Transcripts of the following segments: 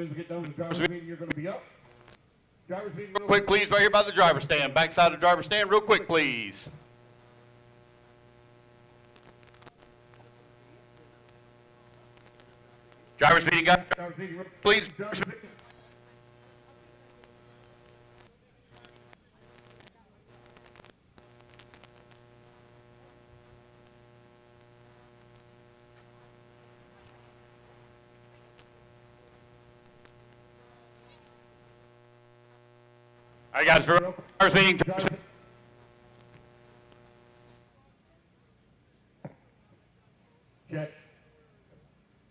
soon as we get done with the driver's meeting, you're going to be up. Driver's meeting. Real quick, please, right here by the driver's stand. Backside of the driver's stand, real quick, please. Driver's meeting, guys. Driver's meeting, Please. All right, guys, for driver's meeting. Check.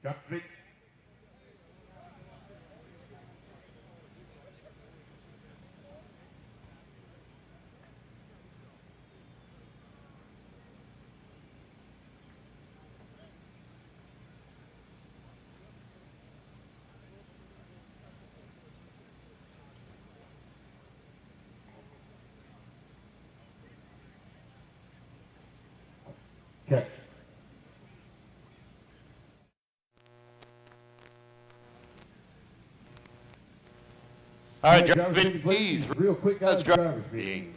Driver's meeting. Check. All right, driver's meeting, please. Real quick, guys, driver's meeting.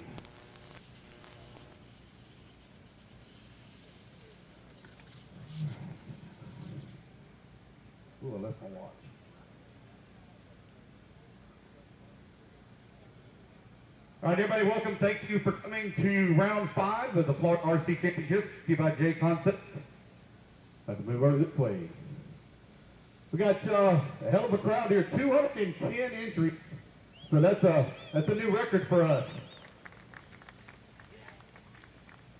Ooh, I left my watch. All right, everybody, welcome. Thank you for coming to round 5 of the Florida RC Championship, given by J Concept. Have to move over this way. We got a hell of a crowd here, 210 entries. So that's a new record for us.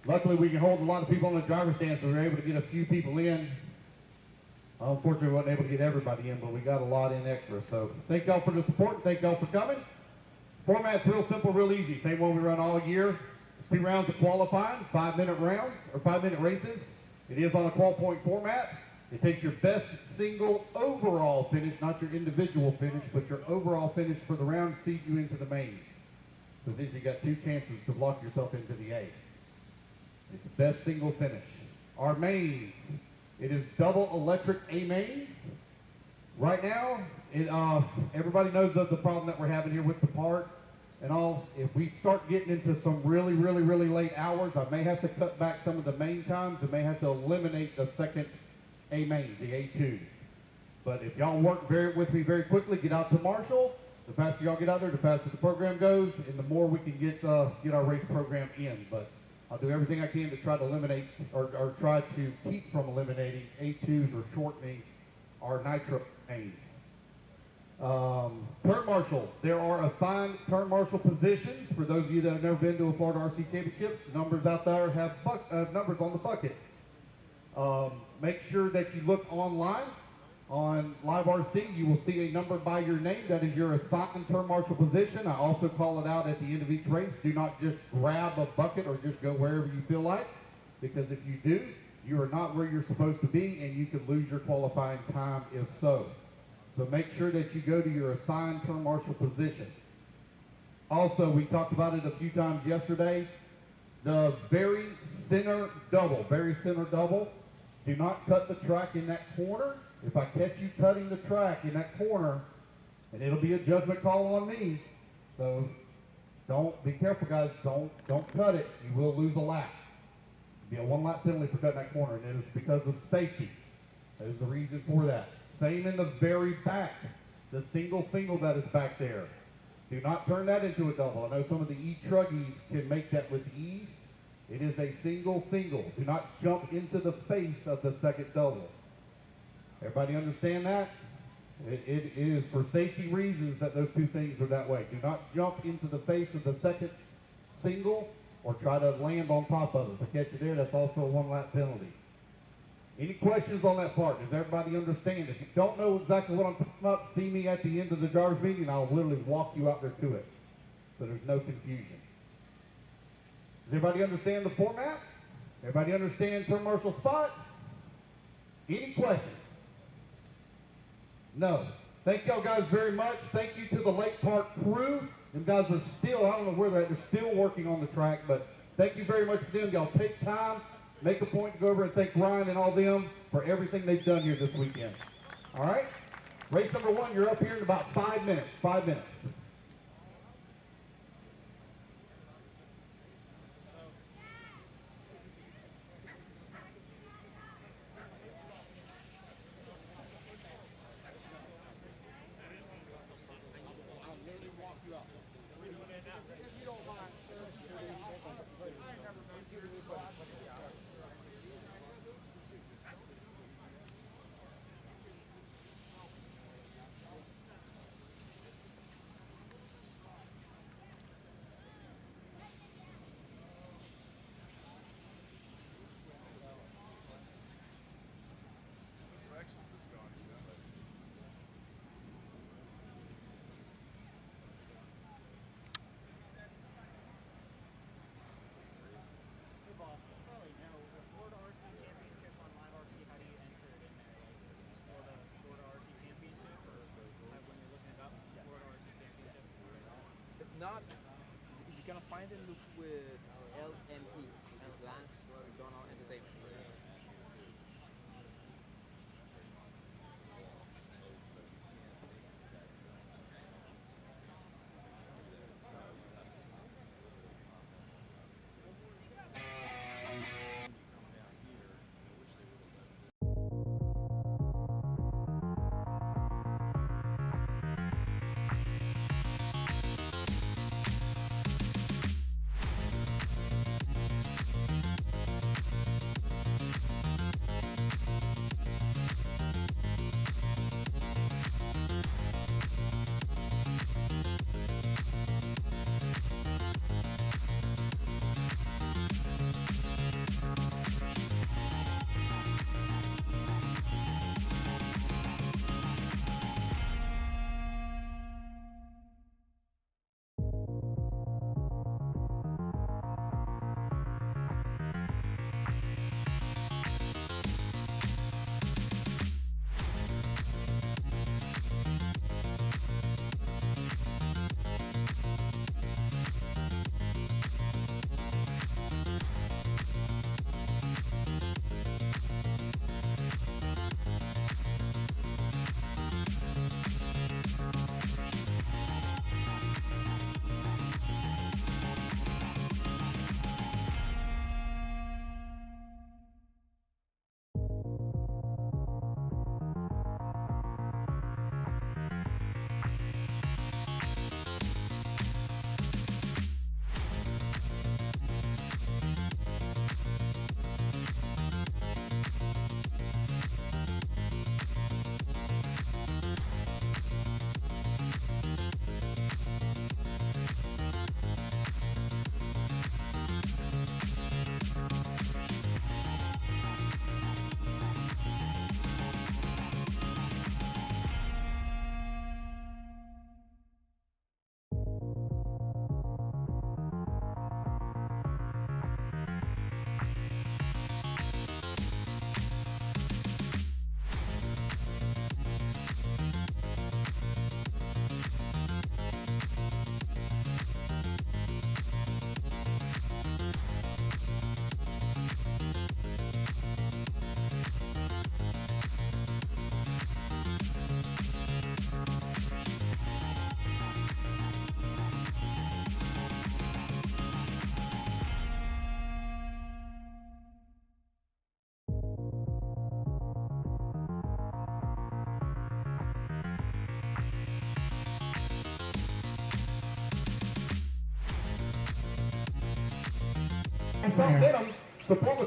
Luckily, we can hold a lot of people on the driver's stand, so we were able to get a few people in. Unfortunately, we wasn't able to get everybody in, but we got a lot in extra. So thank y'all for the support. Thank y'all for coming. Format's real simple, real easy. Same one we run all year. It's 2 rounds of qualifying, 5-minute rounds, or 5-minute races. It is on a 12-point format. It takes your best single overall finish, not your individual finish, but your overall finish for the round seeds you into the mains. So then you got 2 chances to block yourself into the A. It's best single finish. Our mains, it is double electric A mains. Right now, everybody knows of the problem that we're having here with the part and all. If we start getting into some really late hours, I may have to cut back some of the main times and may have to eliminate the second A mains, the A2s. But if y'all work with me very quickly, get out to Marshall. The faster y'all get out there, the faster the program goes, and the more we can get our race program in. But I'll do everything I can to try to eliminate or try to keep from eliminating A2s or shortening our nitro mains. Turn marshals. There are assigned turn marshal positions. For those of you that have never been to a Florida RC Championships, numbers out there have numbers on the buckets. Make sure that you look online on Live RC. You will see a number by your name. That is your assigned turn marshal position. I also call it out at the end of each race. Do not just grab a bucket or just go wherever you feel like, because if you do, you are not where you're supposed to be, and you could lose your qualifying time if so. So make sure that you go to your assigned turn marshal position. Also, we talked about it a few times yesterday. The very center double, do not cut the track in that corner. If I catch you cutting the track in that corner, and it'll be a judgment call on me. So be careful, guys. Don't cut it. You will lose a lap. It'll be a 1-lap penalty for cutting that corner, and it is because of safety. There's a reason for that. Same in the very back, the single that is back there. Do not turn that into a double. I know some of the E-truggies can make that with ease. It is a single. Do not jump into the face of the second double. Everybody understand that? It is for safety reasons that those 2 things are that way. Do not jump into the face of the second single or try to land on top of it. If I catch you there, that's also a 1-lap penalty. Any questions on that part? Does everybody understand? If you don't know exactly what I'm talking about, see me at the end of the driver's meeting, and I'll literally walk you out there to it. So there's no confusion. Does everybody understand the format? Everybody understand turn marshal spots? Any questions? No. Thank y'all guys very much. Thank you to the Lakepark crew. Them guys are still, I don't know where they're at, they're still working on the track, but thank you very much for them. Y'all take time. Make a point to go over and thank Ryan and all them for everything they've done here this weekend. All right? Race number 1, you're up here in about 5 minutes. 5 minutes. Not, you're gonna find it with LME, Lance McDonald Entertainment.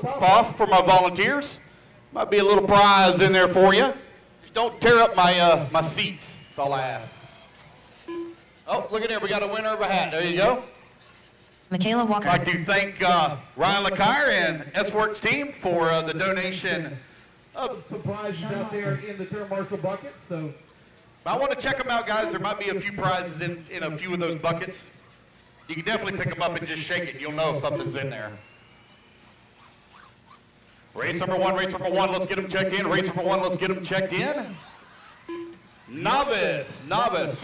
Off for my volunteers. Might be a little prize in there for you. Just don't tear up my my seats. That's all I ask. Oh, look at there. We got a winner of a hat. There you go. Michaela Walker. I'd like to thank Ryan Lakepark and S-Works team for the donation. Some prizes out there in the Terra Marshall bucket. So I want to check them out, guys. There might be a few prizes in a few of those buckets. You can definitely pick them up and just shake it. You'll know if something's in there. Race number one, let's get them checked in. Race number one, let's get them checked in. Novice,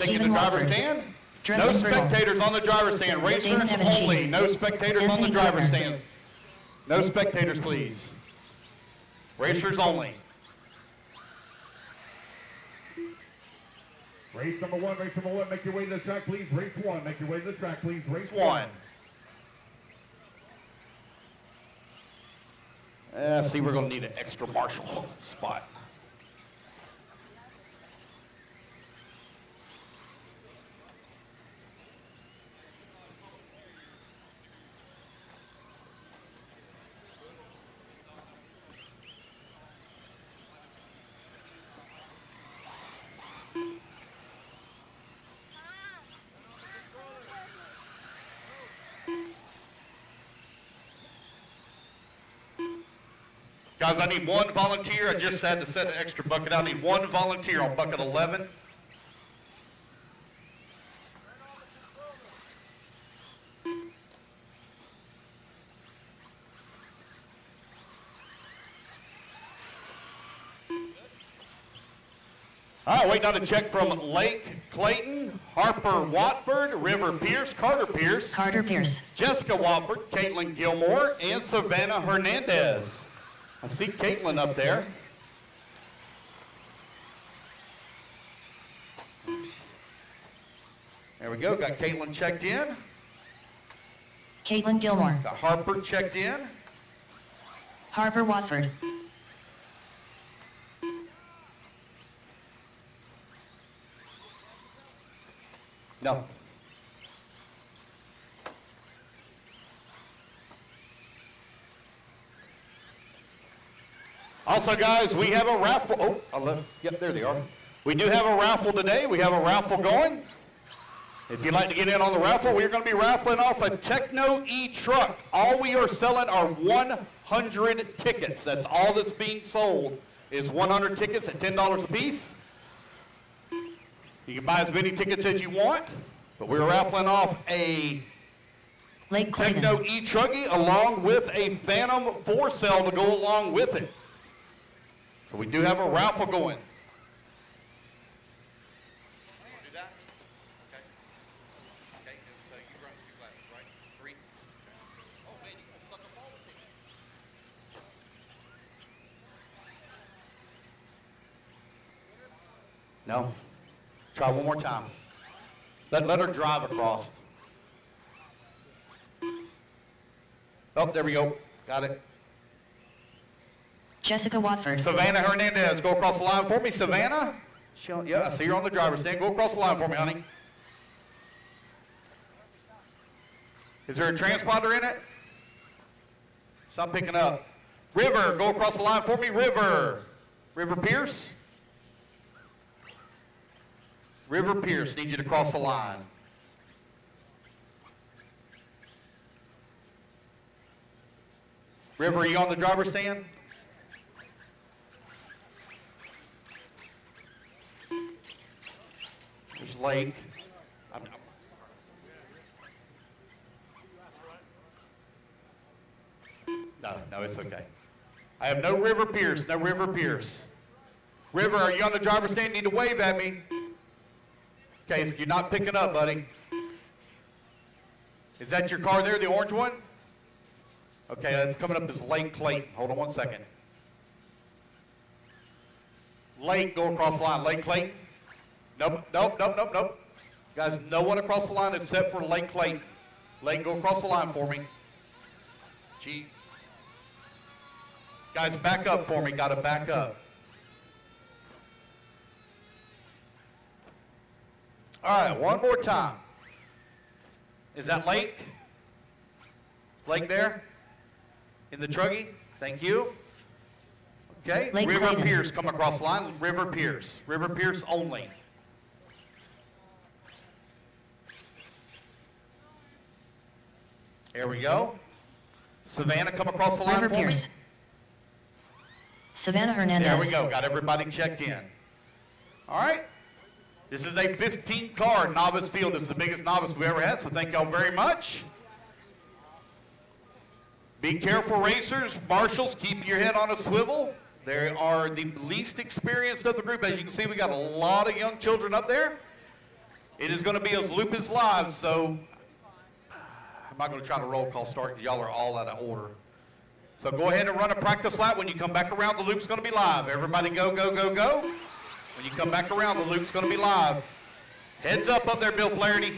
taking the driver's stand. No spectators on the driver's stand. Racers only. No spectators on the driver's stand. No spectators, please. Racers only. Race number one, make your way to the track, please. Race one, make your way to the track, please. Race one. See, we're going to need an extra marshal spot. Guys, I need one volunteer. I just had to set an extra bucket. I need one volunteer on bucket 11. All right, waiting on a check from Lake Clayton, Harper Watford, River Pierce, Carter Pierce, Jessica Watford, Caitlin Gilmore, and Savannah Hernandez. I see Caitlin up there. There we go, got Caitlin checked in. Caitlin Gilmore. Got Harper checked in. Harper Watford. No. Also, guys, we have a raffle. Oh, I left. Yep, there they are. We do have a raffle today. We have a raffle going. If you'd like to get in on the raffle, we're going to be raffling off a Techno E-truck. All we are selling are 100 tickets. That's all that's being sold is 100 tickets at $10 a piece. You can buy as many tickets as you want, but we're raffling off a Techno E-truggy along with a Phantom 4-cell to go along with it. So we do have a raffle going. Do that? Okay. Okay, so you run 2 glasses, right? 3. Oh, man, you can suck up all the tickets. No. Try one more time. Let her drive across. Oh, there we go. Got it. Jessica Watford. Savannah Hernandez, go across the line for me. Savannah? Yeah, I see her on the driver's stand. Go across the line for me, honey. Is there a transponder in it? Stop picking up. River, go across the line for me. River. River Pierce? River Pierce, need you to cross the line. River, are you on the driver's stand? There's Lake. No, it's okay. I have no River Pierce, no River Pierce. River, are you on the driver's stand? Need to wave at me. Okay, so you're not picking up, buddy. Is that your car there, the orange one? Okay, that's coming up as Lake Clayton. Hold on 1 second. Lake, go across the line. Lake Clayton. Nope. Guys, no one across the line except for Lake Clayton. Lake, go across the line for me. Gee. Guys, back up for me. Got to back up. All right, one more time. Is that Lake? Lake there? In the truggy? Thank you. Okay, Lake River Clayton. Pierce, come across the line. River Pierce. River Pierce only. There we go. Savannah, come across the line River for me. Pierce. Savannah Hernandez. There we go. Got everybody checked in. All right. This is a 15-car novice field. This is the biggest novice we've ever had, so thank y'all very much. Be careful, racers. Marshals, keep your head on a swivel. They are the least experienced of the group. As you can see, we got a lot of young children up there. It is going to be as loop is live, so I'm not going to try to roll call start because y'all are all out of order. So go ahead and run a practice lap. When you come back around, the loop's going to be live. Everybody go, go, go, go. When you come back around, the loop's going to be live. Heads up there, Bill Flaherty.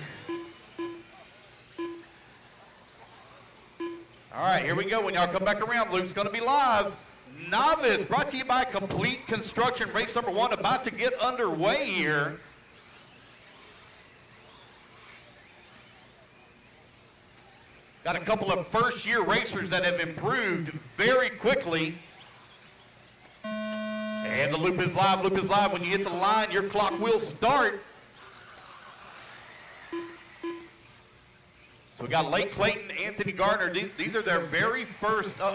All right, here we go. When y'all come back around, Luke's going to be live. Novice, brought to you by Complete Construction. Race number 1 about to get underway here. Got a couple of first-year racers that have improved very quickly. And the loop is live, loop is live. When you hit the line, your clock will start. So we got Lake Clayton, Anthony Gardner. These are their very first, got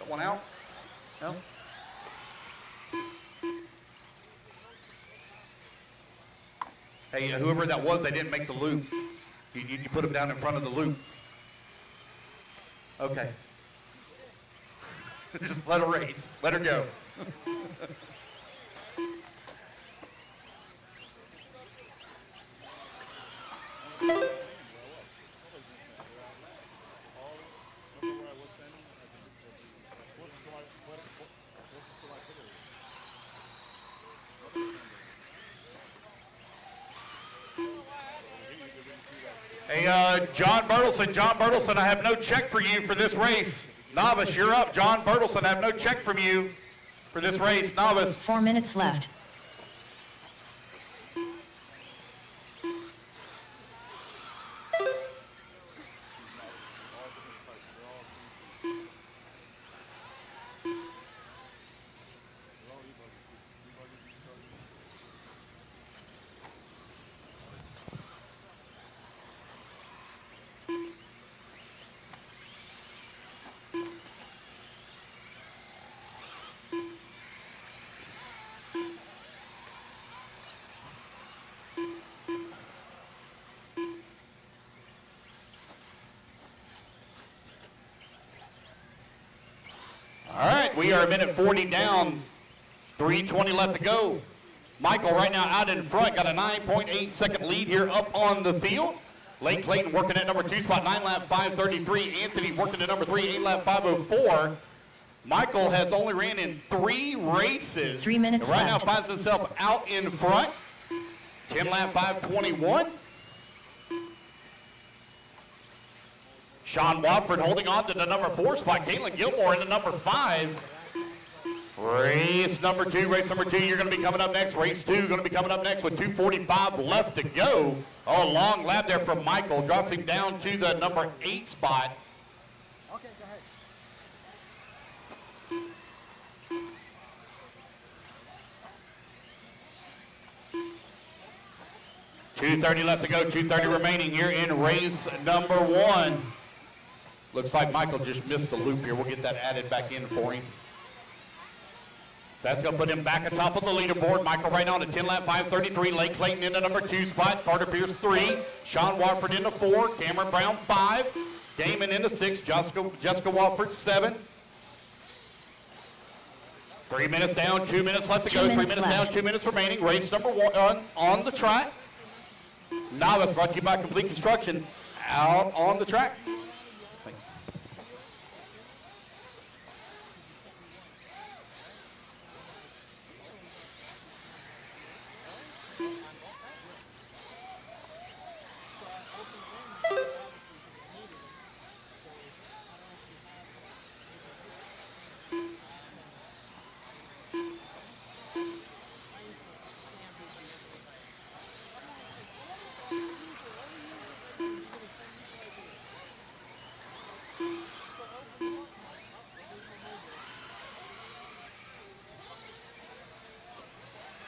one out? No? Hey, whoever that was, they didn't make the loop. You put them down in front of the loop. Okay. Just let her race. Let her go. Hey, John Bertelson, I have no check for you for this race. Novice, you're up. John Bertelson, I have no check from you for this race. Novice. 4 minutes left. All right, we are a minute 40 down, 3:20 left to go. Michael right now out in front, got a 9.8 second lead here up on the field. Lake Clayton working at number 2 spot, 9 lap 5:33. Anthony working at number 3, 8 lap 5:04. Michael has only ran in 3 races. 3 minutes right left. now finds himself out in front, 10 lap 5:21. Sean Watford holding on to the number 4 spot. Caitlin Gilmore in the number 5. Race number 2, you're going to be coming up next. Race 2 going to be coming up next with 2:45 left to go. Oh, long lap there from Michael. Drops him down to the number 8 spot. Okay, go ahead. 2:30 left to go, 2:30 remaining here in race number 1. Looks like Michael just missed the loop here. We'll get that added back in for him. So that's going to put him back atop of the leaderboard. Michael right now on the 10 lap 5:33. Lake Clayton in the number 2 spot. Carter Pierce 3. Sean Watford in the 4. Cameron Brown 5. Damon in the 6. Jessica Watford 7. 3 minutes down, 2 minutes left to go. 3 minutes down, 2 minutes remaining. Race number 1 on the track. Novice brought to you by Complete Construction out on the track.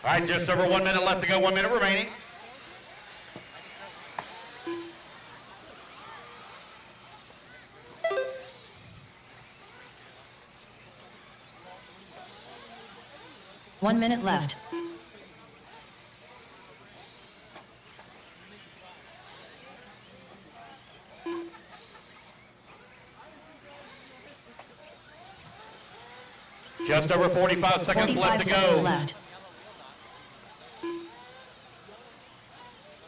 All right, just over 1 minute left to go, 1 minute remaining. One minute left. Just over 45 seconds 45 left to seconds go. left.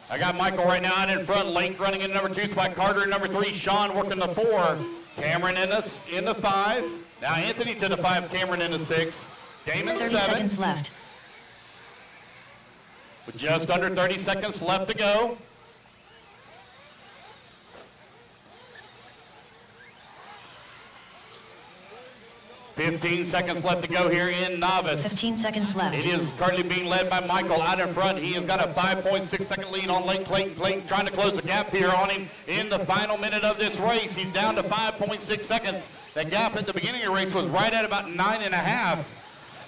I got Michael right now out in front. Lake running in number 2 spot. Carter in number 3. Sean working the 4. Cameron in the 5. Now Anthony to the 5. Cameron in the 6. Damon 30 7. seconds left. with just under 30 seconds left to go. $15 seconds left to go here in Novice. 15 seconds left. It is currently being led by Michael out in front. He has got a 5.6 second lead on Lake Clayton. Clayton trying to close the gap here on him in the final minute of this race. He's down to 5.6 seconds. That gap at the beginning of the race was right at about 9.5.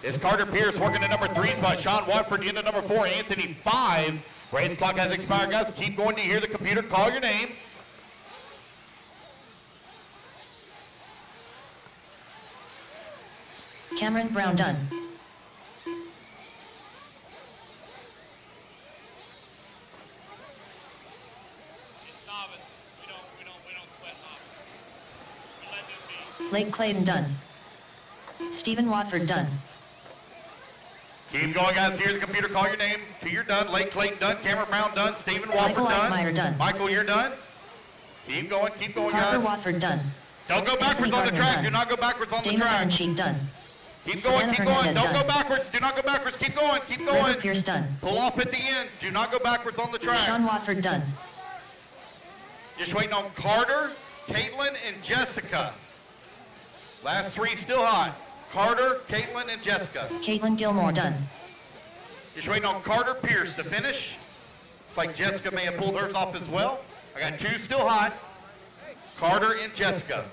Is Carter Pierce working the number 3 spot. Sean Watford into number 4. Anthony 5. Race clock has expired, guys. Keep going to hear the computer call your name. Cameron Brown done. Lake Clayton done. Stephen Watford done. Keep going, guys. Hear the computer call your name. You're done. Lake Clayton done. Cameron Brown done. Stephen Watford Michael done. Altmaier done. Michael, you're done. Keep going, Parker guys. Watford done. Don't go backwards on the Gardner track. done. Do not go backwards on the Damon track. Evancheek done. Keep Savannah going, keep going. Hernandez Don't go done. backwards. Do not go backwards. Keep going, keep River going. Pierce done. Pull off at the end. Do not go backwards on the track. Sean Watford done. Just waiting on Carter, Caitlin, and Jessica. Last 3 still hot. Carter, Caitlin, and Jessica. Caitlin Gilmore done. Just waiting on Carter Pierce to finish. Looks like Jessica may have pulled hers off as well. I got 2 still hot. Carter and Jessica.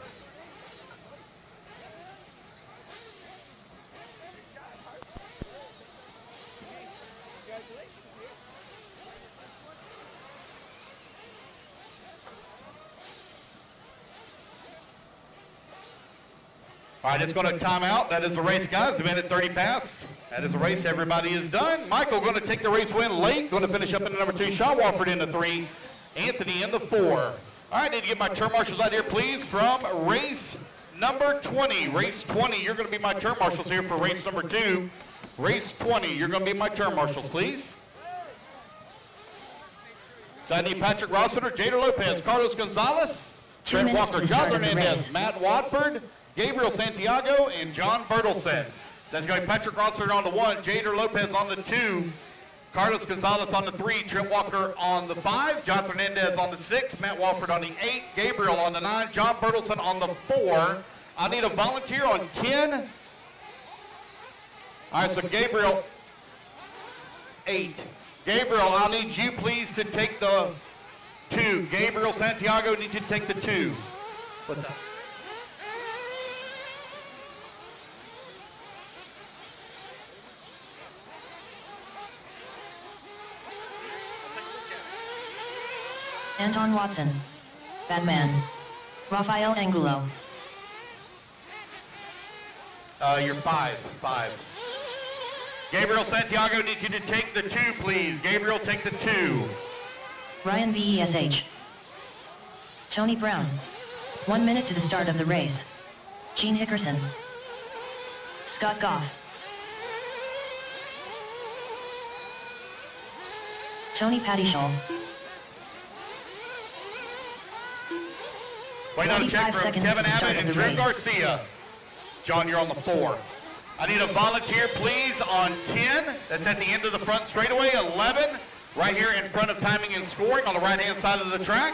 All right, it's going to time out. That is a race, guys. A minute 30 past. That is a race. Everybody is done. Michael going to take the race win late. Going to finish up in the number 2. Sean Wofford in the 3. Anthony in the 4. All right, need to get my turn marshals out here, please, from race number 20. Race 20, you're going to be my turn marshals here for race number 2. Race 20, you're going to be my turn marshals, please. So I need Patrick Rossiter, Jader Lopez, Carlos Gonzalez, 2 Trent minutes Walker, to the start John of the Hernandez, race. Matt Watford, Gabriel Santiago, and John Bertelsen. So that's going to be Patrick Rossiter on the 1, Jader Lopez on the 2, Carlos Gonzalez on the 3, Trent Walker on the 5, John Hernandez on the 6, Matt Walford on the 8, Gabriel on the 9, John Bertelsen on the 4. I need a volunteer on 10. All right, so Gabriel, 8. Gabriel, I'll need you please to take the 2. Gabriel Santiago needs you to take the 2. What's up? Anton Watson. Batman. Rafael Angulo. You're 5. Gabriel Santiago needs you to take the 2, please. Gabriel, take the 2. Ryan VESH. Tony Brown. 1 minute to the start of the race. Gene Hickerson. Scott Goff. Tony Pattyshaw. Wait on a check 45 from seconds Kevin to the start Abbott of and the Drew race. Garcia. John, you're on the 4. I need a volunteer, please, on 10. That's at the end of the front straightaway. 11, right here in front of timing and scoring on the right-hand side of the track.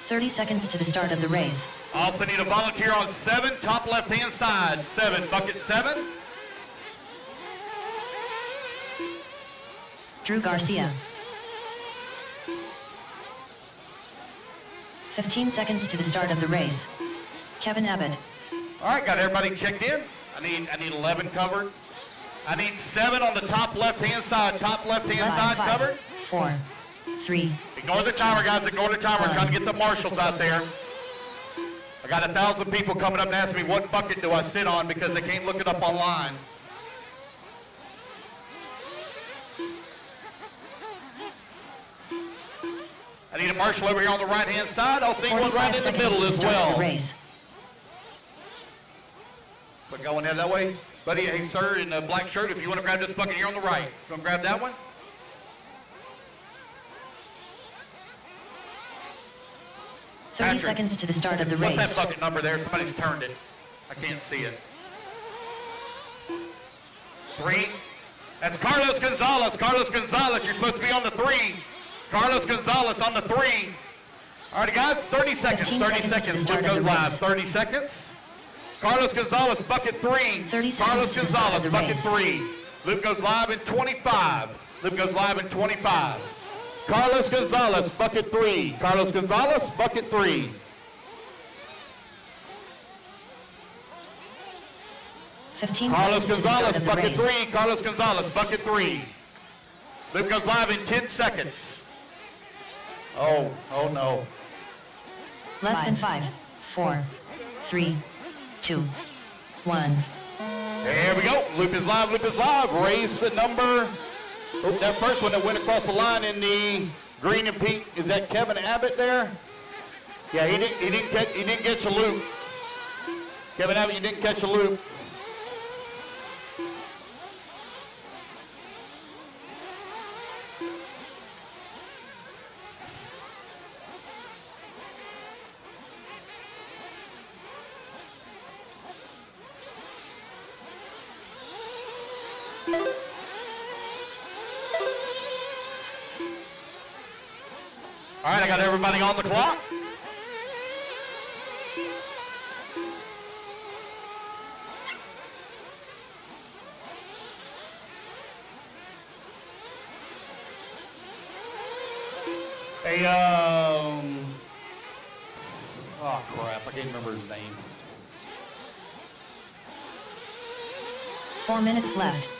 30 seconds to the start of the race. I also need a volunteer on 7, top left-hand side. 7, bucket 7. Drew Garcia. 15 seconds to the start of the race. Kevin Abbott. All right, got everybody checked in. I need 11 covered. I need 7 on the top left-hand side. Top left-hand side Five, covered. 4, 3. Ignore the timer, guys. Ignore the timer. We're trying to get the marshals out there. I got 1,000 people coming up and asking me what bucket do I sit on because they can't look it up online. I need a marshal over here on the right-hand side. I'll see one 45 right in the seconds to middle the as start of well. the race. But going in that way. Buddy, hey, sir, in the black shirt, if you want to grab this bucket here on the right. You want to grab that one? Patrick, 30 seconds to the start of the race. What's that bucket number there? Somebody's turned it. I can't see it. 3. That's Carlos Gonzalez. Carlos Gonzalez, you're supposed to be on the 3. Carlos Gonzalez on the 3. All right, guys, 30 seconds. 30 seconds. Luke goes live. 30 seconds. Carlos Gonzalez, bucket 3. Carlos Gonzalez, bucket 3. Luke goes live in 25. Luke goes live in 25. Carlos Gonzalez, bucket 3. Carlos Gonzalez, bucket 3. Carlos Gonzalez, bucket 3. Carlos Gonzalez, bucket 3. Luke goes live in 10 seconds. Oh no. Less than 5, 4, 3, 2, 1. There we go. Loop is live. Loop is live. Race number. Oh, that first one that went across the line in the green and pink. Is that Kevin Abbott there? Yeah, he didn't catch a loop. Kevin Abbott, you didn't catch a loop. All right, I got everybody on the clock. Hey, oh crap, I can't remember his name. 4 minutes left.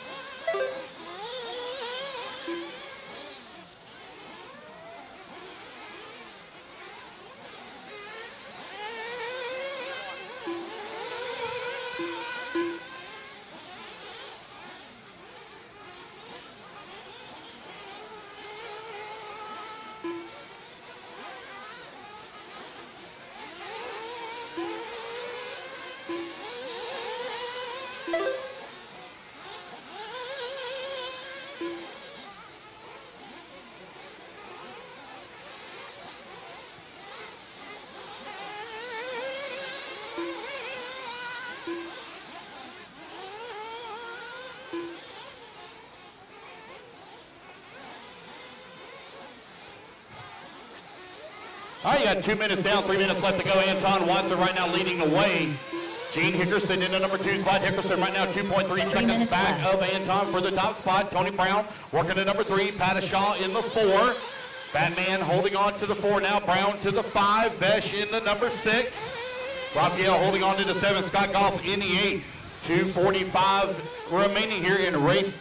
All right, you got 2 minutes down, 3 minutes left to go. Anton Watson right now leading the way. Gene Hickerson in the number 2 spot. Hickerson right now 2.3 seconds back of Anton for the top spot. Tony Brown working at number 3. Pattishaw in the 4. Batman holding on to the 4 now. Brown to the 5. Vesh in the number 6. Raphael holding on to the 7. Scott Goff in the 8. 2:45 remaining here in race.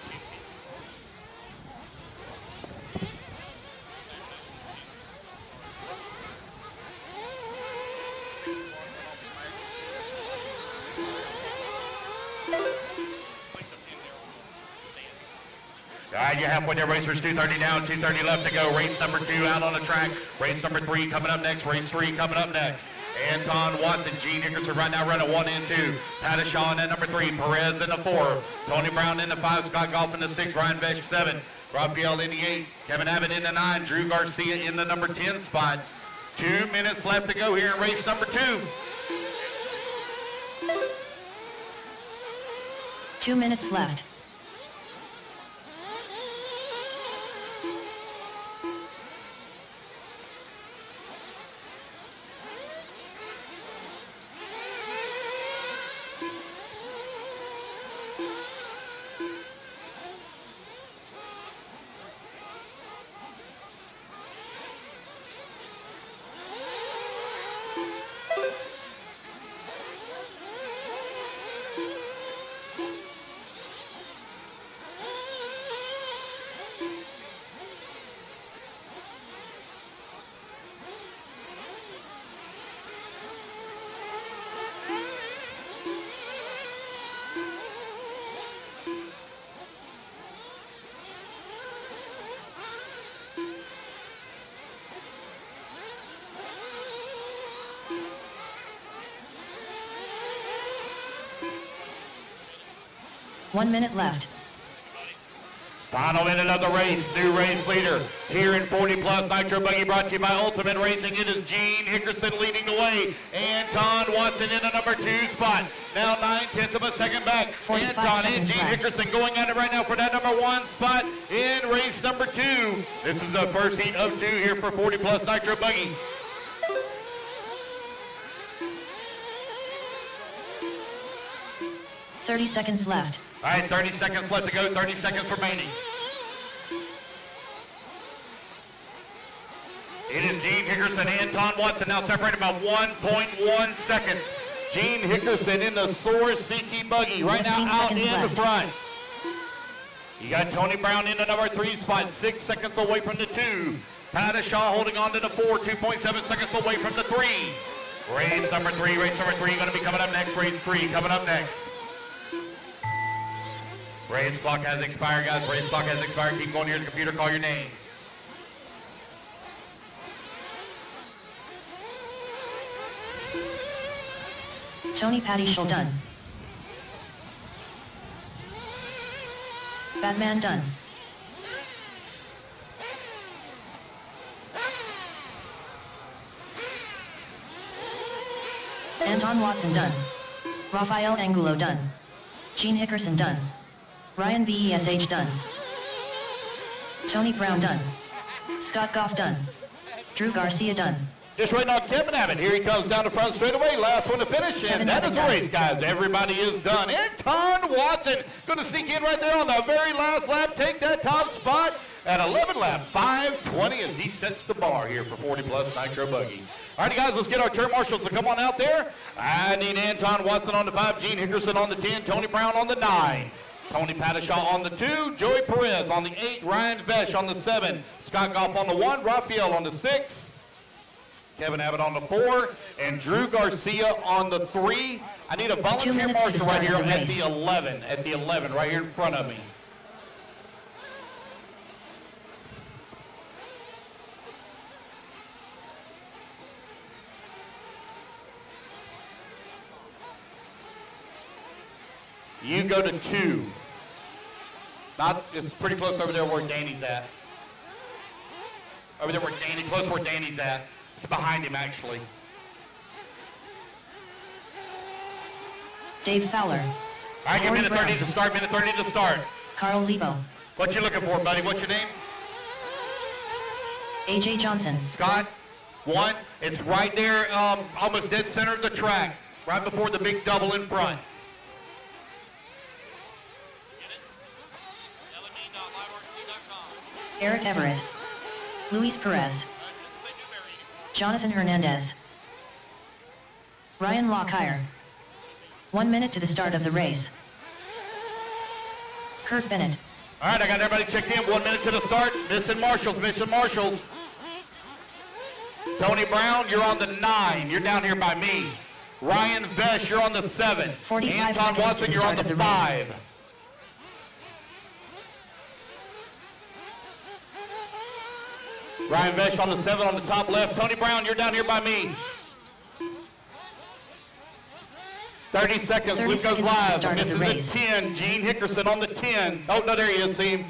All right, you're halfway there, racers. 2:30 down, 2:30 left to go. Race number 2 out on the track. Race number 3 coming up next. Race 3 coming up next. Anton Watson, Gene Hickerson right now running 1 and 2. Pattishaw in at number 3. Perez in the 4. Tony Brown in the 5. Scott Goff in the 6. Ryan Vesh 7. Raphael in the 8. Kevin Abbott in the 9. Drew Garcia in the number 10 spot. 2 minutes left to go here in race number 2. 2 minutes left. One minute left. Final minute of the race, new race leader here in 40 plus Nitro Buggy, brought to you by Ultimate Racing. It is Gene Hickerson leading the way. Anton Watson in the number 2 spot. Now 9/10 of a second back. Anton and Gene Hickerson going at it right now for that number 1 spot in race number 2. This is the first heat of 2 here for 40 plus Nitro Buggy. "30 seconds left. All right, 30 seconds left to go, 30 seconds remaining. It is Gene Hickerson and Anton Watson now separated by 1.1 seconds. Gene Hickerson in the Soarsiki buggy right now out in the front. You got Tony Brown in the number 3 spot, 6 seconds away from the 2. Padishaw holding on to the 4, 2.7 seconds away from the 3. Race number 3 going to be coming up next. Race 3 coming up next. Race clock has expired, guys. Race clock has expired. Keep going to your computer. Call your name. Tony Padishaw done. Batman done. Anton Watson done. Rafael Angulo done. Gene Hickerson done. Ryan BESH done. Tony Brown done. Scott Goff done. Drew Garcia done. Just waiting on Kevin Abbott. Here he comes down the front straightaway. Last one to finish. And that is the race, guys. Everybody is done. Anton Watson going to sneak in right there on the very last lap. Take that top spot at 11 lap. 5:20 as he sets the bar here for 40 plus Nitro Buggy. All right, guys, let's get our turn marshals to come on out there. I need Anton Watson on the 5, Gene Hickerson on the 10, Tony Brown on the 9. Tony Padishaw on the 2, Joey Perez on the 8, Ryan Vesh on the 7, Scott Goff on the 1, Raphael on the 6, Kevin Abbott on the 4, and Drew Garcia on the 3. I need a volunteer marshal right here at the 11, right here in front of me. You go to 2. It's pretty close over there where Danny's at. Over there close where Danny's at. It's behind him, actually. Dave Fowler. All right, minute 30 to start, minute 30 to start. Carl Lebo. What you looking for, buddy? What's your name? AJ Johnson. Scott, 1. It's right there, almost dead center of the track, right before the big double in front. Eric Everett. Luis Perez. Jonathan Hernandez. Ryan Lockyer. 1 minute to the start of the race. Kurt Bennett. All right, I got everybody checked in. 1 minute to the start. Mission marshals. Tony Brown, you're on the 9. You're down here by me. Ryan Vesh, you're on the 7. Anton Watson, you're on the 5. Ryan Vesh on the 7 on the top left. Tony Brown, you're down here by me. 30 seconds. Luke goes live. This is the 10. Gene Hickerson on the 10. Oh, no, there he is. See him.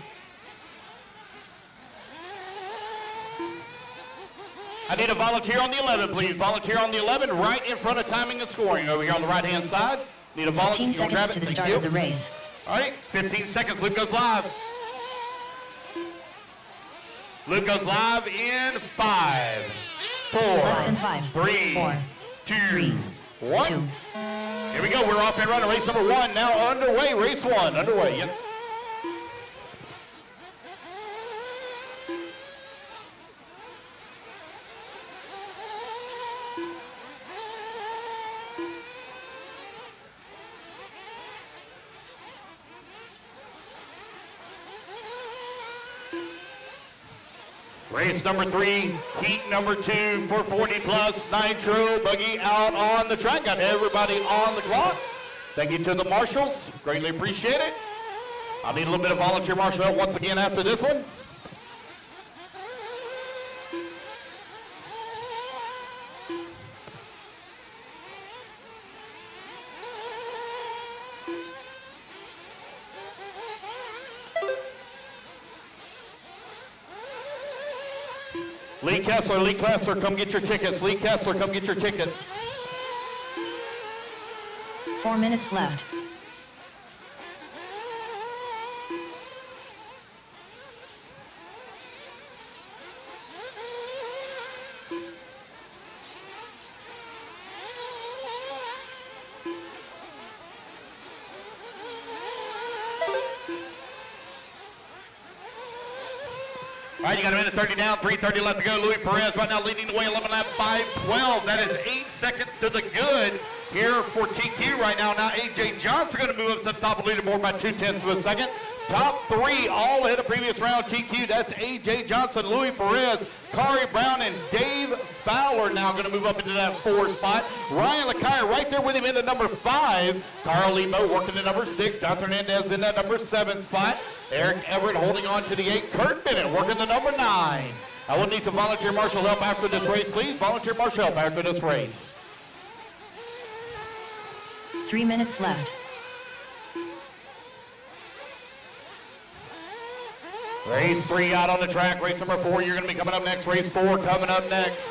I need a volunteer on the 11, please. Volunteer on the 11, right in front of timing and scoring over here on the right-hand side. Need a volunteer. 15 seconds to the start of the race. All right, 15 seconds. Luke goes live. Luke goes live in 5, 4, 3, 2, 1. Here we go. We're off and running. Race number 1 now underway. Race 1 underway. Yep. Race number 3, heat number 2 for 40 plus Nitro Buggy out on the track. Got everybody on the clock. Thank you to the marshals. Greatly appreciate it. I'll need a little bit of volunteer marshal help once again after this one. Lee Kessler, come get your tickets. Lee Kessler, come get your tickets. 4 minutes left. All right, you got a minute 30 down, 3:30 left to go. Louis Perez right now leading the way, 11 lap, 5:12. That is 8 seconds to the good here for TQ right now. Now AJ Johnson going to move up to the top of the leaderboard by 0.2 of a second. Top three all ahead of previous round TQ. That's AJ Johnson, Louis Perez, Kari Brown, and Dave Fowler now going to move up into that 4 spot. Ryan Lakepark right there with him in the number 5. Carl Lebo working the number 6. Jonathan Hernandez in that number 7 spot. Eric Everett holding on to the 8. Kurt Bennett working the number 9. I will need some volunteer marshal help after this race, please. Volunteer marshal help after this race. 3 minutes left. Race 3 out on the track. Race number 4, you're going to be coming up next. Race 4 coming up next.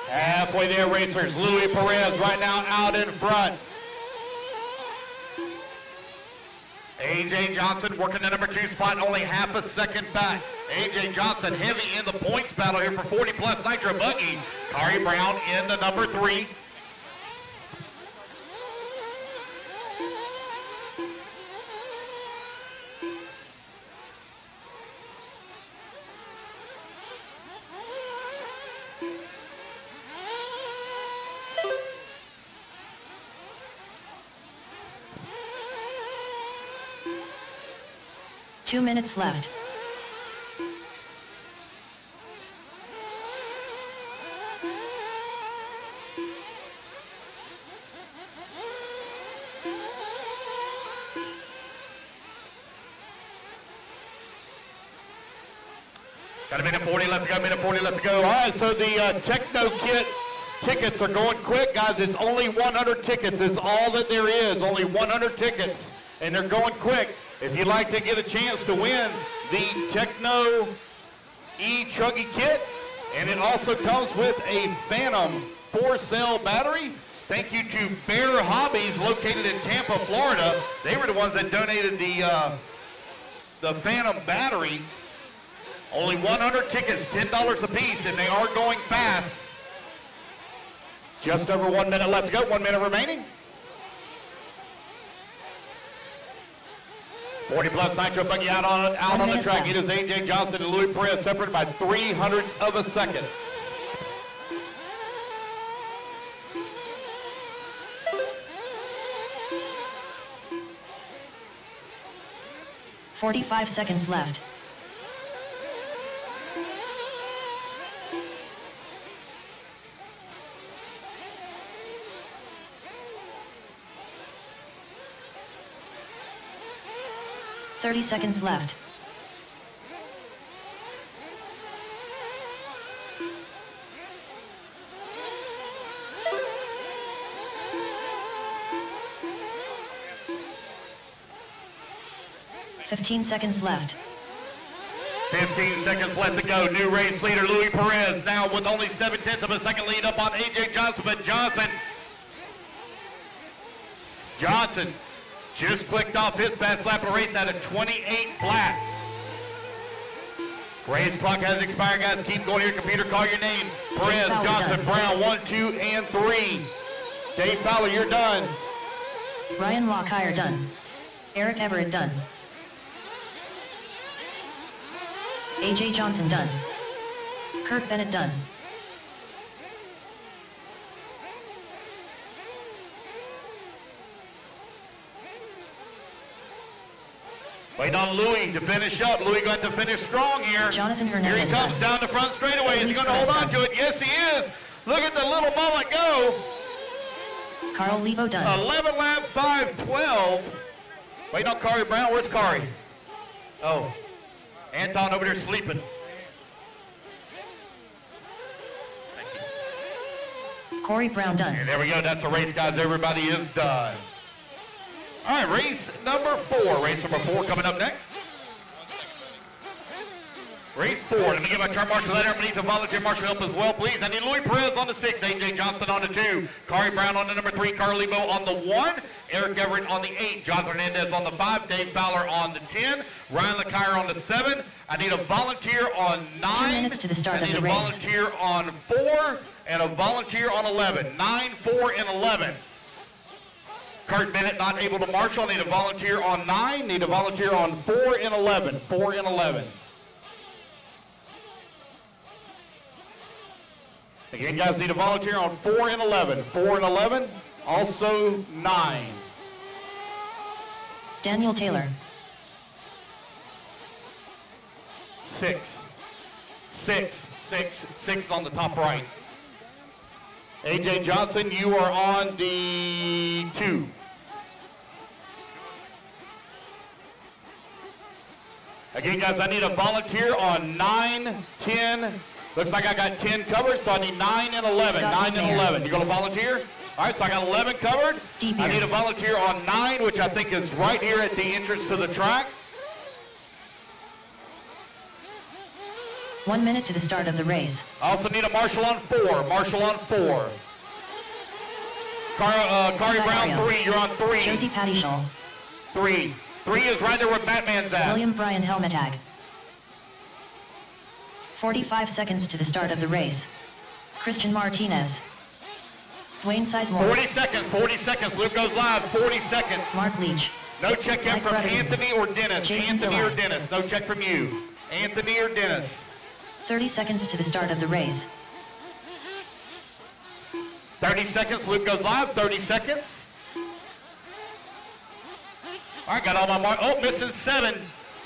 Halfway there, racers. Louis Perez right now out in front. AJ Johnson working the number 2 spot, only half a second back. AJ Johnson heavy in the points battle here for 40 plus nitro buggy. Kari Brown in the number 3. Two minutes left. Got a minute 40 left to go, minute 40 left to go. All right, so the Techno Kit tickets are going quick, guys. It's only 100 tickets. It's all that there is, only 100 tickets, and they're going quick. If you'd like to get a chance to win the Techno E-truggy kit, and it also comes with a Phantom 4-cell battery. Thank you to Bear Hobbies, located in Tampa, Florida. They were the ones that donated the Phantom battery. Only 100 tickets, $10 a piece, and they are going fast. Just over 1 minute left to go, 1 minute remaining. 40 plus nitro buggy out on the track. It is AJ Johnson and Louis Perez separated by 0.03 of a second. $45 seconds left. $30 seconds left. $15 seconds left. 15 seconds left to go. New race leader Louis Perez now with only 0.7 of a second lead up on AJ Johnson, but Johnson just clicked off his fast lap of race at a 28 flat. Race clock has expired, guys. Keep going here. Computer, call your name. Perez, Johnson, Brown, 1, 2, and 3. Dave Fowler, you're done. Ryan Lakepark done. Eric Everett done. AJ Johnson done. Kurt Bennett done. Waiting on Louis to finish up. Louis got to finish strong here. Jonathan Here Hernandez he comes down the front straightaway. Is he going to hold on to it? Yes, he is. Look at the little mullet go. Carl Lebo done. 11 lap, 5:12. Waiting on Kari Brown. Where's Kari? Oh, Anton over there sleeping. Thank you. Corey Brown done. And there we go. That's a race, guys. Everybody is done. All right, race number 4. Race number 4 coming up next. Race 4. Let me get my turn marshal letter. I need some volunteer marshal help as well, please. I need Louis Perez on the 6, AJ Johnson on the 2, Corey Brown on the number 3, Carly Bo on the 1, Eric Everett on the 8, Jonathan Hernandez on the 5, Dave Fowler on the 10, Ryan LeCaire on the 7. I need a volunteer on 9. 2 minutes to the start of the race. I need a volunteer on 4 and a volunteer on 11. 9, 4, and 11. Kurt Bennett not able to marshal. I need a volunteer on 9. Need a volunteer on 4 and 11. 4 and 11. Again, guys, need a volunteer on 4 and 11. 4 and 11. Also 9. Daniel Taylor. 6. 6. 6. 6 on the top right. AJ Johnson, you are on the 2. Again, guys, I need a volunteer on 9, 10. Looks like I got 10 covered, so I need 9 and 11. 9 and 11. You going to volunteer? All right, so I got 11 covered. I need a volunteer on 9, which I think is right here at the entrance to the track. 1 minute to the start of the race. I also need a marshal on 4. Marshal on 4. Corey Brown, 3. You're on 3. Josie Patty Shaw. 3. 3 is right there where Batman's at. William Bryan Helmetag. 45 seconds to the start of the race. Christian Martinez. Dwayne Sizemore. 40 seconds. 40 seconds. Luke goes live. 40 seconds. Mark Leach. No check in from Anthony or Dennis. Jason Anthony Zilla. or Dennis. No check from you. Anthony or Dennis. 30 seconds to the start of the race. 30 seconds. Luke goes live. 30 seconds. All right, got all my mark. Oh, missing 7.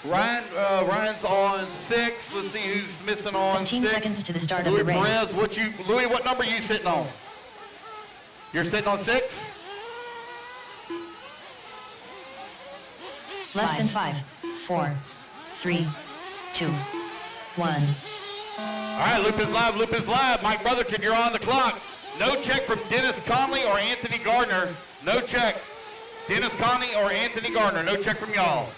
Ryan's on 6. Let's see who's missing on 15 6. seconds to the start Louis of the race. Perez, Louis, what number are you sitting on? You're sitting on 6? Less than 5, 4, 3, 2, 1. All right, Loop is live. Loop is live. Mike Brotherton, you're on the clock. No check from Dennis Conley or Anthony Gardner. No check. Dennis Conley or Anthony Gardner. No check from y'all.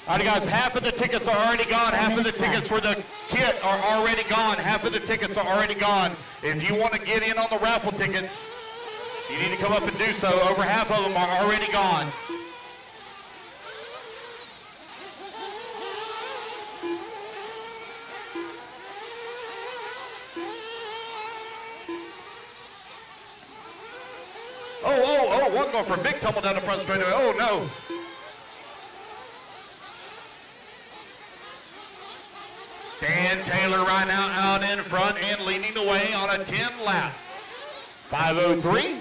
All right, guys, half of the tickets are already gone. Half of the tickets for the kit are already gone. Half of the tickets are already gone. If you want to get in on the raffle tickets, you need to come up and do so. Over half of them are already gone. Oh, one's going for a big tumble down the front straightaway. Oh, no. Dan Taylor right now out in front and leading away on a 10 lap. 5:03.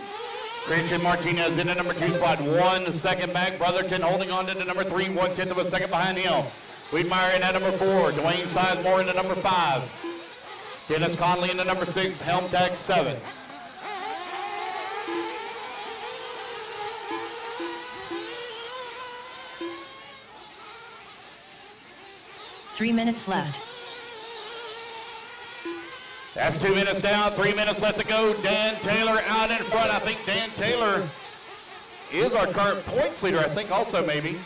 Christian Martinez in the number 2 spot. 1 second back. Brotherton holding on to the number 3. 1/10 of a second behind him. Wiedmeyer in at number 4. Dwayne Sizemore in the number 5. Dennis Conley in the number 6. Helmetag 7. Three minutes left. That's 2 minutes down, 3 minutes left to go. Dan Taylor out in front. I think Dan Taylor is our current points leader, I think also maybe.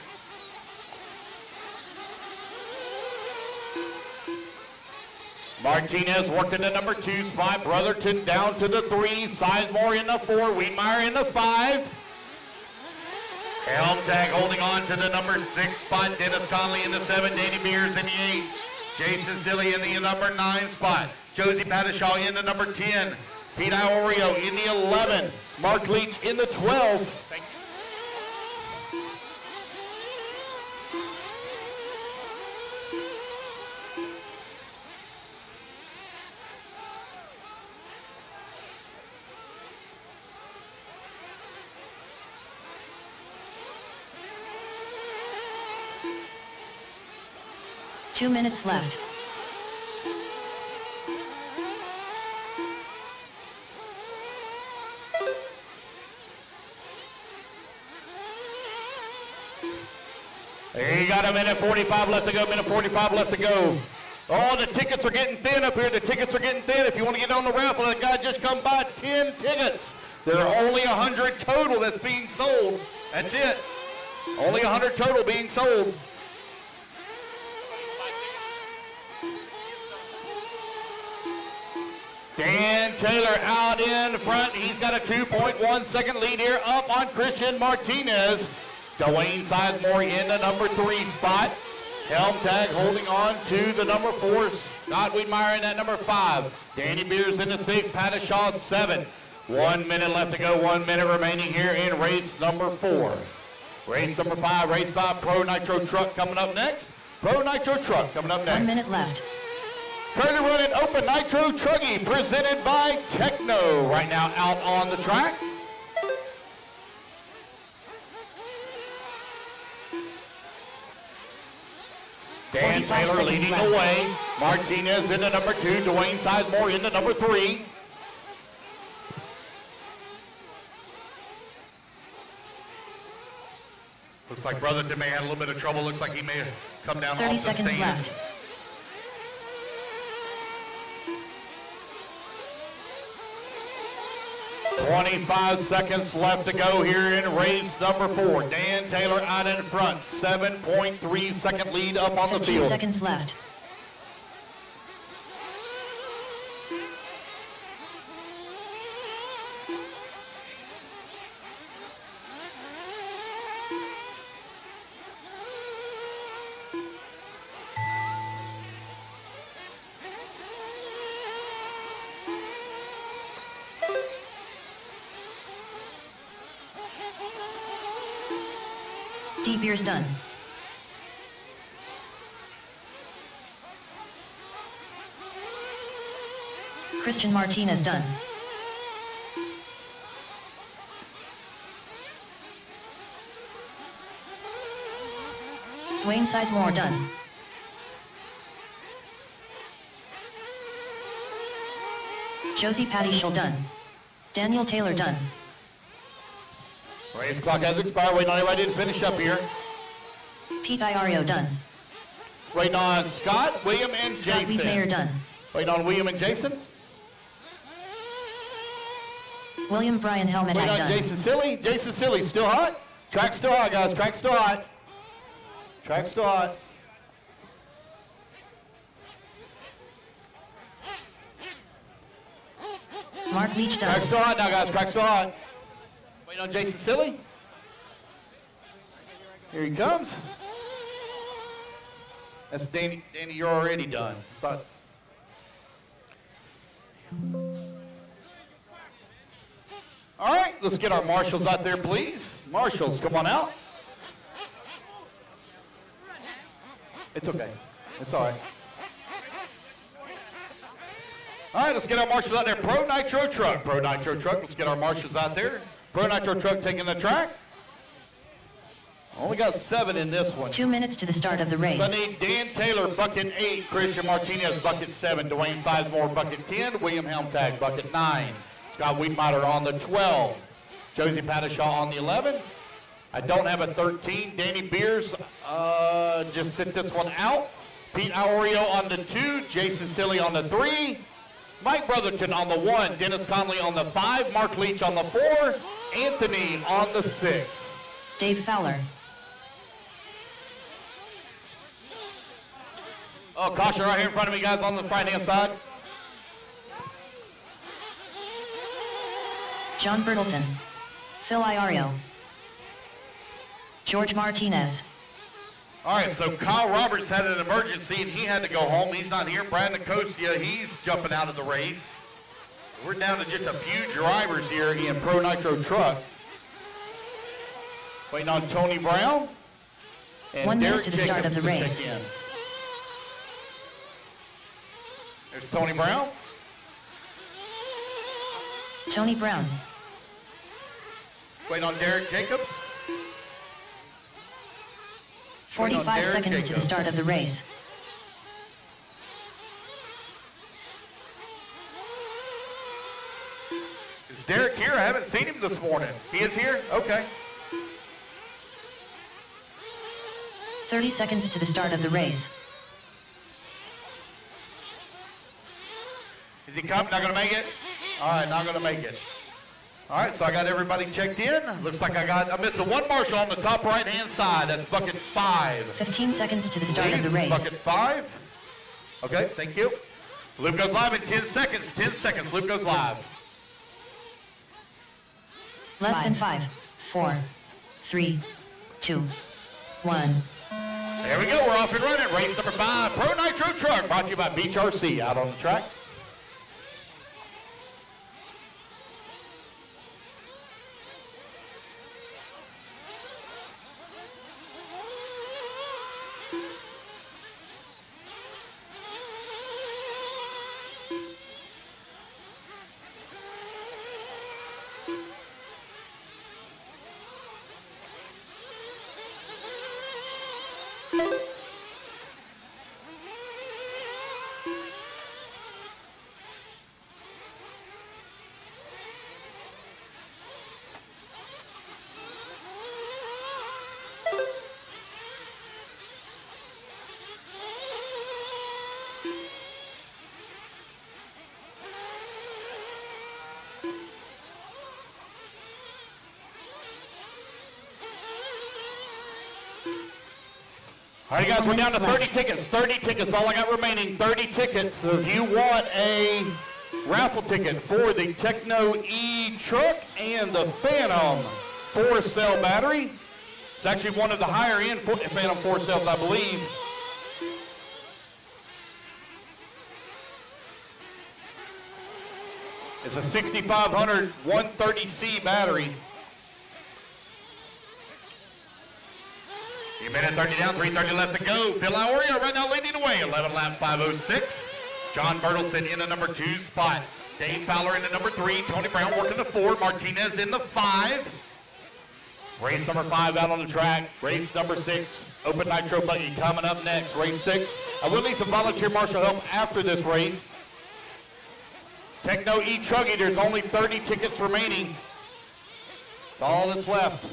Martinez working the number 2 spot. Brotherton down to the 3. Sizemore in the 4. Wiedmeyer in the 5. Helmetag holding on to the number 6 spot. Dennis Conley in the 7. Danny Beers in the 8. Jason Zilly in the number 9 spot. Josie Pattishaw in the number 10. Pete Iorio in the 11. Mark Leach in the 12. Thank you. Two minutes left. There you got a minute 45 left to go, minute 45 left to go. Oh, the tickets are getting thin up here. The tickets are getting thin. If you want to get on the raffle, that guy just come by 10 tickets. There are only 100 total that's being sold. That's it. Only 100 total being sold. Dan Taylor out in front. He's got a 2.1 second lead here up on Christian Martinez. Dwayne Sizemore in the number 3 spot. Helm tag holding on to the number 4. Scott Wiedmeyer in that number 5. Danny Beers in the 6. Pattishaw 7. 1 minute left to go. 1 minute remaining here in race number 4. Race number 5. Race 5 Pro Nitro Truck coming up next. Pro Nitro Truck coming up next. 1 minute left. Currently running Open Nitro Truggy presented by Techno. Right now out on the track. Dan Taylor leading the way. Martinez in the number 2. Dwayne Sizemore in the number 3. Looks like Brotherton may have a little bit of trouble. Looks like he may have come down 30 off the seconds stand. left. .25 seconds left to go here in race number 4. Dan Taylor out in front. 7.3 second lead up on the 15 field. seconds left. Deep ears done. Christian Martinez done. Dwayne Sizemore done. Josie Pattishaw done. Daniel Taylor done. Race clock has expired. Waiting on everybody to finish up here. Pete Iorio done. Waiting on Scott, William, and Scott Jason. Wiedmeyer done. Waiting on William and Jason. William Bryan Helmet Waiting on done. Jason Silly. Jason Silly still hot. Track's still hot, guys. Track's still hot. Track's still hot. Mark Leach done. Track's still hot now, guys. Track's still hot. Waiting on Jason Silly. Here he comes. That's Danny. Danny, you're already done. But all right, let's get our marshals out there, please. Marshals, come on out. It's okay. It's all right. All right, let's get our marshals out there. Pro Nitro Truck. Pro Nitro Truck. Let's get our marshals out there. Pro Nitro Truck taking the track. Only got 7 in this one. 2 minutes to the start of the race. Sunday, Dan Taylor, bucket 8. Christian Martinez, bucket 7. Dwayne Sizemore, bucket 10. William Helmtag, bucket 9. Scott Wiedmeyer on the 12. Josie Pattishaw on the 11. I don't have a 13. Danny Beers, just sit this one out. Pete Iorio on the 2. Jason Silly on the 3. Mike Brotherton on the 1. Dennis Conley on the 5. Mark Leach on the 4. Anthony on the 6. Dave Fowler. Oh, caution right here in front of me, guys, on the right-hand side. John Bertelson. Phil Iorio. George Martinez. All right, so Kyle Roberts had an emergency and he had to go home. He's not here. Brad Nicosia, he's jumping out of the race. We're down to just a few drivers here in Pro Nitro Truck. Waiting on Tony Brown. And 1 minute Derek to the start of the Jacobs to race. check in. There's Tony Brown. Tony Brown. Waiting on Derek Jacobs. 45 seconds to the start of the race. Is Derek here? I haven't seen him this morning. He is here? Okay. 30 seconds to the start of the race. Is he coming? Not going to make it? All right, not going to make it. All right, so I got everybody checked in. Looks like I'm missing one marshal on the top right-hand side. That's bucket 5. 15 seconds to the start of the race. Bucket 5. Okay, thank you. Loop goes live in 10 seconds. 10 seconds, loop goes live. Less than 5, 4, 3, 2, 1. There we go, we're off and running. Race number 5, Pro Nitro Truck, brought to you by Beach RC out on the track. All right, guys, we're down to 30 tickets. 30 tickets, all I got remaining, 30 tickets. So if you want a raffle ticket for the Techno E-Truck and the Phantom 4-cell battery, it's actually one of the higher-end Phantom 4 cells, I believe. It's a 6500 130C battery. You minute 30 down, 3:30 left to go. Phil Iorio right now leading away, 11 lap 5:06. John Bertelson in the number 2 spot. Dave Fowler in the number 3. Tony Brown working the 4. Martinez in the 5. Race number 5 out on the track. Race number 6, Open Nitro Buggy coming up next. Race 6. I will need some volunteer marshal help after this race. Techno E-truggy, there's only 30 tickets remaining. That's all that's left.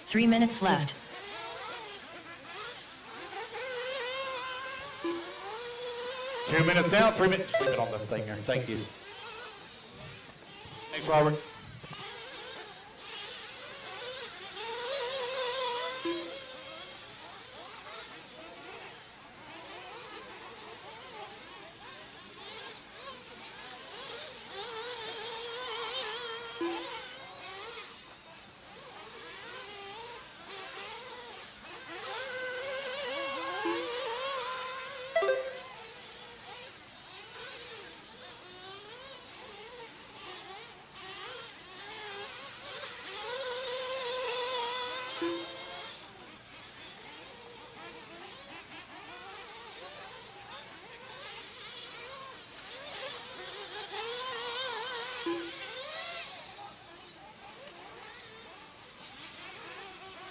3 minutes left. Two minutes down, 3 minutes. Leave it on the thing there. Thank you. Thanks, Robert.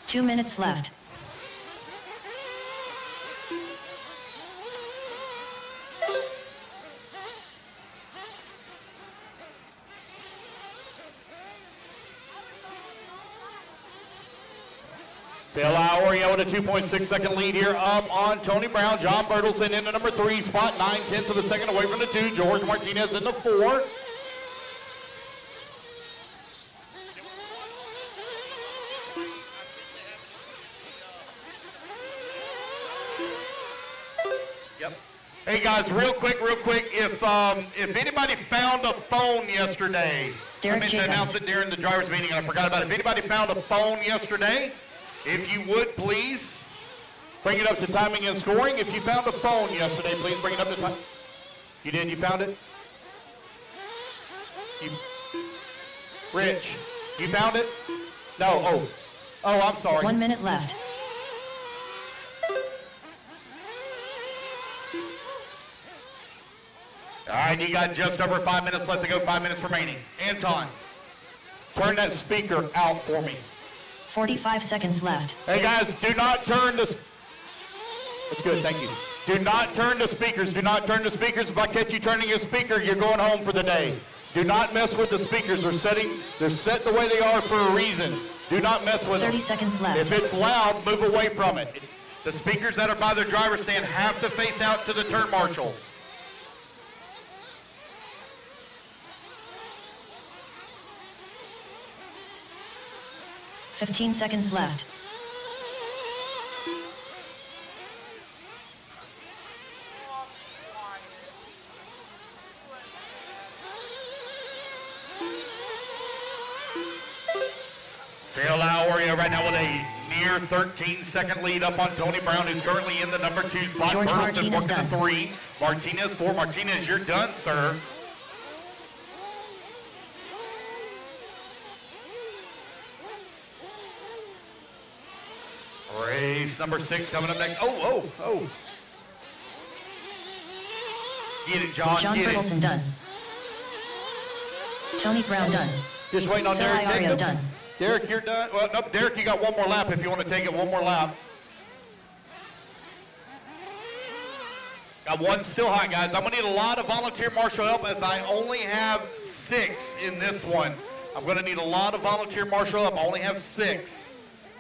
Two minutes left. Phil Iorio with a 2.6 second lead here up on Tony Brown. John Bertelson in the number 3 spot, 9/10 of the second away from the 2. George Martinez in the 4. Yep. Hey guys, real quick, if anybody found a phone yesterday, I meant to announce it during the driver's meeting and I forgot about it. If anybody found a phone yesterday, if you would please bring it up to timing and scoring. If you found a phone yesterday, please bring it up to time. You did? You found it? Rich, you found it? No. Oh, I'm sorry. 1 minute left. All right, you got just over 5 minutes left to go, 5 minutes remaining. Anton, turn that speaker out for me. 45 seconds left. Hey guys, do not turn the... That's good, thank you. Do not turn the speakers, do not turn the speakers. If I catch you turning your speaker, you're going home for the day. Do not mess with the speakers. They're set the way they are for a reason. Do not mess with them. 30 seconds left. If it's loud, move away from it. The speakers that are by the driver's stand have to face out to the turn marshals. $15 seconds left. Phil Iorio right now with a near 13-second lead up on Tony Brown, who's currently in the number 2 spot. George Burleson Martinez working done. the 3. Martinez 4. Martinez, you're done, sir. Race number 6 coming up next. Oh. Get it, John. John Get Bertelsen it. done. Tony Brown done. Just waiting on Phil Derek Iorio Jacobs. done. Derek, you're done. Well, nope, Derek, you got one more lap if you want to take it. One more lap. Got one still hot, guys. I'm going to need a lot of volunteer marshal help as I only have 6 in this one. I'm going to need a lot of volunteer marshal help. I only have 6.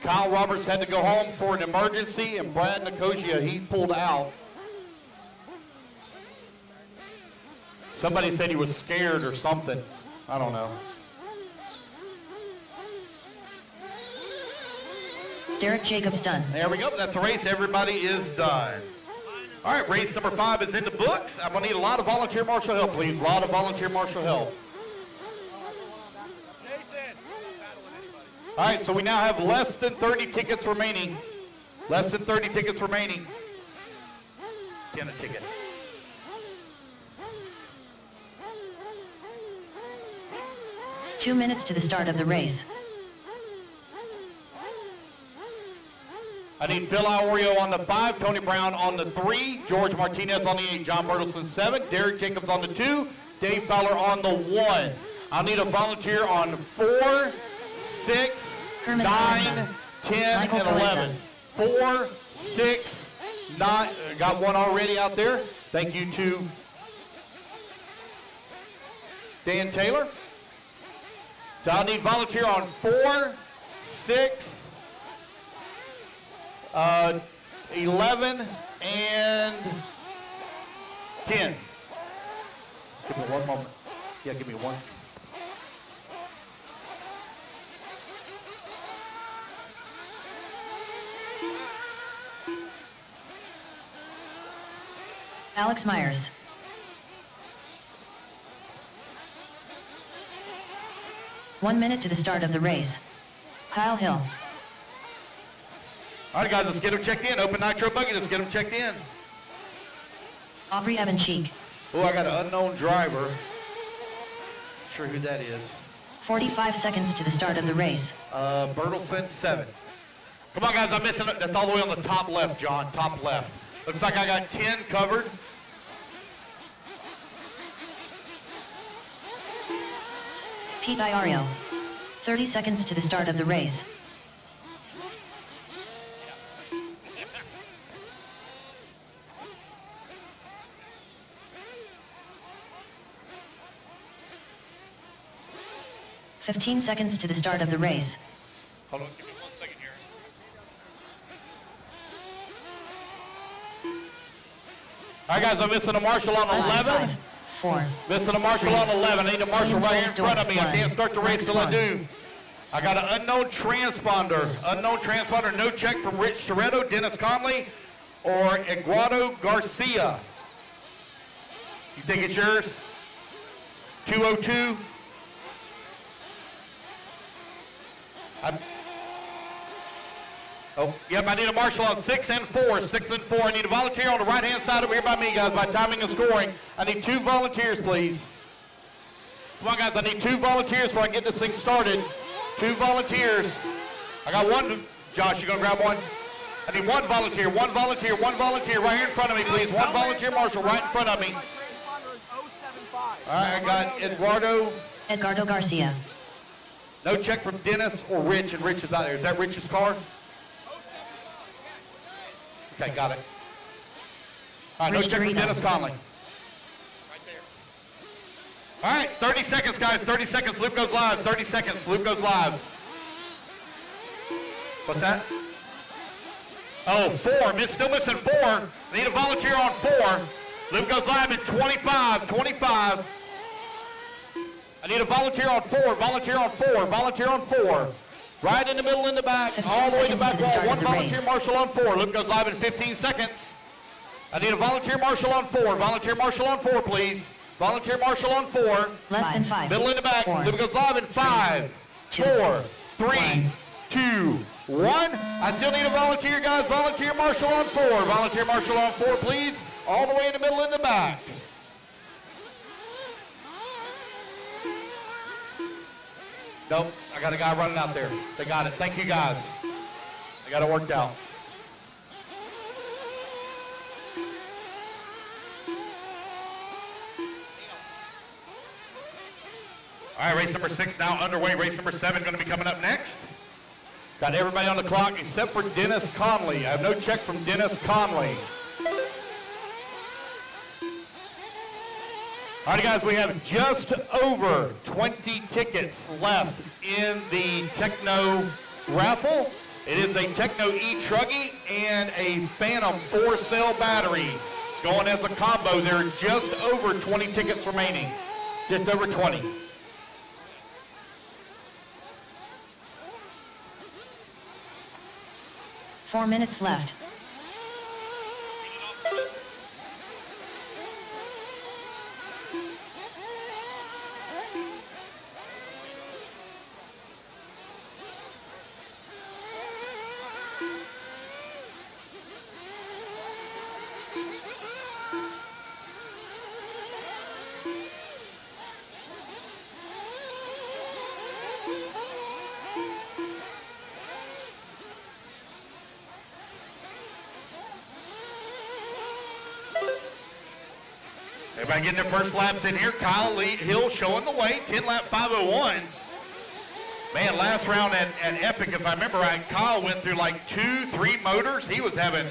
Kyle Roberts had to go home for an emergency, and Brad Nicosia, he pulled out. Somebody said he was scared or something. I don't know. Derek Jacobs done. There we go. That's a race. Everybody is done. All right, race number 5 is in the books. I'm going to need a lot of volunteer marshal help, please. A lot of volunteer marshal help. All right, so we now have less than 30 tickets remaining. Less than 30 tickets remaining. 10 a ticket. Two minutes to the start of the race. I need Phil Iorio on the 5, Tony Brown on the 3, George Martinez on the 8, John Bertelsen 7, Derek Jacobs on the 2, Dave Fowler on the 1. I'll need a volunteer on 4, 6, Herman 9, Lorenzo. 10, Michael and 11. Lorenzo. 4, 6, 9, got one already out there. Thank you to Dan Taylor. So I'll need volunteer on 4, 6, 11, and 10. Give me one moment. Yeah, give me one. Alex Myers. One minute to the start of the race. Kyle Hill. All right, guys, let's get them checked in. Open nitro buggy, let's get them checked in. Aubrey Evan-Cheek. Oh, I got an unknown driver. Not sure who that is. 45 seconds to the start of the race. Bertelsen 7. Come on, guys, I'm missing it. That's all the way on the top left, John, top left. Looks like I got 10 covered. Pete Iorio. 30 seconds to the start of the race. $15 seconds to the start of the race. Hold on, give me 1 second here. All right, guys, I'm missing a marshal on 11. 5, 4. Missing a marshal on 11. I need a marshal right here in front of me. I can't start the race till I do. I got an unknown transponder. Unknown transponder, no check from Rich Toretto, Dennis Conley, or Eduardo Garcia. You think it's yours? 202. Yep, I need a marshal on 6 and 4. 6 and 4. I need a volunteer on the right-hand side over here by me, guys, by timing and scoring. I need 2 volunteers, please. Come on, guys, I need 2 volunteers before I get this thing started. 2 volunteers. I got 1. Josh, you gonna grab one? I need 1 volunteer, 1 volunteer, 1 volunteer right here in front of me, please. 1 volunteer marshal right in front of me. All right, I got Edgardo Garcia. No check from Dennis or Rich, and Rich is out there. Is that Rich's car? Okay, got it. All right, no check from Dennis Conley. Right there. All right, 30 seconds, guys. 30 seconds. Loop goes live. 30 seconds. Loop goes live. What's that? Oh, 4. Still missing 4. Need a volunteer on 4. Loop goes live in 25. 25. I need a volunteer on 4. Volunteer on 4. Volunteer on 4. Right in the middle, in the back, all the way to the back wall. 1 volunteer marshal on 4. Loop goes live in 15 seconds. I need a volunteer marshal on 4. Volunteer marshal on 4, please. Volunteer marshal on 4. Less than 5. Middle in the back. Loop goes live in 5, 4, 3, 2, 1. I still need a volunteer, guys. Volunteer marshal on 4. Volunteer marshal on 4, please. All the way in the middle, in the back. Nope, I got a guy running out there. They got it. Thank you, guys. They got it worked out. All right, race number 6 now underway. Race number 7 going to be coming up next. Got everybody on the clock except for Dennis Conley. I have no check from Dennis Conley. All right, guys, we have just over 20 tickets left in the Techno Raffle. It is a Techno E-truggy and a Phantom 4-cell battery. It's going as a combo. There are just over 20 tickets remaining. Just over 20. Four minutes left. Everybody getting their first laps in here. Kyle Hill showing the way, 10 lap 501. Man, last round at Epic, if I remember right, Kyle went through like 2, 3 motors. He was having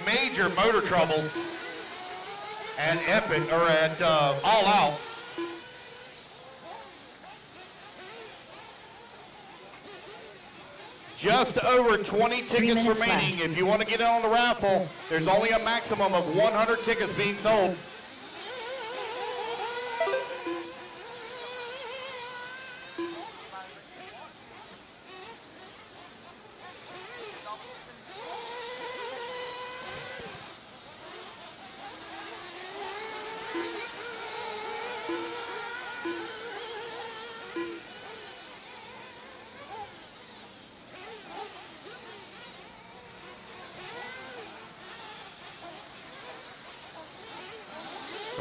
major motor troubles at Epic, or at All Out. Just over 20 tickets remaining. If you want to get in on the raffle, there's only a maximum of 100 tickets being sold.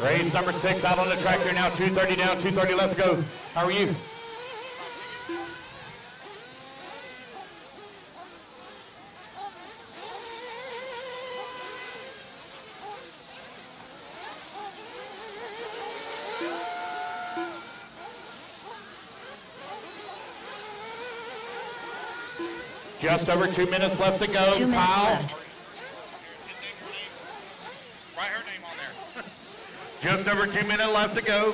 Race number 6 out on the track here now. 2:30 down, 2:30 left to go. How are you? Just over 2 minutes left to go. 2 minutes Kyle. left. Write her name on there. Just over 2 minutes left to go.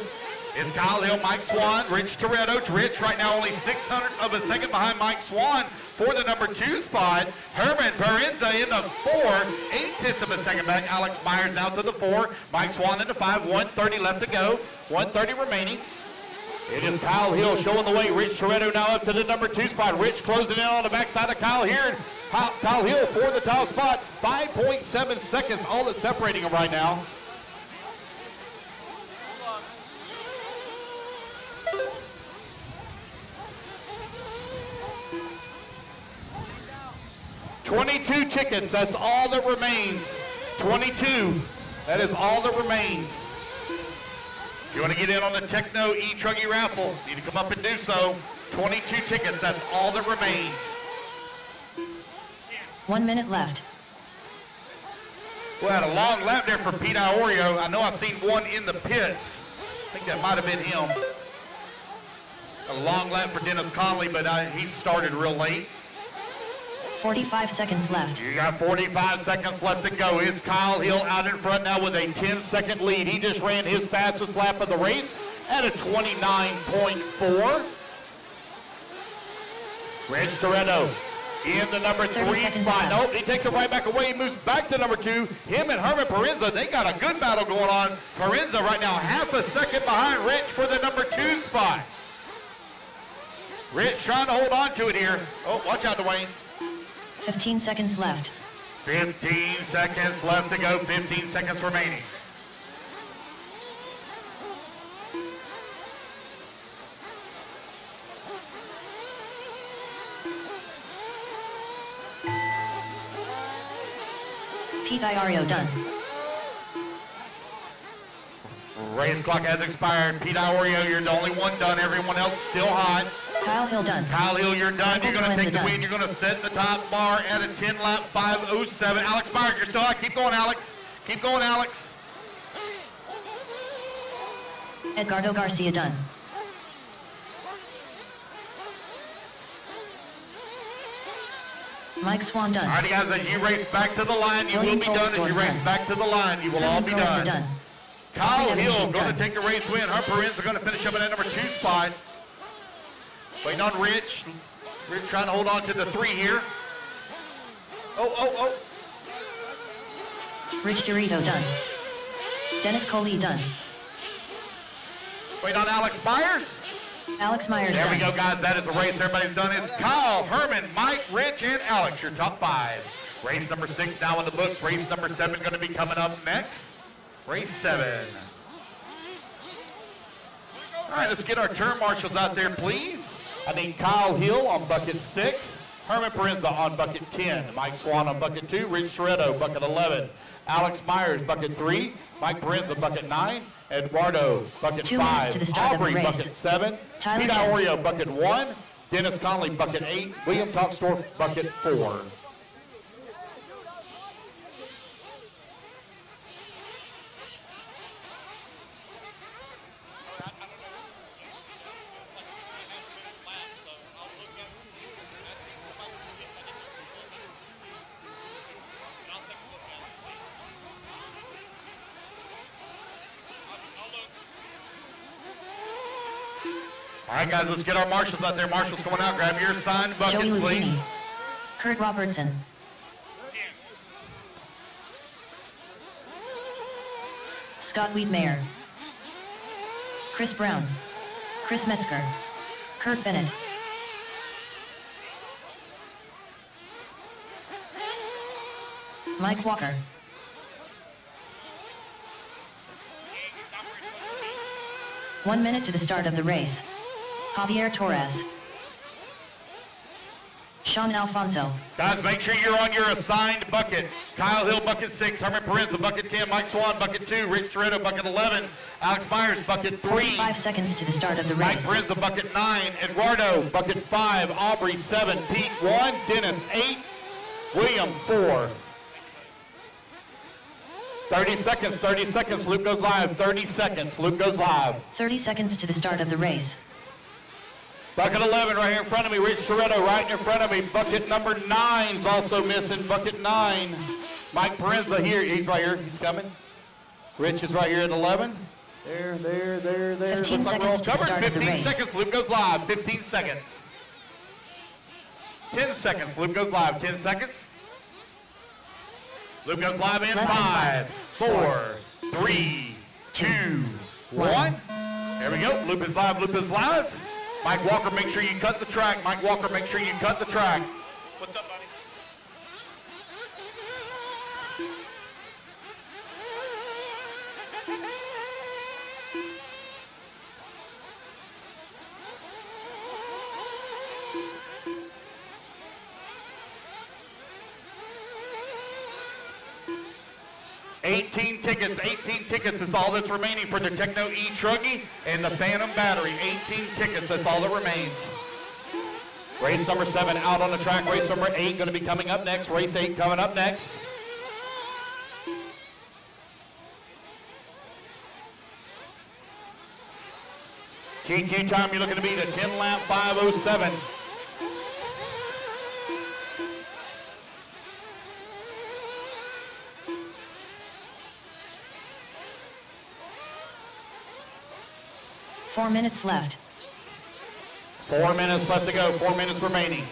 It's Kyle Hill, Mike Swan, Rich Toretto. Rich right now only 600ths of a second behind Mike Swan for the number 2 spot. Herman Parenza in the 4, 8/10 of a second back. Alex Myers now to the 4. Mike Swan in the 5, 1:30 left to go. 1:30 remaining. It is Kyle Hill showing the way. Rich Toretto now up to the number 2 spot. Rich closing in on the backside of Kyle here. Kyle Hill for the top spot. 5.7 seconds, all that's separating them right now. 22 tickets, that's all that remains. 22, that is all that remains. If you want to get in on the Techno E-truggy raffle, you need to come up and do so. 22 tickets, that's all that remains. 1 minute left. We had a long lap there for Pete Iorio. I know I seen one in the pits. I think that might have been him. A long lap for Dennis Conley, but he started real late. 45 seconds left. You got 45 seconds left to go. It's Kyle Hill out in front now with a 10-second lead. He just ran his fastest lap of the race at a 29.4. Rich Toretto in the number 3 spot. Nope, he takes it right back away. He moves back to number 2. Him and Herman Parenza, they got a good battle going on. Parenza right now half a second behind Rich for the number 2 spot. Rich trying to hold on to it here. Oh, watch out, Dwayne. 15 seconds left. 15 seconds left to go. 15 seconds remaining. Pete Iorio done. Race clock has expired. Pete Iorio, you're the only one done. Everyone else still hot. Kyle Hill done. Kyle Hill, you're done. You're going to take the done. win. You're going to set the top bar at a 10-lap 5:07. Alex Myers, you're still hot. Keep going, Alex. Keep going, Alex. Edgardo Garcia done. Mike Swan done. All right, guys, as you race back to the line, you William will be done. As you race done. back to the line, you will all be Herman Parenza done. Kyle Bobby Hill Evans going to done. take the race win. Her Parenza are going to finish up at that number 2 spot. Waiting on Rich. Rich trying to hold on to the 3 here. Oh. Rich Dorito done. Dennis Coley done. Wait on Alex Myers. Alex Myers There done. we go, guys. That is a race everybody's done. It's Kyle, Herman, Mike, Rich, and Alex, your top 5. Race number 6 now in the books. Race number 7 going to be coming up next. Race 7. All right, let's get our turn marshals out there, please. I need Kyle Hill on bucket 6. Herman Parenza on bucket 10. Mike Swan on bucket 2. Rich Toretto, bucket 11. Alex Myers, bucket 3. Mike Parenza, bucket 9. Eduardo, bucket 2 minutes 5. to the start of the Aubrey, race. bucket 7. Tyler Pete Kent. Iorio, bucket 1. Dennis Conley, bucket 8. William Toxdorf, bucket 4. All right, guys, let's get our marshals out there. Marshals coming out. Grab your signed Joey buckets, Lucchini. please. Kurt Robertson. Scott Wiedmeyer. Chris Brown. Chris Metzger. Kurt Bennett. Mike Walker. One minute to the start of the race. Javier Torres. Sean Alfonso. Guys, make sure you're on your assigned bucket. Kyle Hill, bucket 6. Herman Parenza, bucket 10. Mike Swan, bucket 2. Rich Toretto, bucket 11. Alex Myers, bucket 3. 5 seconds to the start of the Mike race. Parenza, bucket 9. Eduardo, bucket 5. Aubrey, 7. Pete, 1. Dennis, 8. William, 4. 30 seconds, 30 seconds. Loop goes live. 30 seconds. Loop goes live. 30 seconds to the start of the race. Bucket 11 right here in front of me. Rich Toretto right in front of me. Bucket number 9's also missing. Bucket 9. Mike Parenza here. He's right here. He's coming. Rich is right here at 11. There. 15 Looks like we're all seconds to the covered. start of the 15 race. seconds. Loop goes live. 15 seconds. 10 seconds. Loop goes live. 10 seconds. Loop goes live in Less than 5, 4, 3, 2, 1. There we go. Loop is live. Loop is live. Mike Walker, make sure you cut the track. Mike Walker, make sure you cut the track. What's up, buddy? tickets. 18 tickets is all that's remaining for the Techno E-truggy and the Phantom battery. 18 tickets, that's all that remains. Race number 7 out on the track. Race number 8 going to be coming up next. Race 8 coming up next. TQ time, you're looking to be the 10 lap 5:07. Four minutes left. 4 minutes left to go, 4 minutes remaining.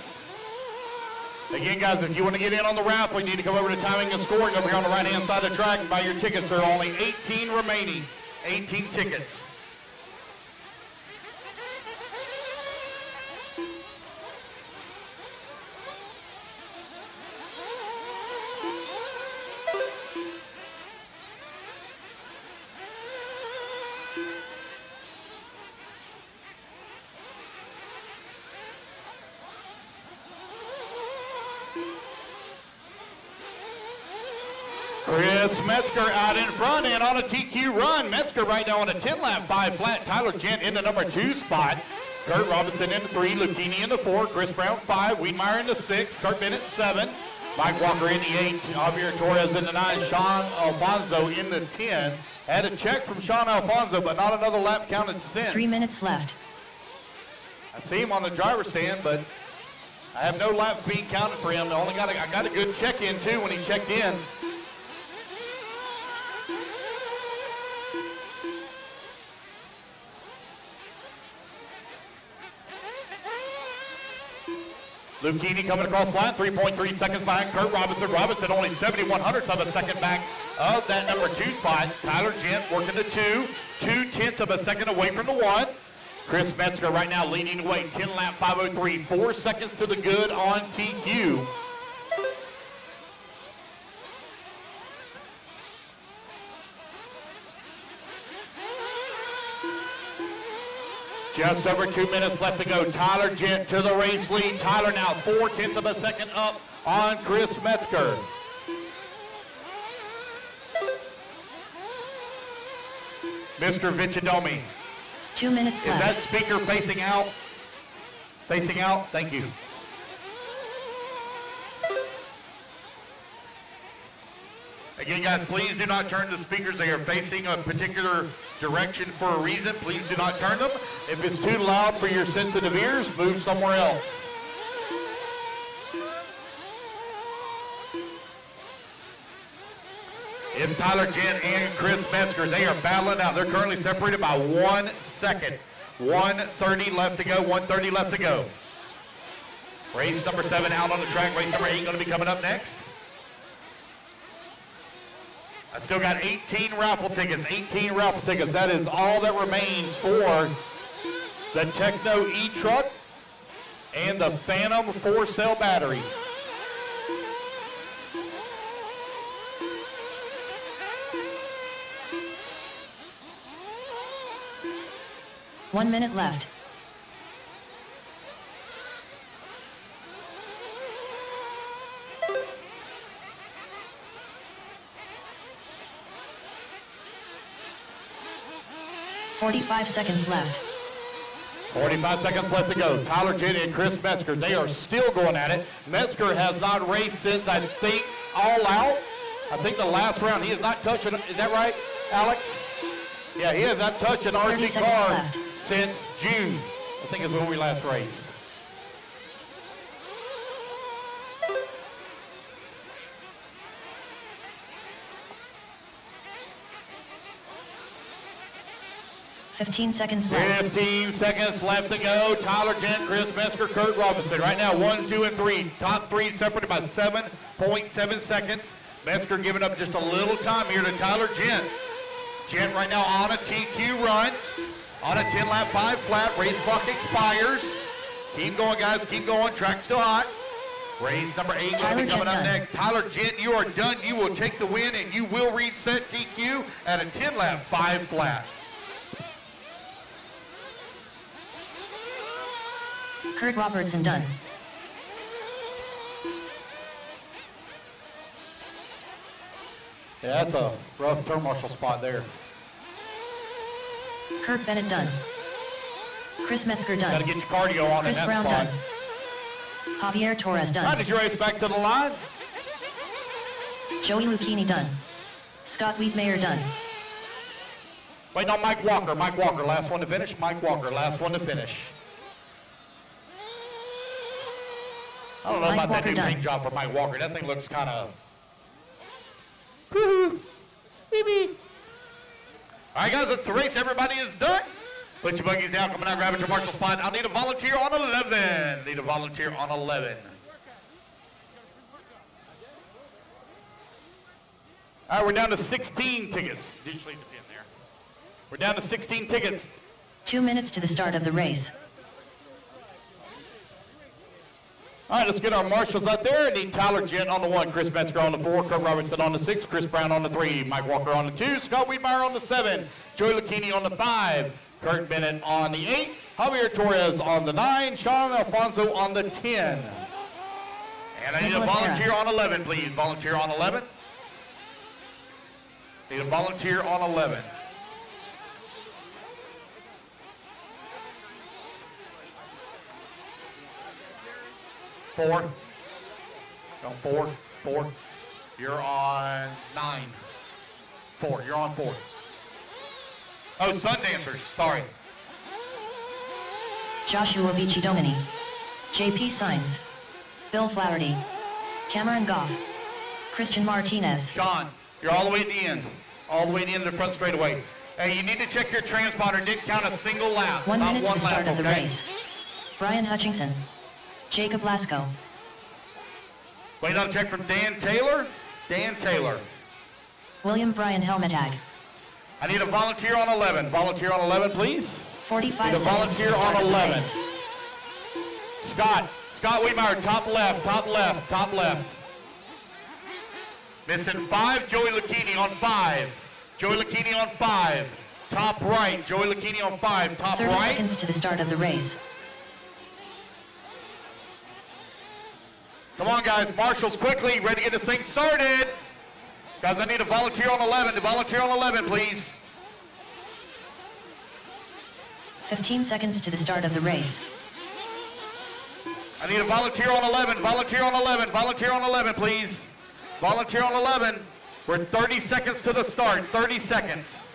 Again, guys, if you want to get in on the raffle, you need to come over to timing and scoring over here on the right-hand side of the track and buy your tickets. There are only 18 remaining, 18 tickets. Chris Metzger out in front and on a TQ run. Metzger right now on a 10 lap 5 flat. Tyler Gent in the number 2 spot. Kurt Robinson in the 3, Lucchini in the 4, Chris Brown 5, Wiedmeyer in the 6, Kurt Bennett 7, Mike Walker in the 8, Javier Torres in the 9, Sean Alfonso in the 10. Had a check from Sean Alfonso, but not another lap counted since. 3 minutes left. I see him on the driver's stand, but I have no laps being counted for him. I got a good check-in too when he checked in. Lucchini coming across the line, 3.3 seconds behind Kurt Robinson. Robinson only 71/100ths of a second back of that number 2 spot. Tyler Gent working the 2, 2/10 of a second away from the 1. Chris Metzger right now leading away, 10 lap 5:03, 4 seconds to the good on TQ. Just over 2 minutes left to go. Tyler Gent to the race lead. Tyler now 4/10 of a second up on Chris Metzger. Mr. Vincidomi. 2 minutes Is left. that speaker facing out? Facing out? Thank you. Again, guys, please do not turn the speakers. They are facing a particular direction for a reason. Please do not turn them. If it's too loud for your sensitive ears, move somewhere else. It's Tyler Gent and Chris Metzger. They are battling out. They're currently separated by 1 second. 1:30 left to go, 1:30 left to go. Race number 7 out on the track. Race number 8 going to be coming up next. I still got 18 raffle tickets, 18 raffle tickets. That is all that remains for the Techno E-truck and the Phantom 4-cell battery. One minute left. .45 seconds left. 45 seconds left to go. Tyler Gent and Chris Metzger, they are still going at it. Metzger has not raced since, I think, All Out. I think the last round, he has not touched it. Is that right, Alex? Yeah, he has not touched an 30 RC seconds car left. since June. I think is when we last raced. .15 seconds left. 15 seconds left to go. Tyler Gent, Chris Metzger, Kurt Robinson. Right now, 1, 2, and 3. Top 3 separated by 7.7 seconds. Metzger giving up just a little time here to Tyler Gent. Gent right now on a TQ run. On a 10 lap 5 flat. Race clock expires. Keep going, guys. Keep going. Track's still hot. Race number 8 going to be coming up next. Tyler Gent, you are done. You will take the win, and you will reset TQ at a 10 lap 5 flat. Kurt Robertson done. Yeah, that's a rough turn marshal spot there. Kurt Bennett done. Chris Metzger done. Got to get your cardio on Chris in that Brown spot. done. Javier Torres done. All right, as you race back to the line. Joey Lucchini done. Scott Wiedmeyer done. Waiting on Mike Walker. Mike Walker, last one to finish. Mike Walker, last one to finish. I don't know Mike about Walker that new done. paint job for Mike Walker. That thing looks kind of... All right, guys, that's the race. Everybody is done. Put your buggies down. Coming out, grabbing your marshal spot. I need a volunteer on 11. Need a volunteer on 11. All right, we're down to 16 tickets. Did you leave the pin there? We're down to 16 tickets. 2 minutes to the start of the race. All right, let's get our marshals out there. I need Tyler Gent on the 1, Chris Metzger on the 4, Kurt Robertson on the 6, Chris Brown on the 3, Mike Walker on the 2, Scott Wiedmeyer on the 7, Joey Lucchini on the 5, Kurt Bennett on the 8, Javier Torres on the 9, Sean Alfonso on the 10. And I need a volunteer on 11, please. Volunteer on 11. Need a volunteer on 11. Four. On 4. 4. You're on 9. 4. You're on 4. Oh, Sun Dancers. Sorry. Joshua Vici-Domini. JP Signs. Bill Flaherty. Cameron Goff. Christian Martinez. Sean, you're all the way at the end. All the way at the end of the front straightaway. Hey, you need to check your transponder. Didn't count a single lap. 1 Not minute to one the start lap, of the okay? race. Brian Hutchinson. Jacob Lasco. Wait on a check from Dan Taylor. Dan Taylor. William Brian Helmetag. I need a volunteer on 11. Volunteer on 11, please. 45 Need a seconds to volunteer the start on of the 11. race. Scott Wiedmeyer, top left, top left, top left. Missing 5, Joey Lucchini on 5. Joey Lucchini on 5. Top right, Joey Lucchini on 5. Top 30 right. seconds to the start of the race. Come on, guys. Marshals, quickly. Ready to get this thing started. Guys, I need a volunteer on 11. A volunteer on 11, please. 15 seconds to the start of the race. I need a volunteer on 11. Volunteer on 11. Volunteer on 11, please. Volunteer on 11. We're 30 seconds to the start. 30 seconds.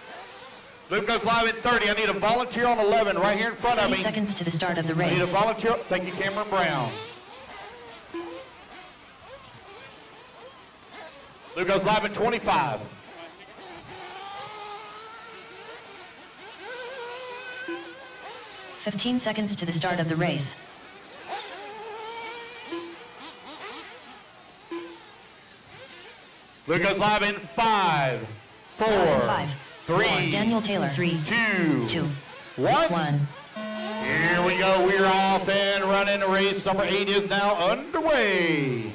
Luke goes live at 30. I need a volunteer on 11 right here in front of 30 me. seconds to the start of the I need a race. volunteer. Thank you, Cameron Brown. Luke goes live at 25. Fifteen seconds to the start of the race. Luke goes live in 5, 4, 5, 3, Daniel Taylor. 3, 2, 2, 1. 1. Here we go. We're off and running. Race number 8 is now underway.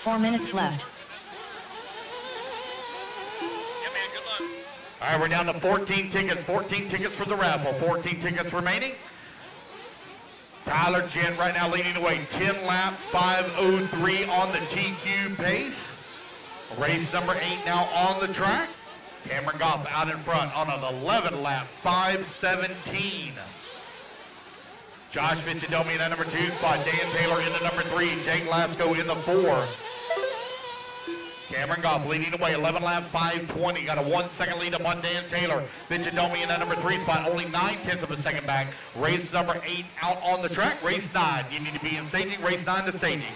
Four minutes left. All right, we're down to 14 tickets. 14 tickets for the raffle. 14 tickets remaining. Tyler Gent right now leading the way. 10 lap, 5:03 on the TQ pace. Race number 8 now on the track. Cameron Goff out in front on an 11 lap, 5:17. Josh Vici-Domini in that number 2 spot. Dan Taylor in the number 3. Jake Lasco in the 4. Cameron Goff leading away, 11 lap, 5:20. Got a 1 second lead up on Dan Taylor. Benjadomi in that number 3 spot, only 9/10 of a second back. Race number 8 out on the track. Race 9, you need to be in staging. Race 9 to staging.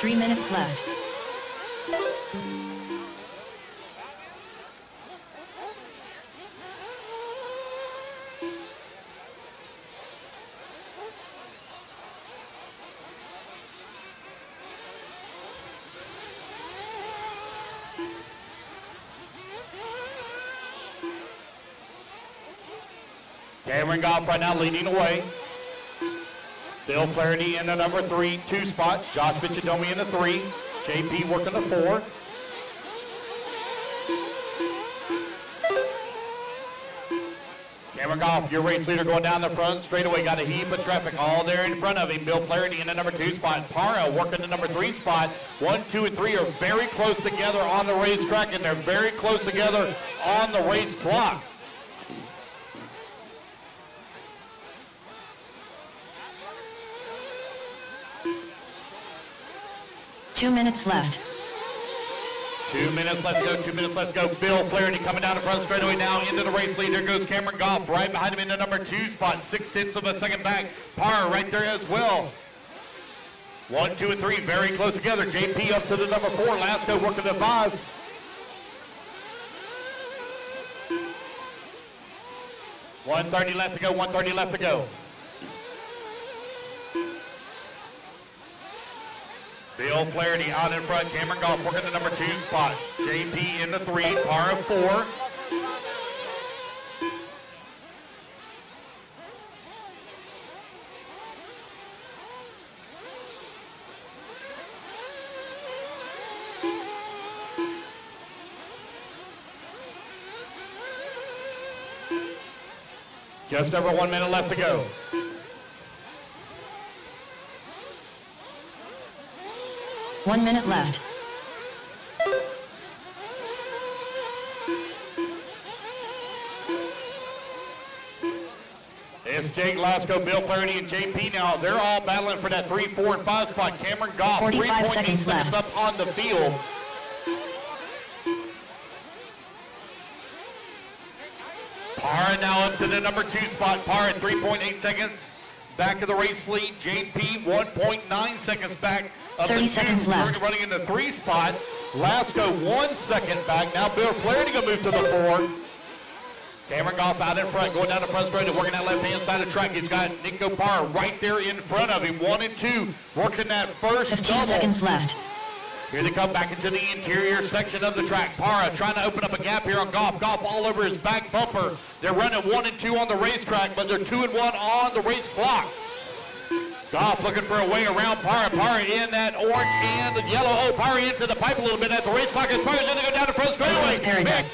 Three minutes left. Cameron Goff right now leading away. Bill Flaherty in the number 3, 2 spot. Josh Benjadomi in the 3. JP working the 4. Cameron Goff, your race leader, going down the front straightaway. Got a heap of traffic all there in front of him. Bill Flaherty in the number 2 spot. Para working the number 3 spot. 1, 2, and 3 are very close together on the racetrack, and they're very close together on the race clock. Two minutes left. 2 minutes left to go, 2 minutes left to go. Bill Flaherty coming down the front straightaway now into the race lead. There goes Cameron Goff right behind him in the number 2 spot. 6/10 of a second back. Parr right there as well. 1, 2, and 3 very close together. JP up to the number 4. Lasco working the 5. $1:30 left to go, 1:30 left to go. Bill Flaherty out in front. Cameron Goff working the number 2 spot. JP in the 3, Parr of 4. Just over 1 minute left to go. One minute left. It's Jake Lasco, Bill Flaherty, and JP now. They're all battling for that 3, 4, and 5 spot. Cameron Goff, 45 3.8 seconds seconds left. up on the field. Parr now up to the number 2 spot. Parr at 3.8 seconds. Back of the race lead. JP 1.9 seconds back. 30 seconds left. Running in the 3 spot. Lasco 1 second back. Now Bill Flaherty gonna move to the 4. Cameron Goff out in front, going down the front straight, working that left-hand side of the track. He's got Nico Parr right there in front of him. 1 and 2, working that first 15 double. seconds left. Here they come back into the interior section of the track. Parra trying to open up a gap here on Goff. Goff all over his back bumper. They're running 1 and 2 on the racetrack, but they're 2 and 1 on the race clock. Goff looking for a way around Parra. Parra in that orange and the yellow. Oh, Parra into the pipe a little bit at the race clock. As Parra's going to go down the front straightaway.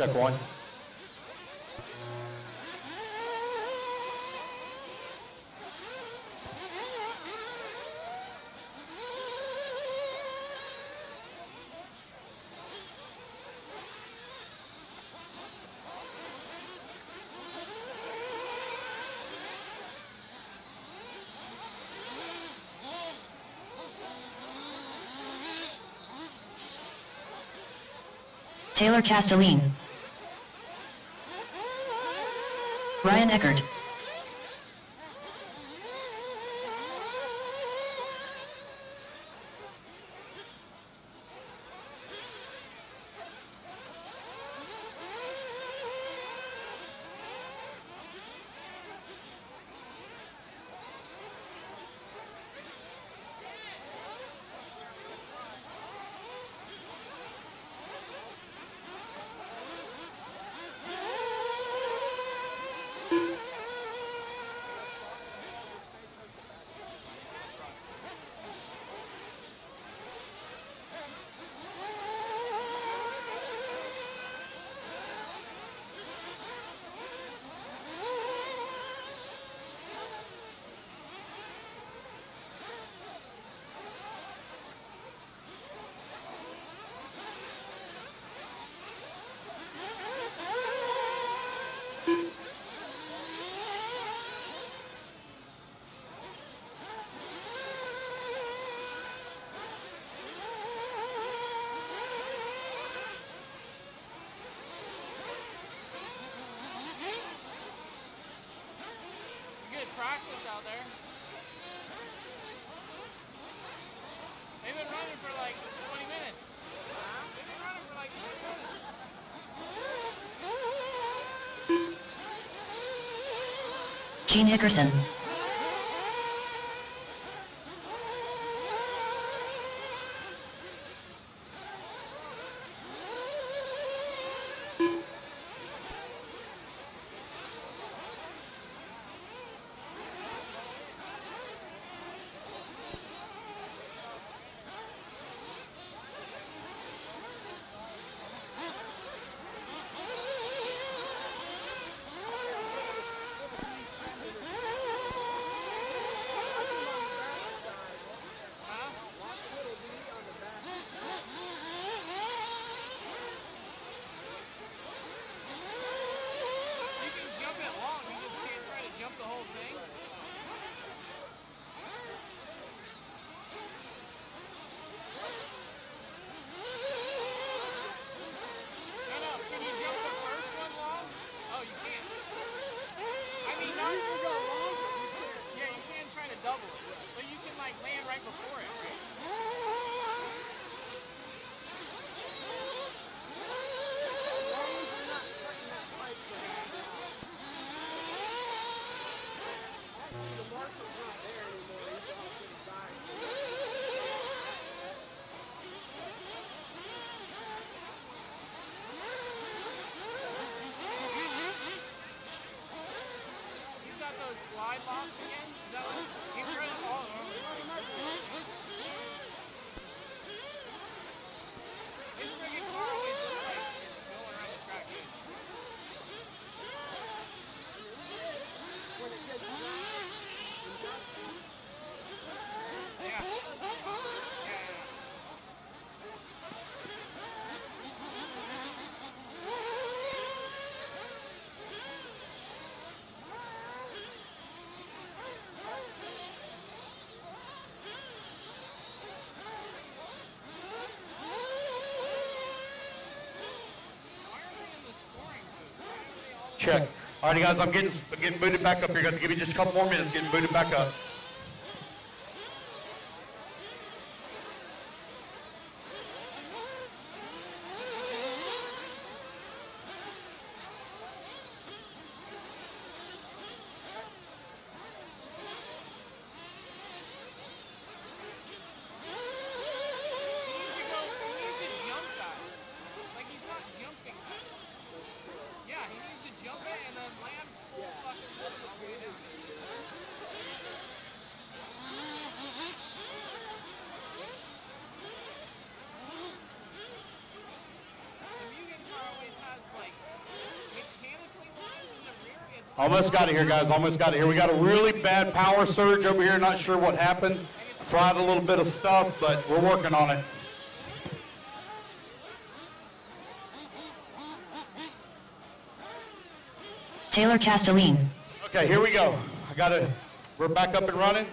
Check one. Taylor Castelline. Ryan Eckert. Practice out there. They've been running for like 20 minutes. They've been running for like 20 minutes. Gene Hickerson. Check. All right, guys, I'm getting booted back up here. Got to give me just a couple more minutes getting booted back up. Almost got it here, guys. Almost got it here. We got a really bad power surge over here. Not sure what happened. Fried a little bit of stuff, but we're working on it. Taylor Castelline. Okay, here we go. We're back up and running.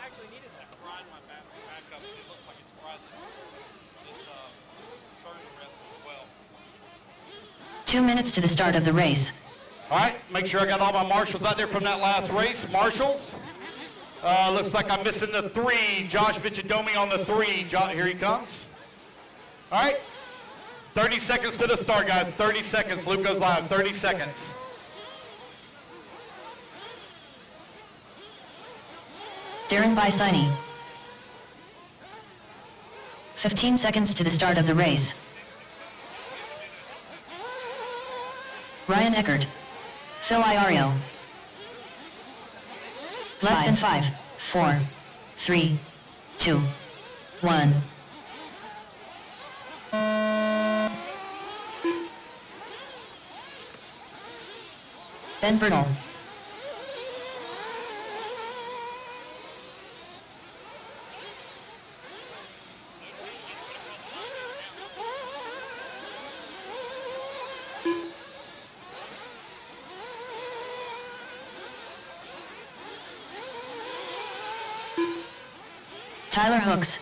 Actually needed that. Fried my battery back up. It looks like it's fried this starting rest as well. 2 minutes to the start of the race. All right, make sure I got all my marshals out there from that last race. Marshals. Looks like I'm missing the 3. Josh Vichadomi on the 3. Here he comes. All right. 30 seconds to the start, guys. 30 seconds. Luke goes live. 30 seconds. Darren Bisini. 15 seconds to the start of the race. Ryan Eckert. Phil Iorio. Less than 5, 4, 3, 2, 1. Ben Bernal. Tyler Hooks.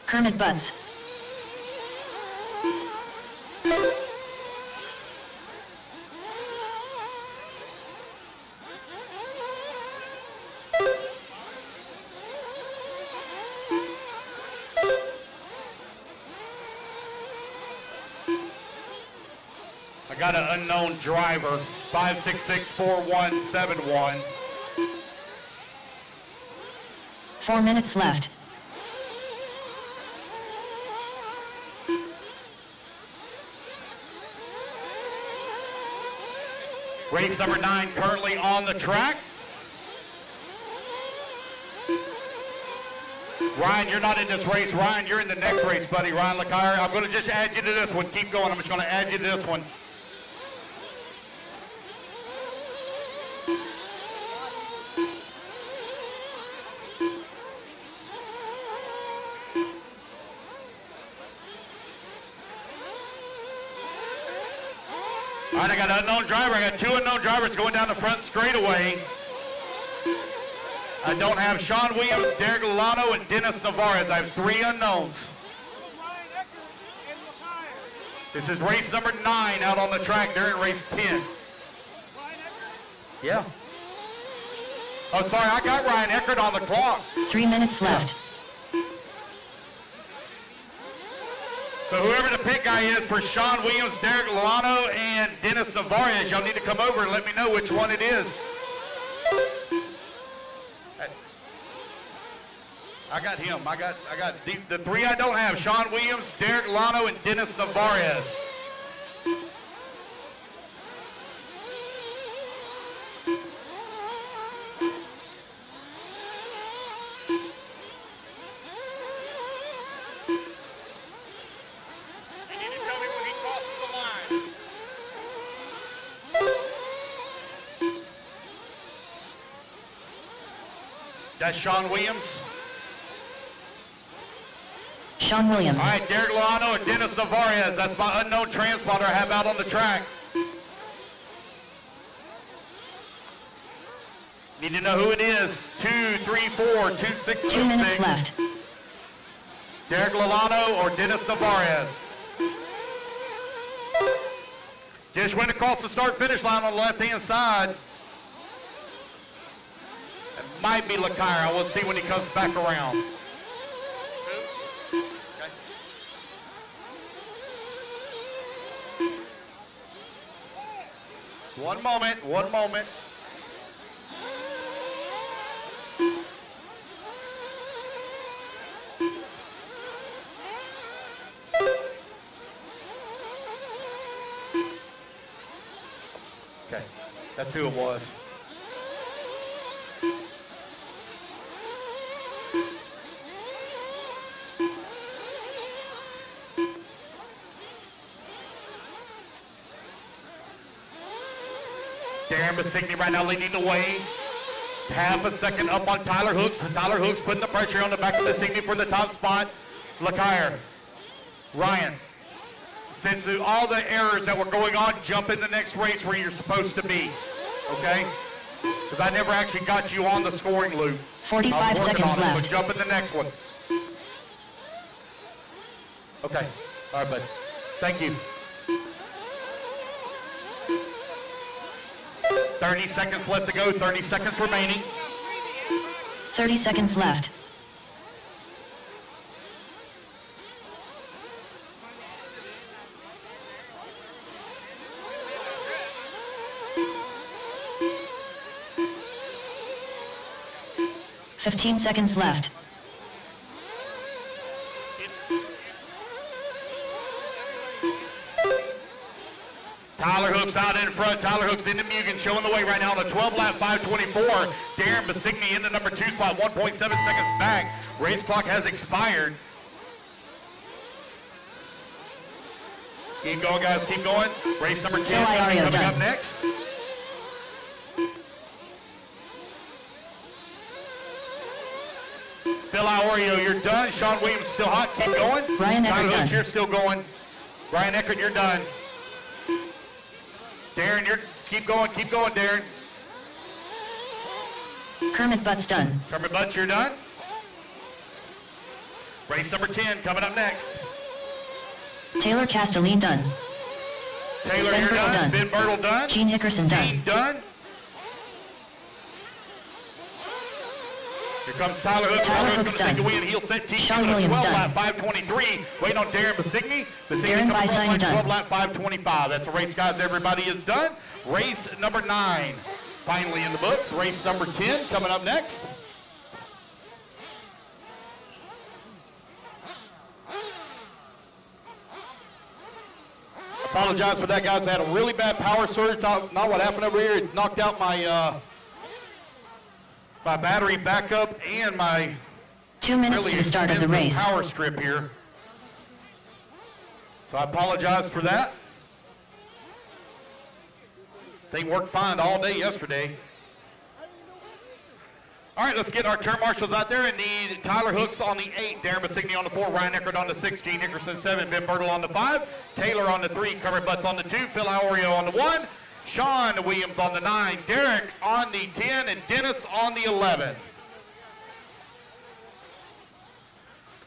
Kermit Butts. I got an unknown driver, 5664171. 4 minutes left. Race number 9 currently on the track. Ryan, you're not in this race. Ryan, you're in the next race, buddy. Ryan Lakepark. I'm going to just add you to this one. Keep going. I'm just going to add you to this one. All right, I got an unknown driver. I got 2 unknown drivers going down the front straightaway. I don't have Sean Williams, Derek Lolano, and Dennis Navarez. I have 3 unknowns. This is race number 9 out on the track. They're in race 10. Yeah. Oh, sorry, I got Ryan Eckert on the clock. 3 minutes left. So whoever the pit guy is for Sean Williams, Derek Lolano, and Dennis Navarez, y'all need to come over and let me know which one it is. I got him. I got the 3 I don't have: Sean Williams, Derek Lolano, and Dennis Navarez. You need to tell me when he crosses the line. That's Sean Williams. Sean Williams. All right, Derek Lolano and Dennis Navarez. That's my unknown transponder I have out on the track. Need to know who it is. 2, 3, 4, 2, 6, 2 minutes left. Derek Lolano or Dennis Navarez. Just went across the start-finish line on the left-hand side. It might be Lakepark. We'll see when he comes back around. One moment, one moment. Okay, that's who it was. Darren Basigny right now leading the way. Half a second up on Tyler Hooks. Tyler Hooks putting the pressure on the back of Basigny for the top spot. Lakepark. Ryan. Since all the errors that were going on, jump in the next race where you're supposed to be. Okay? Because I never actually got you on the scoring loop. 45 seconds left. So jump in the next one. Okay. All right, bud. Thank you. 30 seconds left to go. 30 seconds remaining. 30 seconds left. Fifteen seconds left. Tyler Hooks out in front. Tyler Hooks into Mugen, showing the way right now on the 12 lap 524. Darren Basigny in the number 2 spot, 1.7 seconds back. Race clock has expired. Keep going, guys. Keep going. Race number 10 coming up next. Phil Iorio, you're done. Sean Williams still hot. Keep going. Ryan Tyler Eckert Hooks, done. you're still going. Ryan Eckert, you're done. Darren, keep going, Darren. Kermit Butts done. Kermit Butts, you're done. Race number 10 coming up next. Taylor Castelline done. Taylor, Ben you're Birtle done. done. Ben Birtle done. Gene Hickerson done. Gene done. Here comes Tyler Hooks. Tyler Tyler Hooks Hooks going to take done. a win. He'll set T Sean on a Williams 12 done. lap 523. Waiting on Darren Basigny. Basigny Darren coming across Bisino line done. 12 lap 525. That's the race, guys. Everybody is done. Race number 9 finally in the books. Race number 10 coming up next. Apologize for that, guys. I had a really bad power surge. Not what happened over here. It knocked out my my battery backup and my 2 minutes really to the start of the expensive race. power strip here. So I apologize for that. Thing worked fine all day yesterday. All right, let's get our turn marshals out there and need Tyler Hooks on the 8, Darren Basigny on the 4, Ryan Eckert on the 6, Gene Hickerson 7, Ben Birtle on the 5, Taylor on the 3, Kermit Butts on the 2, Phil Iorio on the 1, Sean Williams on the 9, Derek on the 10, and Dennis on the 11.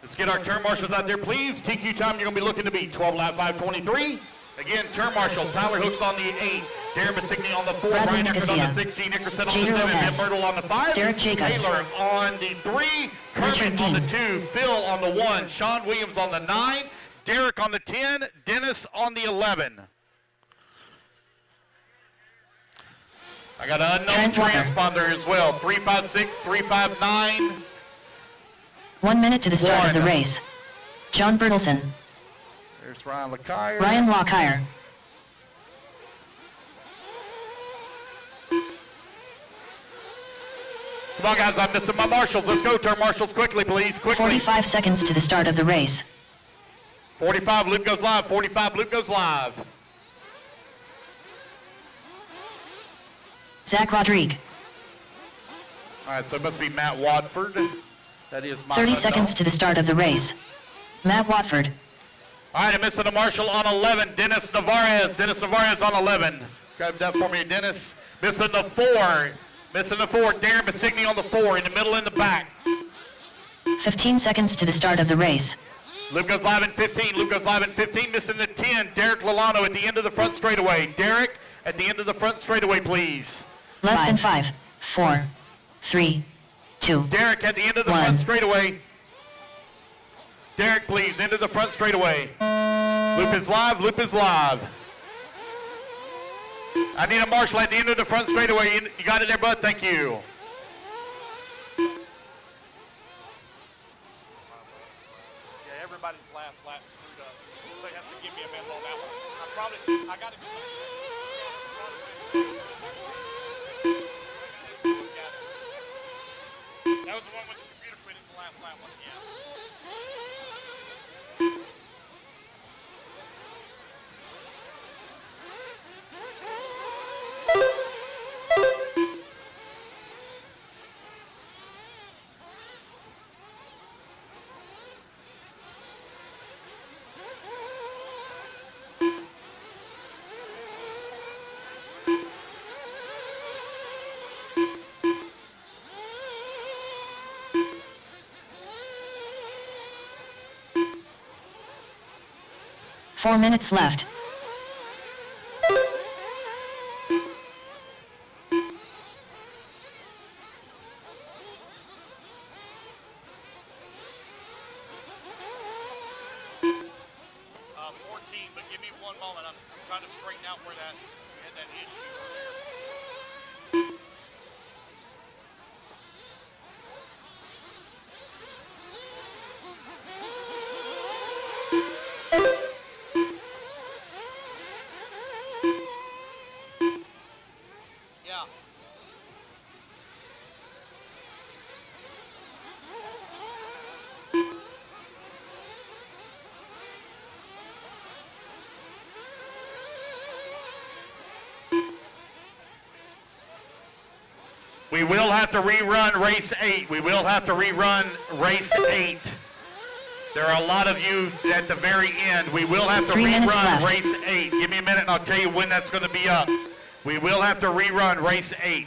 Let's get our turn marshals out there, please. TQ time you're going to be looking to beat 12 lap 523. Again, turn marshals, Tyler Hooks on the 8, Darren Basigny on the 4, Bradley Ryan Eckert on the Nicosia. 6, Gene Hickerson on Jader the 7, Ben Lopez. Birtle on the 5, Derek Jacobs. Taylor on the 3, Kermit Richard on the Dean. 2, Phil on the 1, Sean Williams on the 9, Derek on the 10, Dennis on the 11. I got an unknown Trent Walker. transponder as well, 356, 359. 1 minute to the start of the One. race. John Bertelson. There's Ryan Lakepark. Ryan Lockire. Come on, guys, I'm missing my marshals. Let's go, turn marshals quickly, please, quickly. 45 seconds to the start of the race. 45, loop goes live, 45, loop goes live. Zach Rodrigue. All right, so it must be Matt Watford. That is my 30 unknown. seconds to the start of the race. Matt Watford. All right, I'm missing a marshal on 11, Dennis Navarez. Dennis Navarez on 11. Grab that for me, Dennis. Missing the 4. Missing the 4, Darren Basigny on the 4, in the middle and the back. 15 seconds to the start of the race. Loop goes live in 15, loop goes live in 15, missing the 10, Derek Lalano at the end of the front straightaway. Derek, at the end of the front straightaway, please. Less than 5, 4, 3, 2. Derek at the end of the 1. front straightaway. Derek, please, into the front straightaway. Loop is live, loop is live. I need a marshal at the end of the front straightaway. You got it there, bud? Thank you. Yeah, everybody's last lap screwed up. So you have to give me a minute on that one. I got it. That was the one with the computer quit in the last lap one, yeah. 4 minutes left. But give me one moment. I'm trying to straighten out where that we had that issue earlier. Yeah. We will have to rerun race 8. We will have to rerun race 8. There are a lot of you at the very end. We will have to 3 minutes rerun left. race 8. Give me a minute and I'll tell you when that's going to be up. We will have to rerun race 8.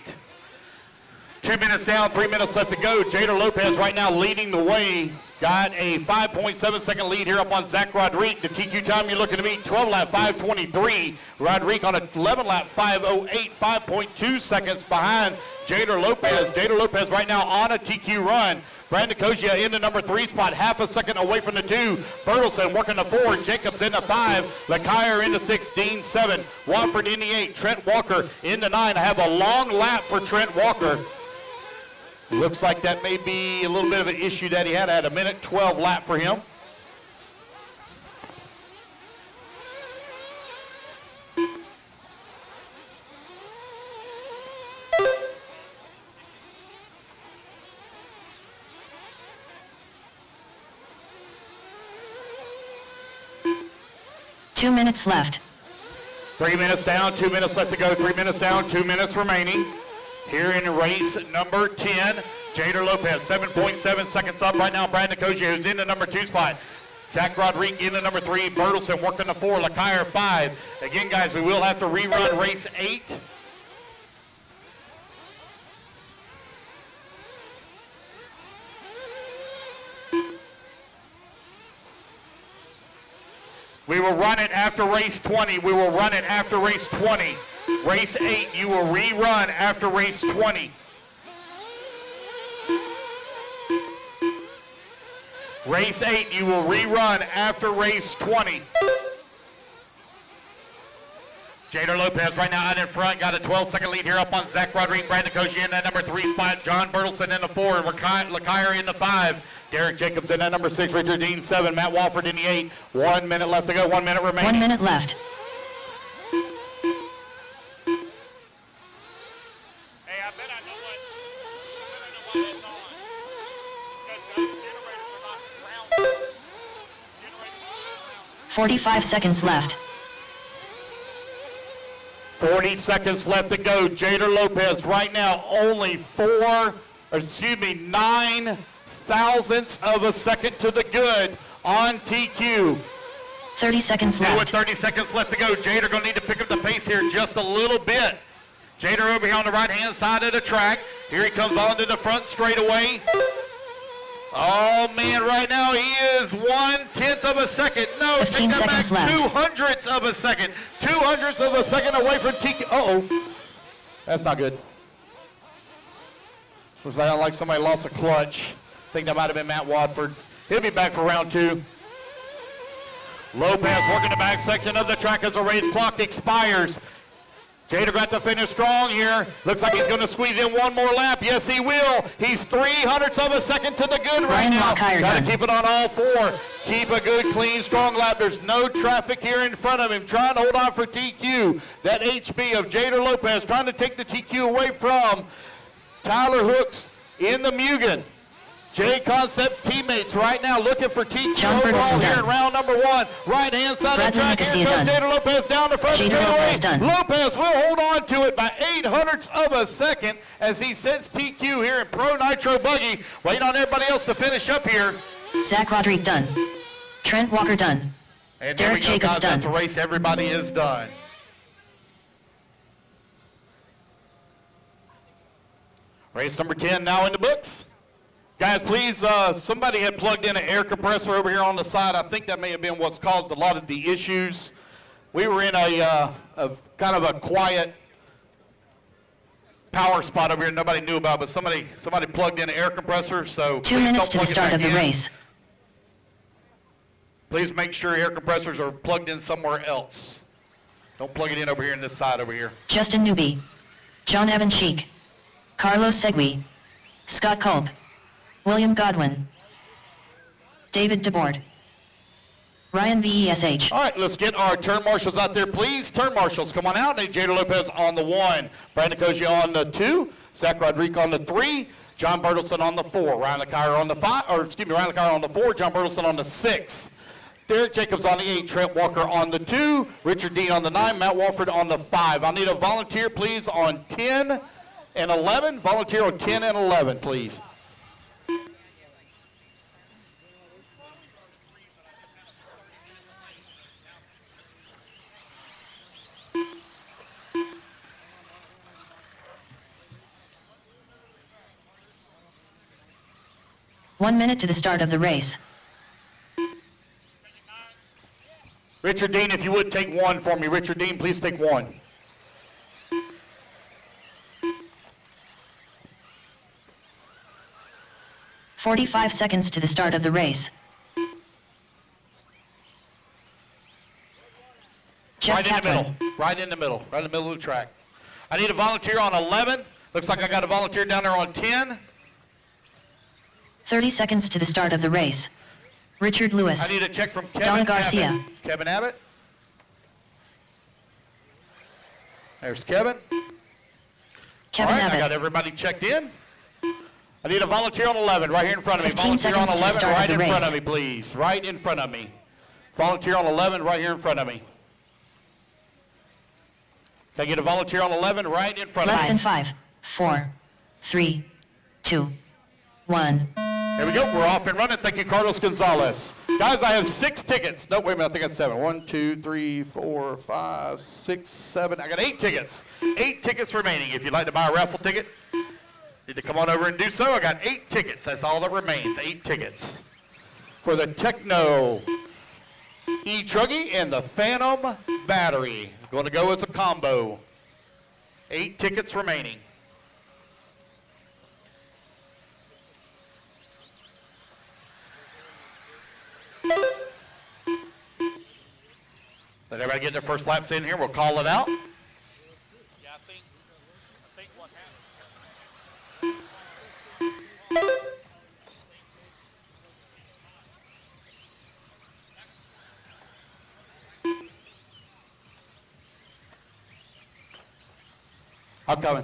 2 minutes down, 3 minutes left to go. Jader Lopez right now leading the way. Got a 5.7 second lead here up on Zach Rodrigue. The TQ time you're looking to beat, 12 lap 5:23. Rodrigue on an 11 lap 5:08, 5.2 seconds behind Jader Lopez. Jader Lopez right now on a TQ run. Brandon Kojia in the number 3 spot, half a second away from the 2. Bertelson working the 4, Jacobs in the 5, Lakepark in the 6, Dean 7, Watford in the 8, Trent Walker in the 9. I have a long lap for Trent Walker. Looks like that may be a little bit of an issue that he had. I had a minute 12 lap for him. Two minutes left. 3 minutes down, 2 minutes left to go. 3 minutes down, 2 minutes remaining. Here in race number 10, Jader Lopez, 7.7 seconds up right now. Brandon Kojia, who's in the number 2 spot. Zach Rodrigue in the number 3. Bertelson working the 4. Lakepark 5. Again, guys, we will have to rerun race 8. We will run it after race 20. We will run it after race 20. Race 8, you will rerun after race 20. Race 8, you will rerun after race 20. Jader Lopez right now out in front, got a 12-second lead here up on Zach Rodrigue, Brandon Kojia in that number 3 spot, John Bertelson in the 4, Lakepark in the 5, Derek Jacobs in that number 6, Richard Dean 7, Matt Walford in the 8. 1 minute left to go, 1 minute remaining. 1 minute left. Hey, I bet I know why it's on. Because those generators are not grounded. Generators are not grounded. 45 seconds left. 40 seconds left to go. Jader Lopez right now only 9 thousandths of a second to the good on TQ. 30 seconds Now with left. 30 seconds left to go, Jader gonna need to pick up the pace here just a little bit. Jader over here on the right-hand side of the track. Here he comes onto the front straightaway. Oh man, right now he is 1/10 of a second. No, 15 take that back, seconds left. 200ths of a second. 200ths of a second away from TQ. Uh-oh. That's not good. Looks like somebody lost a clutch. I think that might have been Matt Watford. He'll be back for round 2. Lopez working the back section of the track as the race clock expires. Jader got to finish strong here. Looks like he's going to squeeze in one more lap. Yes, he will. He's 300ths of a second to the good right Ryan now. Lakepark Got to done. keep it on all 4. Keep a good, clean, strong lap. There's no traffic here in front of him. Trying to hold on for TQ. That HB of Jader Lopez trying to take the TQ away from Tyler Hooks in the Mugen. J Concepts teammates right now looking for TQ John overall Bertelson here done. in round number 1. Right-hand side of the Bradley track. Here Nicosia comes done. Jader Lopez down the front Jader straightaway. Lopez done. Lopez will hold on to it by 800ths of a second as he sets TQ here in Pro Nitro Buggy. Waiting on everybody else to finish up here. Zach Rodrigue done. Trent Walker done. And there we Derek go, Jacobs guys. done. That's a race everybody is done. Race number 10 now in the books. Guys, please, somebody had plugged in an air compressor over here on the side. I think that may have been what's caused a lot of the issues. We were in a kind of a quiet power spot over here nobody knew about, but somebody plugged in an air compressor, so 2 minutes to the start of the race. Please make sure air compressors are plugged in somewhere else. Don't plug it in over here in this side over here. Justin Newby, John Evan Cheek, Carlos Segui, Scott Culp, William Godwin, David DeBoard, Ryan VESH. All right, let's get our turn marshals out there, please. Turn marshals, come on out. Jada Lopez on the 1, Brandon Kojia on the 2, Zach Rodriguez on the 3, John Bertelson on the 4, Ryan Lecire on the 5, Ryan Lecire on the 4, John Bertelson on the 6. Derek Jacobs on the 8, Trent Walker on the 2, Richard Dean on the 9, Matt Walford on the 5. I'll need a volunteer, please, on 10 and 11. Volunteer on 10 and 11, please. One minute to the start of the race. Richard Dean, if you would take 1 for me. Richard Dean, please take 1. "45 seconds to the start of the race. Jeff Right in the Kaplan. middle. Right in the middle. Right in the middle of the track. I need a volunteer on 11. Looks like I got a volunteer down there on 10. 30 seconds to the start of the race. Richard Lewis. I need a check from Kevin Donna Garcia. Abbott. Kevin Abbott. There's Kevin. Kevin All right, I Abbott. got everybody checked in. I need a volunteer on 11 right here in front of me. 15 Volunteer on seconds to the 11 start of right the in front race. of me, please. Right in front of me. Volunteer on 11 right here in front of me. Can I get a volunteer on 11 right in front of Less me? than 5, 4, 3, 2, 1. There we go. We're off and running. Thank you, Carlos Gonzalez. Guys, I have 6 tickets. No, wait a minute. I think that's 7. 1, 2, 3, 4, 5, 6, 7. I got 8 tickets. 8 tickets remaining. If you'd like to buy a raffle ticket, need to come on over and do so. I got 8 tickets. That's all that remains. 8 tickets for the Techno E-truggy and the Phantom battery. Going to go as a combo. 8 tickets remaining. Let everybody get their first laps in here. We'll call it out. Yeah, I think what happened. I'm coming.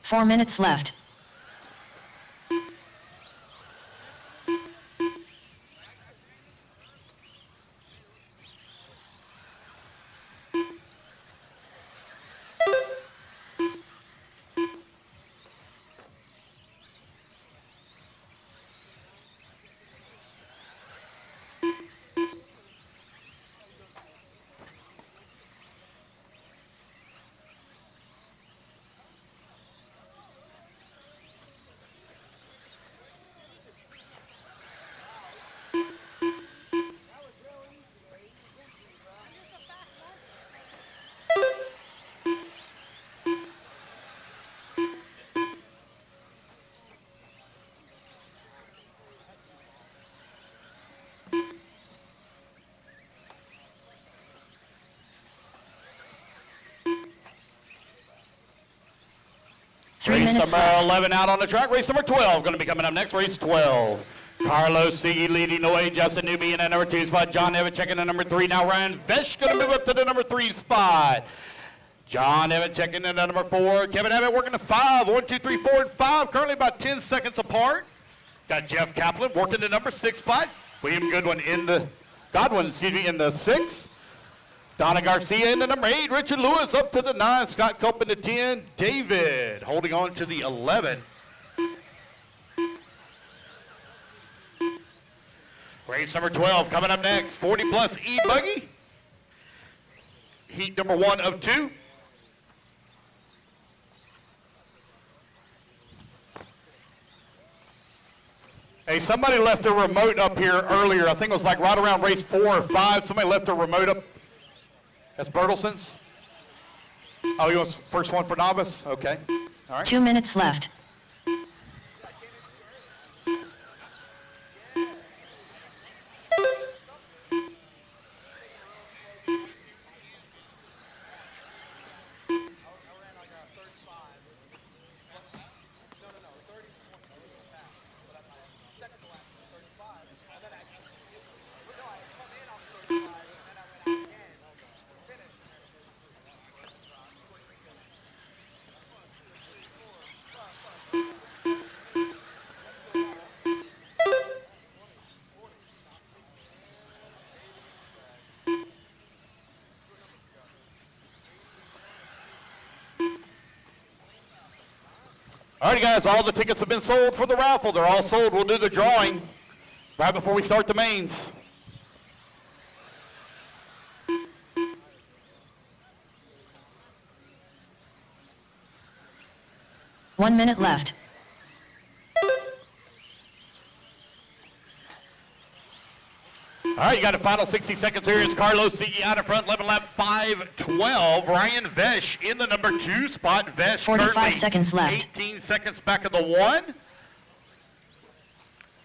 Four minutes left. Race minutes number left. 11 out on the track. Race number 12 going to be coming up next. Race 12. Carlos Sigui leading the way. Justin Newby in the number 2 spot. John Evan checking the number 3. Now Ryan Vesh going to move up to the number 3 spot. John Evan checking in the number 4. Kevin Abbott working the 5. 1, 2, 3, 4, and 5. Currently about 10 seconds apart. Got Jeff Kaplan working the number 6 spot. William Godwin in the 6. Donna Garcia in the number 8. Richard Lewis up to the 9. Scott Culp in the 10. David holding on to the 11. Race number 12 coming up next. 40 plus e-buggy. Heat number 1 of 2. Hey, somebody left a remote up here earlier. I think it was like right around race 4 or 5. Somebody left a remote up. That's Bertelson's. Oh, he was first one for Novice? Okay. All right. 2 minutes left. All right, guys, all the tickets have been sold for the raffle. They're all sold. We'll do the drawing right before we start the mains. One minute left. All right, you got a final 60 seconds here. It's Carlos Sigui out in front, 11 lap 5:12. Ryan Vesh in the number 2 spot. Vesh 45 currently seconds left. 18 seconds back of the 1.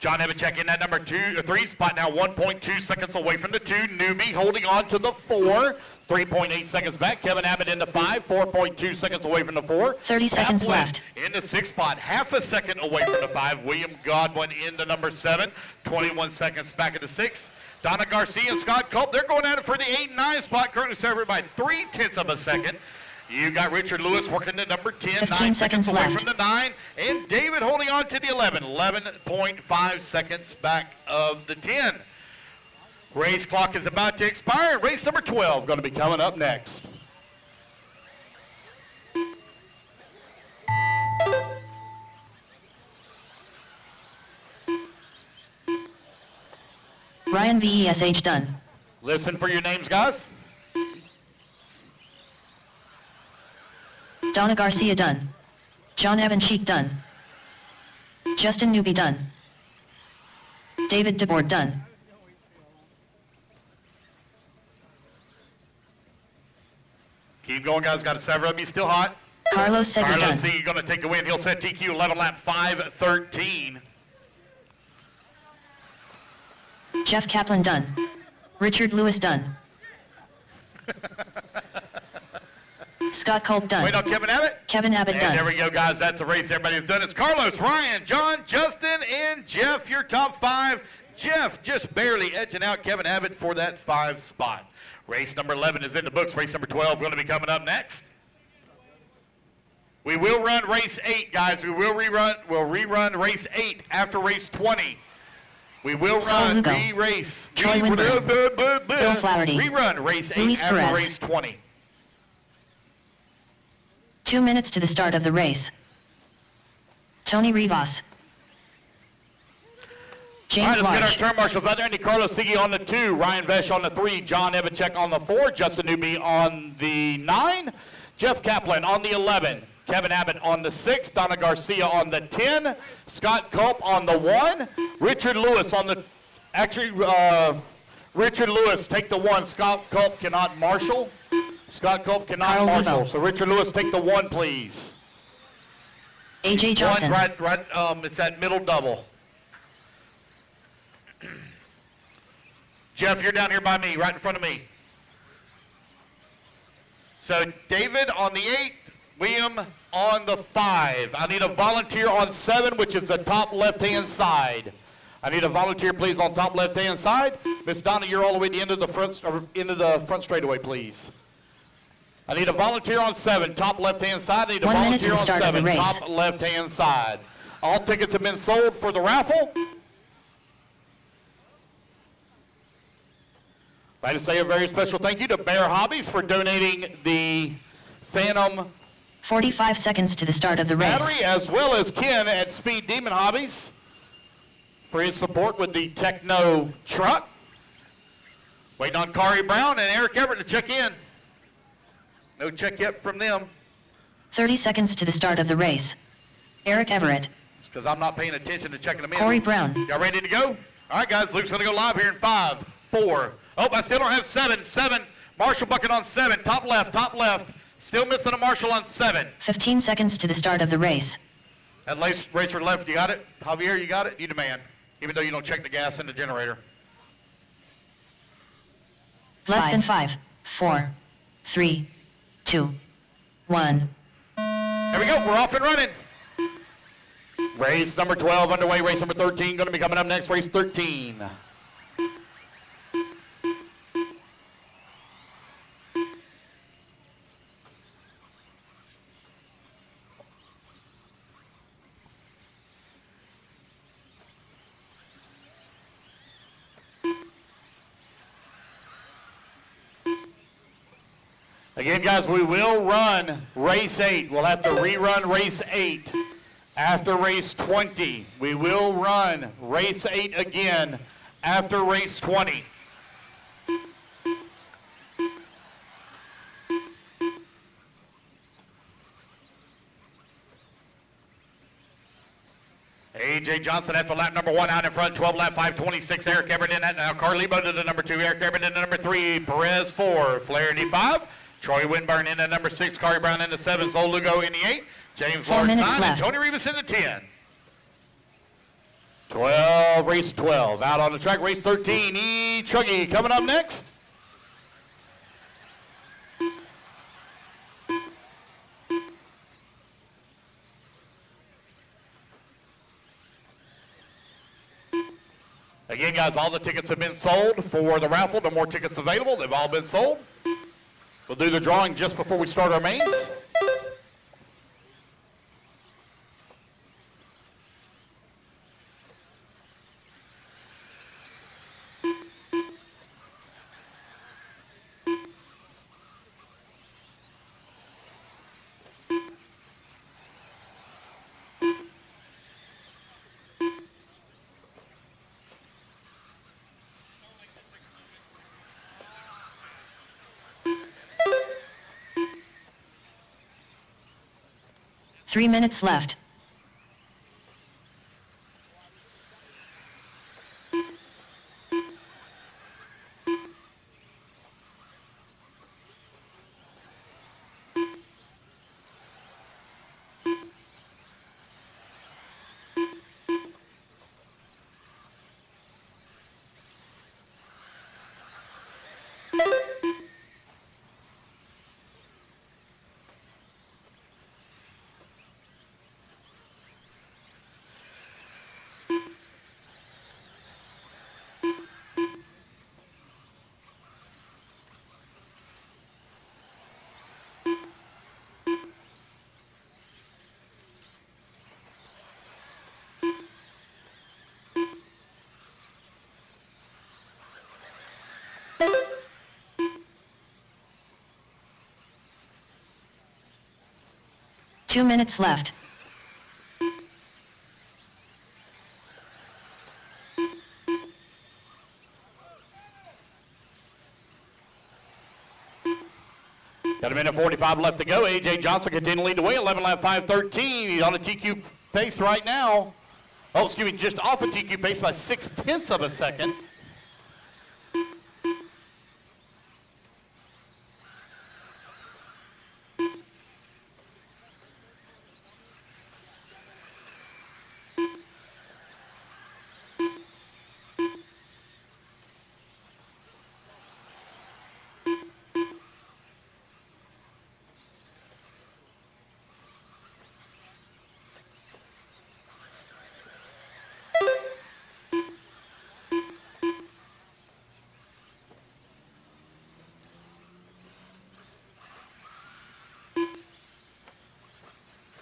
John Evanchek in that number 3 spot now, 1.2 seconds away from the 2. Newbie holding on to the 4, 3.8 seconds back. Kevin Abbott in the 5, 4.2 seconds away from the 4. 30 seconds Kaplan left. in the 6 spot, half a second away from the 5. William Godwin in the number 7, 21 seconds back of the 6. Donna Garcia and Scott Culp, they're going at it for the 8 and 9 spot, currently separated by 0.3 of a second. You got Richard Lewis working the number 10, 15 9 seconds away left. from the 9, and David holding on to the 11, 11.5 seconds back of the 10. Race clock is about to expire, and race number 12 going to be coming up next. Ryan VESH done. Listen for your names, guys. Donna Garcia done. John Evanchek done. Justin Newby done. David DeBoard done. Keep going, guys. Got a 7 of you still hot. Carlos Seger Carlos done. C. going to take the win. He'll set TQ 11 lap 5:13. Jeff Kaplan done. Richard Lewis done. Scott Culp done. Wait on Kevin Abbott. Kevin Abbott And done. there we go, guys. That's the race everybody's done. It's Carlos, Ryan, John, Justin, and Jeff, your top 5. Jeff just barely edging out Kevin Abbott for that 5 spot. Race number 11 is in the books. Race number 12 going to be coming up next. We will run race 8, guys. We'll rerun race 8 after race 20. We will Saul run Lugo. re-race. Troy Winberg. Bill Flaherty. Rerun race 8 Luis after Perez. race 20. 2 minutes to the start of the race. Tony Rivas. All James right, let's Marsh. get our turn marshals out there. Andy Carlos Sigui on the 2, Ryan Vesh on the 3, John Evanchek on the 4, Justin Newby on the 9, Jeff Kaplan on the 11, Kevin Abbott on the 6, Donna Garcia on the 10, Scott Culp on the 1, Richard Lewis on the, Richard Lewis take the 1, Scott Culp cannot marshal. Scott Culp cannot Carl marshal, Lebo. so Richard Lewis take the 1, please. AJ Johnson. 1, right, it's that middle double. Jeff, you're down here by me, right in front of me. So David on the 8, William on the 5. I need a volunteer on 7, which is the top left-hand side. I need a volunteer, please, on top left-hand side. Miss Donna, you're all the way to the end of the front straightaway, please. I need a volunteer on 7, top left-hand side. I need a 1 minute to volunteer the on start of the 7, race. top left-hand side. All tickets have been sold for the raffle. I'd like to say a very special thank you to Bear Hobbies for donating the Phantom 45 seconds to the start of the race. battery, as well as Ken at Speed Demon Hobbies for his support with the Techno truck. Waiting on Kari Brown and Eric Everett to check in. No check yet from them. 30 seconds to the start of the race. Eric Everett. because I'm not paying attention to checking them in. Corey Brown. Y'all ready to go? All right, guys, Luke's going to go live here in 5, 4. Oh, I still don't have 7. 7. Marshall bucket on 7. Top left, top left. Still missing a Marshall on 7. 15 seconds to the start of the race. That racer left, you got it? Javier, you got it? You demand, even though you don't check the gas in the generator. Less than 5, 4, 3, 2, 1. There we go, we're off and running. Race number 12 underway, race number 13 going to be coming up next, race 13. Again, guys, we will run race 8. We'll have to rerun race 8 after race 20. We will run race 8 again after race 20. A.J. Johnson after lap number 1 out in front, 12 lap 5:26. Eric Everett in that now. Carlebo to the number 2. Eric Everett in the number 3. Perez 4. Flaherty 5. Troy Winburn in the number 6. Corey Brown in the 7. Sol Lugo in the 8. James 4 Large minutes 9. left. And Tony Rivas in the 10. 12, race 12. Out on the track, race 13. E-truggy coming up next. Again, guys, all the tickets have been sold for the raffle. No more tickets available. They've all been sold. We'll do the drawing just before we start our mains. Three minutes left. Two minutes left. Got a minute 45 left to go. A.J. Johnson continuing to lead the way. 11 lap 5:13. He's on a TQ pace right now. Oh, excuse me, just off a TQ pace by 0.6 of a second.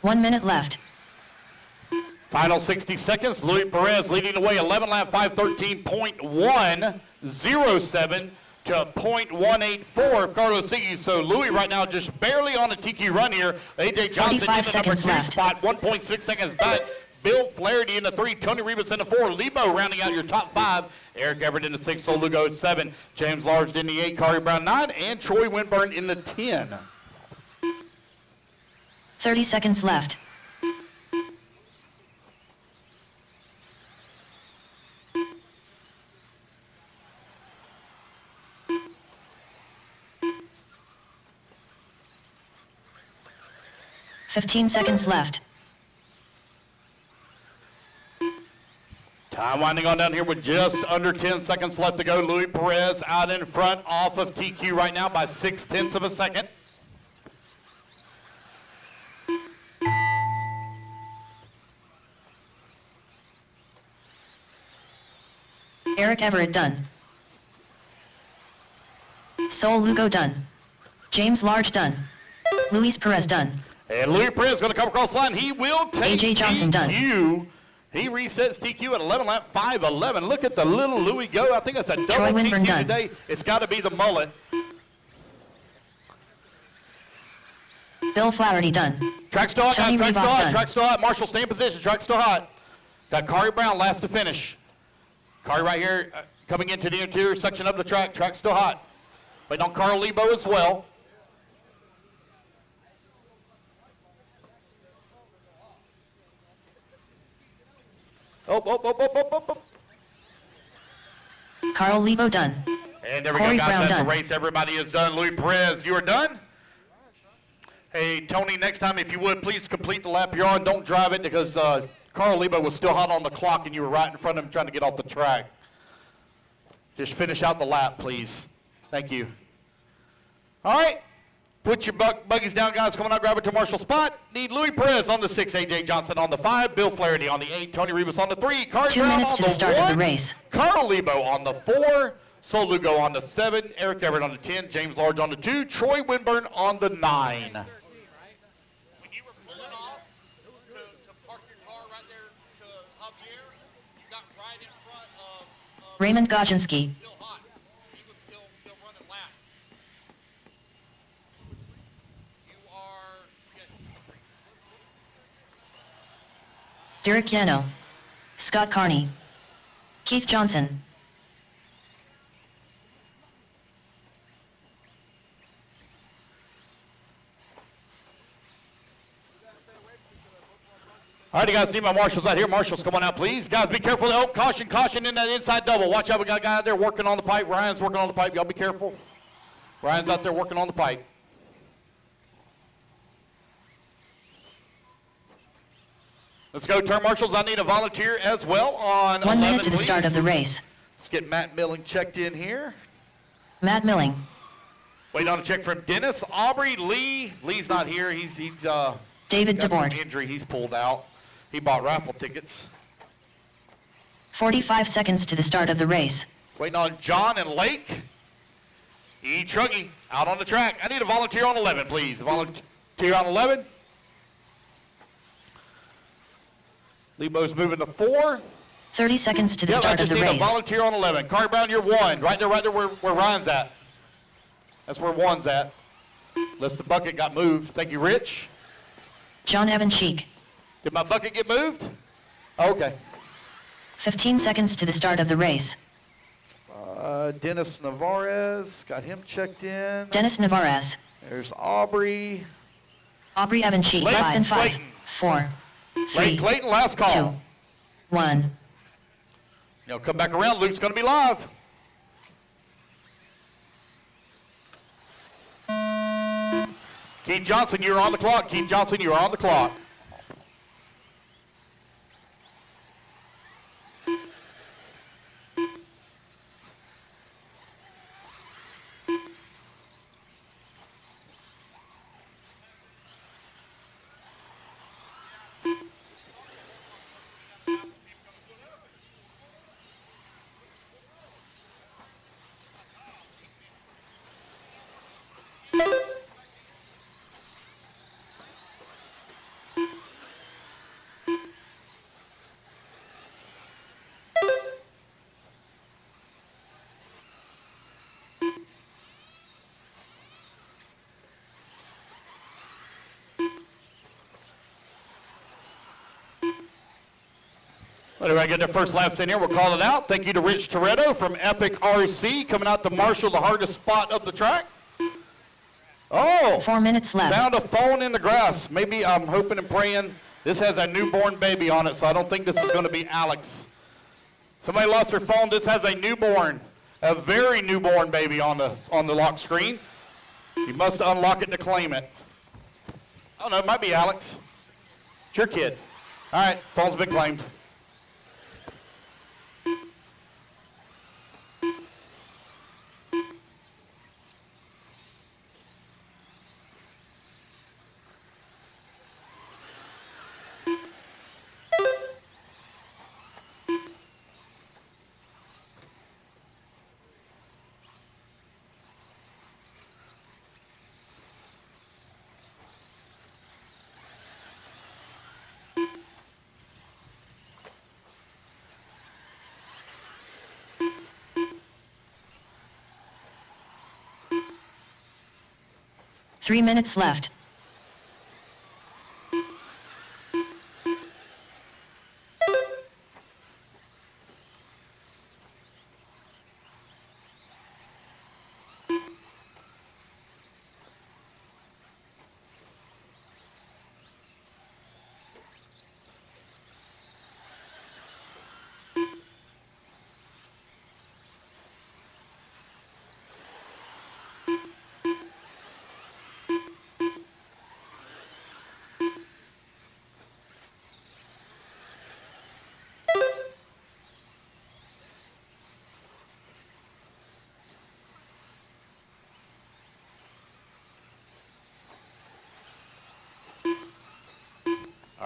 One minute left. Final 60 seconds. Louis Perez leading the way. 11 lap 5:13.107 to 0.184 of Carlos Siggy. So Louis right now just barely on a TQ run here. A.J. Johnson in the number 2 left. spot, 1.6 seconds back. Bill Flaherty in the 3, Tony Rivas in the 4, Lebo rounding out your top 5, Eric Everett in the 6, Sol Lugo at 7, James Large in the 8, Corey Brown 9, and Troy Winburn in the 10. 30 seconds left. 15 seconds left. Time winding on down here with just under 10 seconds left to go. Louis Perez out in front off of TQ right now by 0.6 of a second. Eric Everett done. Sol Lugo done. James Large done. Luis Perez done. And Louis Perez is going to come across the line. He will take AJ Johnson TQ. done. He resets TQ at 11 lap 5:11. Look at the little Louis go. I think that's a double Winburn TQ done. today. It's got to be the mullet. Bill Flaherty done. Track still hot, Tony guys. Track still Rivas hot. done. Track still hot. Marshall, stay in position. Track still hot. Got Kari Brown last to finish. Kari right here coming into the interior section of the track. Track still hot. Waiting on Carl Lebo as well. Oh. Carl Lebo done. And there we Corey go, guys. Brown That's done. the race. Everybody is done. Louis Perez, you are done? Hey, Tony, next time, if you would, please complete the lap you're on. Don't drive it because Carl Lebo was still hot on the clock and you were right in front of him trying to get off the track. Just finish out the lap, please. Thank you. All right. Put your buggies down, guys. Come on out, grab it to Marshall spot. Need Louis Perez on the 6, AJ Johnson on the 5, Bill Flaherty on the 8, Tony Rivas on the 3, Carl 2 Brown minutes on to the start 1, of the race. Carl Lebo on the 4, Sol Lugo on the 7, Eric Everett on the 10, James Large on the 2, Troy Winburn on the 9. When you were pulling off to park your car right there to Javier, you got right in front of Raymond Godzinski. still hot. He was still running laps. You are Derek Yano. Scott Carney. Keith Johnson. All right, you guys, need my marshals out here. Marshals, come on out, please. Guys, be careful. Oh, caution, caution in that inside double. Watch out, we got a guy out there working on the pipe. Ryan's working on the pipe. Y'all be careful. Ryan's out there working on the pipe. Let's go, turn marshals. I need a volunteer as well on 1 minute 11, to the start please. of the race. Let's get Matt Milling checked in here. Matt Milling. Waiting on a check from Dennis. Aubrey, Lee. Lee's not here. He's David got some DeBoard. injury. He's pulled out. He bought raffle tickets. 45 seconds to the start of the race. Waiting on John and Lake. E-truggy out on the track. I need a volunteer on 11, please. A volunteer on 11. Lebo's moving to 4. 30 seconds to the I start of just the need a race. volunteer on 11. Carter Brown, you're 1. Right there where Ryan's at. That's where 1's at. Unless the bucket got moved. Thank you, Rich. John Evan Cheek. Did my bucket get moved? Okay. 15 seconds to the start of the race. Dennis Navarez, got him checked in. Dennis Navarez. There's Aubrey. Aubrey Evan Cheek. Clayton Less than 5. Clayton. 4. 3. Lake Clayton, last call. 2. 1. Now come back around. Luke's going to be live. Keith Johnson, you're on the clock. Keith Johnson, you're on the clock. Everybody get their first laps in here. We'll call it out. Thank you to Rich Toretto from Epic RC coming out to Marshall, the hardest spot of the track. Oh, 4 minutes left. found a phone in the grass. Maybe I'm hoping and praying. This has a newborn baby on it, so I don't think this is going to be Alex. Somebody lost their phone. This has a newborn, a very newborn baby on the lock screen. You must unlock it to claim it. Oh, no, it might be Alex. It's your kid. All right, phone's been claimed. Three minutes left.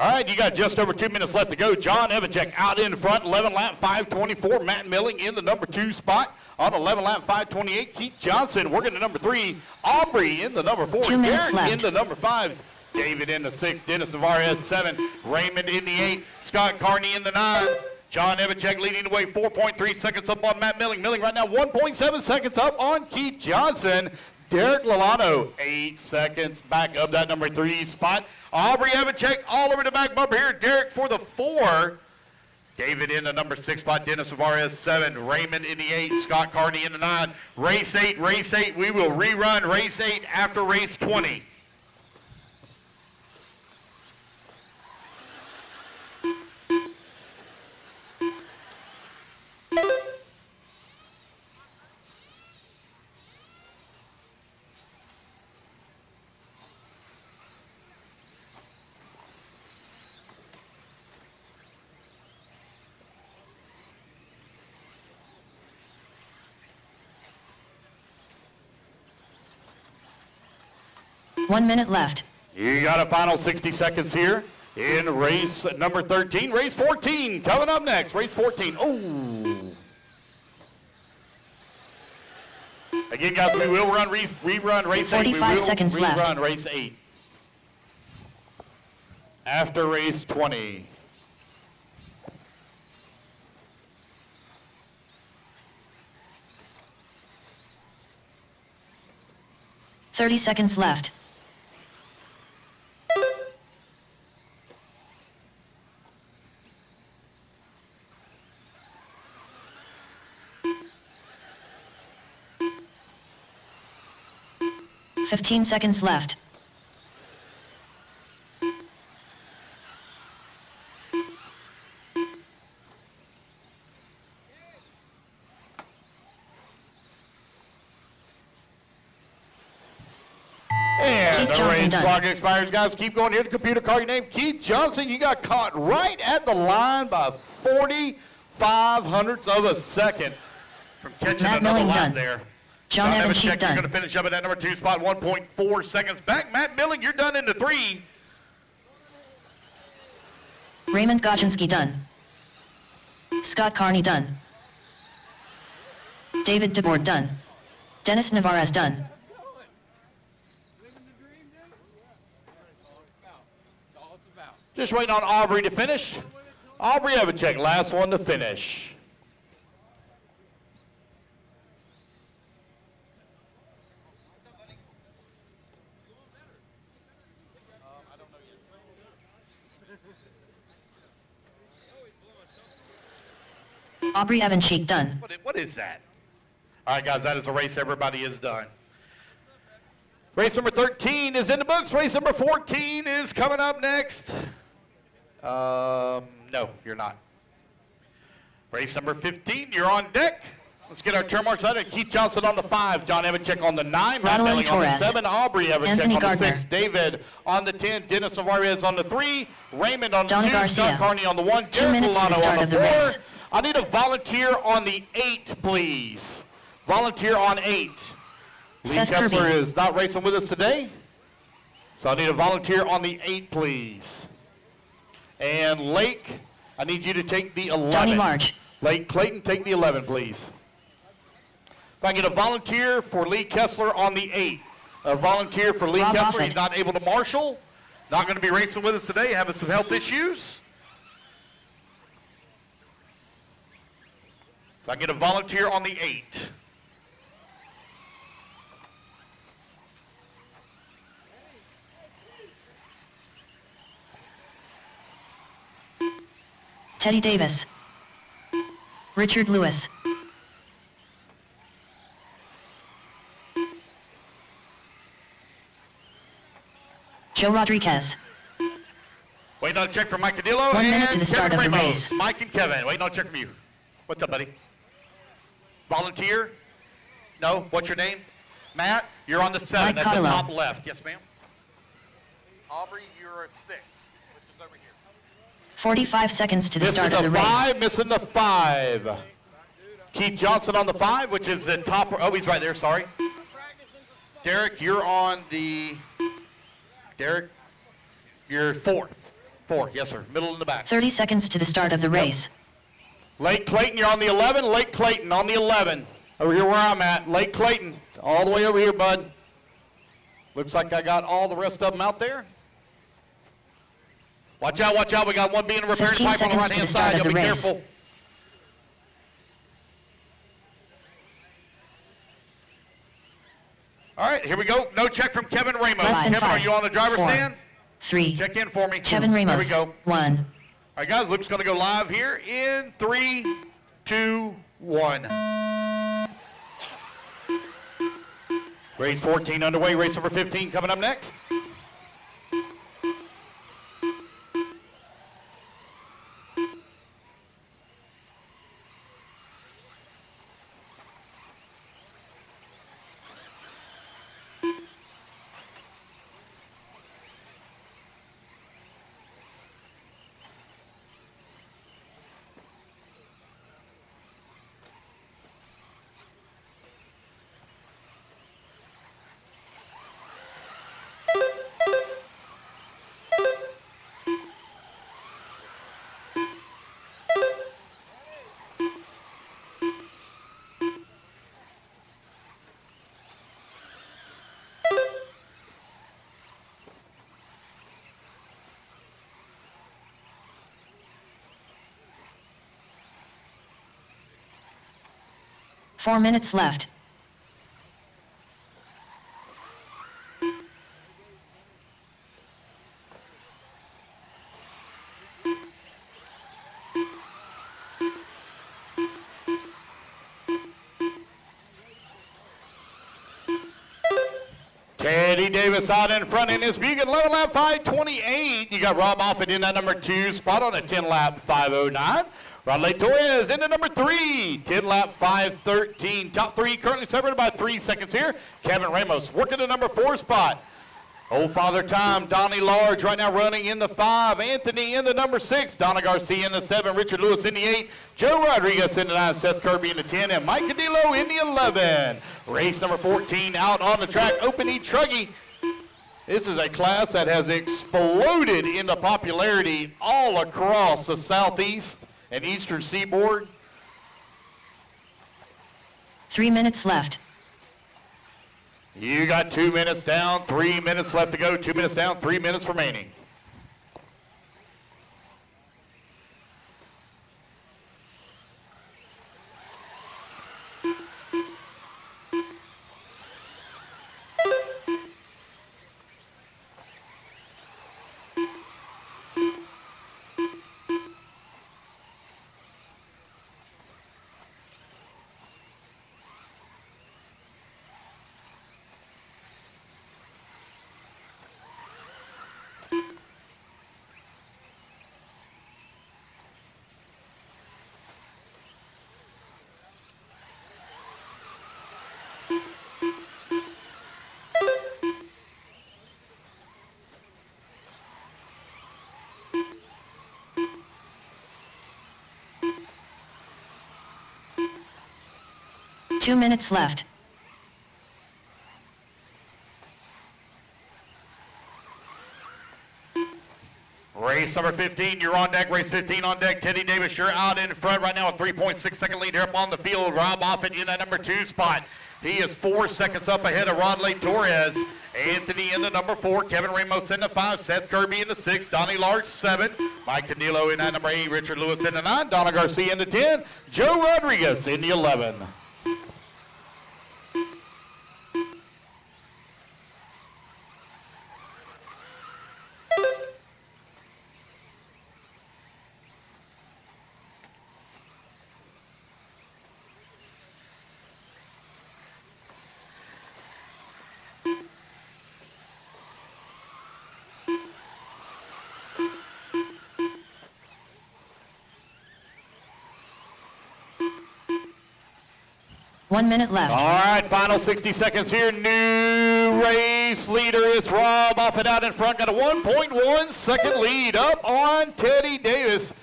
All right, you got just over 2 minutes left to go. John Evacek out in front, 11 lap 524. Matt Milling in the number 2 spot on 11 lap 528. Keith Johnson working the number 3. Aubrey in the number 4. 2 minutes Derek left. in the number 5. David in the 6. Dennis Navarez 7. Raymond in the 8. Scott Carney in the 9. John Evacek leading the way, 4.3 seconds up on Matt Milling. Milling right now 1.7 seconds up on Keith Johnson. Derek Lalano 8 seconds back of that number 3 spot. Aubrey Evacek all over the back bumper here. Derek for the 4. David in the number 6 spot. Dennis Navarez 7. Raymond in the 8. Scott Carney in the 9. Race 8. We will rerun race 8 after race 20. One minute left. You got a final 60 seconds here in race number 13. Race 14 coming up next. Race 14. Oh. Again, guys, we will rerun race 8. 45 seconds rerun left. race 8 after race 20. Thirty seconds left. Fifteen seconds left. And Keith the Johnson race done. clock expires, guys. Keep going here. The computer call your name. Keith Johnson, you got caught right at the line by 45 hundredths of a second from catching Matt another Milling lap done. there. John Evacek You're done. going to finish up at that number 2 spot, 1.4 seconds back. Matt Milling, you're done into 3. Raymond Godzinski done. Scott Carney done. David DeBoard done. Dennis Navarez done. Just waiting on Aubrey to finish. Aubrey Evacek, last one to finish. Aubrey Evacek done. What is that? All right, guys, that is a race. Everybody is done. Race number 13 is in the books. Race number 14 is coming up next. No, you're not. Race number 15, you're on deck. Let's get our turn marks started. Keith Johnson on the 5, John Evanchik on the 9, Matt Ronald Melling on the Torres. 7, Aubrey Evanchik Anthony on the Gardner. 6, David on the 10, Dennis Alvarez on the 3, Raymond on the Donna 2, Garcia. Scott Carney on the 1, 2 Derek minutes to the Milano start on of the the 4. race. I need a volunteer on the 8, please. Volunteer on 8. Lee Seth Kessler Kirby. is not racing with us today, so I need a volunteer on the 8, please. And Lake, I need you to take the 11. Donnie March. Lake Clayton, take the 11, please. If I get a volunteer for Lee Kessler on the 8. A volunteer for Lee Rob Kessler. Offit. He's not able to marshal. Not going to be racing with us today, having some health issues. So I get a volunteer on the 8. Teddy Davis. Richard Lewis. Joe Rodriguez. Waiting on a check from Mike Cadillo 1 minute and to the start Kevin of the Ramos. race. Mike and Kevin, waiting on a check from you. What's up, buddy? Volunteer? No? What's your name? Matt, you're on the 7. Mike That's the Cottillo. top left. Yes, ma'am. Aubrey, you're a 6, which is over here. 45 seconds to the Missing start of the the race. 5, missing the 5. Keith Johnson on the 5, which is the top. Oh, he's right there, sorry. Derek, you're on the, Derek, you're 4. 4, yes, sir. Middle in the back. 30 seconds to the start of the race. Lake Clayton, you're on the 11. Lake Clayton on the 11. Over here where I'm at. Lake Clayton, all the way over here, bud. Looks like I got all the rest of them out there. Watch out, watch out. We got one being repaired 15 pipe on the seconds to right-hand the start side. of You'll be the race. careful. All right, here we go. No check from Kevin Ramos. Less than Kevin, are 5, you on the driver's 4, stand? 3. Check in for me. Kevin Ramos. There we go. 1. All right, guys, Luke's going to go live here in 3, 2, 1. Race 14 underway. Race number 15 coming up next. Four minutes left. Teddy Davis out in front in his Buick, 11 lap 5:28. You got Rob Offit in that number 2 spot on a 10 lap 5:09. Rodley Torres into number 3, 10 lap 5:13. Top 3 currently separated by 3 seconds here. Kevin Ramos working the number 4 spot. Old Father Time, Donnie Large right now running in the 5. Anthony in the number 6. Donna Garcia in the 7. Richard Lewis in the 8. Joe Rodriguez in the 9. Seth Kirby in the 10. And Mike Cadillo in the 11. Race number 14 out on the track. Open E-truggy. This is a class that has exploded into popularity all across the southeast and eastern seaboard. 3 minutes left. You got 2 minutes down, 3 minutes left to go. 2 minutes down, 3 minutes remaining. 2 minutes left. Race number 15, you're on deck. Race 15 on deck. Teddy Davis, you're out in front right now. A 3.6-second lead here up on the field. Rob Offit in that number 2 spot. He is 4 seconds up ahead of Ronley Torres. Anthony in the number 4. Kevin Ramos in the 5. Seth Kirby in the 6. Donnie Large 7. Mike Canilo in that number 8. Richard Lewis in the 9. Donna Garcia in the 10. Joe Rodriguez in the 11. One minute left. All right, final 60 seconds here. New race leader is Rob Offit out in front. Got a 1.1 second lead up on Teddy Davis.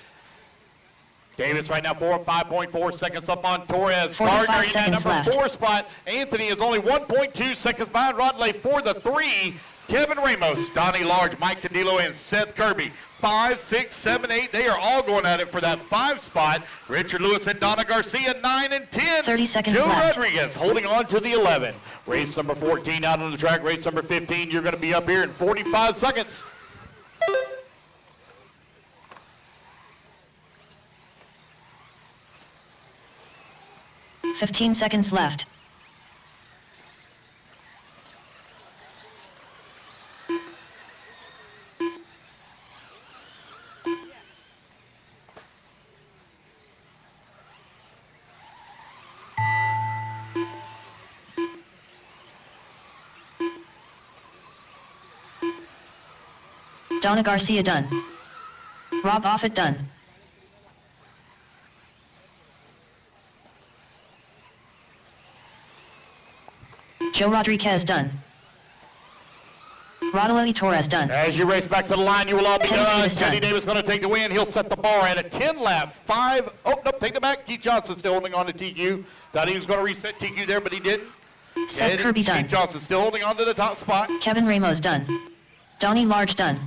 Davis right now 5.4 seconds up on Torres. 45 Gardner in that seconds number left. 4 spot. Anthony is only 1.2 seconds behind Rodley for the 3. Kevin Ramos, Donnie Large, Mike Cadillo, and Seth Kirby. 5, 6, 7, 8. They are all going at it for that 5 spot. Richard Lewis and Donna Garcia, 9 and 10. 30 seconds Joe left. Rodriguez holding on to the 11. Race number 14 out on the track. Race number 15, you're going to be up here in 45 seconds. $15 seconds left. Donna Garcia done. Rob Offit done. Joe Rodriguez done. Rodolfo Torres done. As you race back to the line, you will all be Teddy done. Davis Teddy done. Davis going to take the win. He'll set the bar at a 10 lap. 5. Oh, nope, take it back. Keith Johnson still holding on to TQ. Thought he was going to reset TQ there, but he didn't. Seth Kirby done. Keith Johnson still holding on to the top spot. Kevin Ramos done. Donnie Large done.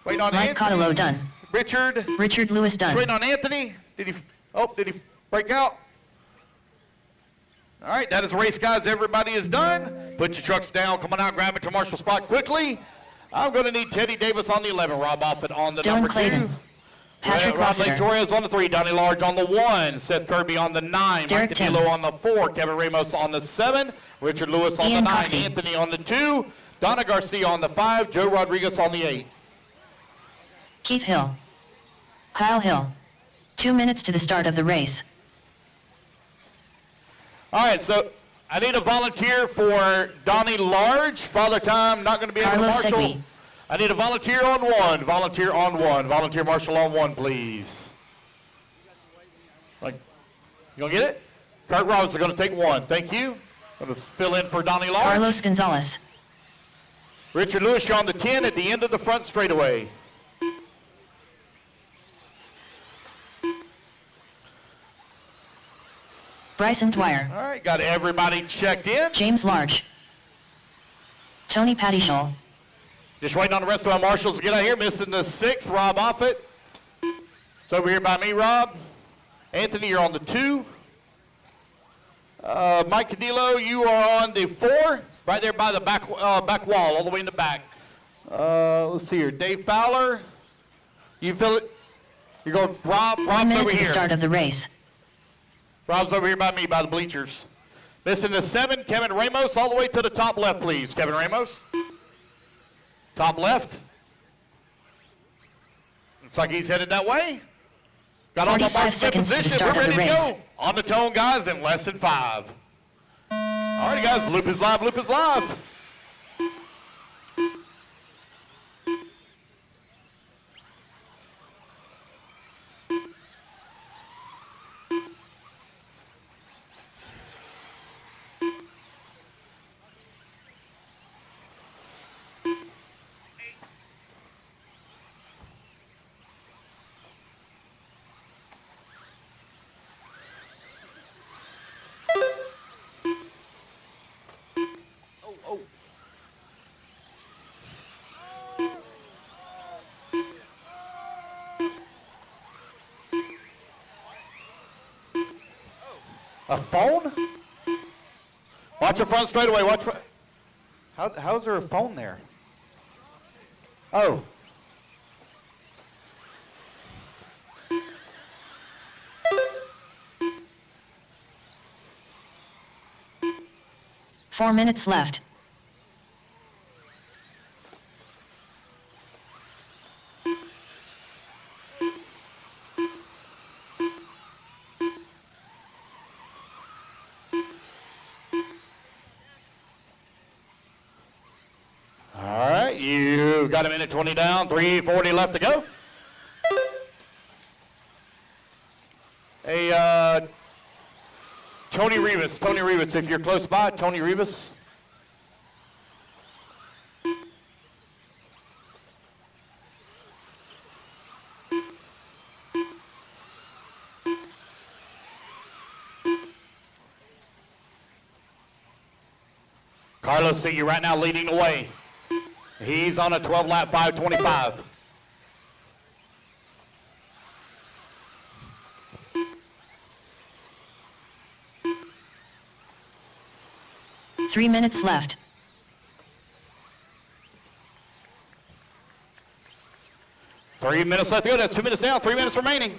Waiting on Mike Anthony. Cottillo done. Richard Lewis done. waiting on Anthony. Did he break out? All right, that is the race, guys. Everybody is done. Put your trucks down. Come on out, grab it to Marshall spot quickly. I'm going to need Teddy Davis on the 11, Rob Offit on the Dylan number Clayton. 2. Patrick Ronley Rossiter. Torres on the 3, Donnie Large on the 1, Seth Kirby on the 9, Derek Mike Tim. Cantillo on the 4, Kevin Ramos on the 7, Richard Lewis on Ian the 9, Coxey. Anthony on the 2, Donna Garcia on the 5, Joe Rodriguez on the 8. Keith Hill. Kyle Hill. 2 minutes to the start of the race. All right, so I need a volunteer for Donnie Large. Father Time not going to be able to Carlos marshal. Segui. I need a volunteer on 1. Volunteer on 1. Volunteer marshal on 1, please. Like, you gonna get it? Kurt Robinson going to take 1. Thank you. Going to fill in for Donnie Large. Carlos Gonzalez. Richard Lewis, you're on the 10 at the end of the front straightaway. Bryson Dwyer. All right, got everybody checked in. James Large. Tony Pattyshaw. Just waiting on the rest of our marshals to get out here. Missing the 6, Rob Offit. It's over here by me, Rob. Anthony, you're on the 2. Mike Cadillo, you are on the 4, right there by the back wall, all the way in the back. Let's see here. Dave Fowler, you feel it? You're going, Rob's 1 minute over to the here. start of the race. Rob's over here by me, by the bleachers. Missing the 7, Kevin Ramos, all the way to the top left, please. Kevin Ramos. Top left. Looks like he's headed that way. Got all the 45 marks in seconds to the position. start We're of the ready to race. go. On the tone, guys, in less than 5. All right, guys, loop is live, loop is live. oh. A phone? Watch your front straightaway. Watch. How's there a phone there? Oh. Four minutes left. All right, you got a minute 20 down, 3:40 left to go. Hey, Tony Rivas, if you're close by, Tony Rivas. Carlos Siggy right now leading the way. He's on a 12-lap 5:25. Three minutes left. 3 minutes left to go. That's 2 minutes down, 3 minutes remaining.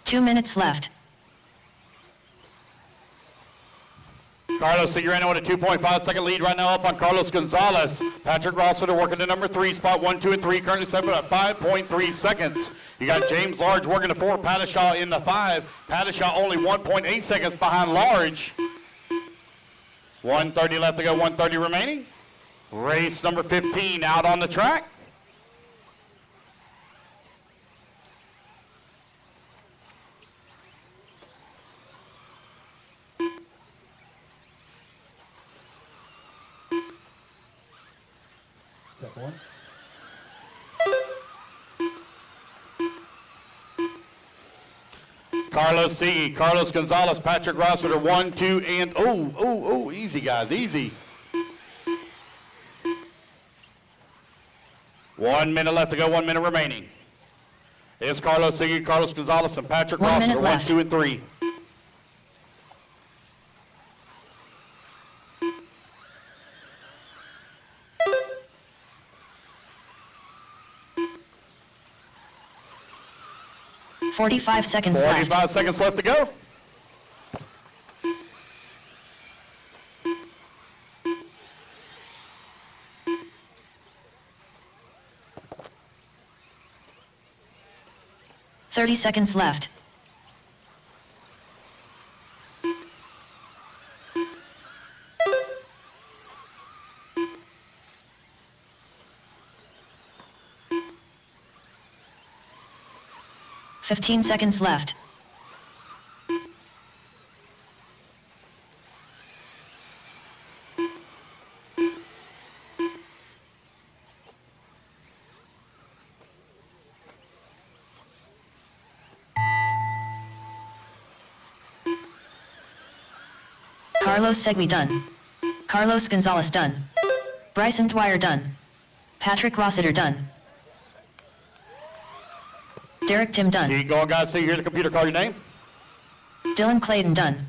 Two minutes left. Carlos Sigurano with a 2.5-second lead right now up on Carlos Gonzalez. Patrick Rossiter working the number 3 spot, 1, 2, and 3, currently set at 5.3 seconds. You got James Large working the 4, Padishaw in the 5. Padishaw only 1.8 seconds behind Large. 1:30 left to go, 1:30 remaining. Race number 15 out on the track. Check one. Carlos Siggy, Carlos Gonzalez, Patrick Rossiter, 1, 2, and easy guys, easy. 1 minute left to go, 1 minute remaining. It's Carlos Siggy, Carlos Gonzalez, and Patrick 1 Rossiter, minute 1, left. 2, and 3. Forty-five seconds left. 45 seconds left to go. Thirty seconds left. Fifteen seconds left. Carlos Segui done. Carlos Gonzalez done. Bryson Dwyer done. Patrick Rossiter done. Derek Tim done. Keep going, guys. Till you hear the computer call your name. Dylan Clayton done.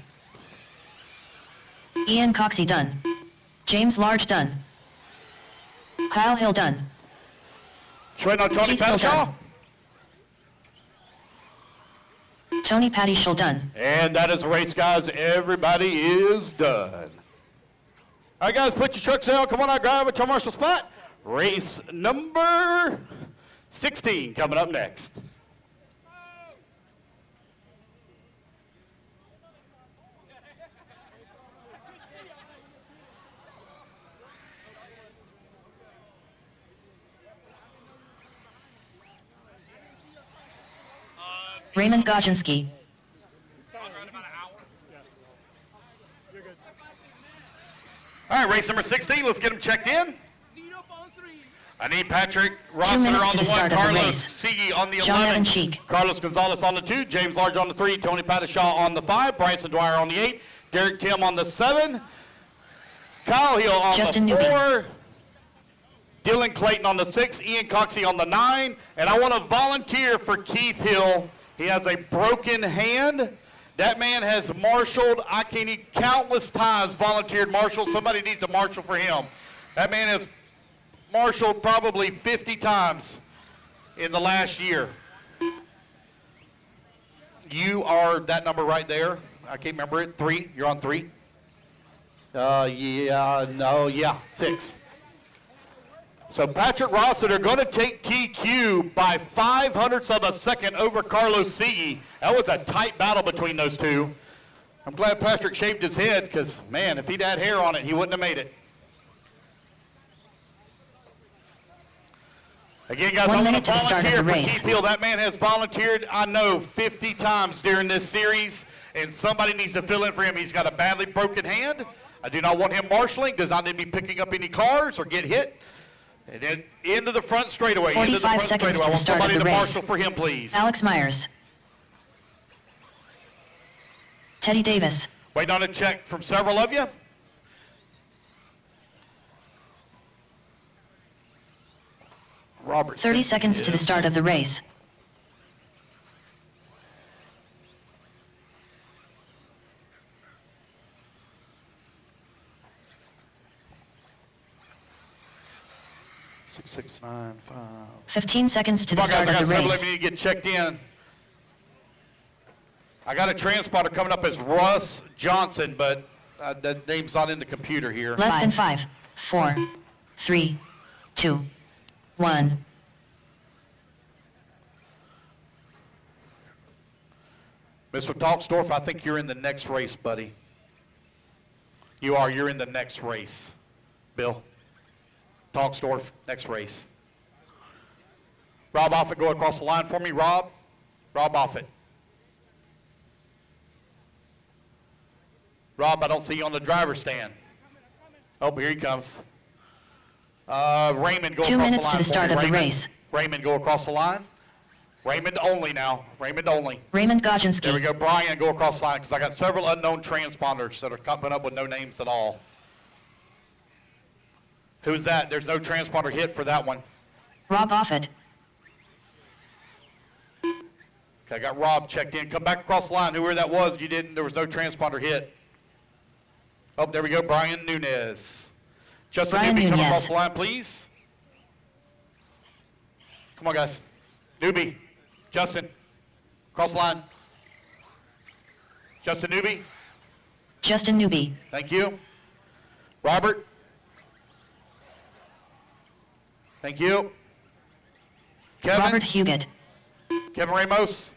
Ian Coxey done. James Large done. Kyle Hill done. Just waiting on Tony Keith Hill Padishaw. done. Tony Patty Schull done. And that is the race, guys. Everybody is done. All right, guys, put your trucks out. Come on out, grab a turn marshal spot. Race number 16 coming up next. Raymond Godzinski. All right, race number 16. Let's get them checked in. I need Patrick 2 Rossiter minutes on to the the 1, start of the Carlos race. Siege on the John 11, Evan Cheek. Carlos Gonzalez on the 2, James Large on the 3, Tony Pattishaw on the 5, Bryson Dwyer on the 8, Derek Tim on the 7, Kyle Hill on Justin the Newby. 4, Dylan Clayton on the 6, Ian Coxey on the 9, and I want to volunteer for Keith Hill. He has a broken hand. That man has marshaled, I can't even countless times volunteered marshal. Somebody needs a marshal for him. That man has marshaled probably 50 times in the last year. You are that number right there. I can't remember it. 3. You're on 3. 6. So Patrick Rossiter going to take TQ by 0.05 of a second over Carlos Siege. That was a tight battle between those two. I'm glad Patrick shaved his head because, man, if he'd had hair on it, he wouldn't have made it. Again, guys, 1 I want minute to to the start of volunteer the for race. Keith Hill. That man has volunteered, I know, 50 times during this series, and somebody needs to fill in for him. He's got a badly broken hand. I do not want him marshaling. Does not need to be picking up any cars or get hit. And then into the front straightaway. 45 seconds to the start of the Somebody to race. marshal for him, please. Alex Myers. Teddy Davis. Waiting on a check from several of you. Robert. 30 seconds to the start of the race. Six, 6, 9, 5. 15 seconds to the Come on, start guys, I of got the several race. of you need to get checked in. I got a transponder coming up as Russ Johnson, but the name's not in the computer here. Less than 5, 4, 3, 2, 1. Mr. Talksdorf, I think you're in the next race, buddy. You are. You're in the next race. Bill. Talksdorf, next race. Rob Offit, go across the line for me. Rob Offit. Rob, I don't see you on the driver's stand. Oh, here he comes. Raymond, go across the line. 2 minutes to the start for me. of the Raymond. race. Raymond, go across the line. Raymond only now. Raymond only. Raymond There we Godzinski. go. Brian, go across the line because I got several unknown transponders that are coming up with no names at all. Who's that? There's no transponder hit for that one. Rob Offit. Okay, I got Rob checked in. Come back across the line. Whoever that was, you didn't. There was no transponder hit. Oh, there we go. Brian Nunez. Justin Brian Newby, come Nunez. across the line, please. Come on, guys. Newby. Justin. Cross the line. Justin Newby. Justin Newby. Thank you. Robert. Thank you. Kevin. Robert Huguet. Kevin Ramos.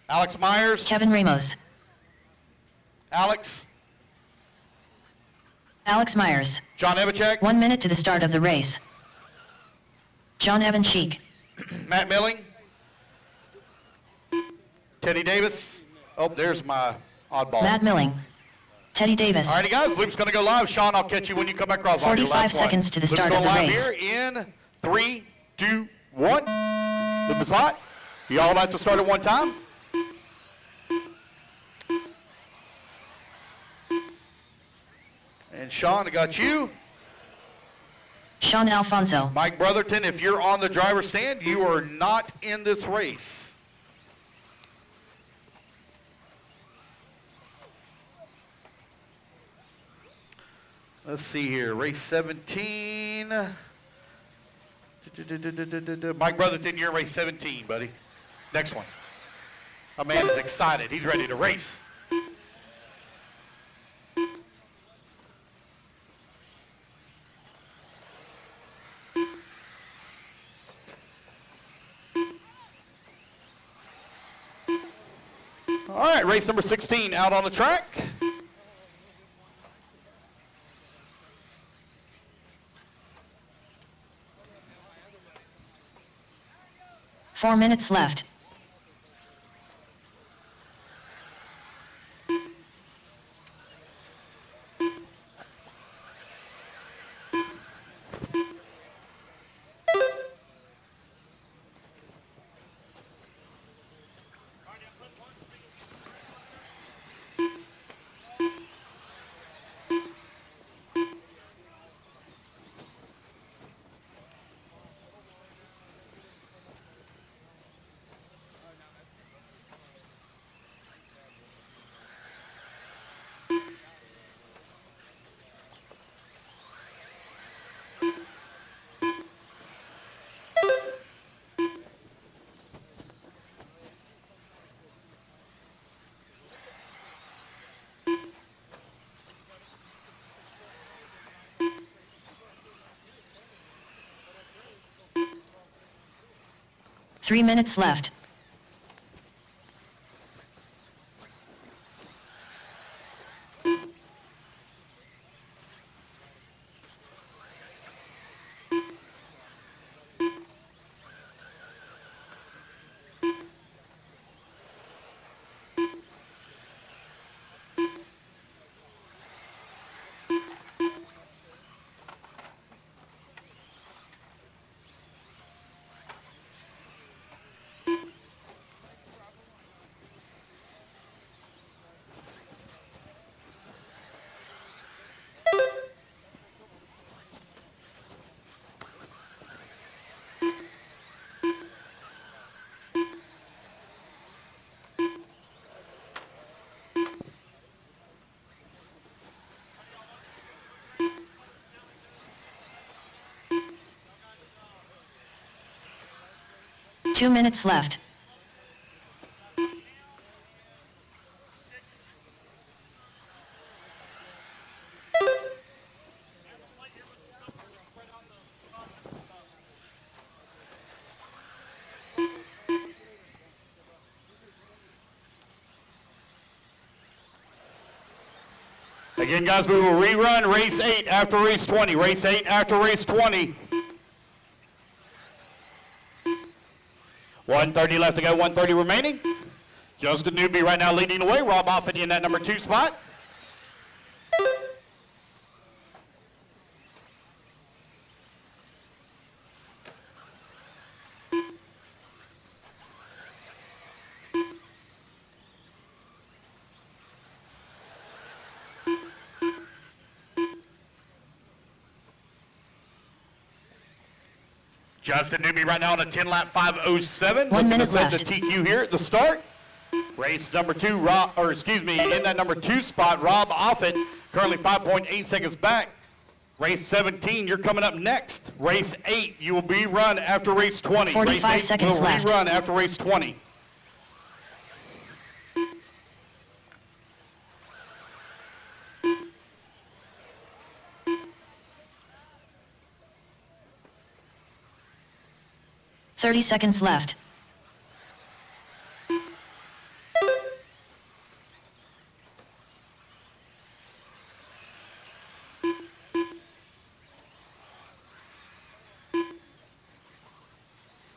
Alex Myers. Kevin Ramos. Alex. Alex Myers. John Evachek. 1 minute to the start of the race. John Evan Cheek. Matt Milling. Teddy Davis. Oh, there's my oddball. Matt Milling. Teddy Davis. All righty, guys. Loop's going to go live. Sean, I'll catch you when you come back across. 45 seconds to the start of the race. Loop's going live here in 3, 2, 1. Loop is hot. You all about to start at one time? And Sean, I got you. Sean Alfonso. Mike Brotherton, if you're on the driver's stand, you are not in this race. Let's see here, race 17. Mike Brotherton, you're in race 17, buddy. Next one. A man is excited. He's ready to race. All right, race number 16 out on the track. Four minutes left. Three minutes left. Two minutes left. Again, guys, we will rerun race 8 after race 20. Race 8 after race 20. 130 left to go, 130 remaining. Justin Newby right now leading the way. Rob Offit in that number 2 spot. Justin Newby right now on a 10-lap 5:07. 1 minute left. left. The TQ here at the start. Race number 2, in that number 2 spot, Rob Offit, currently 5.8 seconds back. Race 17, you're coming up next. Race 8, you will be run after race 20. 45 race 8 seconds will left. rerun after race 20. Thirty seconds left.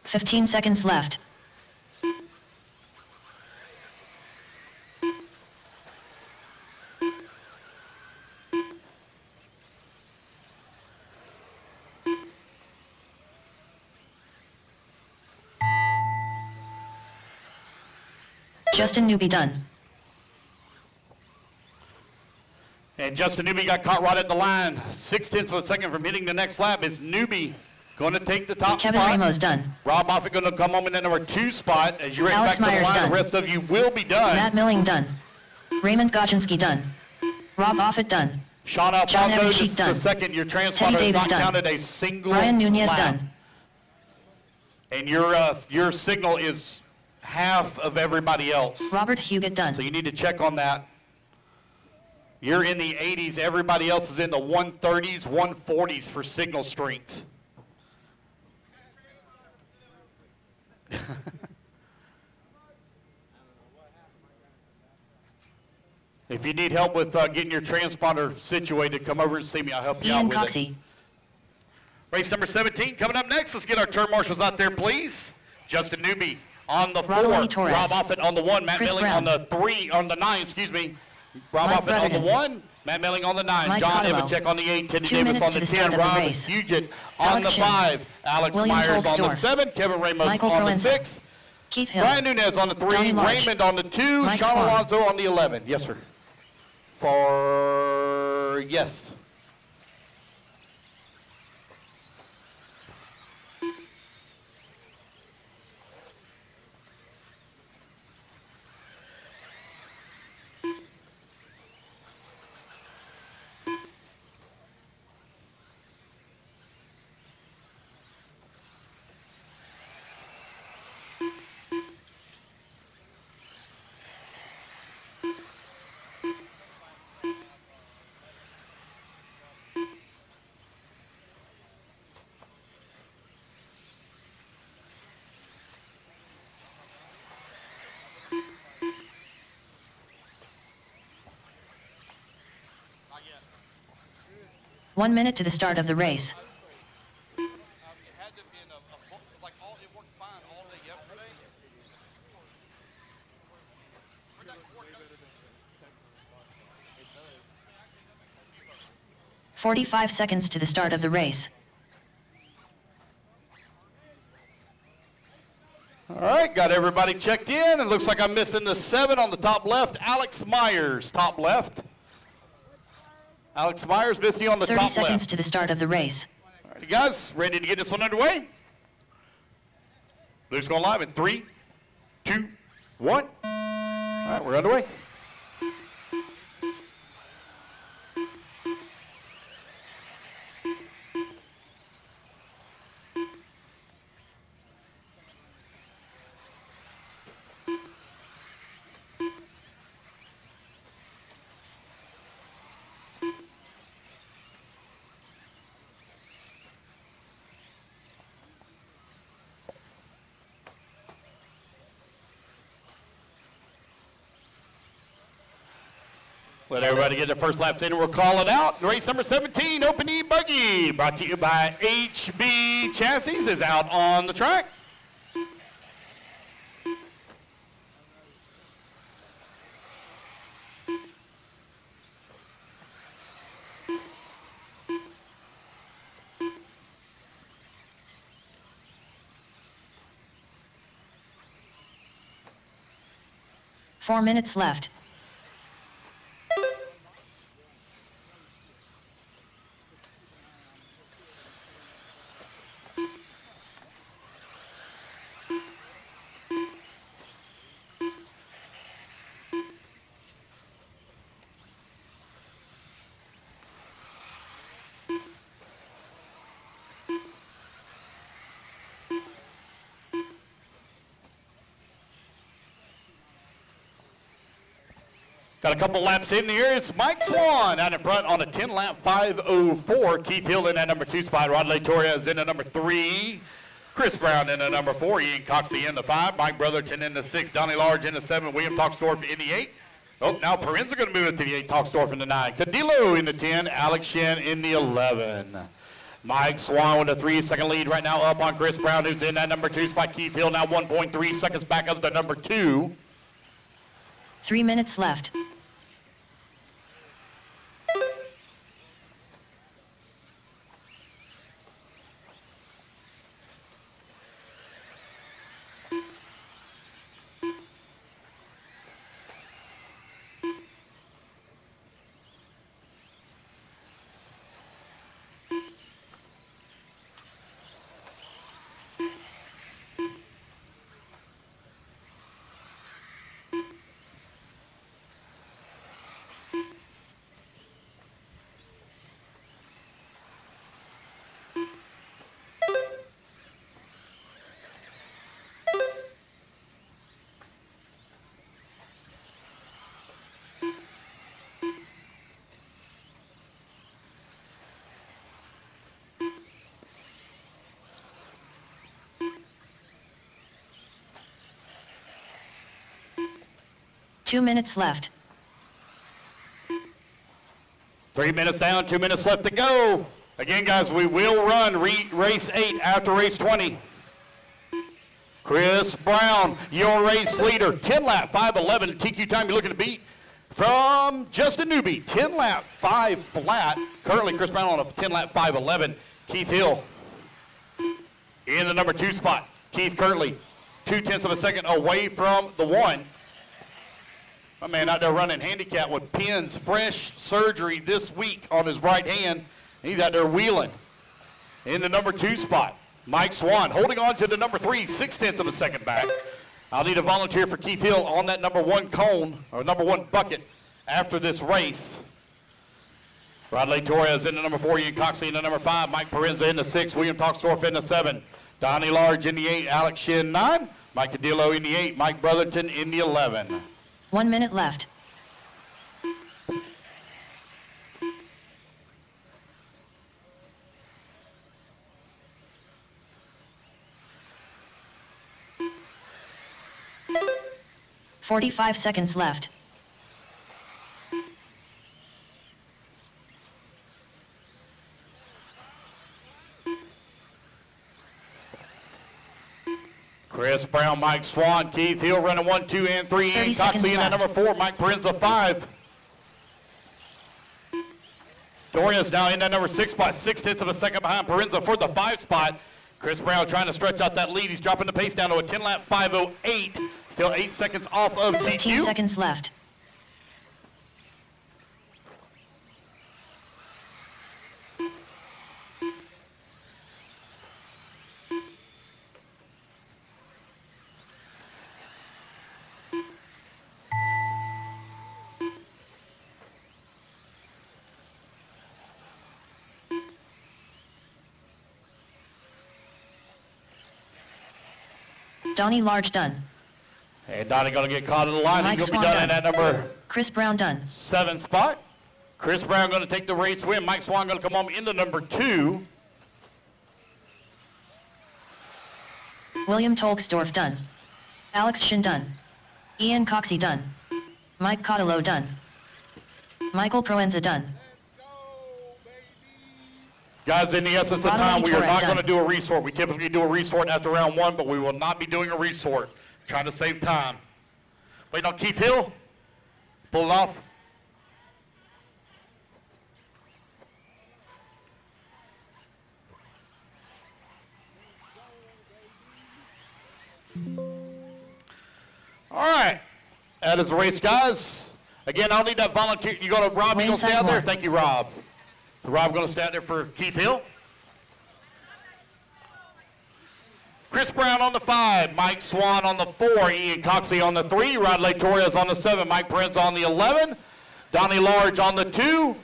Fifteen seconds left. Justin Newby done. And Justin Newby got caught right at the line. 0.6 of a second from hitting the next lap. Is Newby going to take the top Kevin spot? Ramos done. Rob Offit going to come home in that number 2 spot. As you race Alex back to Myers the line, done. the rest of you will be done. Matt Milling done. Raymond Gochinski done. Rob Offit done. Sean John Alfonso, Evercheek this is the done. second. Your Teddy transponder has Davis not done. counted a single Brian Nunez lap. done. And your signal is half of everybody else. Robert Huguet done. So you need to check on that. You're in the 80s. Everybody else is in the 130s, 140s for signal strength. If you need help with getting your transponder situated, come over and see me. I'll help you out Ian with Coxey. it. Race number 17 coming up next. Let's get our turn marshals out there, please. Justin Newby on the 4. Ronald Torres. Rob Offit on the 1. Matt Chris Milling Brown. on the 3, on the 9, excuse me. Rob Mike Offit on the Brotherton. 1. Matt Milling on the 9. Mike John Cotterwell. Ivanchek on the 8. Teddy 2 Davis minutes on to the the start 10. of the Rob race. Huget on Alex the Shin. 5. Alex William Myers on the Tolsdorf. 7. Kevin Ramos Michael on the Proenza. 6. Keith Hill. Brian Nunez on the 3. Johnny March. Raymond on the 2. Mike Sean Swan. Alonso on the 11. Yes, sir. For yes. Not yet. 1 minute to the start of the race. It had to be in like all, it worked fine all day yesterday. 45 seconds to the start of the race. All right, got everybody checked in. It looks like I'm missing the 7 on the top left. Alex Myers, top left. Alex Myers missing on the 30 top seconds left. to the start of the race. All right, you guys, ready to get this one underway? Luke's going live in 3, 2, 1. All right, we're underway. Let everybody get their first laps in and we'll call it out. Race number 17, Open E-buggy, brought to you by HB Chassis, is out on the track. Four minutes left. Got a couple laps in here. It's Mike Swan out in front on a 10-lap 5:04. Keith Hill in that number 2 spot. Rodley Torres in the number 3. Chris Brown in the number 4. Ian Coxey in the 5. Mike Brotherton in the 6. Donnie Large in the 7. William Toxdorf in the 8. Oh, now Parenza going to move it to the 8. Toxdorf in the 9. Cadillo in the 10. Alex Shen in the 11. Mike Swan with a 3-second lead right now up on Chris Brown, who's in that number 2 spot. Keith Hill now 1.3 seconds back up to number 2. 3 minutes left. 2 minutes left. 3 minutes down, 2 minutes left to go. Again, guys, we will run race 8 after race 20. Chris Brown, your race leader, 10 lap, 5:11. TQ time you're looking to beat from just a newbie, 10 lap, 5 flat. Currently, Chris Brown on a 10 lap, 5:11. Keith Hill in the number 2 spot. Keith currently 0.2 of a second away from the 1. My man out there running handicap with pins, fresh surgery this week on his right hand. He's out there wheeling in the number 2 spot. Mike Swan holding on to the number 3, 0.6 of a second back. I'll need a volunteer for Keith Hill on that number 1 cone, or number 1 bucket after this race. Rodley Torres in the number 4, Ian Coxley in the number 5, Mike Parenza in the 6, William Toxdorf in the 7, Donnie Large in the 8, Alex Shin 9, Mike Cadillo in the 8, Mike Brotherton in the 11. 1 minute left. "45 seconds left. Chris Brown, Mike Swan, Keith Hill running 1, 2, and 3. 30 Ian seconds Coxley in that left. number 4, Mike Parenza 5. Dorian's now in that number 6 spot, 0.6 of a second behind Parenza for the 5 spot. Chris Brown trying to stretch out that lead. He's dropping the pace down to a 10 lap 5:08. Still 8 seconds off of 15 TQ. seconds left. Donnie Large done. And Donnie going to get caught in the line. Mike He's going to Swan be done done. in that number Chris Brown done. 7 spot. Chris Brown going to take the race win. Mike Swan going to come home into number 2. William Tolksdorf done. Alex Shin done. Ian Coxey done. Mike Cottillo done. Michael Proenza done. Guys, in the essence of Rodney time, we are Torres not done. going to do a resort. We typically do a resort after round 1, but we will not be doing a resort. Trying to save time. Waiting on Keith Hill. Pull it off. All right. That is the race, guys. Again, I'll need that volunteer. You go to Rob, you Wayne going to stay out there? Sizemore. Thank you, Rob. So Rob going to stay out there for Keith Hill. Chris Brown on the 5, Mike Swan on the 4, Ian Coxey on the 3, Rodley Torres on the 7, Mike Prince on the 11, Donnie Large on the 2,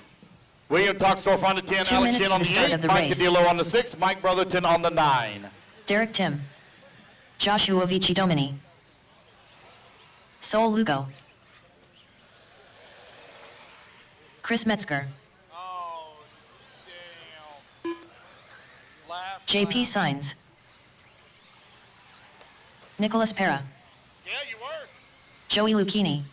William Toxdorf on the 10, 2 Alex minutes Shin to on the the start 8, of the Mike race. Cadillo on the 6, Mike Brotherton on the 9. Derek Tim. Joshua Vici Domini. Sol Lugo. Chris Metzger. Oh, damn. Last JP lap. Signs. Nicholas Pera. Yeah, you were. Joey Lucchini.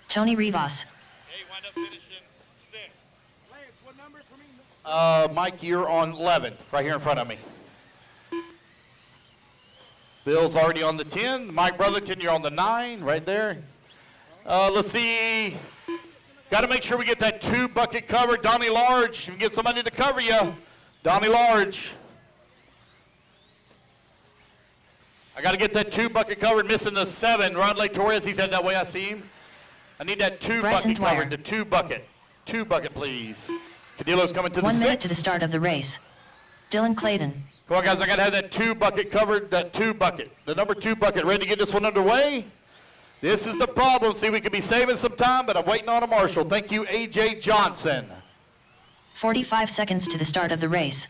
Tony Rivas. Yeah, you wound up finishing 6th. Lance, what number for me? Mike, you're on 11, right here in front of me. Bill's already on the 10, Mike Brotherton, you're on the 9, right there. Let's see. Got to make sure we get that 2 bucket covered. Donnie Large, you can get somebody to cover you. Donnie Large. I got to get that 2 bucket covered, missing the 7. Rodley Torres, he's headed that way, I see him. I need that 2 Bryson bucket Dwyer. covered, the 2 bucket. 2 bucket, please. Cadillo's coming to the 1 6. minute to the start of the race. Dylan Clayton. Come on, guys, I got to have that 2 bucket covered, that 2 bucket. The number 2 bucket, ready to get this one underway? This is the problem. See, we could be saving some time, but I'm waiting on a marshal. Thank you, A.J. Johnson. 45 seconds to the start of the race.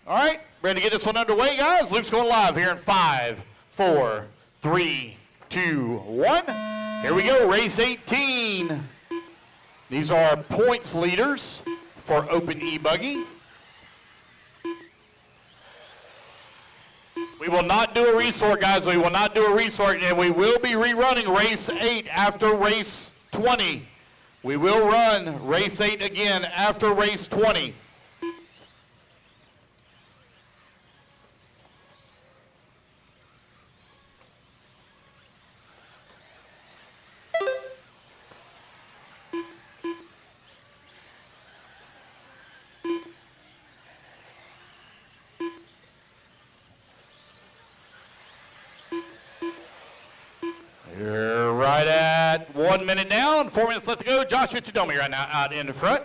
All right, ready to get this one underway, guys? Luke's going live here in 5, 4, 3, 2, 1. Here we go, race 18. These are our points leaders for Open E-Buggy. We We will not do a resort, guys. We will not do a resort, and we will be rerunning race 8 after race 20. We will run race 8 again after race 20. You're right at 1 minute down, 4 minutes left to go. Josh Richidomi right now out in the front.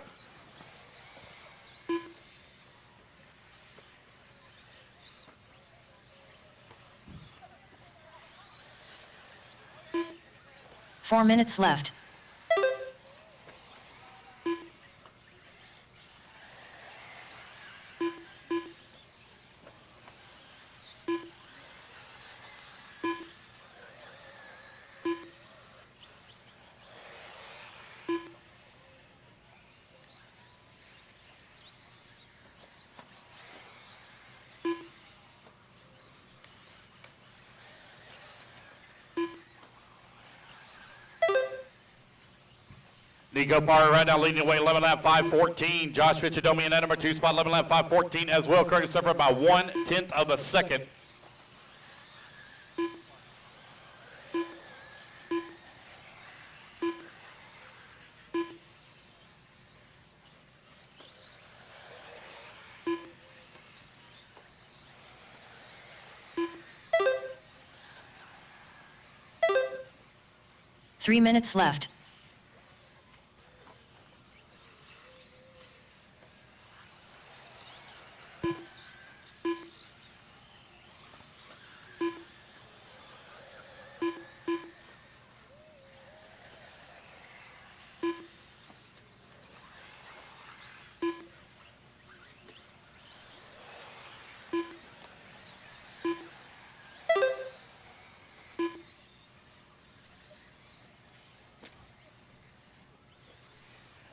Four minutes left. Nico Parr right now leading the way, 11 lap 5:14. Josh Richidomi in that number 2 spot, 11 lap 5:14 as well. Curtis separate by 1/10 of a second. Three minutes left.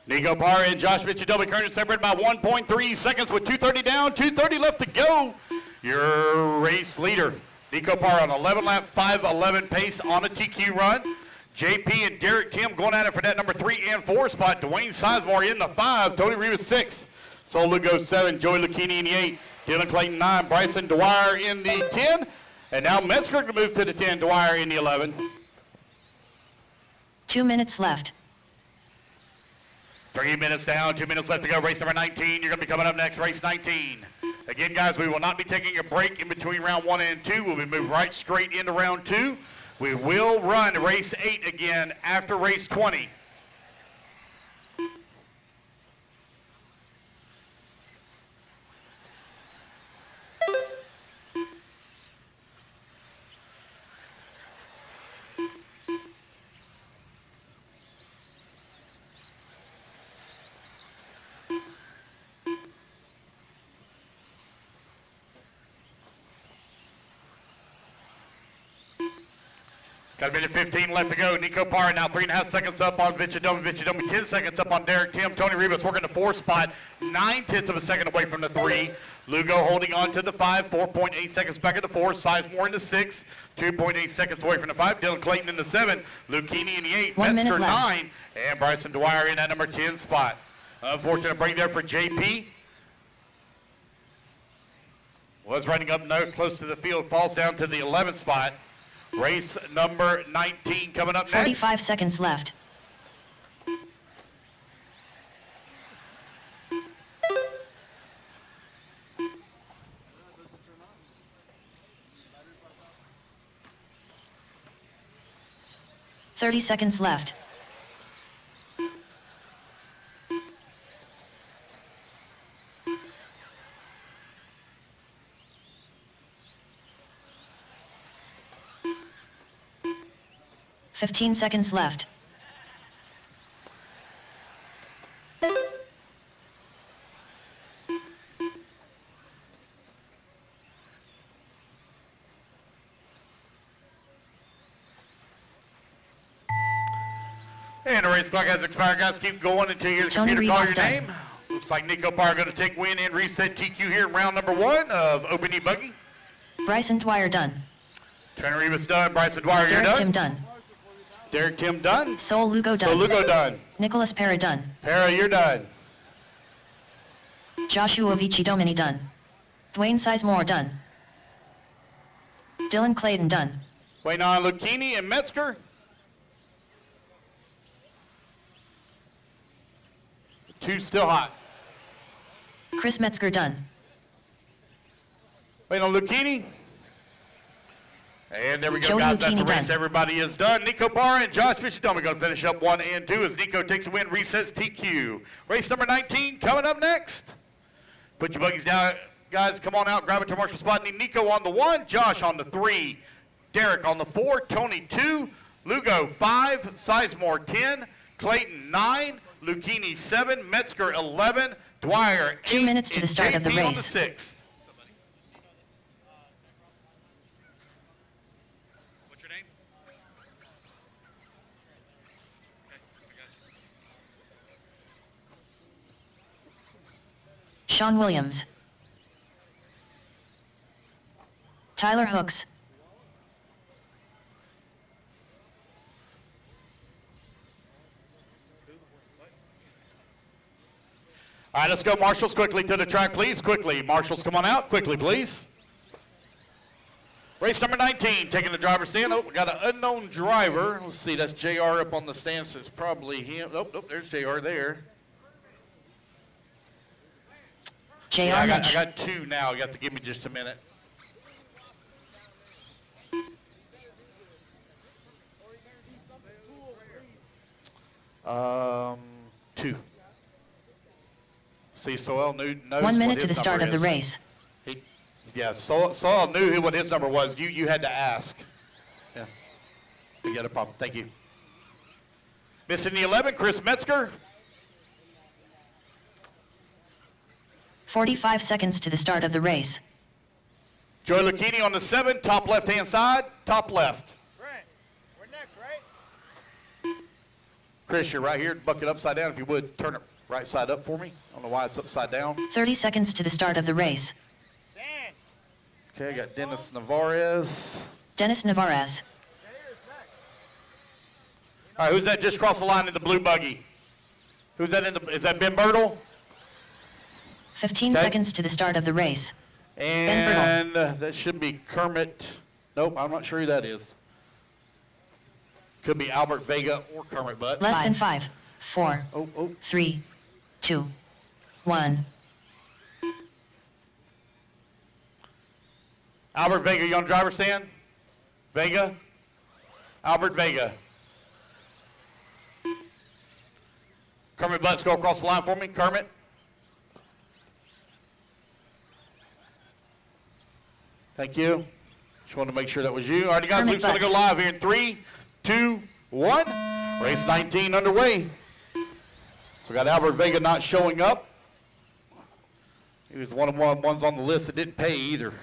Nico Parr and Josh Richidomi currently separated by 1.3 seconds with 2:30 down, 2:30 left to go. Your race leader, Nico Parr on 11 lap 5:11 pace on a TQ run. JP and Derek Tim going at it for that number 3 and 4 spot. Dwayne Sizemore in the 5, Tony Rivas 6, Sol Lugo 7, Joey Lucchini in the 8, Dylan Clayton 9, Bryson Dwyer in the 10, and now Metzger to move to the 10, Dwyer in the 11. 2 minutes left. 3 minutes down, 2 minutes left to go. Race number 19, you're going to be coming up next, race 19. Again, guys, we will not be taking a break in between round 1 and 2. We'll be moved right straight into round 2. We will run race 8 again after race 20. Got a minute 15 left to go. Nico Parr now 3.5 seconds up on Richidomi. Richidomi 10 seconds up on Derek Tim. Tony Rivas working the 4 spot, 9/10 of a second away from the 3. Lugo holding on to the 5, 4.8 seconds back at the 4. Sizemore in the 6, 2.8 seconds away from the 5. Dylan Clayton in the 7. Lucchini in the 8. 1 minute Metzger left. 9. And Bryson Dwyer in that number 10 spot. Unfortunate break there for JP. Was running up no close to the field. Falls down to the 11th spot. Race number 19 coming up next. 45 seconds left. Thirty seconds left. Fifteen seconds left. And the race clock has expired, guys. Keep going until you hear the Tony computer call Rivas your done. name. Looks like Nico Parr going to take win and reset TQ here in round number 1 of Open E-buggy. Bryson Dwyer done. Trent Rivas done. Bryson Dwyer, you're Derek done. Tim done. Derek Tim done. Sol Lugo done. So Lugo done. Nicholas Pera done. Para, you're done. Joshua Vici Domini done. Dwayne Sizemore done. Dylan Clayton done. Waiting on Lucchini and Metzger. Two still hot. Chris Metzger done. Waiting on Lucchini. And there we go, Joe guys. That's the Lucchini race. done. Everybody is done. Nico Barr and Josh Fisher-Dummy going to finish up 1 and 2 as Nico takes a win, resets TQ. Race number 19 coming up next. Put your buggies down, guys. Come on out. Grab a commercial spot. Need Nico on the 1, Josh on the 3, Derek on the 4, Tony 2, Lugo 5, Sizemore 10, Clayton 9, Lucchini 7, Metzger 11, Dwyer 8, 2 minutes to the start of the JP on the race. 6. What's your name? Okay, I got you. Sean Williams. Tyler Hooks. All right, let's go, marshals, quickly to the track, please. Quickly, marshals, come on out. Quickly, please. Race number 19, taking the driver's stand. Oh, we got an unknown driver. Let's see, that's JR up on the stand, so it's probably him. Nope, there's JR there. JR Yeah, I Mitch. got 2 now. You have to give me just a minute. Two. See, Soel knows 1 minute what to the his start number of the is. race. Yeah, Soel knew what his number was. You had to ask. Yeah, we got a problem. Thank you. Missing the 11, Chris Metzger. 45 seconds to the start of the race. Joey Lucchini on the 7, top left-hand side, top left. Trent, we're next, right? Chris, you're right here. Bucket upside down. If you would, turn it right side up for me. I don't know why it's upside down. 30 seconds to the start of the race. Dan. Okay, I got Dennis Navarez. Dennis Navarez. All right, who's that just crossed the line in the blue buggy? Who's that in the, is that Ben Bertle? 15 Okay. seconds to the start of the race. And that should be Kermit. Nope, I'm not sure who that is. Could be Albert Vega or Kermit Butt. Less than 5, 4, Oh. 3, 2, 1. Albert Vega, you on driver's stand? Vega? Albert Vega. Kermit Butts, go across the line for me. Kermit. Thank you. Just wanted to make sure that was you. All right, you guys, Kermit Luke's going to go Butts. live here in 3, 2, 1. Race 19 underway. So we got Albert Vega not showing up. He was one of the ones on the list that didn't pay either.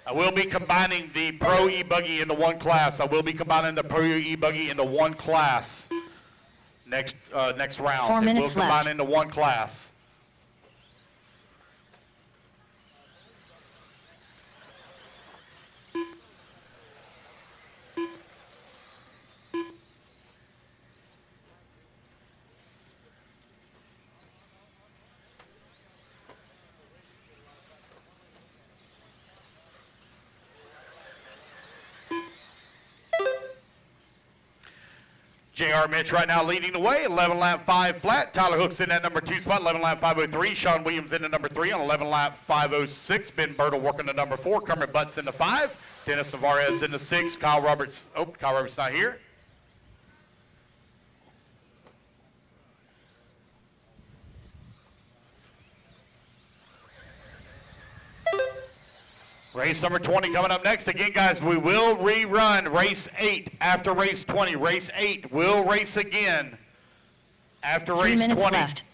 I will be combining the Pro E-buggy into one class. I will be combining the Pro E-buggy into one class next round. 4 minutes It will combine left. into one class. JR Mitch right now leading the way, 11 lap 5 flat. Tyler Hooks in that number 2 spot, 11 lap 503. Sean Williams in the number 3 on 11 lap 506. Ben Bertle working the number 4. Kermit Butts in the 5. Dennis Navarez in the 6. Kyle Roberts not here. Race number 20 coming up next. Again, guys, we will rerun race 8 after race 20. Race 8 will race again after race 20. 3 minutes left.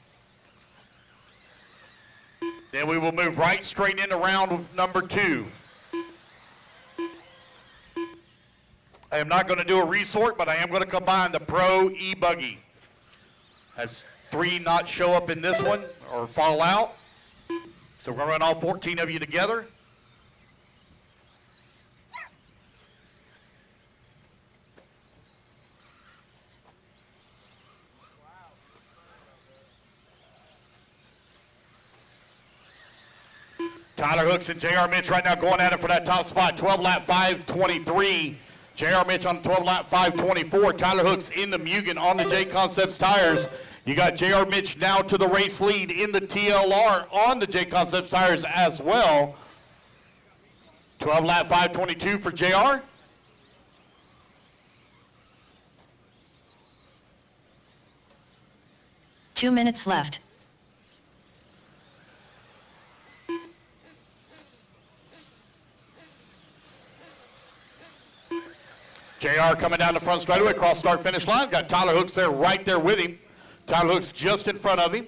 Then we will move right straight into round number 2. I am not going to do a resort, but I am going to combine the Pro e-buggy. Has 3 not show up in this one or fall out. So we're going to run all 14 of you together. Tyler Hooks and JR Mitch right now going at it for that top spot. 12 lap 523. JR Mitch on 12 lap 524. Tyler Hooks in the Mugen on the J Concepts tires. You got JR Mitch now to the race lead in the TLR on the J Concepts tires as well. 12 lap 522 for JR. Two minutes left. JR coming down the front straightaway, cross start finish line. Got Tyler Hooks there, right there with him. Tyler Hooks just in front of him.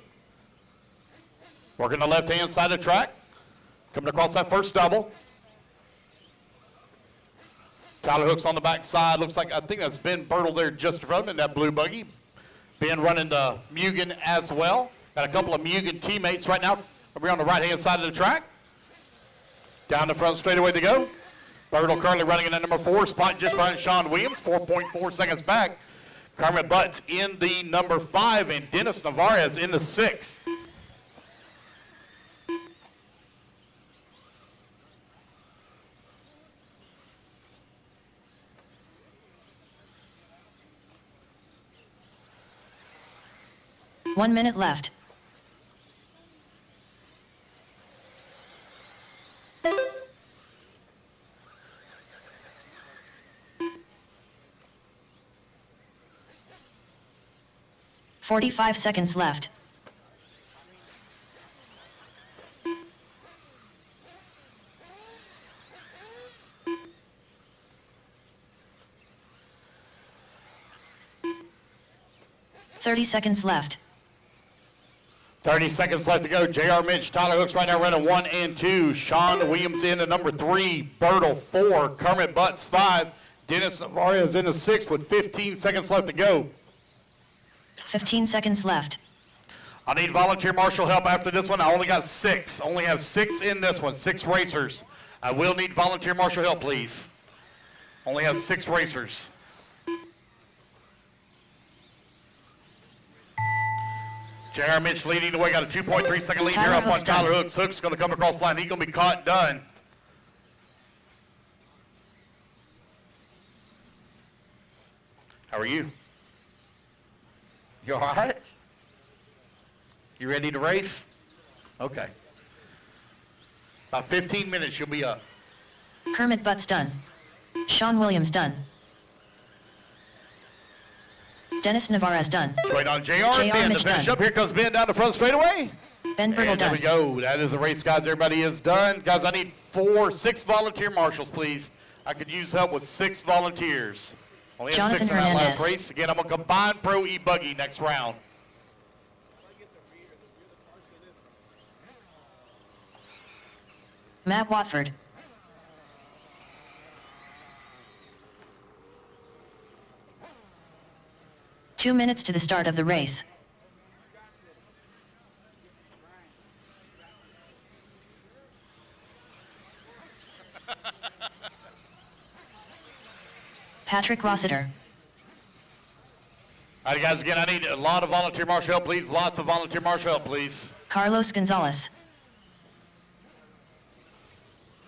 Working the left-hand side of the track. Coming across that first double. Tyler Hooks on the back side. Looks like, I think that's Ben Bertle there just in front of him in that blue buggy. Ben running the Mugen as well. Got a couple of Mugen teammates right now. We're on the right-hand side of the track. Down the front straightaway to go. Bertle currently running in at number 4 spot just behind Sean Williams, 4.4 seconds back. Kermit Butts in the number 5 and Dennis Navarez in the 6. One minute left. "45 seconds left. "30 seconds left. 30 seconds left to go. JR Mitch, Tyler Hooks right now running 1 and 2. Sean Williams in the number 3. Bertle 4. Kermit Butts 5. Dennis Navarez in the 6 with 15 seconds left to go. 15 seconds left. I need volunteer marshal help after this one. I only got 6. Only have 6 in this one. 6 racers. I will need volunteer marshal help, please. Only have 6 racers. JR Mitch leading the way. Got a 2.3 second lead here up on Tyler Hooks. Hooks going to come across the line. He's going to be caught done. How are you? You all right? You ready to race? Okay. About 15 minutes, you'll be up. Kermit Butts done. Sean Williams done. Dennis Navarez done. Wait on JR and Ben to finish up. Here comes Ben down the front straightaway. Ben Bertle And there done. we go. That is the race, guys. Everybody is done. Guys, I need 6 volunteer marshals, please. I could use help with 6 volunteers. Only have 6 in that last race. Again, I'm going to combine Pro e-buggy next round. Matt Watford. Two minutes to the start of the race. Patrick Rossiter. All right, guys, again, I need a lot of volunteer marshal help, please. Lots of volunteer marshal help, please. Carlos Gonzalez.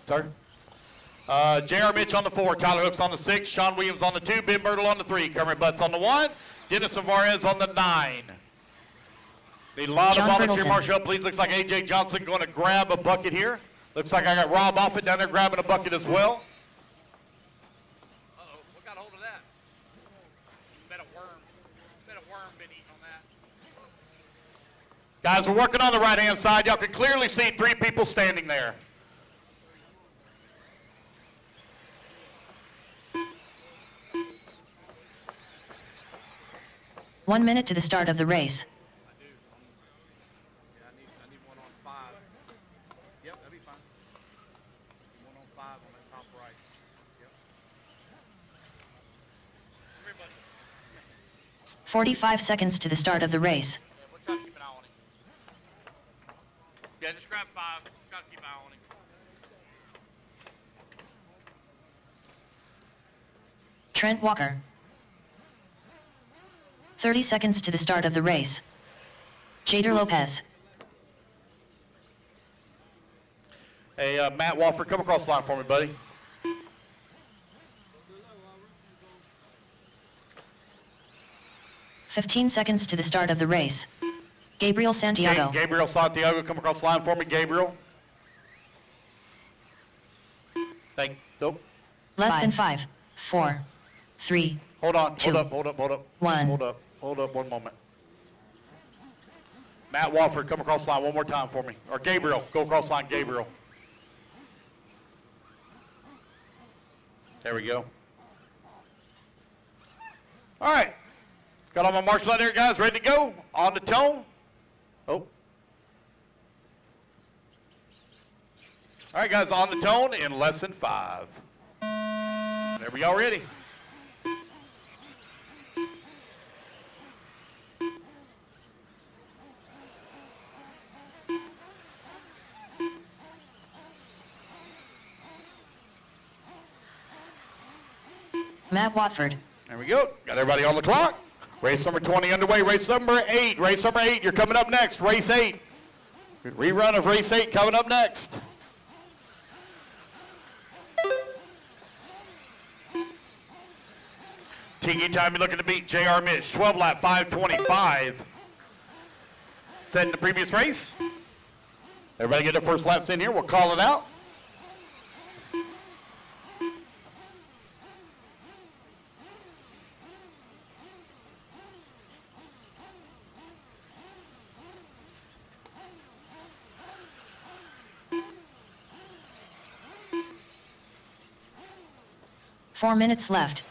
Sir? JR Mitch on the 4, Tyler Hooks on the 6, Sean Williams on the 2, Ben Bertle on the 3, Kermit Butts on the 1, Dennis Alvarez on the 9. Need a lot John of volunteer Bertelsen. marshal up, please. Looks like A.J. Johnson going to grab a bucket here. Looks like I got Rob Offit down there grabbing a bucket as well. Uh-oh, what got a hold of that? Bet a worm. Bet a worm been eating on that. Guys, we're working on the right-hand side. Y'all can clearly see 3 people standing there. One minute to the start of the race. I do. Yeah, I need one on 5. Yep, that'd be fine. One on 5 on that top right. Yep. Everybody. 45 seconds to the start of the race. Yeah, we'll try to keep an eye on him. Yeah, just grab 5. Try to keep an eye on him. Trent Walker. 30 seconds to the start of the race. Jader Lopez. Hey, Matt Walford, come across the line for me, buddy. Fifteen seconds to the start of the race. Gabriel Santiago. Gabriel Santiago, come across the line for me, Gabriel. Nope. Less than 5, 4, 3. Hold on, Two. hold up. 1. Hold up one moment. Matt Walford, come across the line one more time for me. Or Gabriel, go across the line, Gabriel. There we go. All right. Got all my marshals out there, guys, ready to go? On the tone. Oh. All right, guys, on the tone in less than 5. There we go, ready. Matt Watford. There we go. Got everybody on the clock. Race number 20 underway. Race number 8. Race number 8. You're coming up next. Race 8. Rerun of race 8 coming up next. Tiki time you're looking to beat J.R. Mitch. 12 lap 5:25. Set in the previous race. Everybody get their first laps in here. We'll call it out. Four minutes left.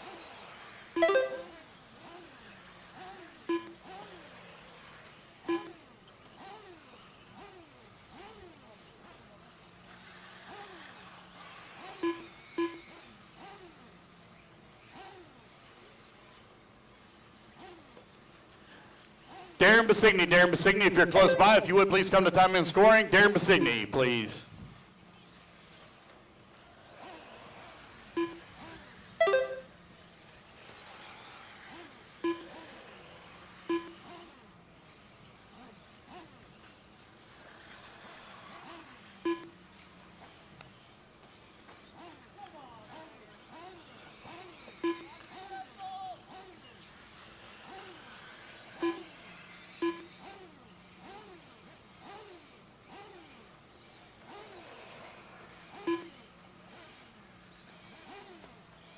Darren Basigny, if you're close by, if you would please come to time and scoring. Darren Basigny, please.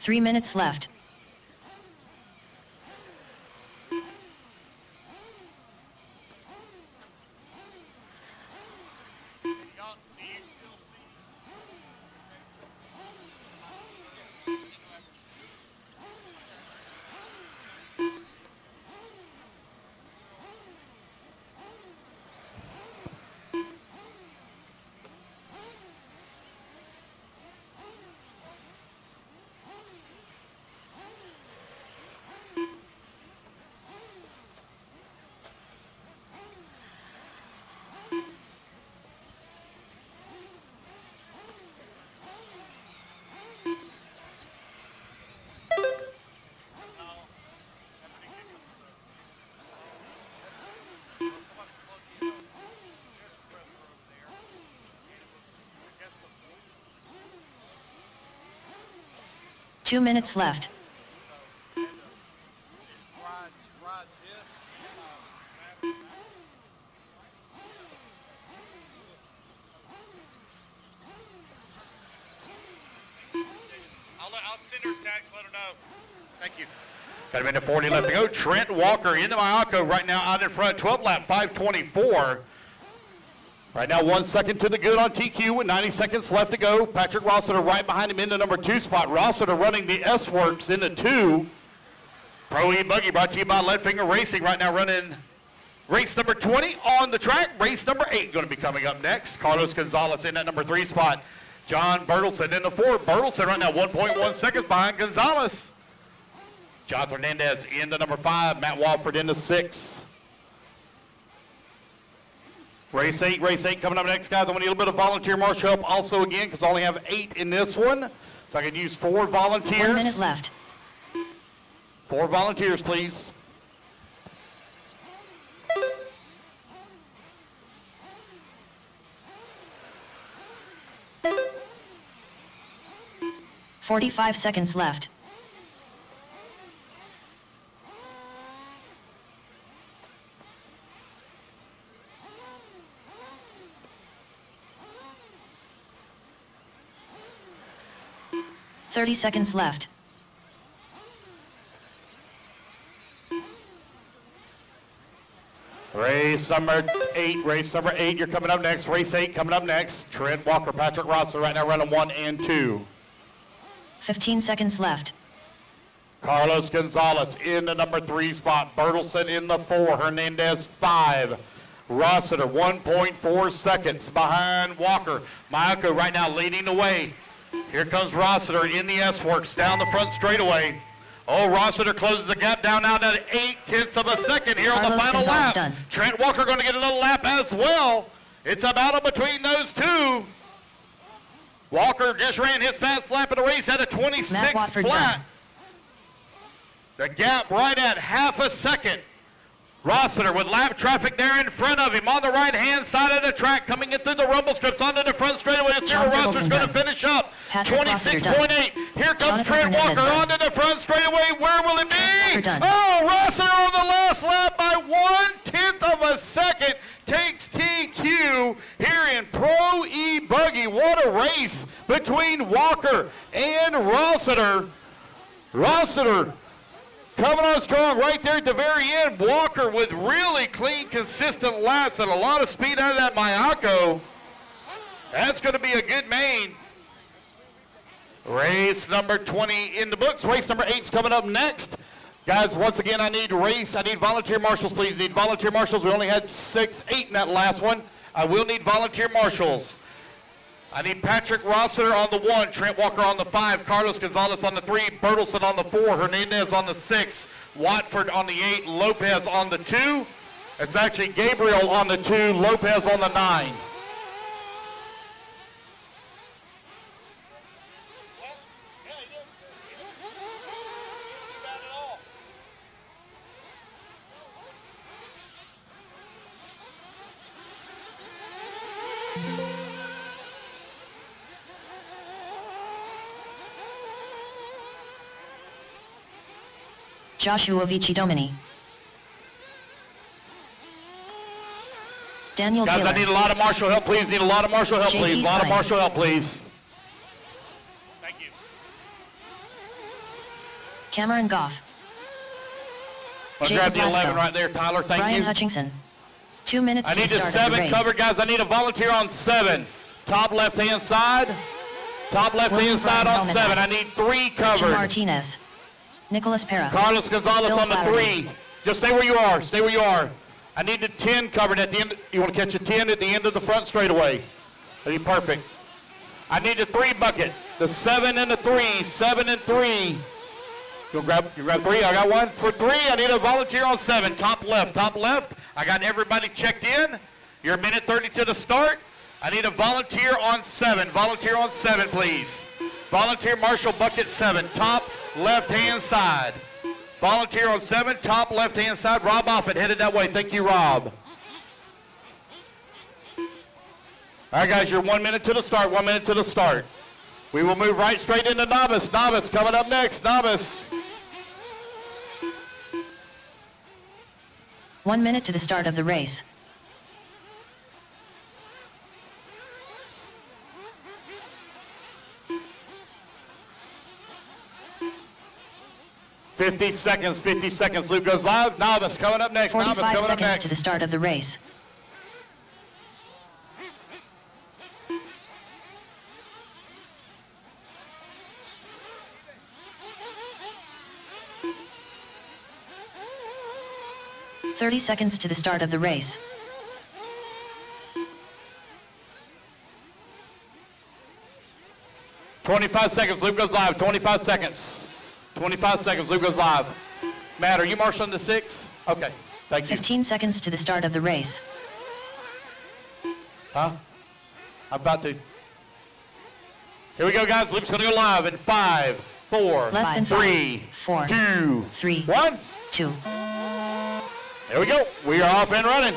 Three minutes left. Y'all, do you still Two minutes left. ride center tax, let her know. Thank you. Got a minute 40 left to go. Trent Walker into Mayako right now out in front. 12 lap, 5:24. Right now 1 second to the good on TQ with 90 seconds left to go. Patrick Rossiter right behind him in the number 2 spot. Rossiter running the S-Works into 2. Pro E-Buggy brought to you by Leadfinger Racing right now running race number 20 on the track. Race number 8 going to be coming up next. Carlos Gonzalez in that number 3 spot. John Bertelson in the 4. Bertelson right now 1.1 seconds behind Gonzalez. John Hernandez in the number 5. Matt Walford in the 6. Race 8 coming up next, guys. I'm going to need a little bit of volunteer marshal help also again because I only have 8 in this one. So I can use 4 volunteers. 1 minute left. 4 volunteers, please. "45 seconds left. "30 seconds left. Race number 8, you're coming up next. Race 8 coming up next. Trent Walker, Patrick Rossiter right now running 1 and 2. 15 seconds left. Carlos Gonzalez in the number 3 spot. Bertelson in the 4. Hernandez 5. Rossiter 1.4 seconds behind Walker. Mayako right now leading the way. Here comes Rossiter in the S-Works down the front straightaway. Oh, Rossiter closes the gap down now to 0.8 of a second here on the Carlos final Gonzalez lap. done. Trent Walker going to get another lap as well. It's a battle between those two. Walker just ran his fast lap of the race at a 26 Watford flat. done. The gap right at half a second. Rossiter with lap traffic there in front of him on the right-hand side of the track, coming in through the rumble strips onto the front straightaway. Let's see where Rossiter's going to finish up. 26.8. Here comes Trent Walker onto the front straightaway. Where will it be? Oh, Rossiter on the last lap by 1/10 of a second takes TQ here in Pro E-Buggy. What a race between Walker and Rossiter. Rossiter coming on strong right there at the very end. Walker with really clean, consistent laps and a lot of speed out of that Mayako. That's going to be a good main. Race number 20 in the books. Race number 8 is coming up next. Guys, once again, I need volunteer marshals, please. Need volunteer marshals. We only had 8 in that last one. I will need volunteer marshals. I need Patrick Rossiter on the 1, Trent Walker on the 5, Carlos Gonzalez on the 3, Bertelson on the 4, Hernandez on the 6, Watford on the 8, Lopez on the 2. It's actually Gabriel on the 2, Lopez on the 9. Joshua Vici Domini. Daniel Guys, Taylor. I need a lot of marshal help, please. Need a lot of marshal help, please. A lot of marshal help, please. Thank you. Cameron Goff. I'll grab the 11 right there, Tyler. Thank Brian you. Hutchinson. 2 minutes I to need the the start of the 7 race. covered, guys. I need a volunteer on 7. Top left-hand side. Top left-hand side on 7. I need 3 Christian covered. Martinez. Nicholas Pera. Carlos Gonzalez Bill on the Flaherty. 3. Just stay where you are. Stay where you are. I need the 10 covered at the end. You want to catch a 10 at the end of the front straightaway. That'd be perfect. I need the 3 bucket. The 7 and the 3. 7 and 3. You grab 3. I got 1 for 3. I need a volunteer on 7. Top left. Top left. I got everybody checked in. You're a minute 30 to the start. I need a volunteer on 7. Volunteer on 7, please. Volunteer Marshall bucket 7. Top left-hand side. Volunteer on 7, top left-hand side. Rob Offit headed that way. Thank you, Rob. All right, guys, you're 1 minute to the start. 1 minute to the start. We will move right straight into Novice. Novice coming up next. Novice. 1 minute to the start of the race. 50 seconds, 50 seconds. Loop goes live. Novice coming up next. Novice 45 coming up seconds next. to the start of the race. "30 seconds to the start of the race. "25 seconds, loop goes live. 25 seconds. 25 seconds, loop goes live. Matt, are you marshaling to 6? Okay, thank you. 15 seconds to the start of the race. Huh? I'm about to. Here we go, guys. Loop's going to go live in 5, 4, Less than 3, 5, 4, 2, 3, 1. 2. There we go. We are off and running.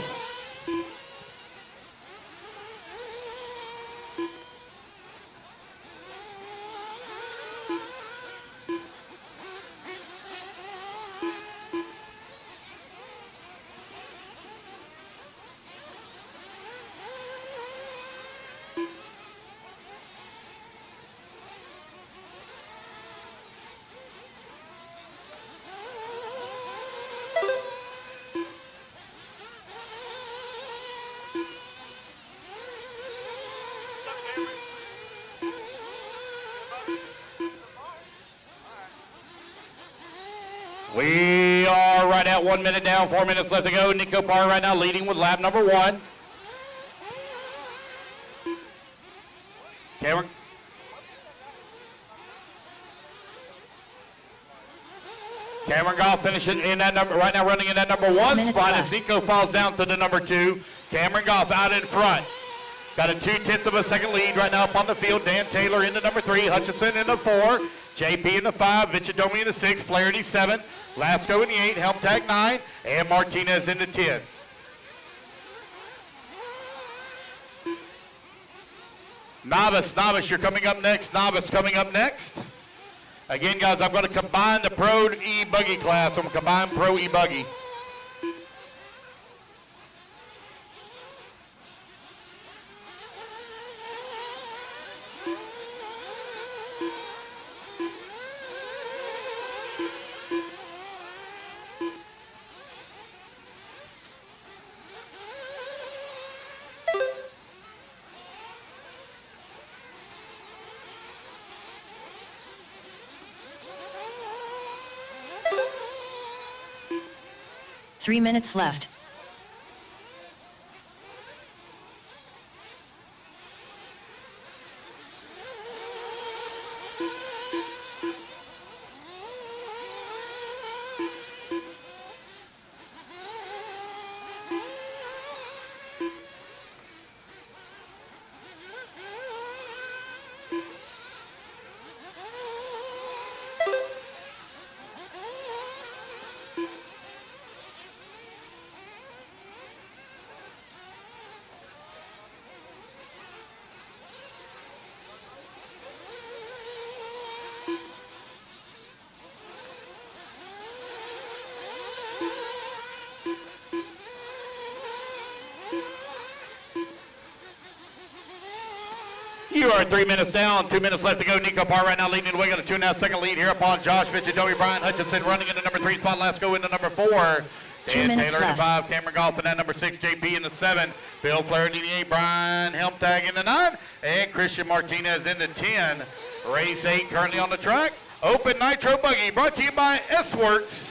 We are right at 1 minute down, 4 minutes left to go. Nico Parr right now leading with lap number 1. Cameron. Cameron Goff finishing in that number, right now running in that number 1 spot as Nico falls down to the number 2. Cameron Goff out in front. Got a 2/10 of a second lead right now up on the field. Dan Taylor in the number 3, Hutchinson in the 4, JP in the 5, Vichadomi in the 6, Flaherty 7, Lasco in the 8, Helm Tag 9, and Martinez in the 10. Novice, you're coming up next. Novice coming up next. Again, guys, I'm going to combine the Pro E-buggy class. I'm going to combine Pro E-buggy. Three minutes left. You are 3 minutes down, 2 minutes left to go. Nico Parr right now leading the way, got a 2.5 second lead here upon Josh Vichadomi, Brian Hutchinson running in the number 3 spot. Lasco in the number 4. 2 minutes Taylor in left. the 5, Cameron Goff in that number 6, JP in the 7, Bill Flaherty in the 8, Brian Helmtag in the 9, and Christian Martinez in the 10. Race 8 currently on the track. Open Nitro Buggy brought to you by S-Works.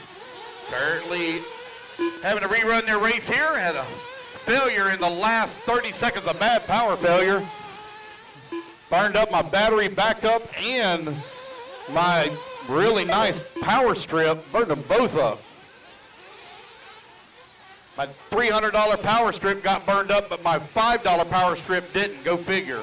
Currently having to rerun their race here. Had a failure in the last 30 seconds, a bad power failure. Burned up my battery backup and my really nice power strip. Burned them both up. My $300 power strip got burned up, but my $5 power strip didn't. Go figure.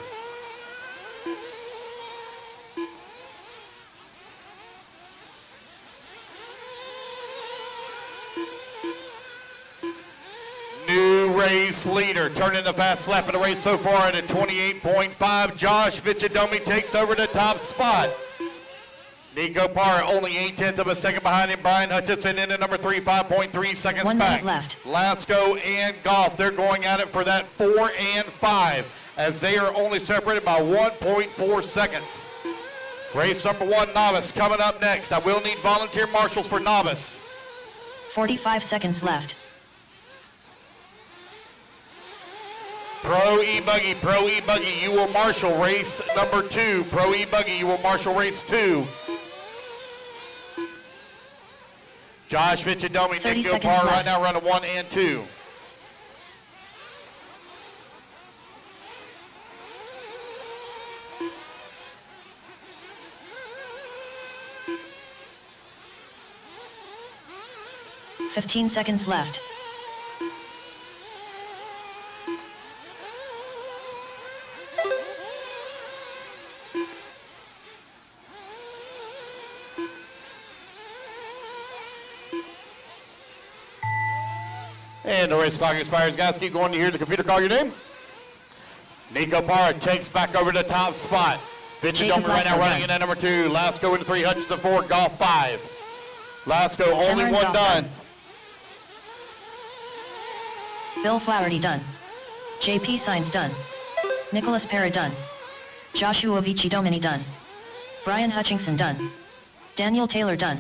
New race leader, turning the fast lap of the race so far at a 28.5. Josh Vichadomi takes over the top spot. Nico Parr only 1/10 of a second behind him. Brian Hutchinson in at number 3, 5.3 seconds 1 back. minute left. Lasco and Goff, they're going at it for that 4 and 5 as they are only separated by 1.4 seconds. Race number 1, Novice, coming up next. I will need volunteer marshals for Novice. 45 seconds left. Pro E-buggy, you will marshal race number 2. Pro E-buggy, you will marshal race 2. Josh Vichadomi, 30 Nick seconds Gilpar right left. now running 1 and 2. $15 seconds left. And the race clock expires. Guys, keep going to hear the computer call your name. Nico Parra takes back over the top spot. Vichadomi right now running in at number 2. Lasco into 3, Hutchinson 4, Golf 5. Lasco only Cameron one Golf done. Bill Flaherty done. JP Signs done. Nicholas Parra done. Joshua Vichadomini done. Brian Hutchinson done. Daniel Taylor done.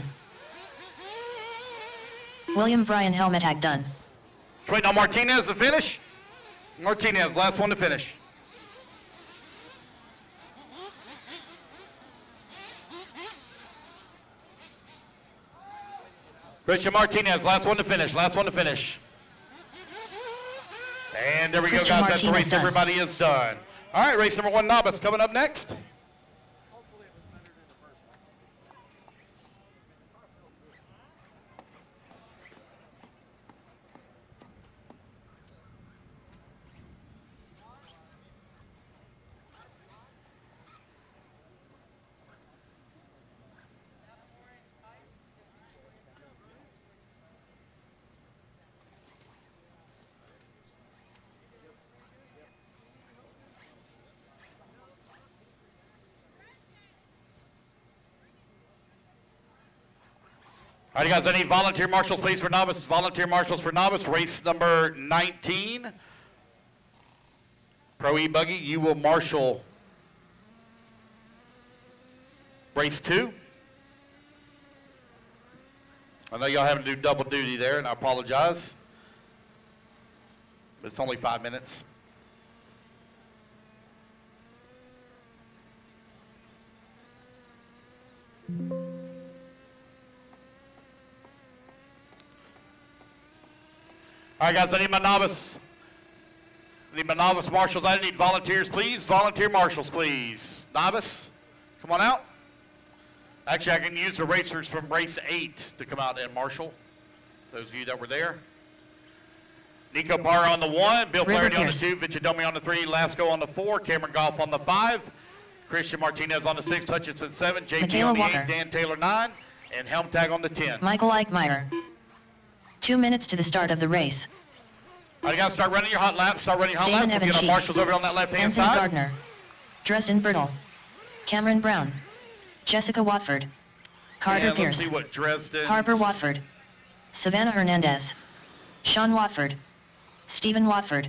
William Brian Helmetag done. Waiting on Martinez to finish. Martinez, last one to finish. Christian Martinez, last one to finish, last one to finish. And there we Christian go, guys, that's the Martinez race, done. everybody is done. All right, race number 1, Novice, coming up next. All right, guys, I need volunteer marshals, please, for Novice. Volunteer marshals for Novice, race number 19. Pro E-buggy, you will marshal race 2. I know y'all having to do double duty there, and I apologize. But it's only 5 minutes. All right, guys, I need my novice marshals. I need volunteers, please. Volunteer marshals, please. Novice, come on out. Actually, I can use the racers from race 8 to come out and marshal. Those of you that were there. Nico Parra on the 1, Bill Flaherty on the 2, Vichadomi on the 3, Lasco on the 4, Cameron Golf on the 5, Christian Martinez on the 6, Hutchinson 7, JP Michaela on the Walker. 8, Dan Taylor 9, and Helmtag on the 10. Michael Eichmeyer. 2 minutes to the start of the race. All right, guys, start running your hot laps. Start running your hot Damon laps. We'll get our Evanchik. marshals over on that left-hand Anthony side. Gardner. Dresden Bertle. Cameron Brown. Jessica Watford. Carter And let's Pierce. see what Dresden. Harper Watford. Savannah Hernandez. Sean Watford. Stephen Watford.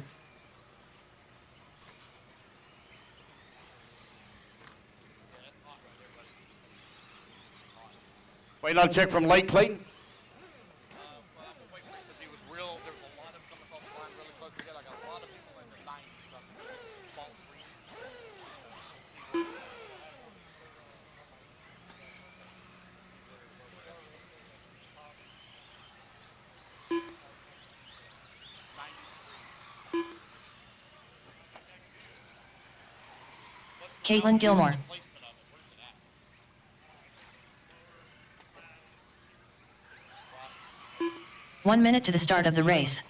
Waiting on a check from Lake Clayton. Caitlin Gilmore. One minute to the start of the race.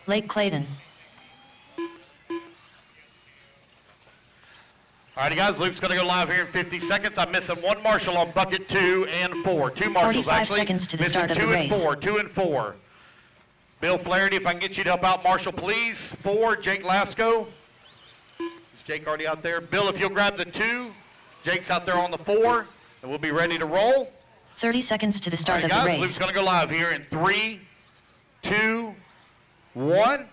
Lake Clayton. All righty, guys, Luke's going to go live here in 50 seconds. I'm missing one marshal on bucket 2 and 4. 2 marshals, 45 actually. seconds to the Missing start of the 2 and race. 4, 2 and 4. Bill Flaherty, if I can get you to help out marshal, please. 4, Jake Lasco. Is Jake already out there? Bill, if you'll grab the 2. Jake's out there on the 4, and we'll be ready to roll. 30 seconds to the All start right, of the guys, Luke's race. going to go live here in 3, 2, 1.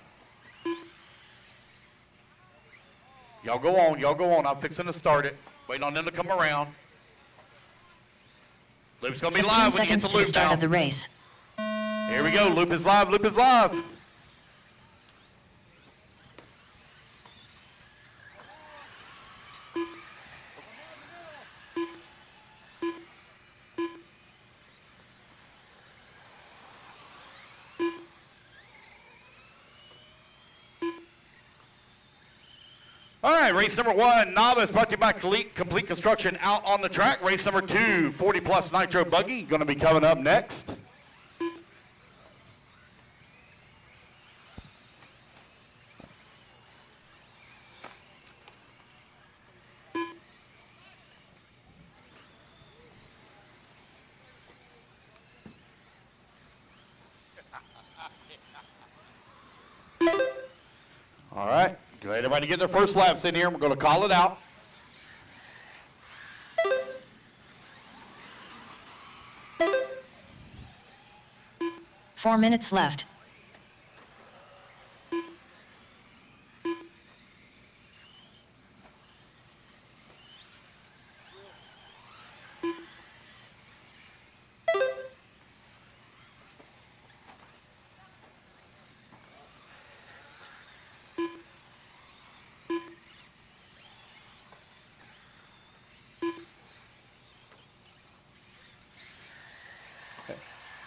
Y'all go on, y'all go on. I'm fixing to start it. Waiting on them to come around. Loop's gonna be 15 live when you get seconds the to the loop start now. of the race. Here we go, loop is live, loop is live. All right, race number 1, Novice, brought to you by Complete Construction out on the track. Race number 2, 40-plus nitro buggy, going to be coming up next. All right, go ahead, everybody get their first laps in here. We're going to call it out. Four minutes left.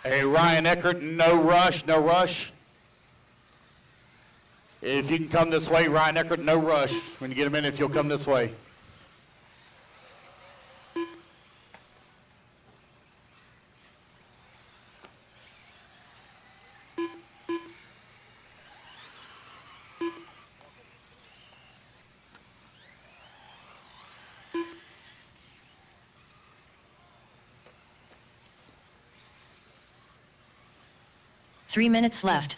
Hey, Ryan Eckert, no rush, no rush. If you can come this way, Ryan Eckert, no rush. When you get him in, if you'll come this way. Three minutes left.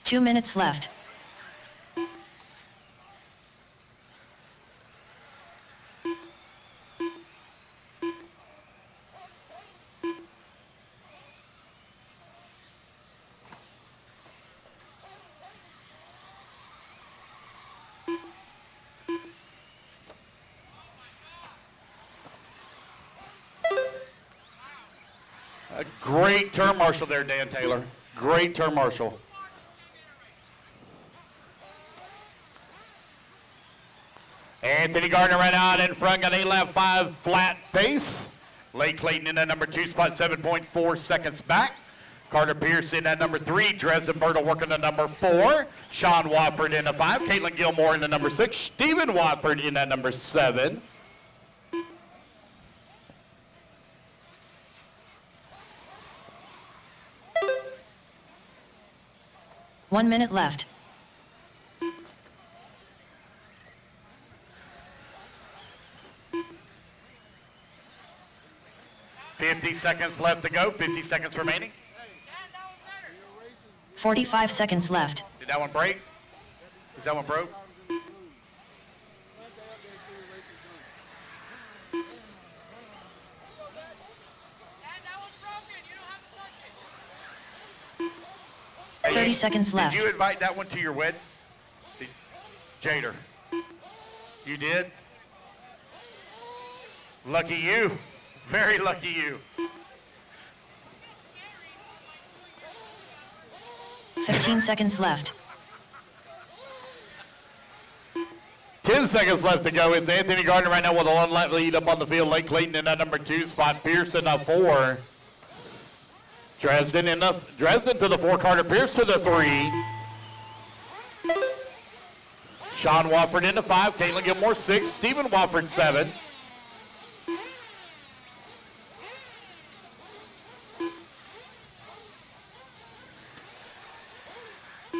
Two minutes left. A great turn marshal there, Dan Taylor. Great turn marshal. Anthony Gardner right out in front, got 8 lap 5 flat pace. Lake Clayton in that number 2 spot, 7.4 seconds back. Carter Pierce in that number 3. Dresden Bertle working the number 4. Sean Watford in the 5. Caitlin Gilmore in the number 6. Stephen Watford in that number 7. One minute left. $50 left to go. 50 seconds remaining. 45 seconds left. Did that one break? Is that one broke? That was broken. You don't have to touch it. 30 seconds left. Did you invite that one to your wedding? Jader. You did? Lucky you. Very lucky you. 15 seconds left. 10 seconds left to go. It's Anthony Gardner right now with a 1 lap lead up on the field. Lake Clayton in that number 2 spot. Pearson up 4. Dresden to the 4. Carter Pierce to the 3. Sean Wofford into 5. Caitlin Gilmore 6. Stephen Wofford 7.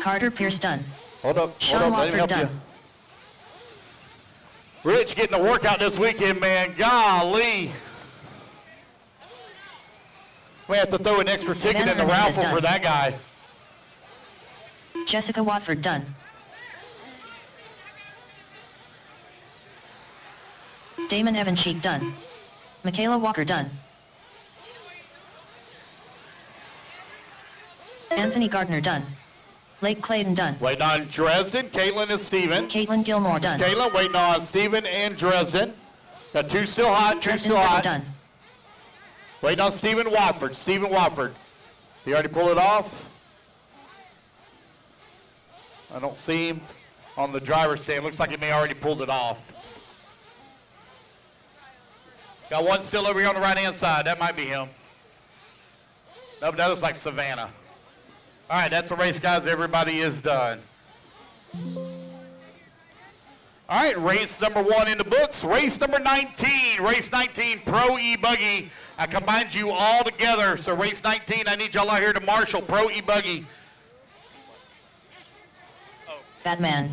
Carter Pierce done. Hold up. Sean Let me Wofford help you. done. Rich getting a workout this weekend, man. Golly. We have to throw an extra ticket in the Savannah raffle done. for that guy. Jessica Watford done. Damon Evan Cheek done. Michaela Walker done. Anthony Gardner done. Lake Clayton done. Waiting on Dresden. Caitlin and Steven. Caitlin Gilmore done. Caitlin waiting on Steven and Dresden. Got 2 still hot. 2 Dresden still hot. done. Waiting on Stephen Watford. Stephen Watford. He already pulled it off. I don't see him on the driver's stand. Looks like he may already pulled it off. Got 1 still over here on the right-hand side. That might be him. Nope, that looks like Savannah. All right, that's the race, guys. Everybody is done. All right, race number 1 in the books. Race number 19. Race 19, Pro E-Buggy. I combined you all together. So race 19, I need y'all out here to marshal Pro E-Buggy. Batman.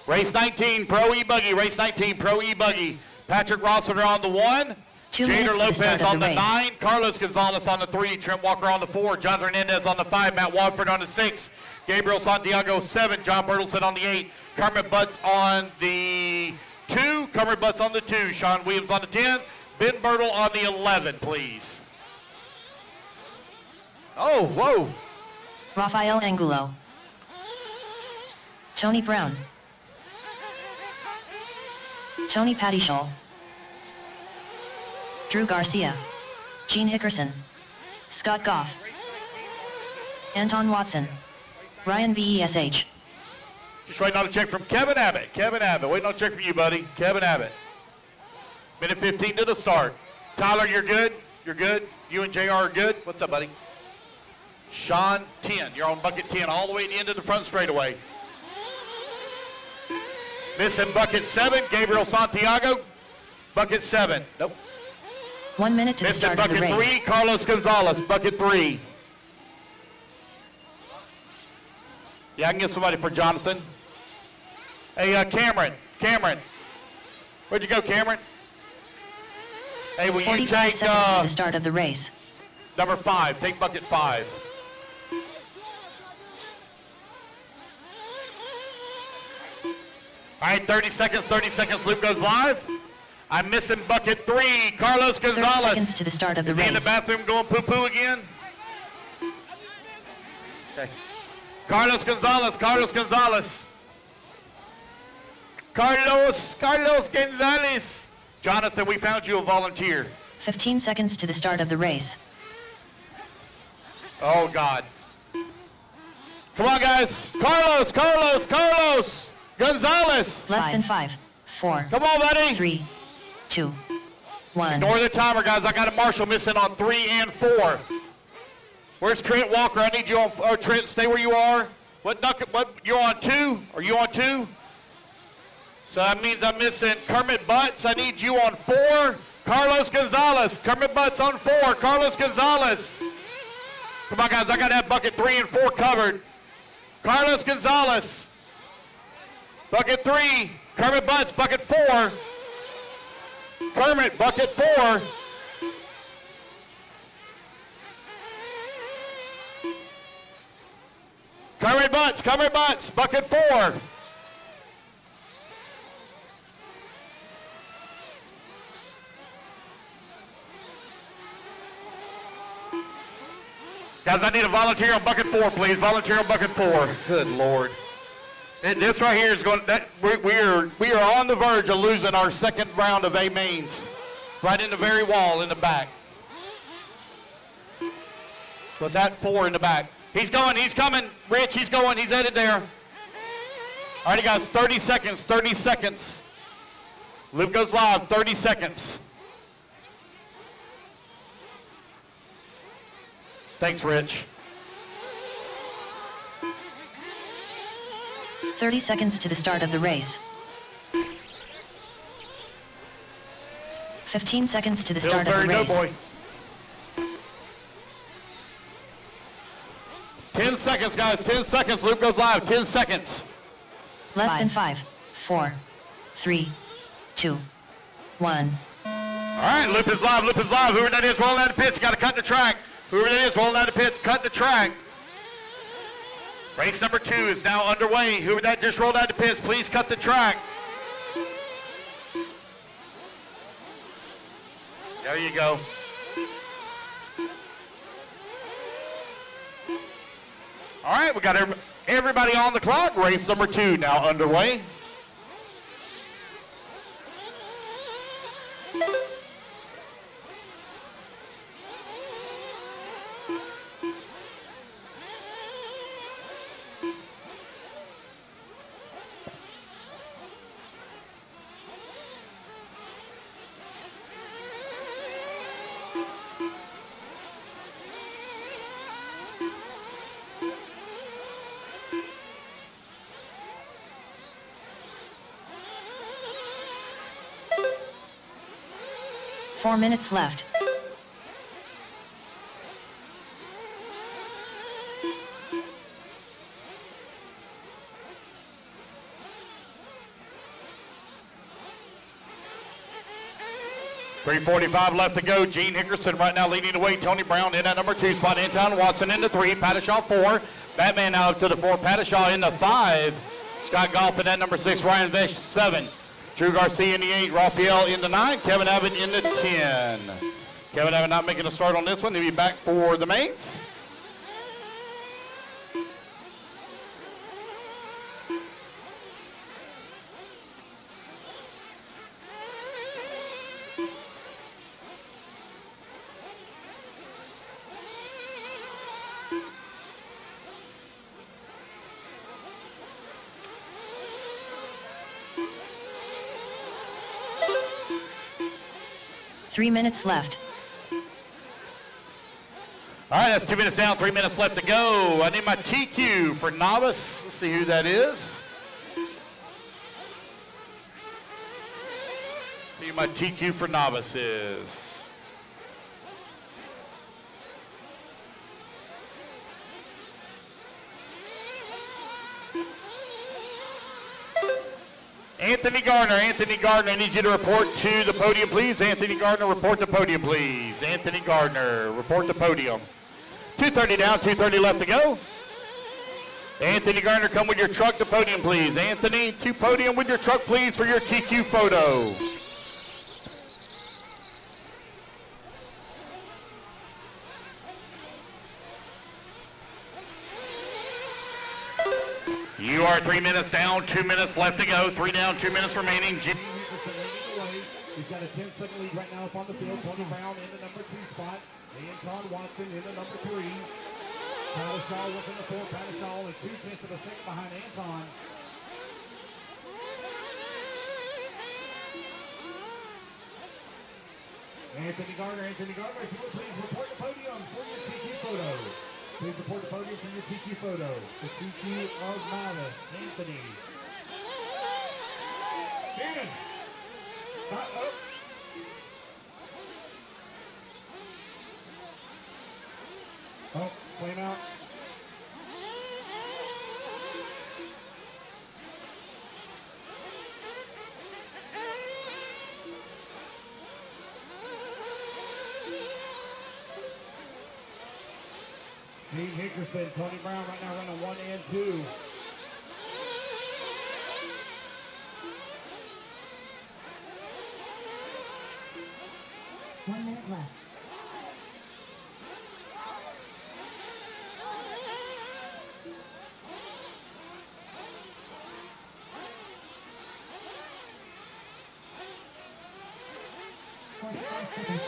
Race 19, Pro E-Buggy. Race 19, Pro E-Buggy. Patrick Rossiter on the 1. 2 minutes Jader to the start Lopez of on the the race. 9. Carlos Gonzalez on the 3. Trent Walker on the 4. John Hernandez on the 5. Matt Watford on the 6. Gabriel Santiago 7. John Bertelson on the 8. Carmen Butts on the 2. Carmen Butts on the 2. Sean Williams on the 10. Ben Bertle on the 11, please. Oh, whoa. Rafael Angulo. Tony Brown. Tony Pattyshaw. Drew Garcia. Gene Hickerson. Scott Goff. Anton Watson. Ryan VESH. Just waiting on a check from Kevin Abbott. Kevin Abbott. Waiting on a check from you, buddy. Kevin Abbott. Minute 15 to the start. Tyler, you're good? You're good? You and JR are good? What's up, buddy? Sean, 10. You're on bucket 10 all the way to the end of the front straightaway. Missing bucket 7, Gabriel Santiago. Bucket 7. Nope. 1 minute to the Missing start of the bucket race. 3, Carlos Gonzalez. Bucket 3. Yeah, I can get somebody for Jonathan. Hey, Cameron. Cameron. Where'd you go, Cameron? Hey, will you 45 take seconds to the start of the race. number 5? Take bucket 5. All right, 30 seconds. 30 seconds. Loop goes live. I'm missing bucket 3, Carlos 30 Gonzalez. seconds to the start of the Is he in the race. bathroom going poo-poo again? Okay. Carlos Gonzalez. Carlos Gonzalez. Carlos Gonzalez. Jonathan, we found you a volunteer. 15 seconds to the start of the race. Oh, God. Come on, guys. Carlos Gonzalez. Less than 5, 4, Come on, buddy. 3, 2, 1. Ignore the timer, guys. I got a marshal missing on 3 and 4. Where's Trent Walker? I need you on. Oh, Trent, stay where you are. What? You're on 2? Are you on 2? So that means I'm missing Kermit Butts. I need you on 4. Carlos Gonzalez. Kermit Butts on 4. Carlos Gonzalez. Come on, guys. I got that bucket 3 and 4 covered. Carlos Gonzalez. Bucket 3. Kermit Butts. Bucket 4. Kermit, bucket 4. Kermit Butts, bucket 4. Guys, I need a volunteer on bucket 4, please. Volunteer on bucket 4. Good Lord. And this right here is going. We are on the verge of losing our second round of A mains, right in the very wall in the back. What's that? 4 in the back. He's going. He's coming. Rich. He's going. He's headed there. All right, guys, 30 seconds, 30 seconds. Loop goes live, 30 seconds. Thanks, Rich. 30 seconds to the start of the race. 15 seconds to the start of the race. Boy. 10 seconds, guys, 10 seconds. Loop goes live, 10 seconds. Less than 5, 4, 3, 2, 1. All right, loop is live, loop is live. Whoever that is rolling out the pits, you got to cut the track. Whoever that is rolling out the pits, cut the track. Race number 2 is now underway. Whoever that just rolled out the pits, please cut the track. There you go. All right, we got everybody on the clock. Race number 2 now underway. Four minutes left. .345 left to go. Gene Hickerson right now leading the way. Tony Brown in that number 2 spot. Anton Watson into 3. Pattishaw 4. Batman now up to the 4. Pattishaw in the 5. Scott Goff in that number 6. Ryan Vesh 7. Drew Garcia in the 8. Raphael in the 9. Kevin Abbott in the 10. Kevin Abbott not making a start on this one. He'll be back for the mains. Three minutes left. All right, that's 2 minutes down, 3 minutes left to go. I need my TQ for Novice. Let's see who that is. See who my TQ for Novice is. Anthony Gardner, I need you to report to the podium, please. Anthony Gardner, report to podium, please. Anthony Gardner, report to podium. 2:30 down, 2:30 left to go. Anthony Gardner, come with your truck to podium, please. Anthony, to podium with your truck, please, for your TQ photo. You are 3 minutes down, 2 minutes left to go. 3 down, 2 minutes remaining. He's got a 10-second lead right now up on the field. Tony Brown in the number 2 spot. Anton Watson in the number 3. Pattishaw within the 4. Pattishaw only 2/10 of a second behind Anton. Anthony Gardner, if you would please report the podium for your TQ photo. Please report the podium for your TQ photo. The TQ of Novice, Anthony. Shannon. Stop up. Oh, flame out. Gene Hickerson, Tony Brown right now running 1 and 2. One minute left. Seconds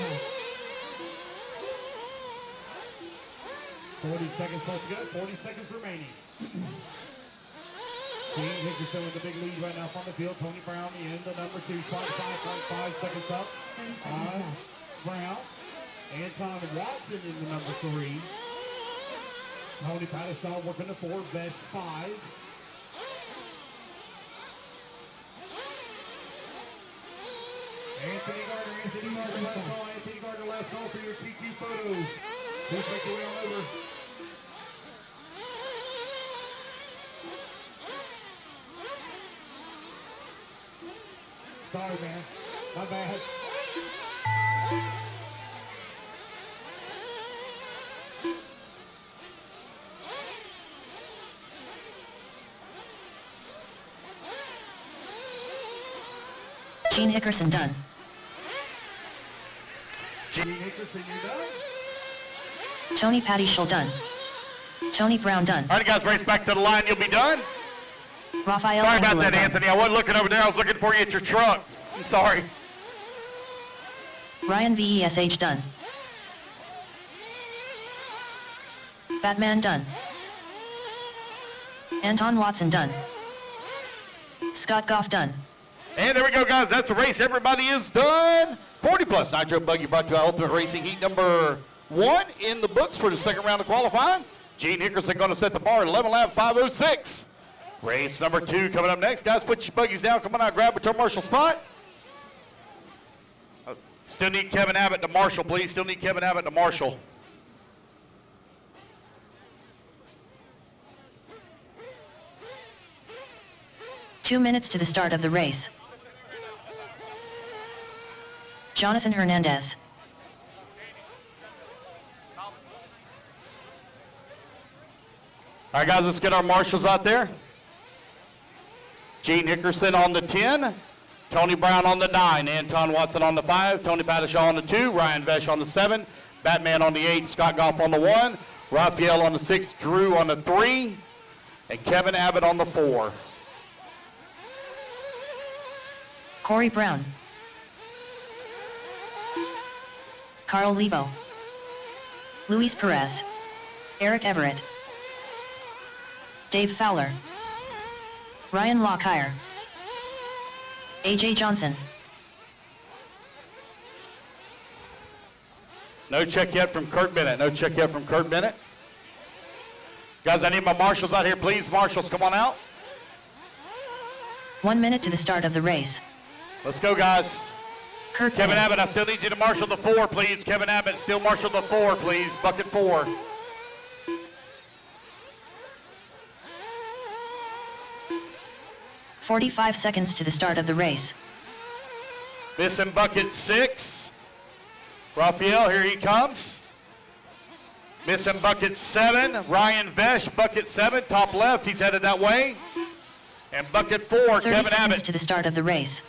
40 seconds left to go, 40 seconds remaining. Gene Hickerson with the big lead right now from the field. Tony Brown in the number 2 spot, 5.5 seconds up on Brown. Anton Watson in the number 3. Tony Patterson working the 4, Best 5. Anthony Gardner last call. Anthony Gardner last call for your TQ photos. Please make your way on over. Sorry, man. My bad. Gene Hickerson done. Gene Hickerson, you done? Tony Patty Schull done. Tony Brown done. All right, guys, race back to the line. You'll be done. Raphael Sorry about Angulo that, done. Anthony. I wasn't looking over there. I was looking for you at your truck. I'm sorry. Ryan VESH done. Batman done. Anton Watson done. Scott Goff done. And there we go, guys. That's the race. Everybody is done. 40-plus Nitro Buggy brought to you by Ultimate Racing Heat number 1 in the books for the second round of qualifying. Gene Hickerson going to set the bar at 11 lap 5:06. Race number 2 coming up next. Guys, put your buggies down. Come on out, grab a turn marshal spot. Still need Kevin Abbott to marshal, please. Still need Kevin Abbott to marshal. Two minutes to the start of the race. Jonathan Hernandez. All right, guys, let's get our marshals out there. Gene Hickerson on the 10. Tony Brown on the 9. Anton Watson on the 5. Tony Pattershaw on the 2. Ryan Vesh on the 7. Batman on the 8. Scott Goff on the 1. Raphael on the 6. Drew on the 3. And Kevin Abbott on the 4. Corey Brown. Carl Lebo. Luis Perez. Eric Everett. Dave Fowler. Ryan Lockyer. AJ Johnson. No check yet from Kurt Bennett. No check yet from Kurt Bennett. Guys, I need my marshals out here, please. Marshals, come on out. 1 minute to the start of the race. Let's go, guys. Kurt Kevin Bennett. Abbott, I still need you to marshal the 4, please. Kevin Abbott, still marshal the 4, please. Bucket 4. "45 seconds to the start of the race. Missing bucket 6. Raphael, here he comes. Missing bucket 7. Ryan Vesh, bucket 7, top left. He's headed that way. And bucket 4, 30 Kevin seconds Abbott. to the start of the race.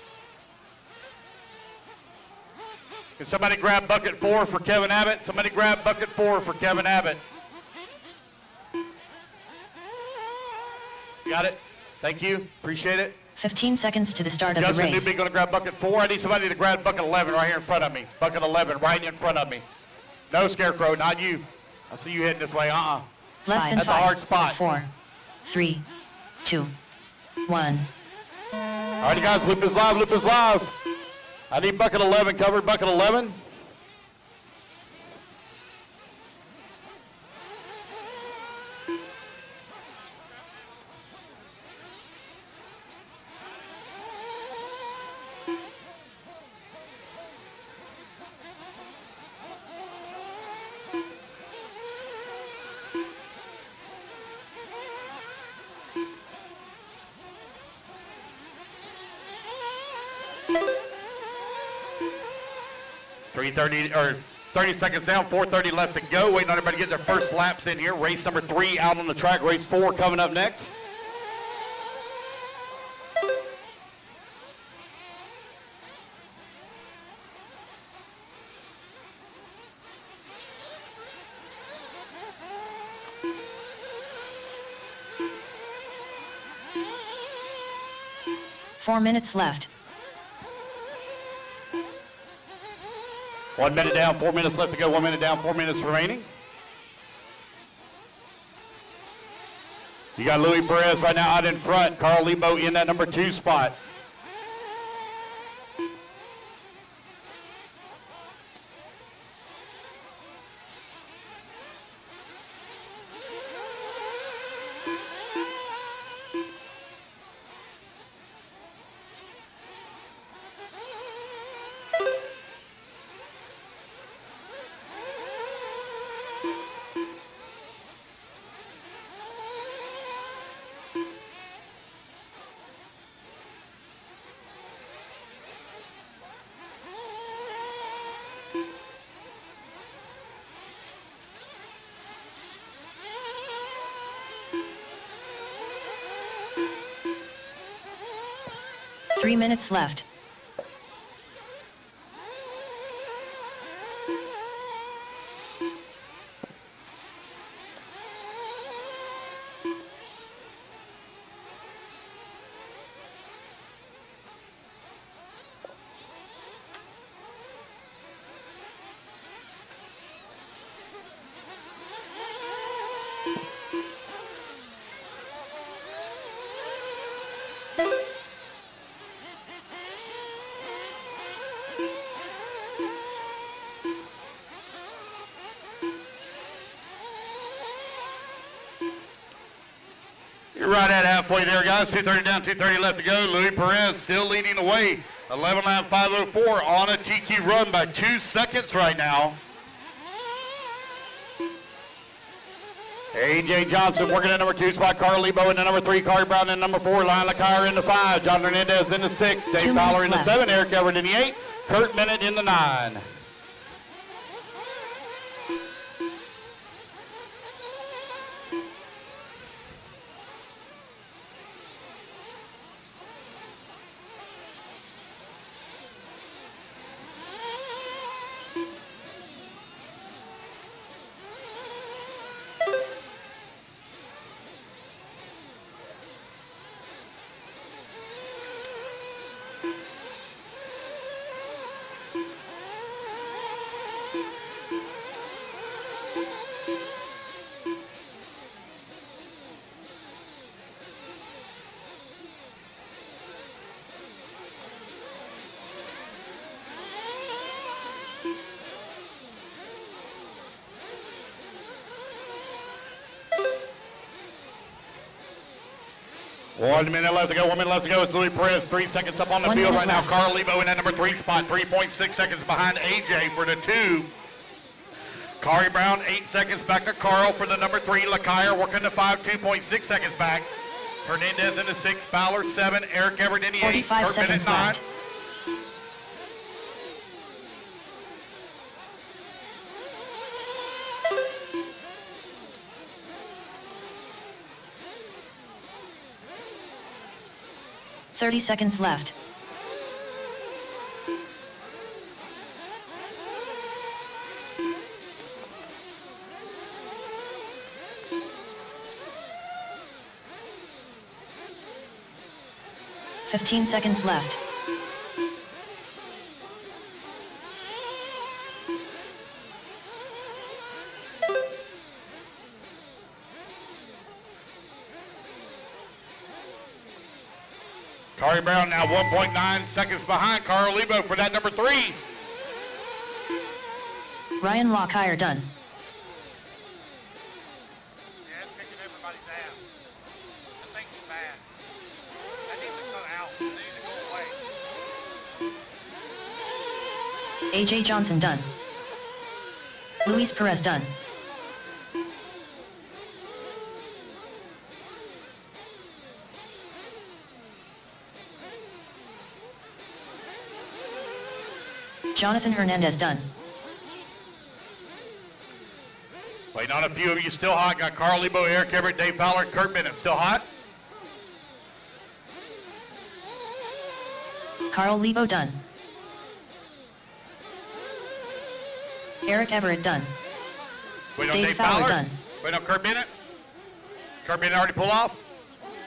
Can somebody grab bucket 4 for Kevin Abbott? Somebody grab bucket 4 for Kevin Abbott. Got it? Thank you. Appreciate it. 15 seconds to the start of the Justin race. Newby going to grab bucket 4. I need somebody to grab bucket 11 right here in front of me. Bucket 11 right in front of me. No, Scarecrow, not you. I see you heading this way. Less than That's a 5, hard spot. 4, 3, 2, 1. All right, you guys, loop is live, loop is live. I need bucket 11 covered, bucket 11. Or 30 seconds down, 4:30 left to go. Waiting on everybody to get their first laps in here. Race number 3 out on the track. Race 4 coming up next. Four minutes left. 1 minute down, 4 minutes left to go. 1 minute down, 4 minutes remaining. You got Louis Perez right now out in front. Carl Lebo in that number 2 spot. Three minutes left. You're right at halfway there, guys. 2:30 down, 2:30 left to go. Louis Perez still leading the way. 11.504 on a TQ run by 2 seconds right now. A.J. Johnson working at number 2 spot. Carl Lebo in the number 3. Corey Brown in number 4. Lion Lakepark in the 5. John Hernandez in the 6. Dave Fowler in the 7. Eric Everett in the 8. Kurt Bennett in the 9. One minute left to go. 1 minute left to go. It's Louis Perez. 3 seconds up on the 1 field minute right left. now. Carl Lebo in that number 3 spot. 3.6 seconds behind AJ for the 2. Corey Brown, 8 seconds back to Carl for the number 3. Lakepark working the 5, 2.6 seconds back. Hernandez in the 6. Fowler 7. Eric Everett in the 8. 45 Kurt Bennett seconds 9. left. Thirty seconds left. Fifteen seconds left. Corey Brown now 1.9 seconds behind Carl Lebo for that number 3. Ryan Lakepark done. Yeah, it's kicking everybody's ass. The thing's bad. That needs to cut out. They need to go away. AJ Johnson done. Luis Perez done. Jonathan Hernandez done. Waiting on a few of you still hot. Got Carl Lebo, Eric Everett, Dave Fowler, Kurt Bennett still hot. Carl Lebo done. Eric Everett done. Wait on Dave Dave Fowler Fowler. done. Wait on Kurt Bennett. Kurt Bennett already pulled off?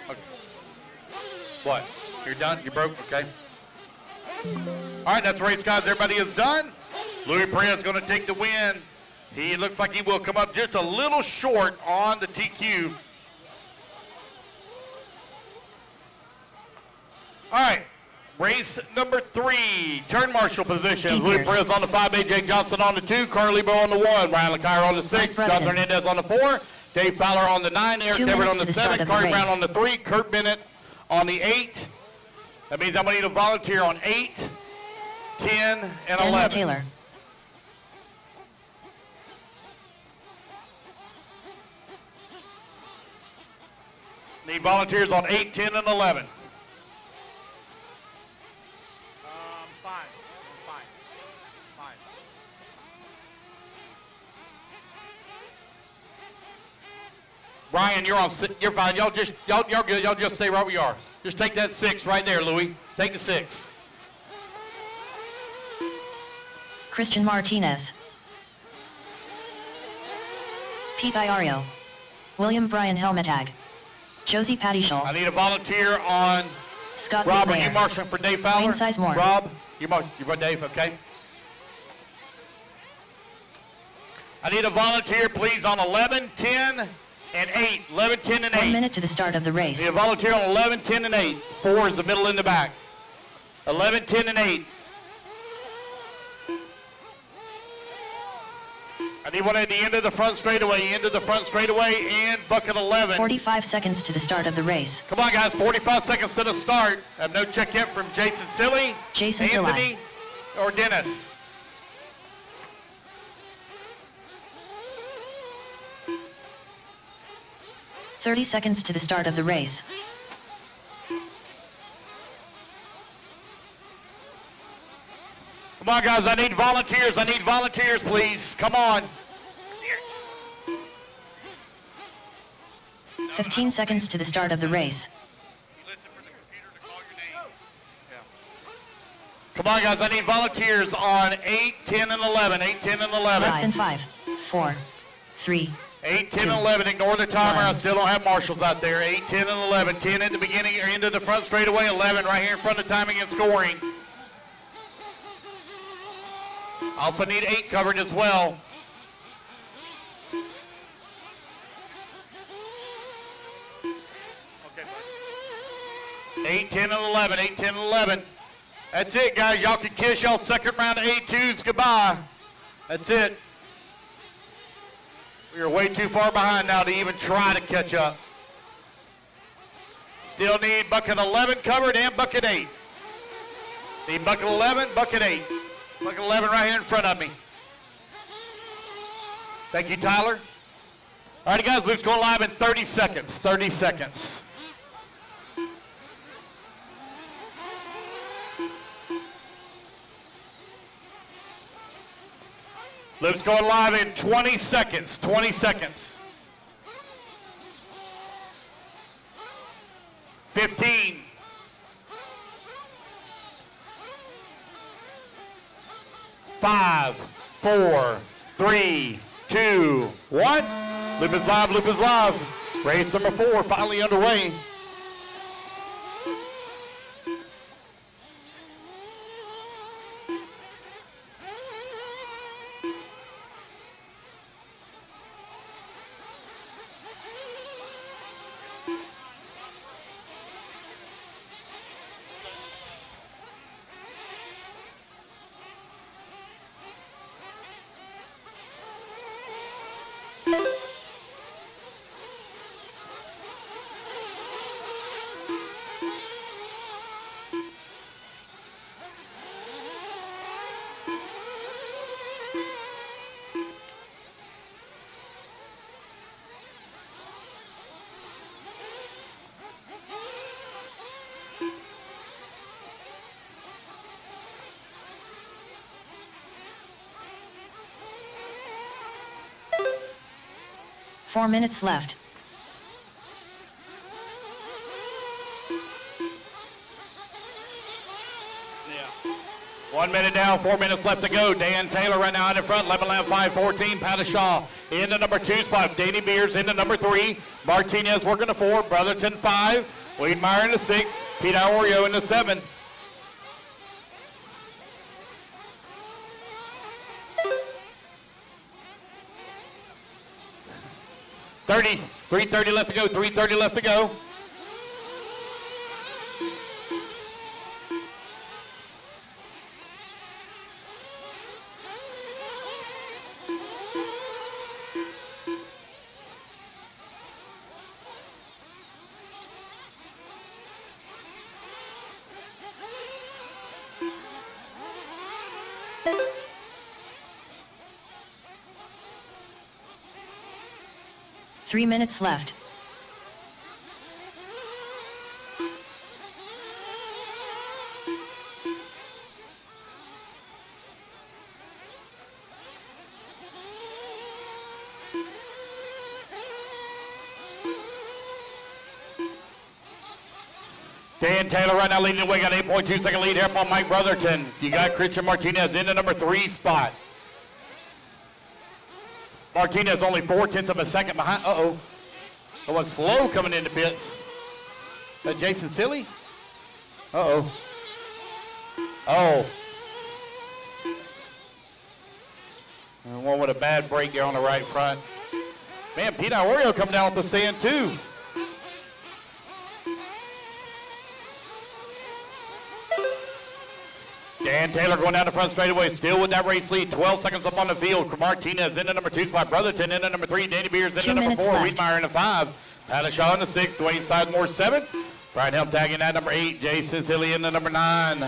Okay. What? You're done? You broke? Okay. All right, that's the race, guys. Everybody is done. Louis Perez is going to take the win. He looks like he will come up just a little short on the TQ. All right. Race number 3, turn marshal positions. Deep Luke years. Perez on the 5, AJ Johnson on the 2, Carly Bo on the 1, Ryan LeCaire on the 6, Mike John Brennan. Hernandez on the 4, Dave Fowler on the 9, Eric 2 Deverett minutes on the to the start 7, of the Corey Brown race. on the 3, Kurt Bennett on the 8. That means I'm going to need a volunteer on 8, 10, and Daniel 11. Taylor. Need volunteers on 8, 10, and 11. Fine. Ryan, you're on. You're fine. Y'all good. Y'all just stay right where you are. Just take that 6 right there, Louis. Take the 6. Christian Martinez. Pete Iario. William Brian Helmetag. Josie Patty Shaw. I need a volunteer on. Scott Rob, are Whitlayer. you marshaling for Dave Fowler? Wayne Sizemore. Rob, you're for Dave, okay? I need a volunteer, please, on 11, 10, and 8. 11, 10, and 8. 1 minute to the start of the race. Need a volunteer on 11, 10, and 8. 4 is the middle and the back. 11, 10, and 8. I need one at the end of the front straightaway, and bucket 11. 45 seconds to the start of the race. Come on, guys, 45 seconds to the start. I have no check yet from Jason Silly, Jason Anthony, or Dennis. Silly. 30 seconds to the start of the race. Come on, guys, I need volunteers, please. Come on. 15 seconds to the start of the race. Come on, guys, I need volunteers on 8, 10, and 11. 8, 10, and 11. Less than 5, 4, 3, 8, 10, 2, and 11. Ignore the timer. I one. still don't have marshals out there. 8, 10, and 11. 10 at the beginning or end of the front straightaway. 11 right here in front of timing and scoring. Also need 8 covered as well. Okay, bud. 8, 10, and 11. 8, 10, and 11. That's it, guys. Y'all can kiss y'all second round of A2s goodbye. That's it. We are way too far behind now to even try to catch up. Still need bucket 11 covered and bucket 8. Need bucket 11, bucket 8. Bucket 11 right here in front of me. Thank you, Tyler. All right, guys, Luke's going live in 30 seconds. 30 seconds. Luke's going live in 20 seconds. 20 seconds. 15. 5, 4, 3, 2, 1. Loop is live, loop is live. Race number 4 finally underway. Four minutes left. Yeah. 1 minute down, 4 minutes left to go. Dan Taylor right now out in front, 11 lap 5-14. Pattishaw into number 2 spot. Danny Beers into number 3. Martinez working the 4. Brotherton 5. Weedmeyer in the 6. Pete Iorio in the 7. .3:30 left to go. 3:30 left to go. Three minutes left. Dan Taylor right now leading the way, got 8.2 second lead here on Mike Brotherton. You got Christian Martinez in the number 3 spot. Martinez only 0.4 of a second behind. Uh-oh. That was slow coming into pits. Is that Jason Silly? Uh-oh. Oh. And one with a bad break there on the right front. Man, Pete Iorio coming down with the stand too. Dan Taylor going down the front straightaway, still with that race lead. 12 seconds up on the field. Martinez in the number 2 spot. Brotherton in the number 3. Danny Beers in the number 4. Wiedmeyer in the 5. Padishaw in the 6. Dwayne Sizemore 7. Brian Helmtag in that number 8. Jason Silly in the number 9.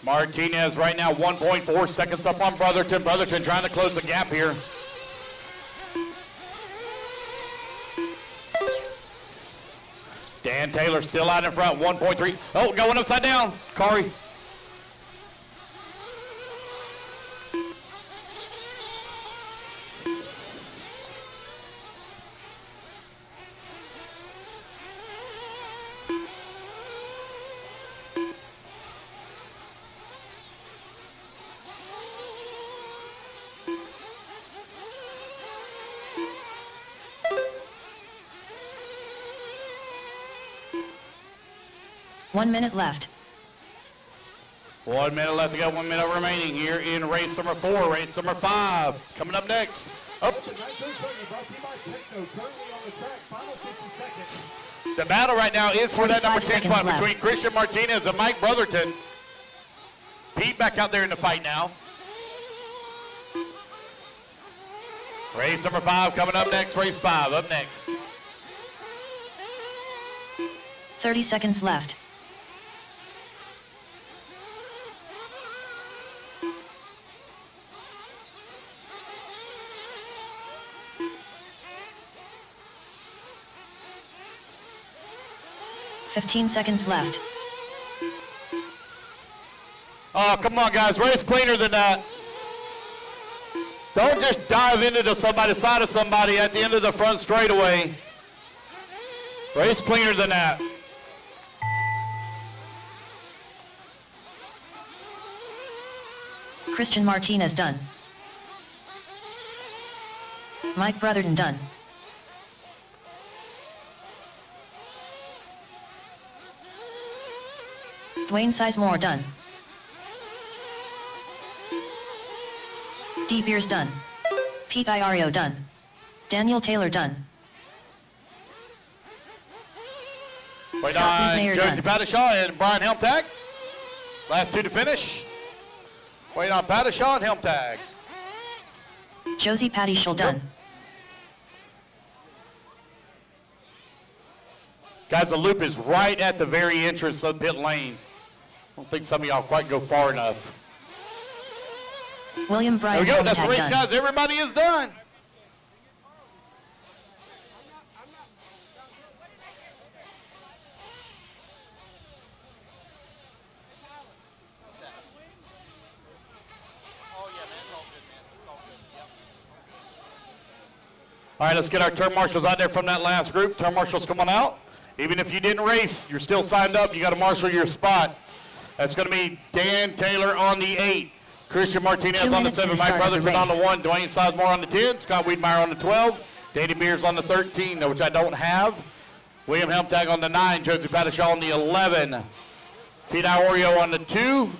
Martinez right now 1.4 seconds up on Brotherton. Brotherton trying to close the gap here. Dan Taylor still out in front, 1.3. Oh, going upside down, Corey. One minute left. 1 minute left to go, 1 minute remaining here in race number 4, race number 5. Coming up next. Up. The battle right now is for that number 10 spot between Christian Martinez and Mike Brotherton. Pete back out there in the fight now. Race number 5 coming up next, race 5 up next. 30 seconds left. Fifteen seconds left. Oh, come on, guys. Race cleaner than that. Don't just dive into somebody, side of somebody at the end of the front straightaway. Race cleaner than that. Christian Martinez done. Mike Brotherton done. Dwayne Sizemore done. D. Beers done. Pete Iorio done. Daniel Taylor done. Wait Scott on Wiedmeyer Josie done. Padishaw and Brian Helmtag. Last 2 to finish. Wait on Padishaw and Helmtag. Josie Padishaw done. Guys, the loop is right at the very entrance of pit lane. I don't think some of y'all quite go far enough. William There Bryan we go. That's the Helmtag race, done. guys. Everybody is done. All right, let's get our turn marshals out there from that last group. Turn marshals, come on out. Even if you didn't race, you're still signed up. You got to marshal your spot. That's going to be Dan Taylor on the 8, Christian Martinez 2 on the minutes to 7, the Mike start of the Brotherton on the race. 1, Dwayne Sizemore on the 10, Scott Wiedmeyer on the 12, Danny Beers on the 13, which I don't have, William Helmtag on the 9, Josie Padishaw on the 11, Pete Iorio on the 2,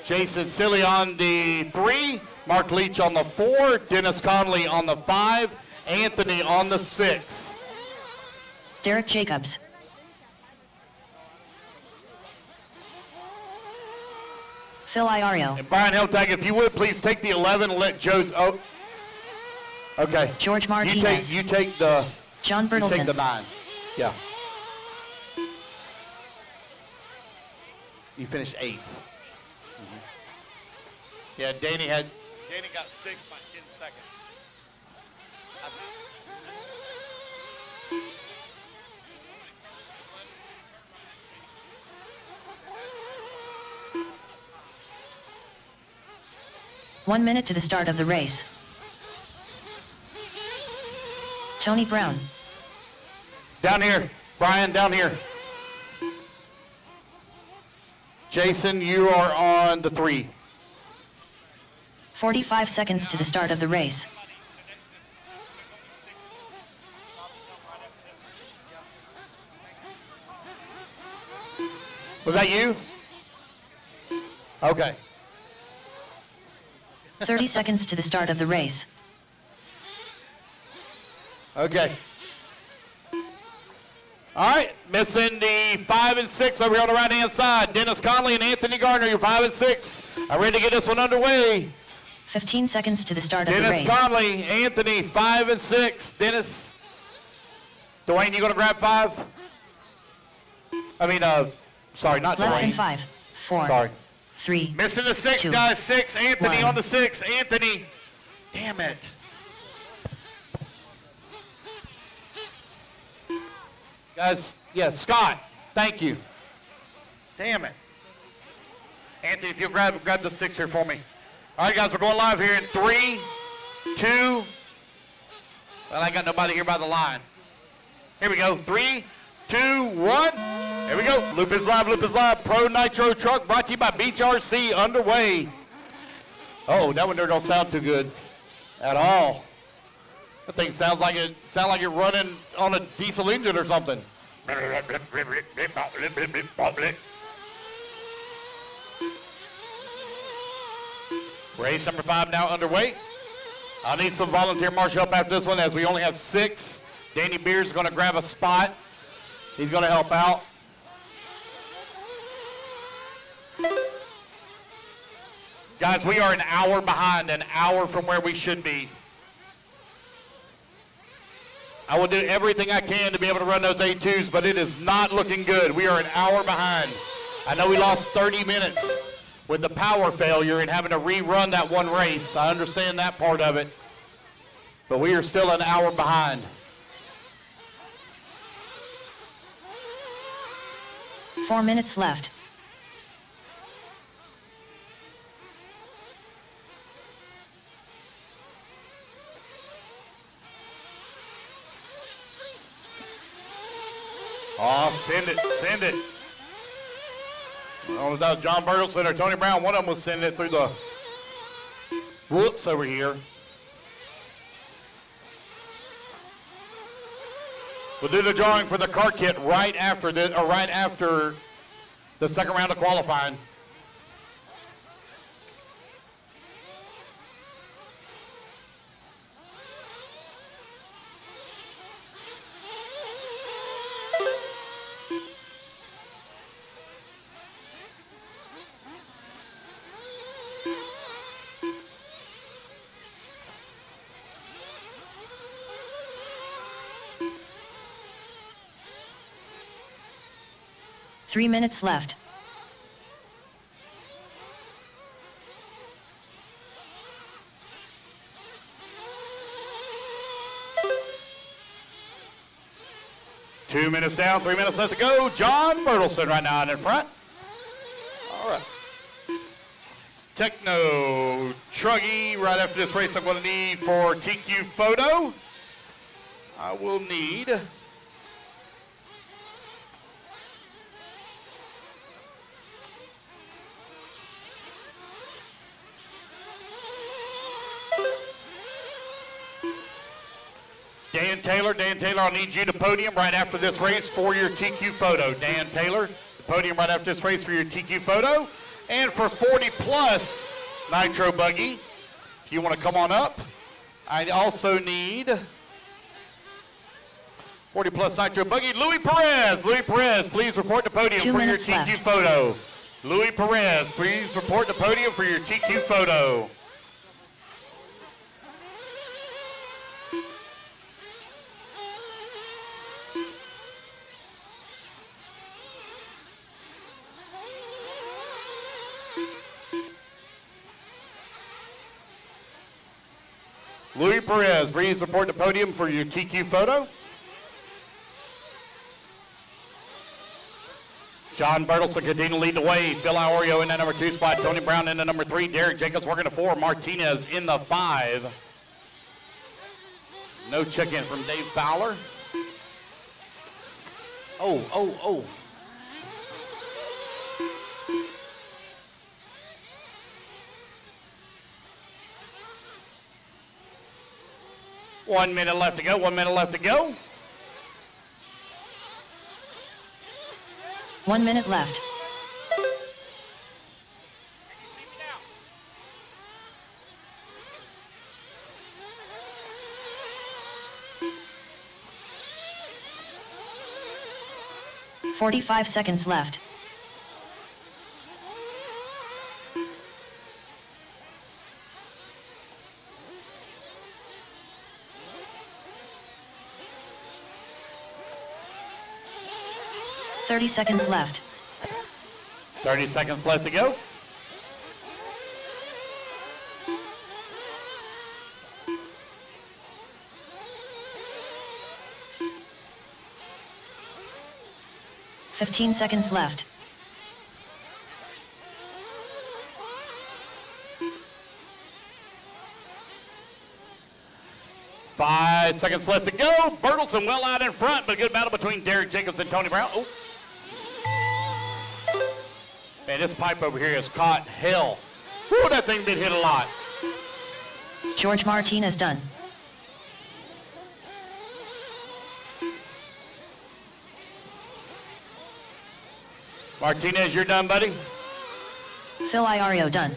Jason Silly on the 3, Mark Leach on the 4, Dennis Conley on the 5, Anthony on the 6. Derek Jacobs. Phil Iorio. And Brian Helmtag, if you would, please take the 11 and let Joe's... Oh, Okay. George You Martinez. take the John you take the Bertelsen. 9. Yeah. You finished 8th. Yeah, Danny got 6 by 10 seconds. One minute to the start of the race. Tony Brown. Down here, Brian, down here. Jason, you are on the 3. 45 seconds to the start of the race. Was that you? Okay. 30 seconds to the start of the race. Okay. All right, missing the 5 and 6 over here on the right-hand side. Dennis Conley and Anthony Gardner, you're 5 and 6. I'm ready to get this one underway. 15 seconds to the start of the Dennis race. Conley, Anthony, 5 and 6. Dennis, Dwayne, you gonna grab 5? I mean, sorry, not Less Dwayne. than 5, 4, Sorry. 3. Missing the 6, 2, guys. 6. Anthony 1. on the 6. Anthony. Damn it. Guys, yeah, Scott. Thank you. Damn it. Anthony, if you'll grab the 6 here for me. All right, guys, we're going live here in 3, 2. Well, I ain't got nobody here by the line. Here we go. 3, 2, 1. Here we go. Loop is live. Loop is live. Pro Nitro Truck brought to you by Beach RC underway. Oh, that one there don't sound too good at all. That thing sounds like it running on a diesel engine or something. Race number 5 now underway. I need some volunteer marshal help after this one as we only have 6. Danny Beers is going to grab a spot. He's going to help out. Guys, we are an hour behind, an hour from where we should be. I will do everything I can to be able to run those A2s, but it is not looking good. We are an hour behind. I know we lost 30 minutes with the power failure and having to rerun that one race. I understand that part of it, but we are still an hour behind. Four minutes left. Oh, send it, send it. I don't know if that was John Bertelsen or Tony Brown. One of them was sending it through the whoops over here. We'll do the drawing for the car kit right after the second round of qualifying. Three minutes left. Two minutes down, 3 minutes left to go. John Bertelsen right now in front. All right. Techno Truggy right after this race I'm going to need for TQ photo. I will need Dan Taylor, I'll need you to podium right after this race for your TQ photo. Dan Taylor, the podium right after this race for your TQ photo. And for 40 plus nitro buggy, if you want to come on up. I also need 40 plus nitro buggy. Louis Perez, please report the podium 2 for your minutes TQ left. photo. Louis Perez, please report the podium for your TQ photo. Louis Perez, please report to podium for your TQ photo. John Bertelson continue to lead the way. Phil Iorio in the number 2 spot. Tony Brown in the number 3. Derek Jacobs working the 4. Martinez in the 5. No check-in from Dave Fowler. Oh. 1 minute left to go. 1 minute left to go. 1 minute left. "45 seconds left. "30 seconds left. 30 seconds left to go. "15 seconds left. 5 seconds left to go. Bertelson well out in front, but a good battle between Derek Jacobs and Tony Brown. Oh. Man, this pipe over here has caught hell. Woo, that thing been hit a lot. George Martinez done. Martinez, you're done, buddy. Phil Iorio done.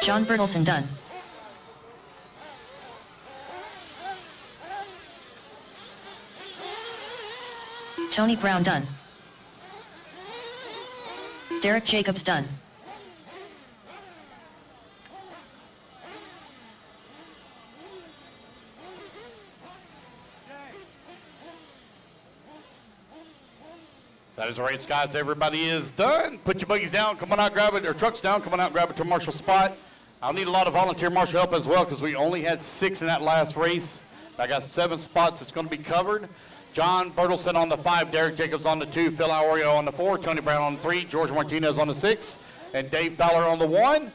John Bertelson done. Tony Brown done. Derek Jacobs done. That is the race, guys. Everybody is done. Put your buggies down. Come on out, grab it, or trucks down. Come on out, grab it to a marshal spot. I'll need a lot of volunteer marshal help as well because we only had 6 in that last race. I got 7 spots that's going to be covered. John Bertelson on the 5, Derek Jacobs on the 2, Phil Iorio on the 4, Tony Brown on the 3, George Martinez on the 6, and Dave Fowler on the 1.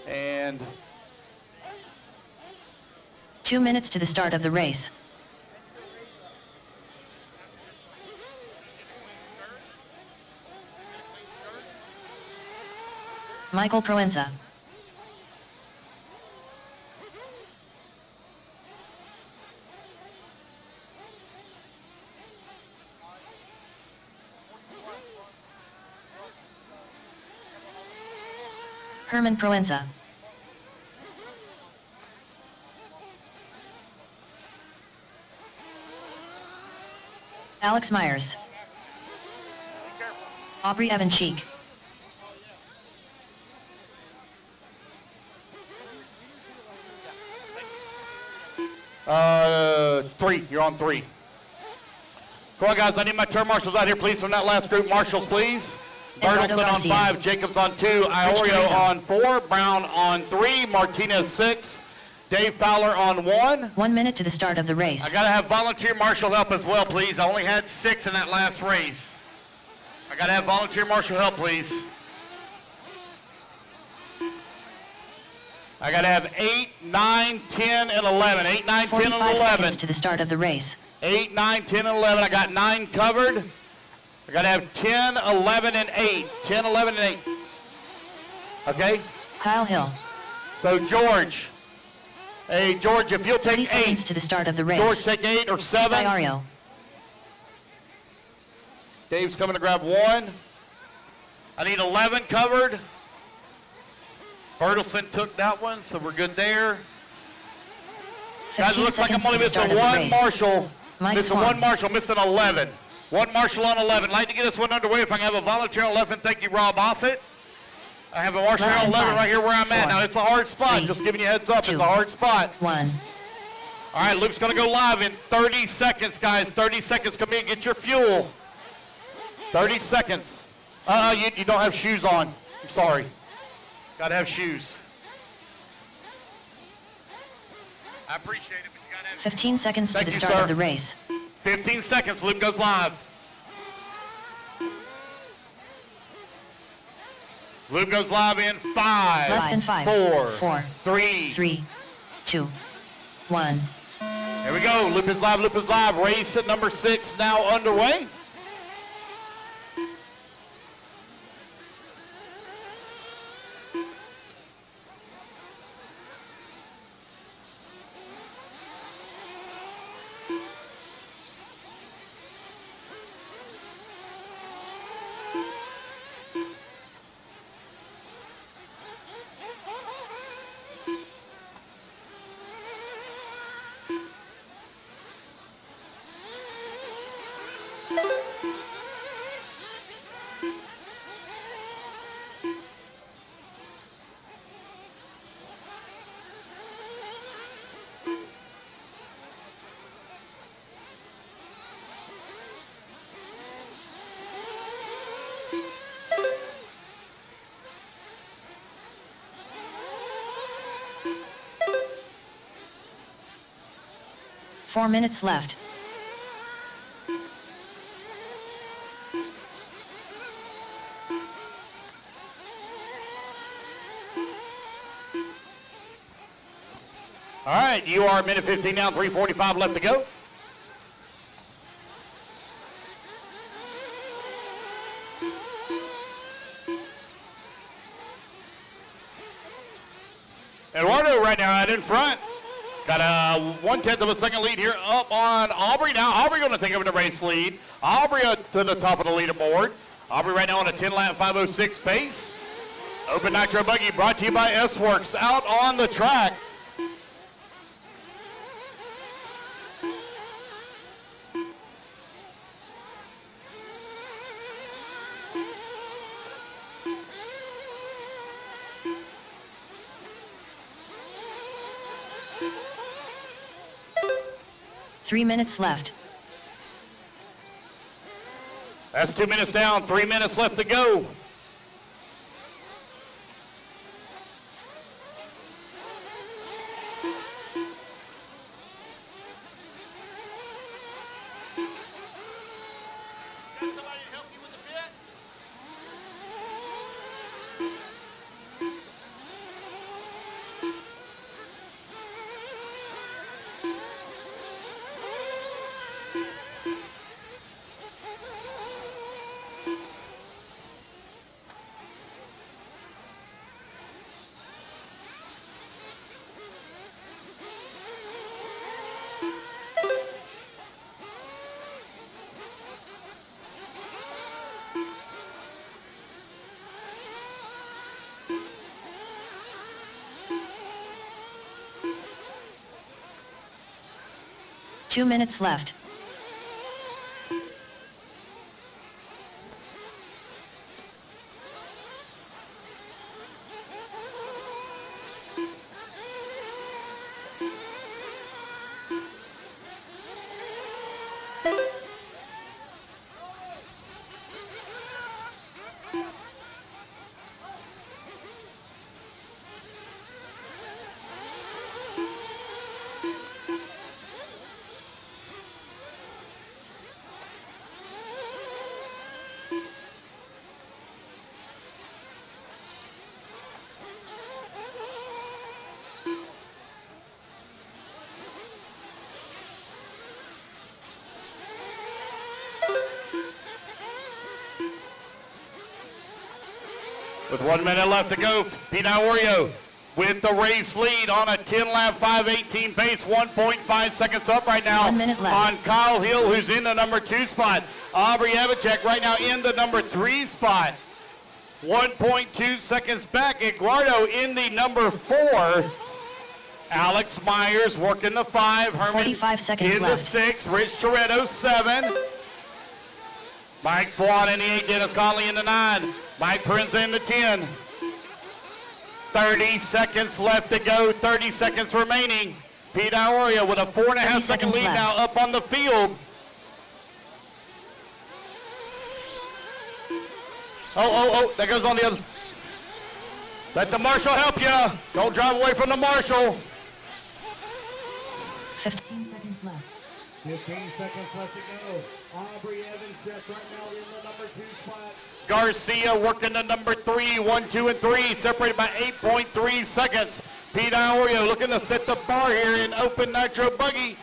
And 2 minutes to the start of the race. Michael Proenza. Herman Proenza. Alex Myers. Aubrey Evan Cheek. Three. You're on 3. Come on, guys. I need my turn marshals out here, please, from that last group. Marshals, please. Bertelson on 5, Jacobs on 2, Iorio on 4, Brown on 3, Martinez 6, Dave Fowler on 1. 1 minute to the start of the race. I gotta have volunteer marshal help as well, please. I only had 6 in that last race. I gotta have volunteer marshal help, please. I gotta have 8, 9, 10, and 11. 8, 9, 10, and 45 11. seconds to the start of the race. 8, 9, 10, and 11. I got 9 covered. I gotta have 10, 11, and 8. 10, 11, and 8. Okay? Kyle Hill. So George. Hey, George, if you'll 30 take seconds 8. to the start of the race. George, take 8 or 7. Iorio. Dave's coming to grab 1. I need 11 covered. Bertelson took that one, so we're good there. Guys, it looks like I'm only missing 1 marshal. Missing 1 marshal, missing 11. 1 marshal on 11. Like to get this one underway. If I can have a volunteer on 11, thank you, Rob Offit. I have a marshal on 11 right here where I'm at. Now, it's a hard spot. Just giving you a heads up. It's a hard spot. 1. All right, Luke's going to go live in 30 seconds, guys. 30 seconds. Come in and get your fuel. 30 seconds. You don't have shoes on. I'm sorry. Gotta have shoes. I appreciate it, but you gotta have 15 seconds to Thank the you, start sir. of the race. 15 seconds, loop goes live. Loop goes live in 5, Less than 5, 4, 3. 3, 2, 1. Here we go, loop is live, loop is live. Race at number 6 now underway. Four minutes left. All right, you are minute 15 now, 3:45 left to go. Eduardo right now out in front. Got a 1/10 of a second lead here up on Aubrey. Now Aubrey going to take over the race lead. Aubrey to the top of the leaderboard. Aubrey right now on a 10-lap 5:06 pace. Open Nitro Buggy brought to you by S-Works out on the track. Three minutes left. That's 2 minutes down, 3 minutes left to go. Got somebody to help you with the bit? Two minutes left. With 1 minute left to go, Pete Iorio with the race lead on a 10-lap 5:18 pace, 1.5 seconds up right now 1 minute left. on Kyle Hill, who's in the number 2 spot. Aubrey Evacek right now in the number 3 spot. 1.2 seconds back. Eduardo in the number 4. Alex Myers working the 5. Herman 45 seconds in left. the 6. Rich Toretto 7. Mike Swan in the 8. Dennis Conley in the 9. Mike Prince in the 10. 30 seconds left to go. 30 seconds remaining. Pete Iorio with a 4.5 second lead left. now up on the field. Oh, that goes on the other. Let the marshal help you. Don't drive away from the marshal. 15 seconds left. 15 seconds left to go. Aubrey Evans just right now in the number 2 spot. Garcia working the number 3, 1, 2, and 3, separated by 8.3 seconds. Pete Iorio looking to set the bar here in open nitro buggy.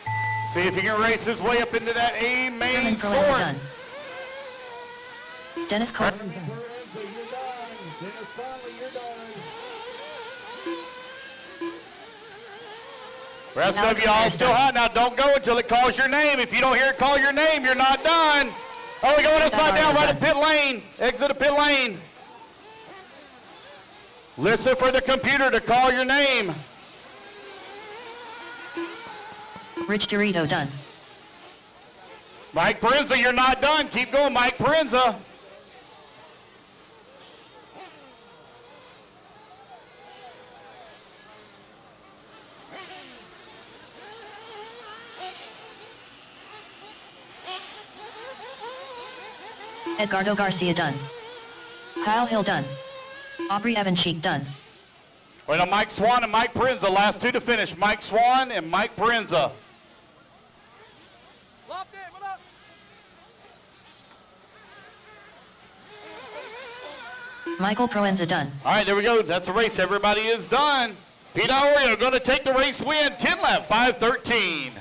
See if he can race his way up into that A main Herman Proenza sword. done. Dennis Cole. You're done. Dennis Conley, you're done. Rest of Alex you all Myers still done. hot. Now don't go until it calls your name. If you don't hear it call your name, you're not done. Oh, we're going upside down right at pit lane. Exit of pit lane. Listen for the computer to call your name. Rich Dorito done. Mike Parenza, you're not done. Keep going, Mike Parenza. Edgardo Garcia done. Kyle Hill done. Aubrey Evancheek done. Wait on Mike Swan and Mike Parenza. Last 2 to finish. Mike Swan and Mike Parenza. Locked in, what up? Michael Proenza done. All right, there we go. That's the race. Everybody is done. Pete Iorio going to take the race win. 10 lap, 5:13.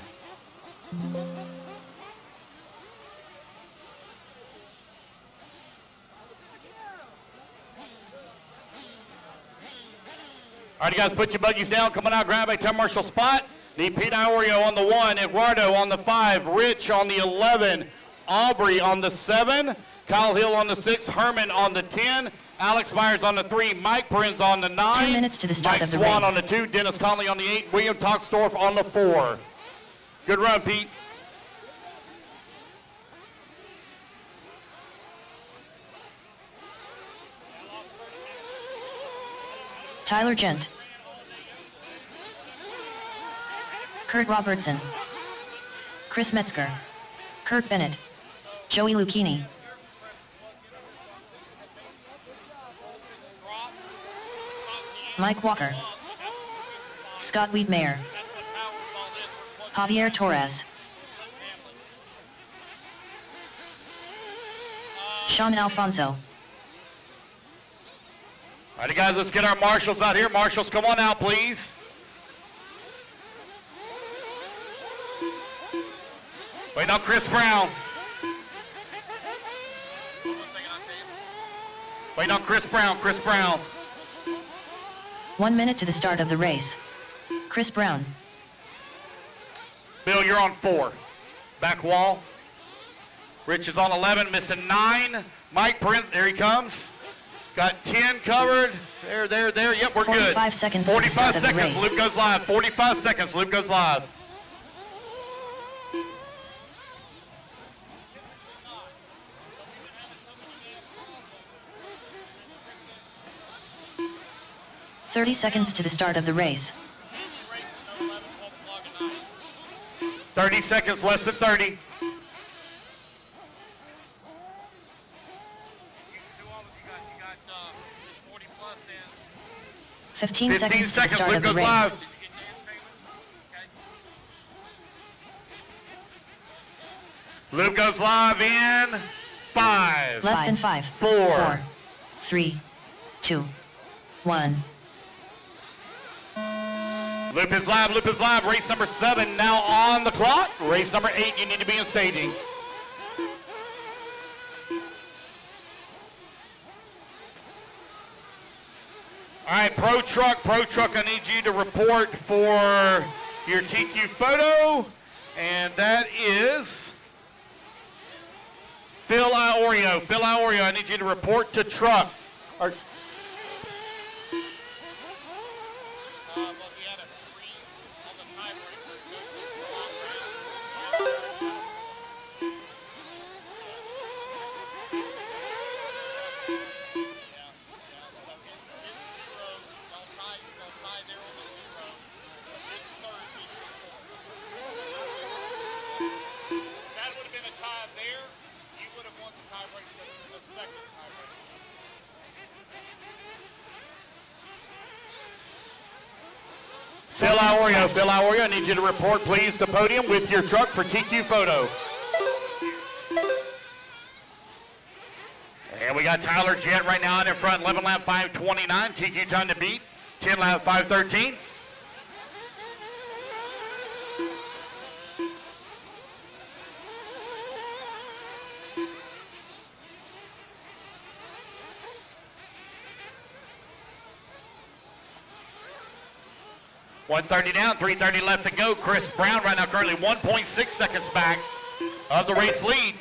All right, you guys, put your buggies down. Come on out, grab a time marshal spot. Need Pete Iorio on the 1, Eduardo on the 5, Rich on the 11, Aubrey on the 7, Kyle Hill on the 6, Herman on the 10, Alex Myers on the 3, Mike Prinz on the 9. 2 minutes to the start Mike of the Swan race. on the 2, Dennis Conley on the 8, William Toxdorf on the 4. Good run, Pete. Tyler Gent. Kurt Robertson. Chris Metzger. Kurt Bennett. Joey Lucchini. Mike Walker. Scott Wiedmeyer. Javier Torres. Sean Alfonso. All right, guys, let's get our marshals out here. Marshals, come on out, please. Wait on Chris Brown. Wait on Chris Brown, Chris Brown. 1 minute to the start of the race. Chris Brown. Bill, you're on 4. Back wall. Rich is on 11, missing 9. Mike Prince, there he comes. Got 10 covered. There. Yep, we're good. 45 seconds to the 45 start of the seconds, race. loop goes live. 45 seconds, loop goes live. "30 seconds to the start of the race. 30 seconds, less than 30. 15 15 seconds to the seconds, start loop of the goes race. live. Loop goes live in 5. Less than 5. 4. 3. 2. 1. Loop is live, loop is live. Race number 7 now on the clock. Race number 8, you need to be in staging. All right, Pro Truck, I need you to report for your TQ photo, and that is Phil Iorio. Phil Iorio, I need you to report to truck. Or, That would have been a tie there. You would have won the tiebreaker, the second tiebreaker. Phil, how are you? Phil, how are you? I need you to report, please, to podium with your truck for TQ photo. And we got Tyler Jett right now in front, 11 lap 5:29. TQ time to beat, 10 lap 5:13. .130 down, 3:30 left to go. Chris Brown right now currently 1.6 seconds back of the race lead.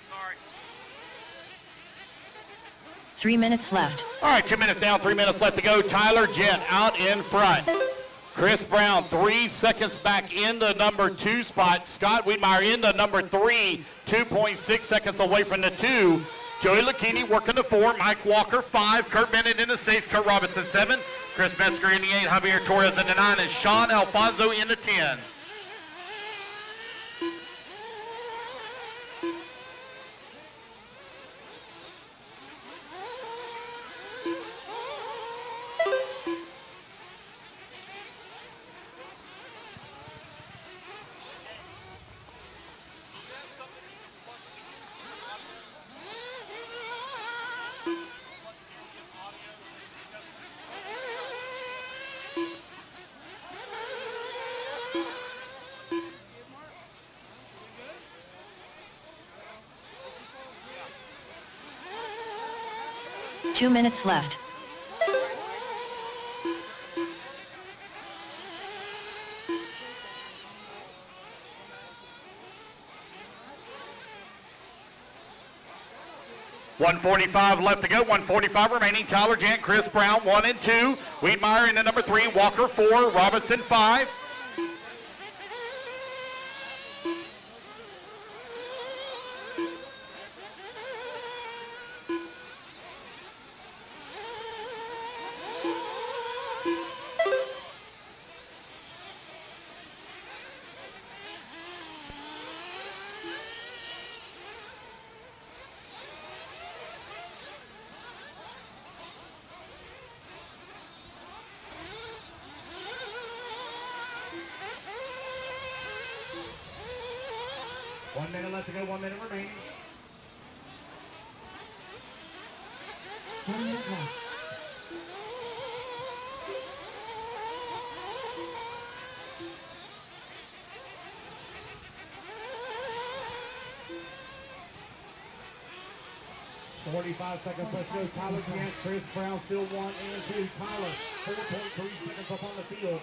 Sorry. 3 minutes left. All right, 2 minutes down, 3 minutes left to go. Tyler Jett out in front. Chris Brown 3 seconds back in the number 2 spot. Scott Wiedmeyer in the number 3, 2.6 seconds away from the 2. Joey Lucchini working the 4. Mike Walker 5. Kurt Bennett in the 6. Kurt Robinson 7. Chris Metzger in the 8. Javier Torres in the 9. And Sean Alfonso in the 10. Two minutes left. .145 left to go. 145 remaining. Tyler Jett, Chris Brown 1 and 2. Wiedmeyer in the number 3. Walker 4. Robinson 5. One minute left to go, 1 minute remaining. 1 minute left. .45 left to go. Tyler Jett, Chris Brown still 1 and 2. Tyler, 4.3 seconds up on the field.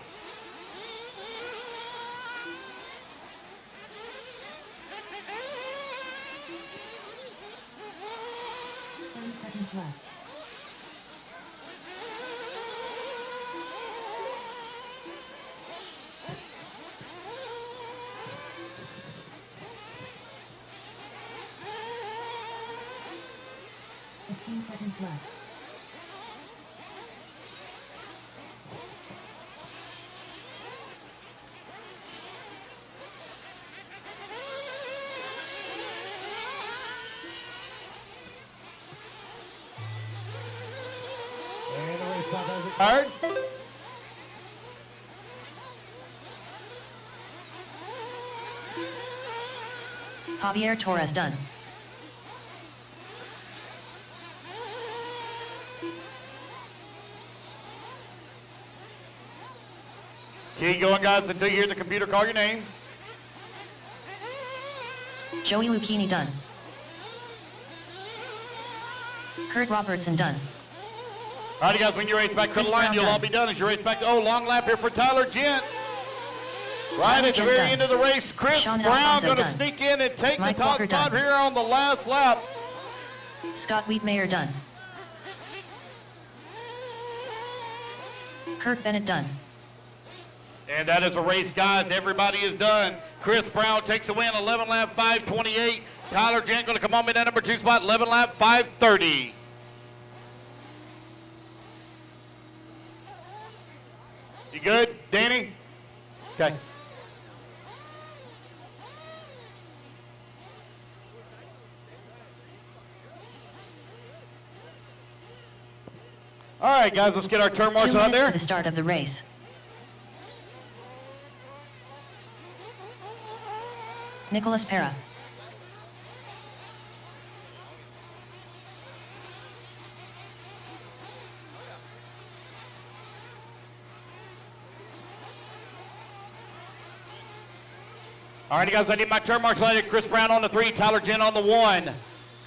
30 seconds left. Seconds left. And the race clock has Expired. Javier Torres done. Keep going, guys, until you hear the computer call your name. Joey Lucchini done. Kurt Robertson done. All right, guys, when you race back to Chris the line, Brown you'll done. all be done as you race back. Oh, long lap here for Tyler Jett. Right at the Jett very done. end of the race, Chris Sean Brown Alfonso going to done. sneak in and take Mike the top Walker spot done. here on the last lap. Scott Wiedmeyer done. Kurt Bennett done. And that is a race, guys. Everybody is done. Chris Brown takes a win, 11 lap 5:28. Tyler Jett going to come on in that number 2 spot, 11 lap 5:30. You good, Danny? Okay. All right, guys, let's get our turn 2 marshal out minutes there. to the start of the race. Nicholas Pera. All right, guys, I need my turn marshal. I need Chris Brown on the 3, Tyler Jen on the 1,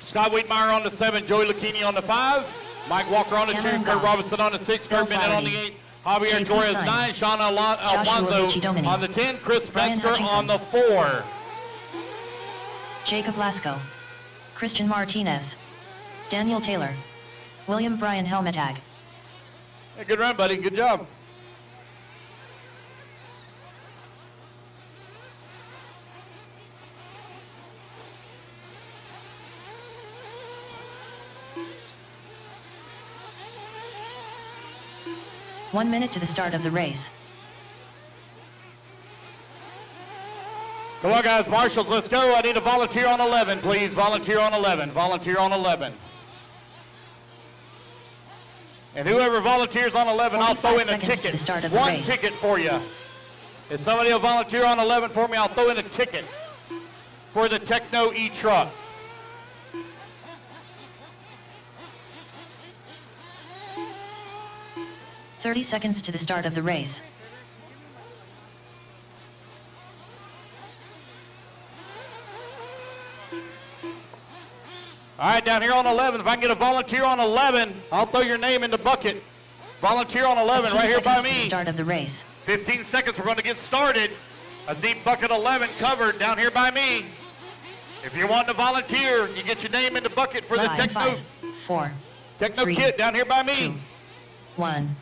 Scott Wiedmeyer on the 7, Joey Lucchini on the 5, Mike Walker on the 2, Cameron Kurt Goff, Robinson on the 6, Bill Kurt Bennett on the Flaherty, 8, Javier JP Torres Sainz, 9, Sean Joshua Alfonso Riccidomini, on the 10, Chris Brian Metzger Hutchinson, on the 4. Jacob Lasco. Christian Martinez. Daniel Taylor. William Brian Helmetag. Hey, good run, buddy. Good job. One minute to the start of the race. Come on, guys. Marshals, let's go. I need a volunteer on 11, please. Volunteer on 11. Volunteer on 11. And whoever volunteers on 11, I'll throw in a 45 seconds to ticket. the start of the One race. ticket for you. If somebody will volunteer on 11 for me, I'll throw in a ticket for the Techno E-truck. .30 seconds to the start of the race. All right, down here on 11, if I can get a volunteer on 11, I'll throw your name in the bucket. Volunteer on 11 15 right here by seconds to the me. start of the race. 15 seconds, we're going to get started. I need bucket 11 covered down here by me. If you're wanting to volunteer, you get your name in the bucket for the Live, Techno, 5, 4, Techno 3, kit down here by 2, me. 1.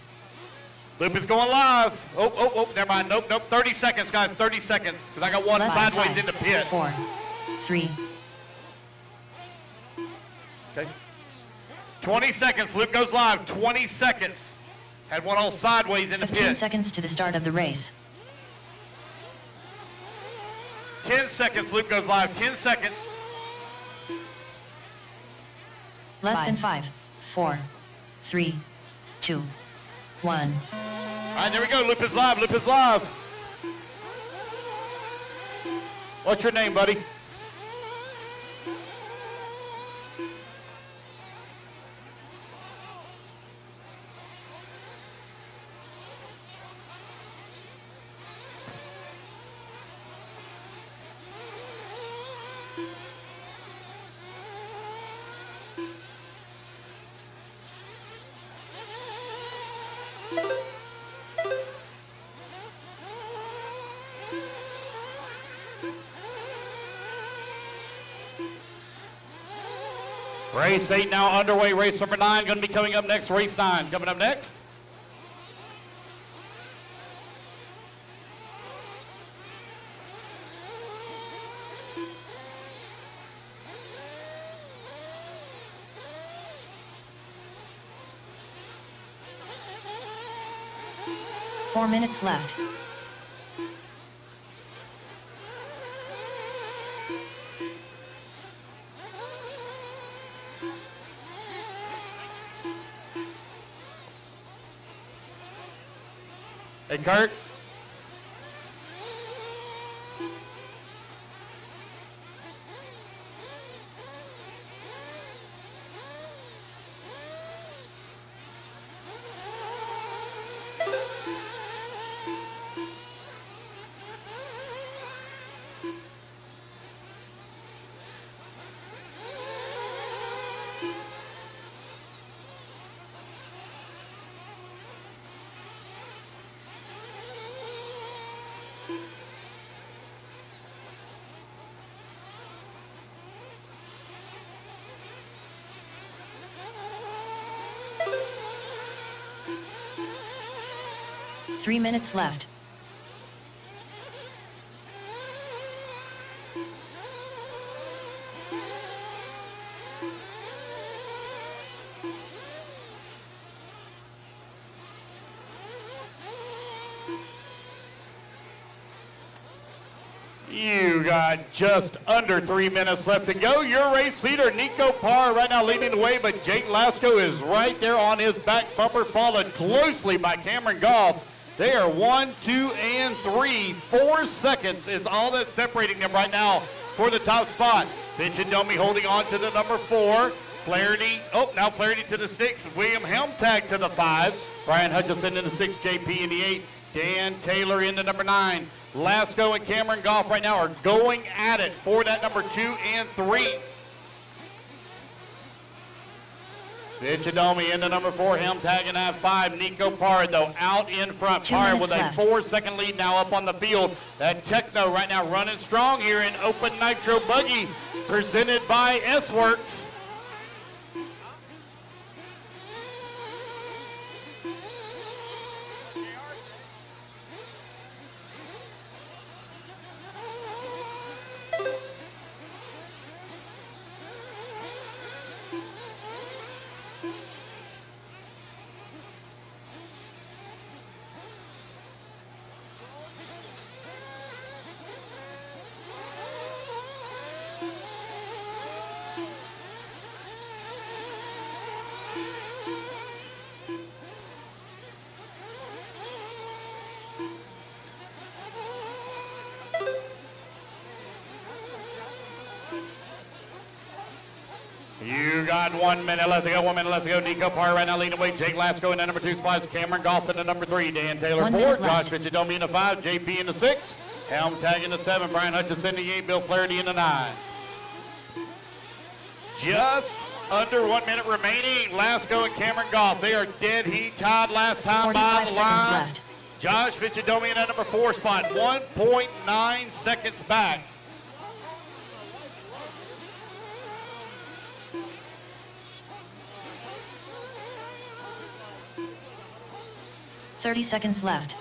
Loop is going live. Oh, never mind. Nope. 30 seconds, guys, 30 seconds. Because I got one Left, sideways 5, in the pit. 4, 3. Okay. 20 seconds, loop goes live, 20 seconds. Had one all sideways in the 15 pit. seconds to the start of the race. 10 seconds, loop goes live, 10 seconds. Less than 5, 4, 3, 2, 1. All right, there we go, loop is live, loop is live. What's your name, buddy? Race 8 now underway. Race number 9 going to be coming up next. Race 9 coming up next. Four minutes left. Hey, Kurt. Three minutes left. You got just under 3 minutes left to go. Your race leader, Nico Parr, right now leading the way, but Jake Lasco is right there on his back bumper, followed closely by Cameron Goff. They are 1, 2, and 3. 4 seconds is all that's separating them right now for the top spot. Domi holding on to the number 4. Flaherty, now Flaherty to the 6. William Helmtag to the 5. Brian Hutchison in the 6. JP in the 8. Dan Taylor in the number 9. Lasco and Cameron Goff right now are going at it for that number 2 and 3. Domi in the number 4. Helmtag in that 5. Nico Parr, though, out in front. Parr with a 4-second lead now up on the field. That Techno right now running strong here in Open Nitro Buggy, presented by S-Works. You got 1 minute left to go. 1 minute left to go. Nico Parr right now leading away. Jake Lasco in the number 2 spots. Cameron Goff in the number 3. Dan Taylor 4. Josh Domi in the 5. JP in the 6. Helmtag in the 7. Brian Hutchison in the 8. Bill Flaherty in the 9. Just under 1 minute remaining. Lasco and Cameron Goff. They are dead heat tied last time by the line. Left. Josh Domi in that number 4 spot. 1.9 seconds back. 30 seconds left.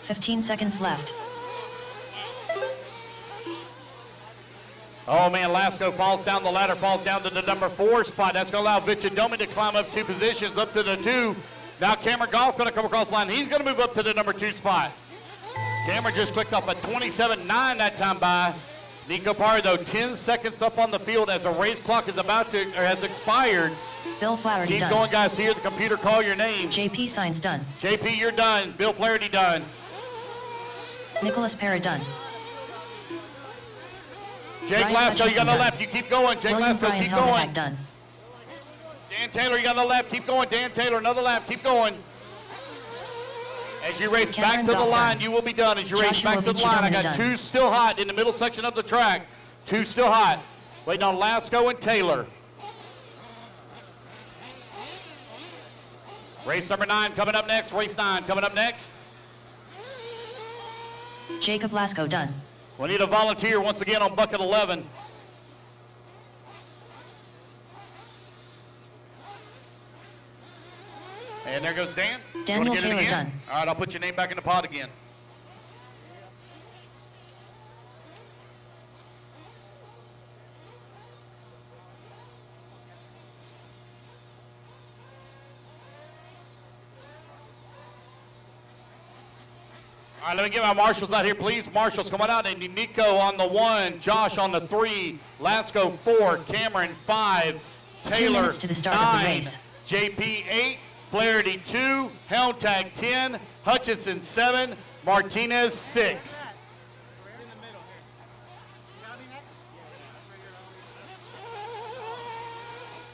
$15 seconds left. Oh man, Lasco falls down the ladder, falls down to the number 4 spot. That's going to allow Domi to climb up 2 positions, up to the 2. Now Cameron Goff going to come across the line. He's going to move up to the number 2 spot. Cameron just clicked off a 27.9 that time by. Nico Parr, though, 10 seconds up on the field as the race clock is about to, or has expired. Bill Flaherty Keep done. going, guys. Hear the computer call your name. JP Signs done. JP, you're done. Bill Flaherty done. Nicholas Parra done. Jake Brian Lasco, you got Hutchison the done. left. You keep going. Jake William Lasco, Brian keep going. Helmtag done. Dan Taylor, you got the left. Keep going. Dan Taylor, another lap. Keep going. As you race Cameron back to the Goff line, done. you will be done. As you race Joshua back to the line, I got done. 2 still hot in the middle section of the track. 2 still hot. Waiting on Lasco and Taylor. Race number 9 coming up next. Race 9 coming up next. Jacob Lasco done. We need a volunteer once again on bucket 11. And there goes Dan. Daniel You wanna get it Taylor again? done. All right, I'll put your name back in the pot again. All right, let me get my marshals out here, please. Marshals, come on out. And Nico on the 1, Josh on the 3, Lasco 4, Cameron 5, 2 Taylor minutes to the start 9, of the race. JP 8, Flaherty 2, Helmtag 10, Hutchison 7, Martinez 6.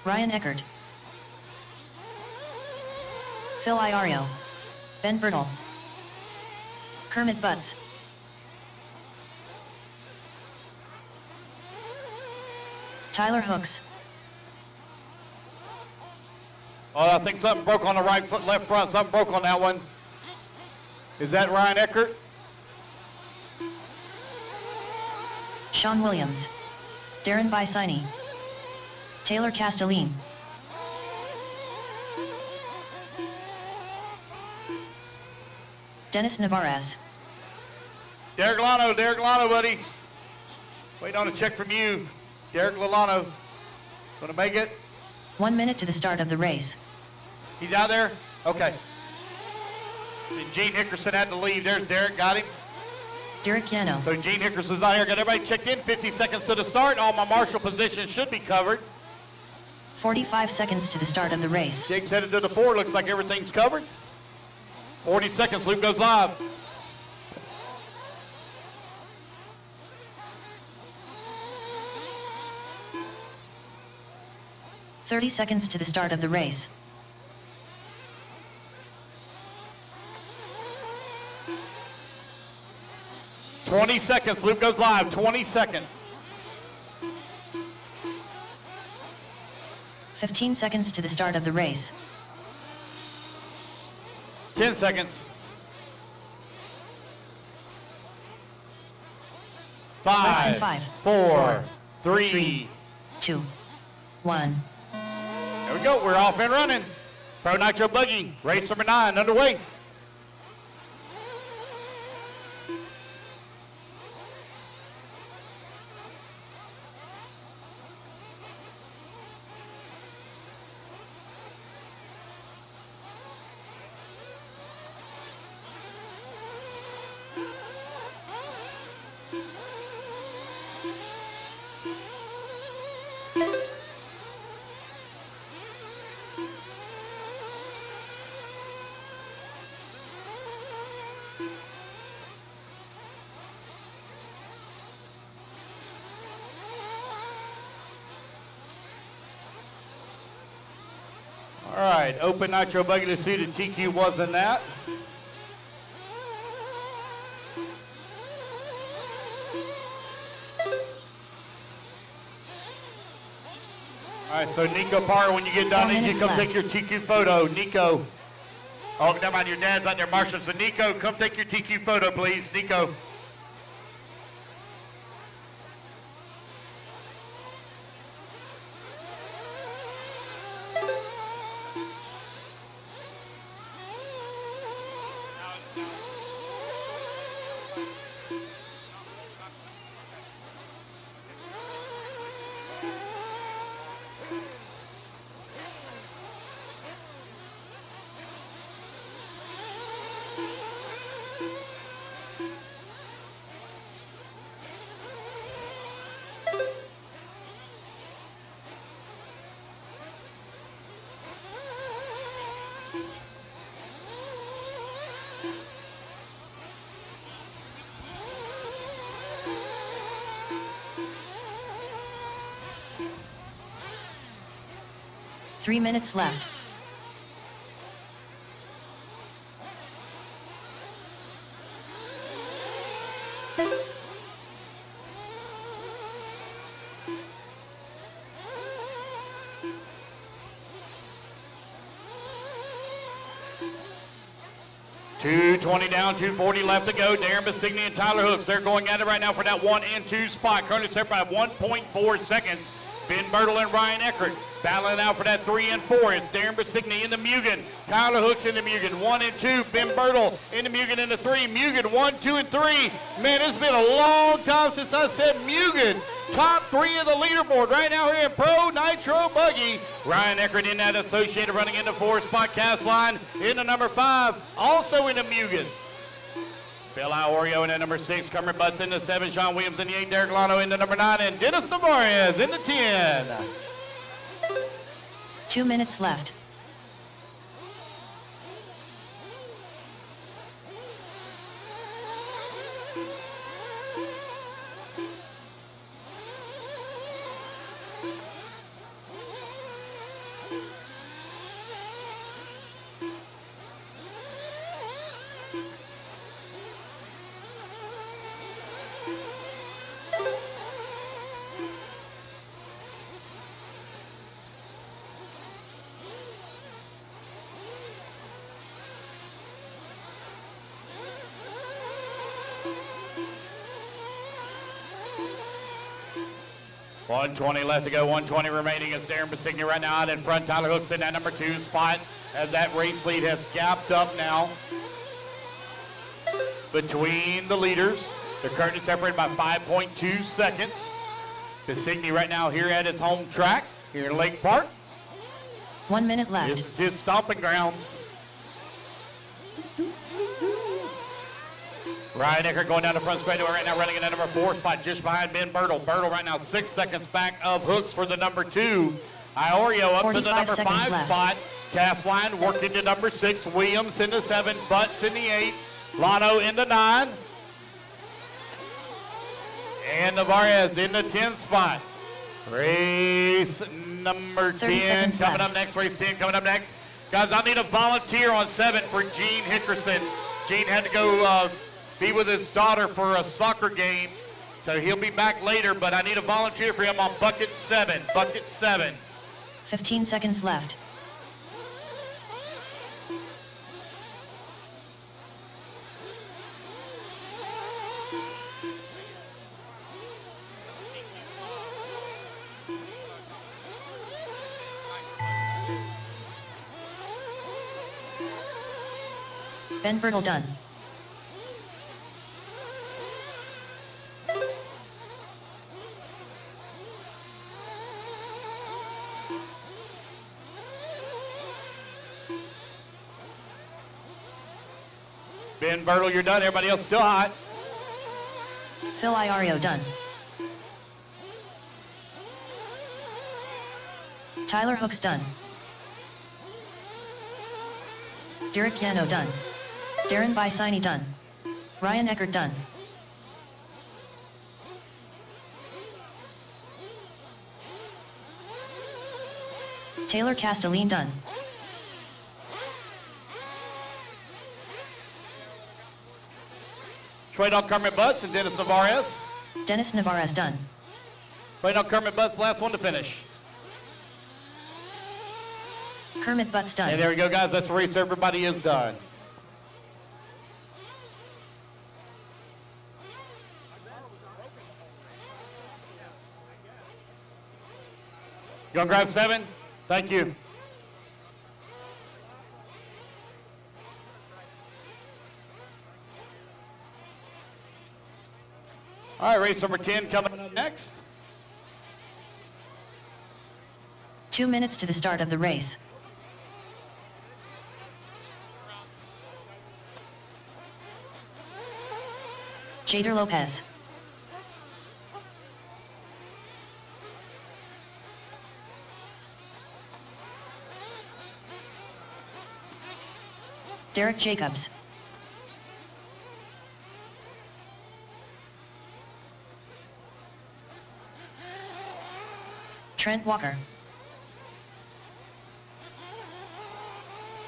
Ryan Eckert. Phil Iario. Ben Bernal. Kermit Butts. Tyler Hooks. Oh, I think something broke on the right foot, left front. Something broke on that one. Is that Ryan Eckert? Sean Williams. Darren Bisini. Taylor Castelline. Dennis Navarez. Derek Lano, buddy. Waiting on a check from you. Derek Lalano. Gonna make it. 1 minute to the start of the race. He's out there? Okay. And Gene Hickerson had to leave. There's Derek, got him. Derek Yano. So Gene Hickerson's on here. Got everybody checked in. 50 seconds to the start. All my marshal positions should be covered. 45 seconds to the start of the race. Jake's headed to the 4. Looks like everything's covered. 40 seconds. Loop goes live. "30 seconds to the start of the race. "20 seconds. Loop goes live. 20 seconds. 15 seconds to the start of the race. 10 seconds. 5, 5, 4, 3. 2, 1. There we go. We're off and running. Pro Nitro Buggy, race number 9 underway. All right, open Nitro Buggy to see the TQ wasn't that. All right, so Nico Parr, when you get done, 4 need you minutes come left. take your TQ photo. Nico. Oh, never mind, your dad's out there, Marshall. So Nico, come take your TQ photo, please. Nico. Three minutes left. $220 down, $240 left to go. Darren Basigny and Tyler Hooks, they're going at it right now for that 1 and 2 spot. Currently separated by 1.4 seconds. Ben Bertle and Ryan Eckert battling out for that 3 and 4. It's Darren Basigny in the Mugen. Tyler Hooks in the Mugen. 1 and 2. Ben Bertle in the Mugen in the 3. Mugen 1, 2, and 3. Man, it's been a long time since I said Mugen. Top 3 of the leaderboard right now here in Pro Nitro Buggy. Ryan Eckert in that Associated running into 4 spot. Cast line in the number 5. Also in the Mugen. Phil Iorio in the number 6, Cameron Butts in the 7, Sean Williams in the 8, Derek Lano in the number 9, and Dennis Navarez in the 10. 2 minutes left. $120 left to go, $120 remaining. It's Darren Basigny right now out in front. Tyler Hooks in that number 2 spot as that race lead has gapped up now between the leaders. They're currently separated by 5.2 seconds. Casigny right now here at his home track here in Lakepark. 1 minute left. This is his stomping grounds. Ryan Eckert going down the front straightaway right now, running in at number 4 spot just behind Ben Bertle. Bertle right now 6 seconds back of Hooks for the number 2. Iorio up to the number 5 left. spot. Castline worked into number 6. Williams into 7. Butts in the 8. Lano into 9. And Navarez in the 10 spot. Race number 10 coming up next. Race 10 coming up next. Guys, I need a volunteer on 7 for Gene Hickerson. Gene had to go be with his daughter for a soccer game, so he'll be back later, but I need a volunteer for him on bucket 7. Bucket 7. 15 seconds left. Ben Bertle done. Ben Bertle, you're done. Everybody else still hot. Phil Iorio done. Tyler Hooks done. Derek Yano done. Darren Bicini done. Ryan Eckert done. Taylor Castelline done. Wait on Kermit Butts and Dennis Navarez. Dennis Navarez done. Wait on Kermit Butts, last one to finish. Kermit Butts done. And there we go, guys. That's the race. Everybody is done. You gonna grab 7? Thank you. All right, race number 10 coming up next. 2 minutes to the start of the race. Jader Lopez. Derek Jacobs. Trent Walker.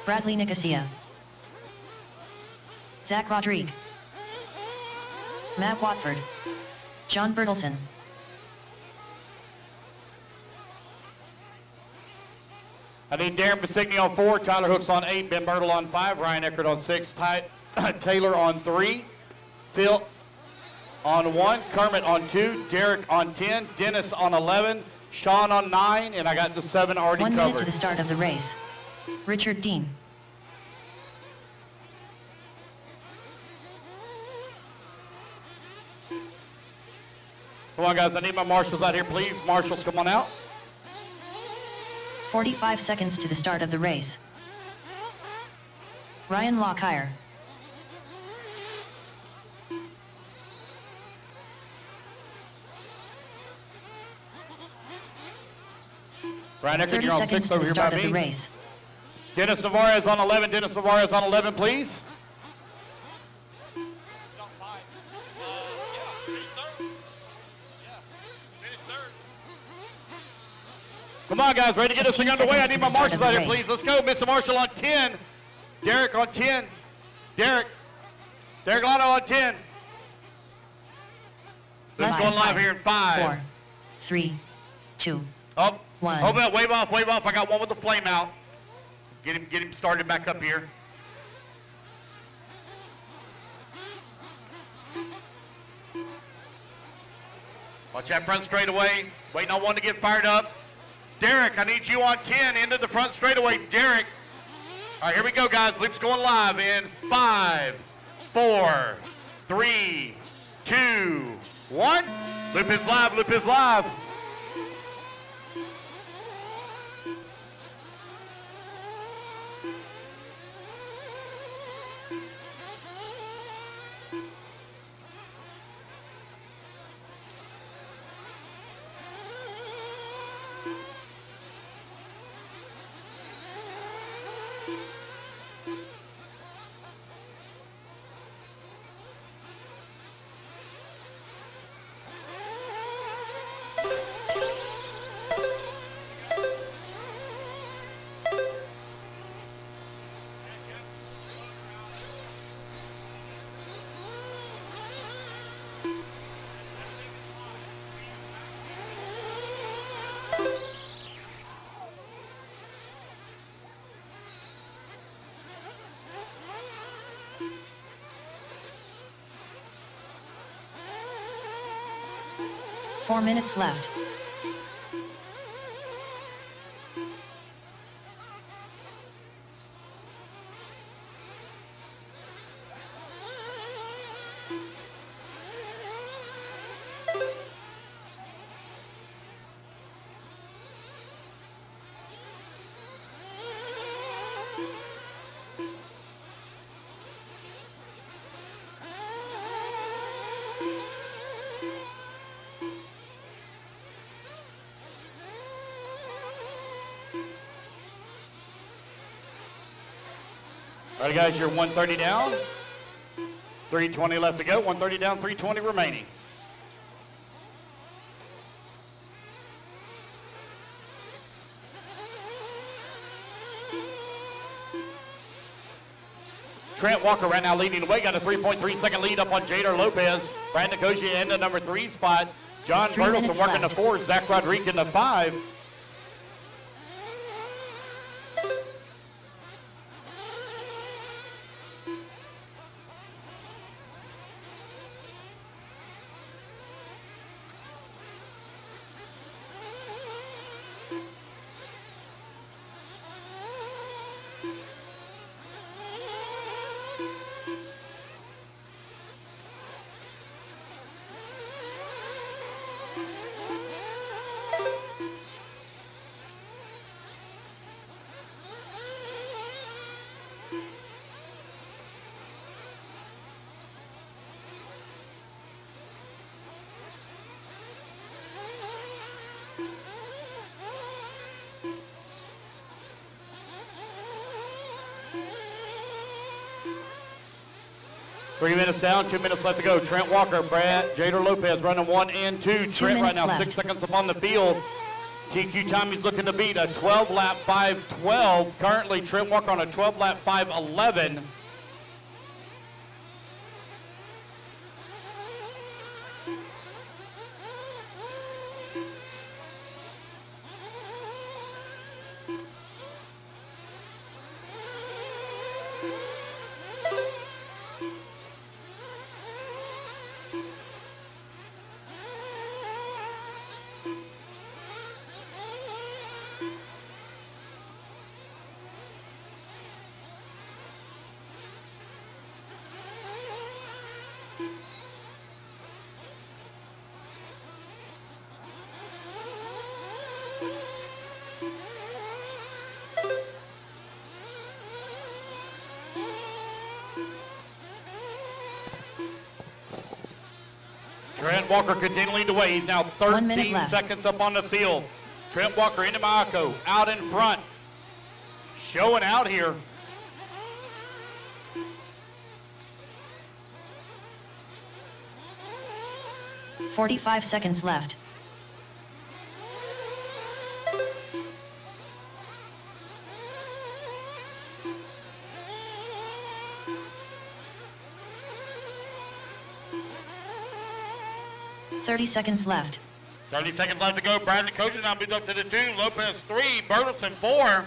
Bradley Nicosia. Zach Rodrigue. Matt Watford. John Bertelson. I need Darren Basigny on 4, Tyler Hooks on 8, Ben Bertle on 5, Ryan Eckert on 6, Taylor on 3, Phil on 1, Kermit on 2, Derek on 10, Dennis on 11, Sean on 9, and I got the 7 already 1 covered. minute to the start of the race. Richard Dean. Come on, guys, I need my marshals out here, please. Marshals, come on out. 45 seconds to the start of the race. Ryan Lockire. Ryan Eckert, 30 you're on seconds 6 to over the here start by of the me. race. Dennis Navarez on 11. Dennis Navarez on 11, please. He's on 5. Yeah, he's third. Yeah, finished third. Come on, guys, ready to get this thing 15 underway. I seconds need to my the start of marshals the out here, race. please. Let's go. Mr. Marshall on 10. Derek on 10. Derek Lano on 10. Let's go live here in 5. 4, 3, 2. Oh, 1. hold on, wave off. I got one with the flame out. Get him started back up here. Watch that front straightaway. Waiting on one to get fired up. Derek, I need you on 10 into the front straightaway. Derek. All right, here we go, guys. Loop's going live in 5, 4, 3, 2, 1. Loop is live, loop is live. Four minutes left. All right, guys, you're 130 down. 320 left to go. 130 down, 320 remaining. Trent Walker right now leading the way. Got a 3.3 second lead up on Jader Lopez. Brandon Koshy in the number 3 spot. John 3 Bertelson minutes working the left. 4. Zach Rodriguez in the 5. Three minutes down, 2 minutes left to go. Trent Walker, Brad, Jader Lopez running 1 and 2. Trent right minutes now, left. 6 seconds up on the field. TQ time he's looking to beat a 12 lap 5:12. Currently, Trent Walker on a 12 lap 5:11. Trent Walker continuing to lead the way. He's now 1 minute 13 left. seconds up on the field. Trent Walker into Mayako, out in front. Showing out here. $45 seconds left. $30 seconds left. 30 seconds left to go. Brandon Koshy now moves up to the 2. Lopez 3. Bertelson 4.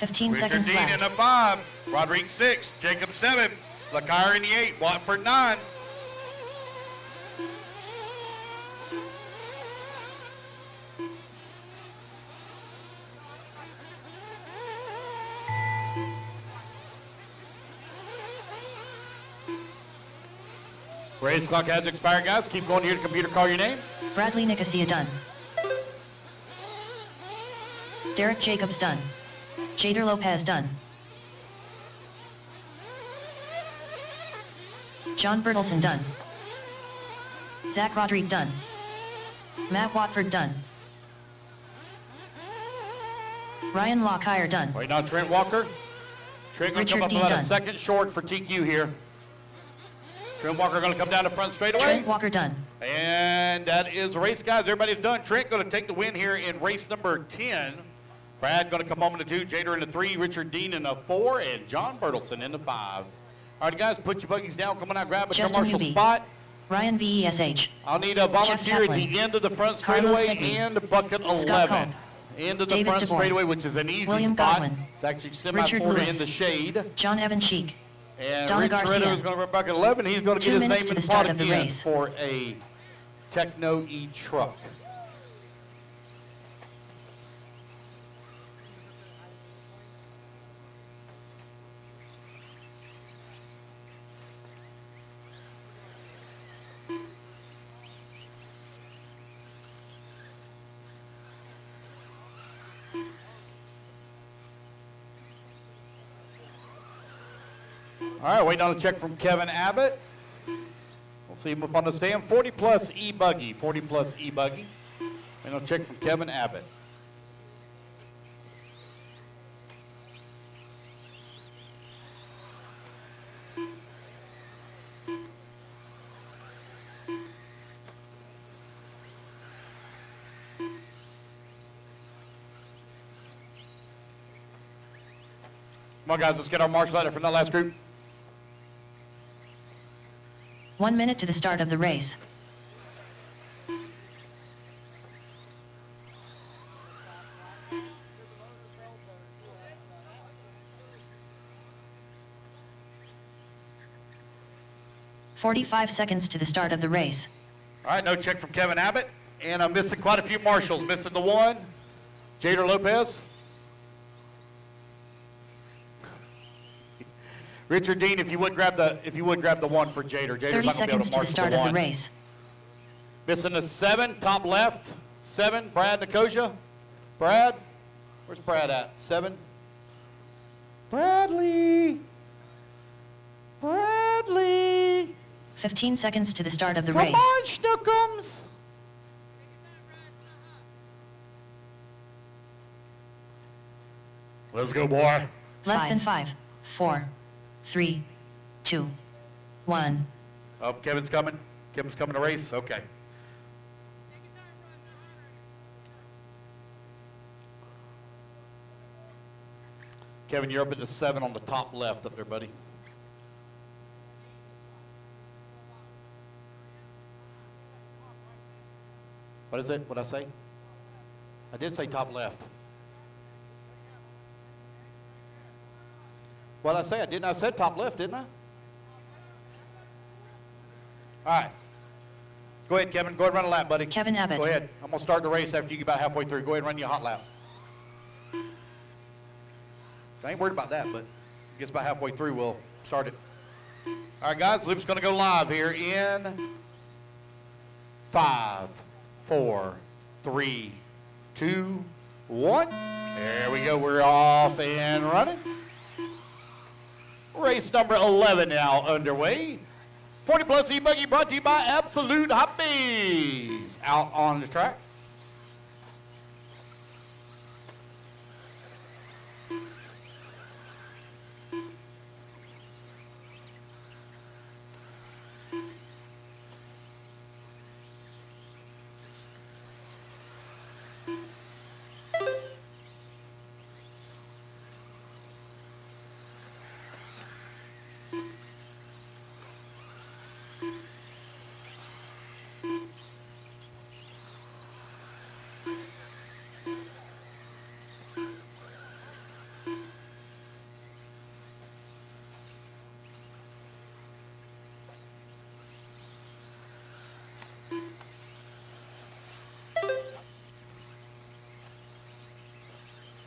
$15 Richard seconds Dean in left. the 5. Rodriguez 6. Jacob 7. Lakepark in the 8. Watford 9. Race clock has expired, guys. Keep going here to computer. Call your name. Bradley Nicosia done. Derek Jacobs done. Jader Lopez done. John Bertelson done. Zach Rodrigue done. Matt Watford done. Ryan Lockyer done. Waiting on Trent Walker. Trent going to come up Richard about Dean a done. second short for TQ here. Trent Walker going to come down the front straightaway. Trent Walker done. And that is the race, guys. Everybody's done. Trent going to take the win here in race number 10. Brad going to come home in the 2, Jader in the 3, Richard Dean in the 4, and John Bertelson in the 5. All right, guys, put your buggies down. Come on out, grab a Justin commercial Newby. spot. Ryan VESH. I'll need a volunteer at Kaplan. the end of the front Carlos straightaway Sidney. and bucket Scott 11. Culp. End of the David front DeBoer. straightaway, which is an easy William spot. Godwin. It's actually Richard semi-Florida in Lewis. the shade. John Evan Cheek. And Donna Rich Garcia. Ritter is going to run bucket 11. He's going to 2 get his minutes name to in the the start pot of the again race. for a Techno E-truck. All right, waiting on a check from Kevin Abbott. We'll see him up on the stand. 40 plus e-buggy, 40 plus e-buggy. Waiting on a check from Kevin Abbott. Come on, guys, let's get our march letter from that last group. 1 minute to the start of the race. "45 seconds to the start of the race. All right, no check from Kevin Abbott. And I'm missing quite a few marshals. Missing the 1, Jader Lopez. Richard Dean, if you would grab the 1 for Jader. Jader's 30 not going to be able seconds to to the march start the of the 1. race. Missing the 7, top left. 7, Brad Nicosia. Brad, where's Brad at? 7. Bradley. Bradley. 15 seconds to the start of the Come race. on, Schnookums. Let's go, boy. Less than 5, 4, 3, 2, 1. Oh, Kevin's coming. Kevin's coming to race. Okay. Kevin, you're up at the 7 on the top left up there, buddy. What is it? What'd I say? I did say top left. What did I say? I didn't. I said top left, didn't I? All right. Go ahead, Kevin. Go ahead and run a lap, buddy. Kevin Abbott. Go ahead. I'm going to start the race after you get about halfway through. Go ahead and run your hot lap. I ain't worried about that, but it gets about halfway through, we'll start it. All right, guys, Luke's going to go live here in 5, 4, 3, 2, 1. There we go. We're off and running. Race number 11 now underway. 40 plus e-buggy brought to you by Absolute Hobbies. Out on the track.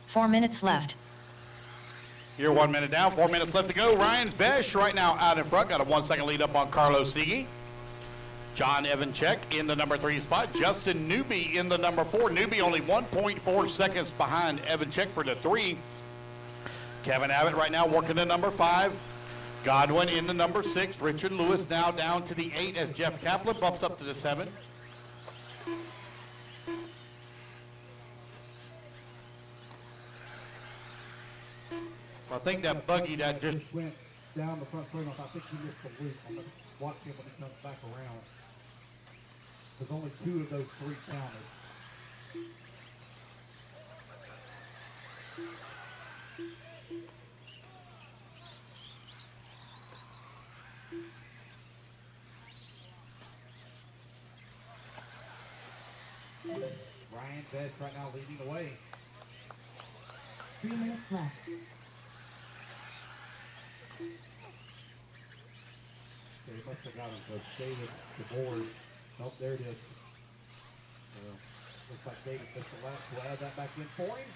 Four minutes left. You're 1 minute down, 4 minutes left to go. Ryan Vesh right now out in front. Got a 1 second lead up on Carlos Siege. John Evanchek in the number 3 spot. Justin Newby in the number 4. Newby only 1.4 seconds behind Evanchek for the 3. Kevin Abbott right now working the number 5. Godwin in the number 6. Richard Lewis now down to the 8 as Jeff Kaplan bumps up to the 7. I think that buggy that just went down the front swing off. I think he missed the loop. I'm going to watch him when he comes back around. There's only 2 of those 3 counted. Ryan Best right now leading the way. 3 minutes left. Okay, he must have got him to David the board. Nope, there it is. Looks like David missed the left. We'll add that back in for him.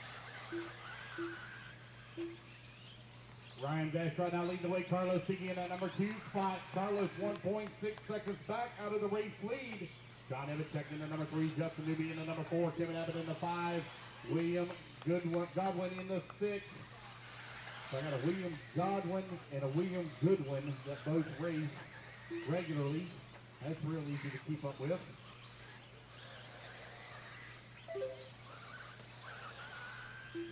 Ryan Dash right now leading the way. Carlos Siggy in that number 2 spot. Carlos 1.6 seconds back out of the race lead. John Evanchek in the number 3. Justin Newby in the number 4. Kevin Abbott in the 5. William Godwin in the 6. So I got a William Godwin and a William Goodwin that both race regularly. That's real easy to keep up with.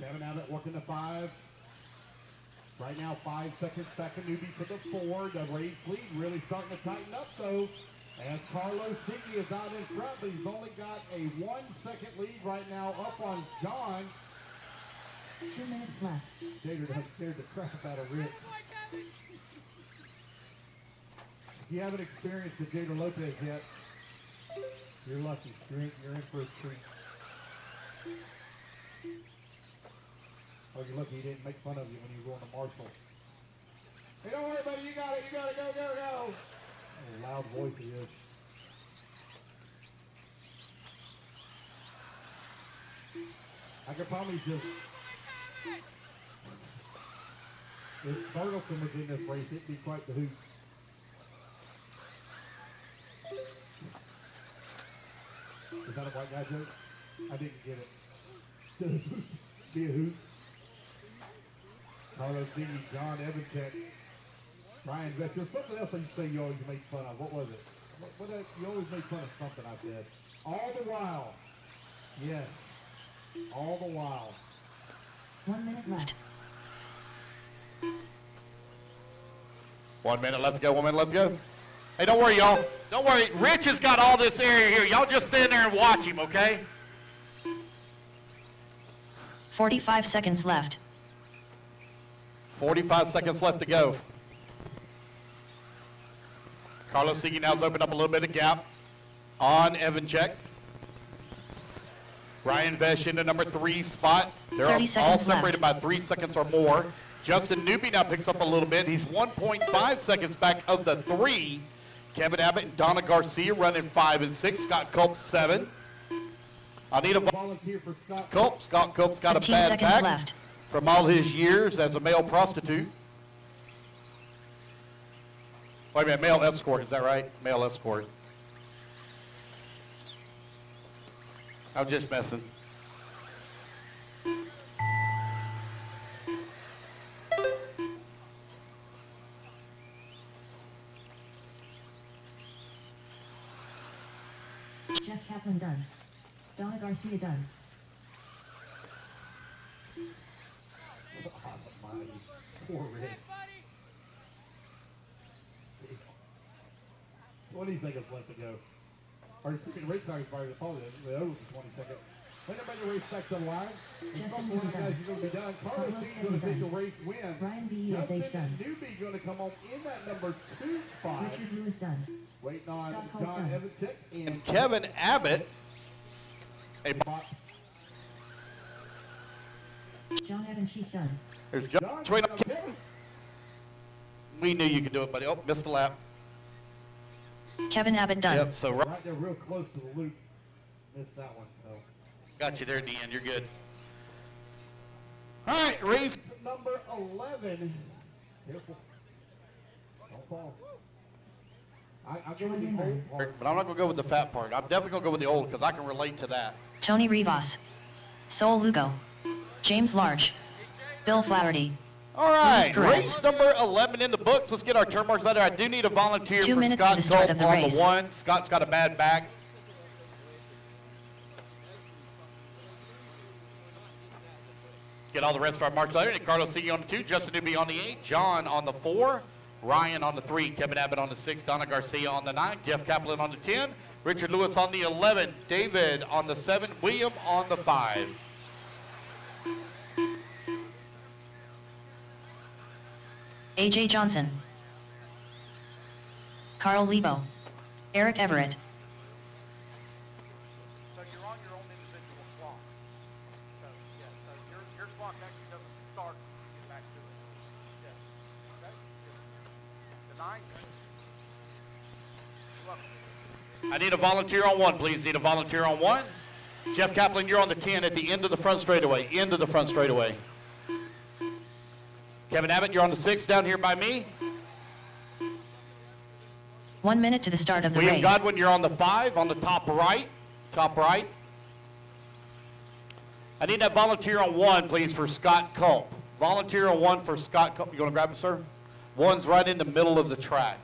Kevin Abbott working the 5. Right now 5 seconds back to Newby for the 4. The race lead really starting to tighten up though. As Carlos Siggy is out in front, but he's only got a 1 second lead right now up on John. 2 minutes left. Jader done scared the crap out of Rich. If you haven't experienced the Jader Lopez yet, you're lucky. You're in for a treat. Oh, you're lucky he didn't make fun of you when you were going to Marshall. Hey, don't worry, buddy. You got it. You got it. Go, go, go. Oh, loud voice he is. I could probably just... If Bertelson was in this race, it'd be quite the hoot. Is that a white guy joke? I didn't get it. Be a hoot. Carlos Siggy, John Evanchek, Ryan Beck. There's something else that you say you always make fun of. What was it? You always make fun of something I said. All the while. Yes. All the while. 1 minute left. 1 minute left to go. 1 minute left to go. Hey, don't worry, y'all. Don't worry. Rich has got all this area here. Y'all just stand there and watch him, okay? 45 seconds left. 45 seconds left to go. Carlos Siggy now's opened up a little bit of gap on Evanchek. Ryan Vesh in the number 3 spot. They're all separated by 3 seconds or more. Justin Newby now picks up a little bit. He's 1.5 seconds back of the 3. Kevin Abbott and Donna Garcia running 5 and 6. Scott Culp 7. I need a volunteer for Scott Culp. Scott Culp's got a bad back left. From all his years as a male prostitute. Wait a minute, male escort, is that right? Male escort. I'm just messing. Jeff Kaplan done. Donna Garcia done. Poor Rick. What do you think is left to go? Or speaking of race cars, by the phone, the over for 20 seconds. When everybody race back to the line, and some more guys are going to be done. Carlos is going to take the race win. Ryan B.E.S.H. done. Newby going to come on in that number 2 spot. Richard Lewis done. Waiting on Scott John Culp Evanchek And Kevin Abbott. John Evanchek done. There's John. We knew you could do it, buddy. Oh, missed a lap. Kevin Abbott done. Yep, so right there real close to the loop. Missed that one, so. got you there at the end. You're good. All right, race number 11. Careful. Don't fall. I go with the old part. But I'm not going to go with the fat part. I'm definitely going to go with the old because I can relate to that. Tony Rivas. Sol Lugo. James Large. Bill Flaherty. All right, Luis Perez. race number 11 in the books. Let's get our turn marks out there. I do need a volunteer 2 for minutes to Scott the start Culp of the on race. the 1. Scott's got a bad back. Get all the rest of our marks out there. Carlos C on the 2, Justin Newby on the 8, John on the 4, Ryan on the 3, Kevin Abbott on the 6, Donna Garcia on the 9, Jeff Kaplan on the 10, Richard Lewis on the 11, David on the 7, William on the 5. AJ Johnson. Carl Lebo. Eric Everett. So you're on your own individual clock. So, yeah, so your clock actually doesn't start when you get back to it. Yeah. Okay? The 9. I need a volunteer on 1, please. Need a volunteer on 1. Jeff Kaplan, you're on the 10 at the end of the front straightaway. End of the front straightaway. Kevin Abbott, you're on the 6 down here by me. 1 minute to the start of the William race. Godwin, you're on the 5 on the top right. Top right. I need that volunteer on 1, please, for Scott Culp. Volunteer on 1 for Scott Culp. You want to grab it, sir? 1's right in the middle of the track.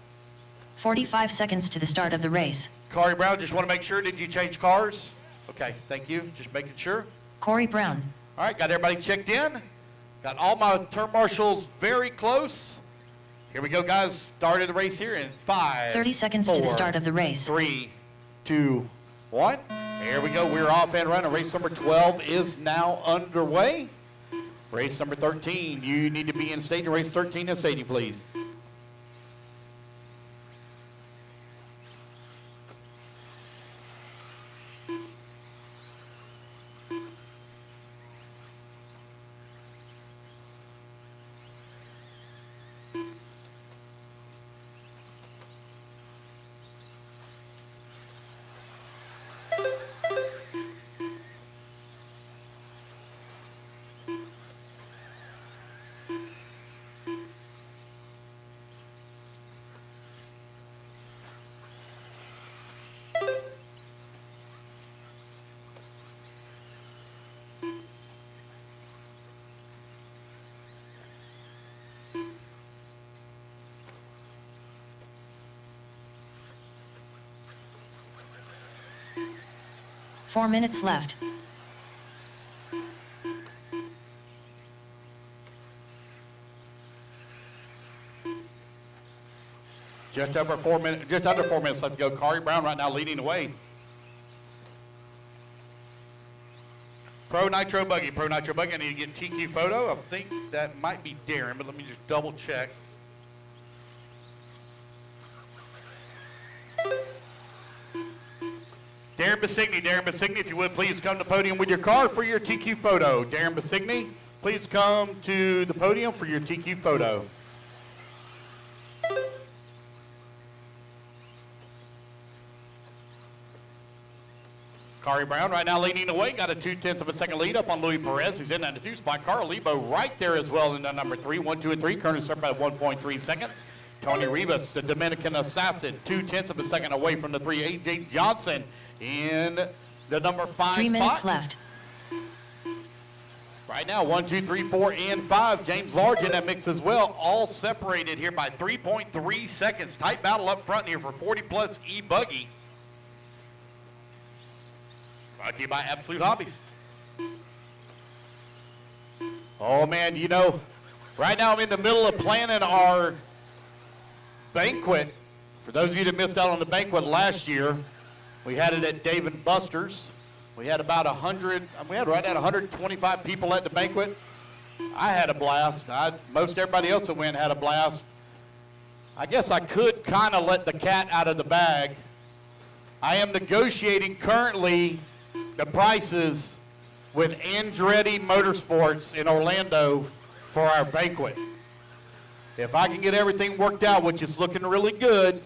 45 seconds to the start of the race. Corey Brown, just want to make sure, did you change cars? Okay, thank you. Just making sure. Corey Brown. All right, got everybody checked in. Got all my turn marshals very close. Here we go, guys. Started the race here in 5, 30 seconds to the 4, start of the race. 3, 2, 1. Here we go. We're off and running. Race number 12 is now underway. Race number 13. You need to be in stadium. Race 13 in stadium, please. Four minutes left. Just under 4 minutes left to go. Corey Brown right now leading the way. Pro Nitro Buggy. I need to get TQ photo. I think that might be Darren, but let me just double check. Darren Basigny, if you would please come to the podium with your car for your TQ photo. Darren Basigny, please come to the podium for your TQ photo. Corey Brown right now leading the way, got a 2/10 of a second lead up on Luis Perez. He's in that 2 spot. Carl Lebo right there as well in the number 3. 1, 2, and 3, currently started by 1.3 seconds. Tony Rivas, the Dominican assassin, 2/10 of a second away from the 3. AJ Johnson in the number 5 3 spot. minutes left. Right now, 1, 2, 3, 4, and 5. James Large in that mix as well. All separated here by 3.3 seconds. Tight battle up front here for 40-plus E-buggy. Brought to you by Absolute Hobbies. Oh, man, you know, right now I'm in the middle of planning our banquet. For those of you that missed out on the banquet last year, we had it at Dave & Buster's. We had about 100, we had right at 125 people at the banquet. I had a blast. Most everybody else that went had a blast. I guess I could kind of let the cat out of the bag. I am negotiating currently the prices with Andretti Motorsports in Orlando for our banquet. If I can get everything worked out, which is looking really good,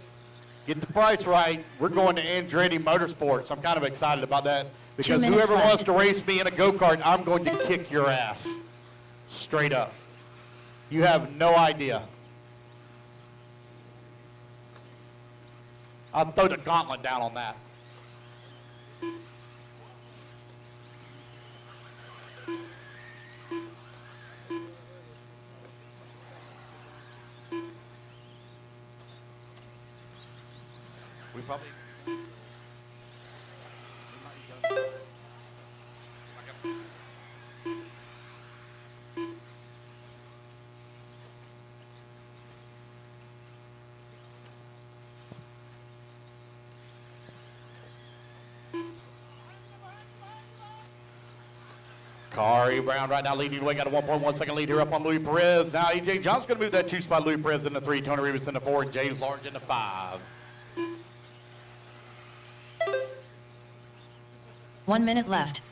get the price right, we're going to Andretti Motorsports. I'm kind of excited about that because whoever wants to race me in a go-kart, I'm going to kick your ass. Straight up. You have no idea. I'll throw the gauntlet down on that. We probably. Kari Brown right now leading the way, got a 1.1 second lead here up on Louis Perez. Now E.J. Johnson's going to move that 2 spot. Louis Perez in the 3, Tony Rivas in the 4, James Large in the 5. 1 minute left.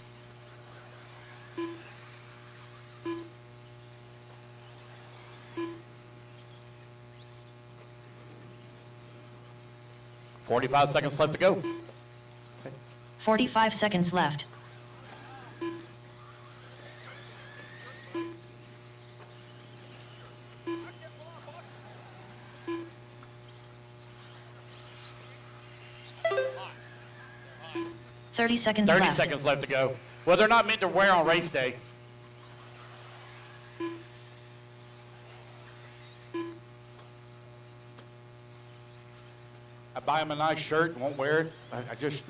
$45 seconds left to go. 45 seconds left. Thirty seconds 30 left. seconds left to go. Well, they're not meant to wear on race day. I buy him a nice shirt and won't wear it. I just,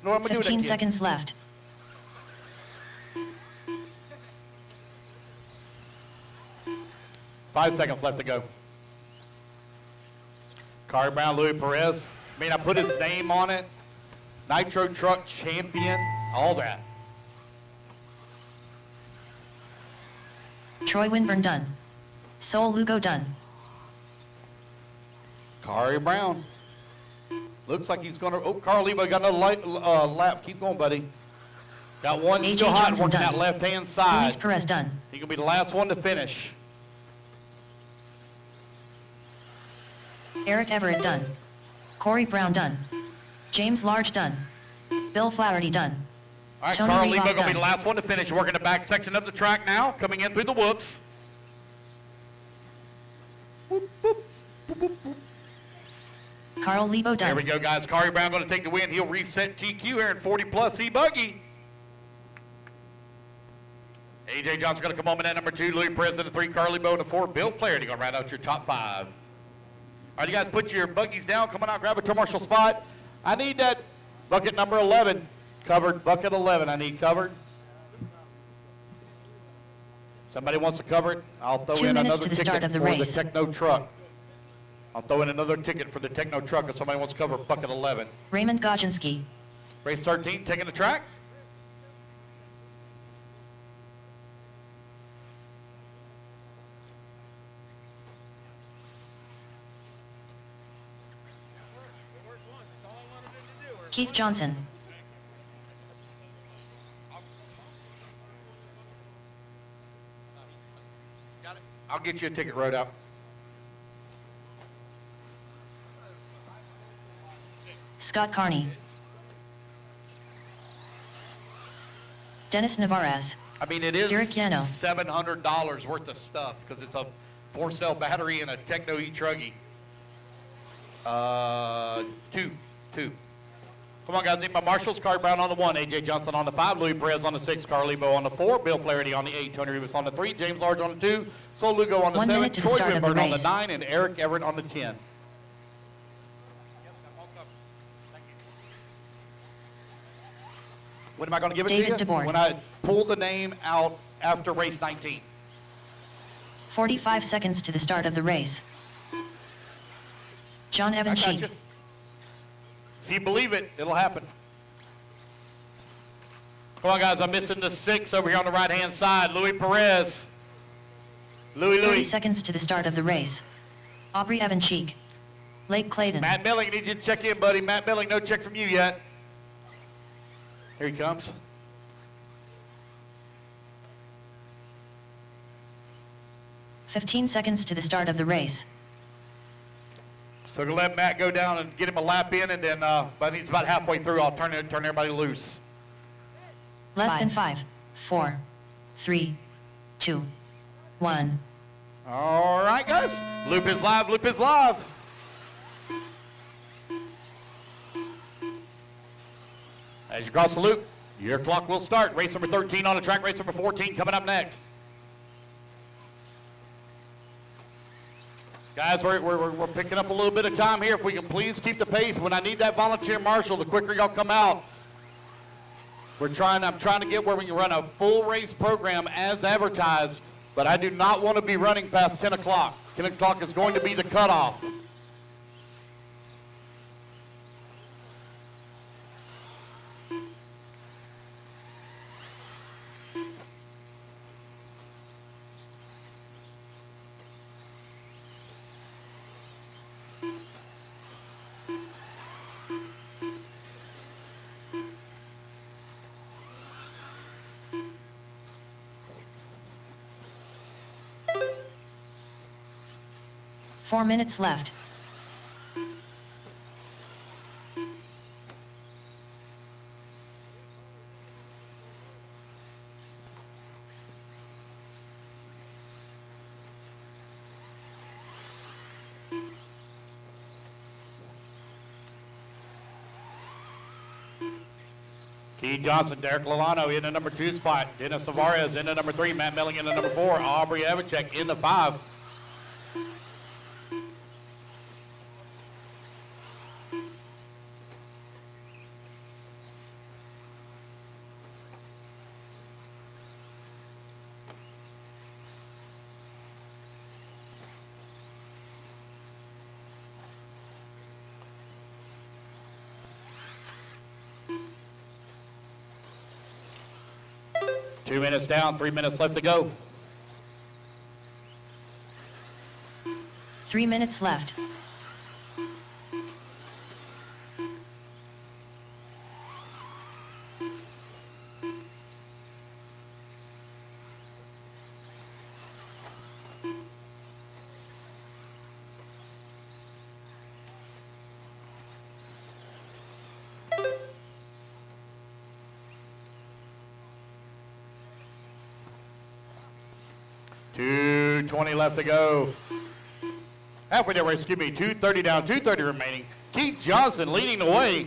no, I'm gonna do it 15 again. seconds left. Five seconds left to go. Kari Brown, Louis Perez. I mean, I put his name on it. Nitro Truck Champion, all that. Troy Winburn done. Sol Lugo done. Kari Brown. Looks like he's going to, oh, Carl Lebo got another lap. Keep going, buddy. Got one AJ still hot, Johnson working done. that left-hand side. Luis Perez done. He going to be the last one to finish. Eric Everett done. Corey Brown done. James Large done. Bill Flaherty done. All right, Tony Carl Rivas Lebo going to be done. the last one to finish. Working the back section of the track now, coming in through the whoops. Carl Lebo There done. we go, guys. Kari Brown going to take the win. He'll reset TQ here in 40-plus E-buggy. A.J. Johnson going to come home in at number 2. Louis Perez in the 3. Carly Bow in the 4. Bill Flaherty going to round out your top 5. All right, you guys put your buggies down. Come on out, grab a tour marshal spot. I need that bucket number 11 covered. Bucket 11 I need covered. Somebody wants to cover it, I'll throw 2 in minutes another to the ticket start of the for race. the Techno truck. I'll throw in another ticket for the Techno truck if somebody wants to cover bucket 11. Raymond Godzinski. Race 13, taking the track. Keith Johnson. I'll get you a ticket wrote out. Scott Carney. Dennis Navarez. I mean, it is Derek Yano. $700 worth of stuff because it's a 4-cell battery and a Techno E-truggy. Two. Come on, guys. Need my marshals. Kari Brown on the 1, A.J. Johnson on the 5, Louis Perez on the 6, Carly Bow on the 4, Bill Flaherty on the 8, Tony Rivas on the 3, James Large on the 2, Sol Lugo on the 1 7, minute to the Troy start of the Winburn on the race. 9, and Eric Everett on the 10. When am I going to give it David to you? DeBoer. When I pull the name out after race 19. 45 seconds to the start of the race. John Evan I got Cheek. you. If you believe it, it'll happen. Come on, guys. I'm missing the 6 over here on the right-hand side. Louis Perez. 30 Louis. seconds to the start of the race. Aubrey Evan Cheek. Lake Clayton. Matt Milling, I need you to check in, buddy. Matt Milling, no check from you yet. Here he comes. $15 seconds to the start of the race. So to let Matt go down and get him a lap in, and then but he's about halfway through. I'll turn everybody loose. Less than 5, 4, 3, 2, 1. All right, guys. Loop is live. Loop is live. As you cross the loop, your clock will start. Race number 13 on the track, race number 14 coming up next. Guys, we're picking up a little bit of time here. If we can please keep the pace. When I need that volunteer marshal, the quicker y'all come out. I'm trying to get where we can run a full race program as advertised, but I do not want to be running past 10 o'clock. 10 o'clock is going to be the cutoff. Four minutes left. Keith Johnson, Derek Lalano in the number 2 spot. Dennis Tavares in the number 3. Matt Melling in the number 4. Aubrey Evacek in the 5. Two minutes down, 3 minutes left to go. 3 minutes left. .220 left to go. Halfway there, excuse me, 2:30 down, 2:30 remaining. Keith Johnson leading the way.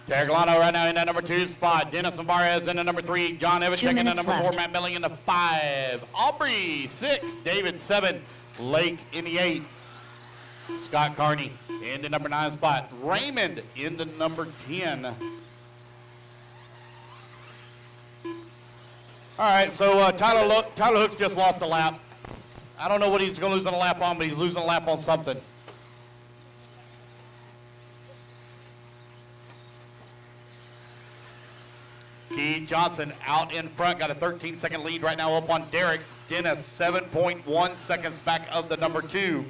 Terraglano right now in that number 2 spot. Dennis Navarez in the number 3. John Evacek in the number 4. Matt Milling in the 5. Aubrey 6. David 7. Lake in the 8. Scott Carney in the number 9 spot. Raymond in the number 10. All right, so Tyler Hooks just lost a lap. I don't know what he's going to lose on a lap on, but he's losing a lap on something. Keith Johnson out in front, got a 13-second lead right now up on Derek. Dennis, 7.1 seconds back of the number 2.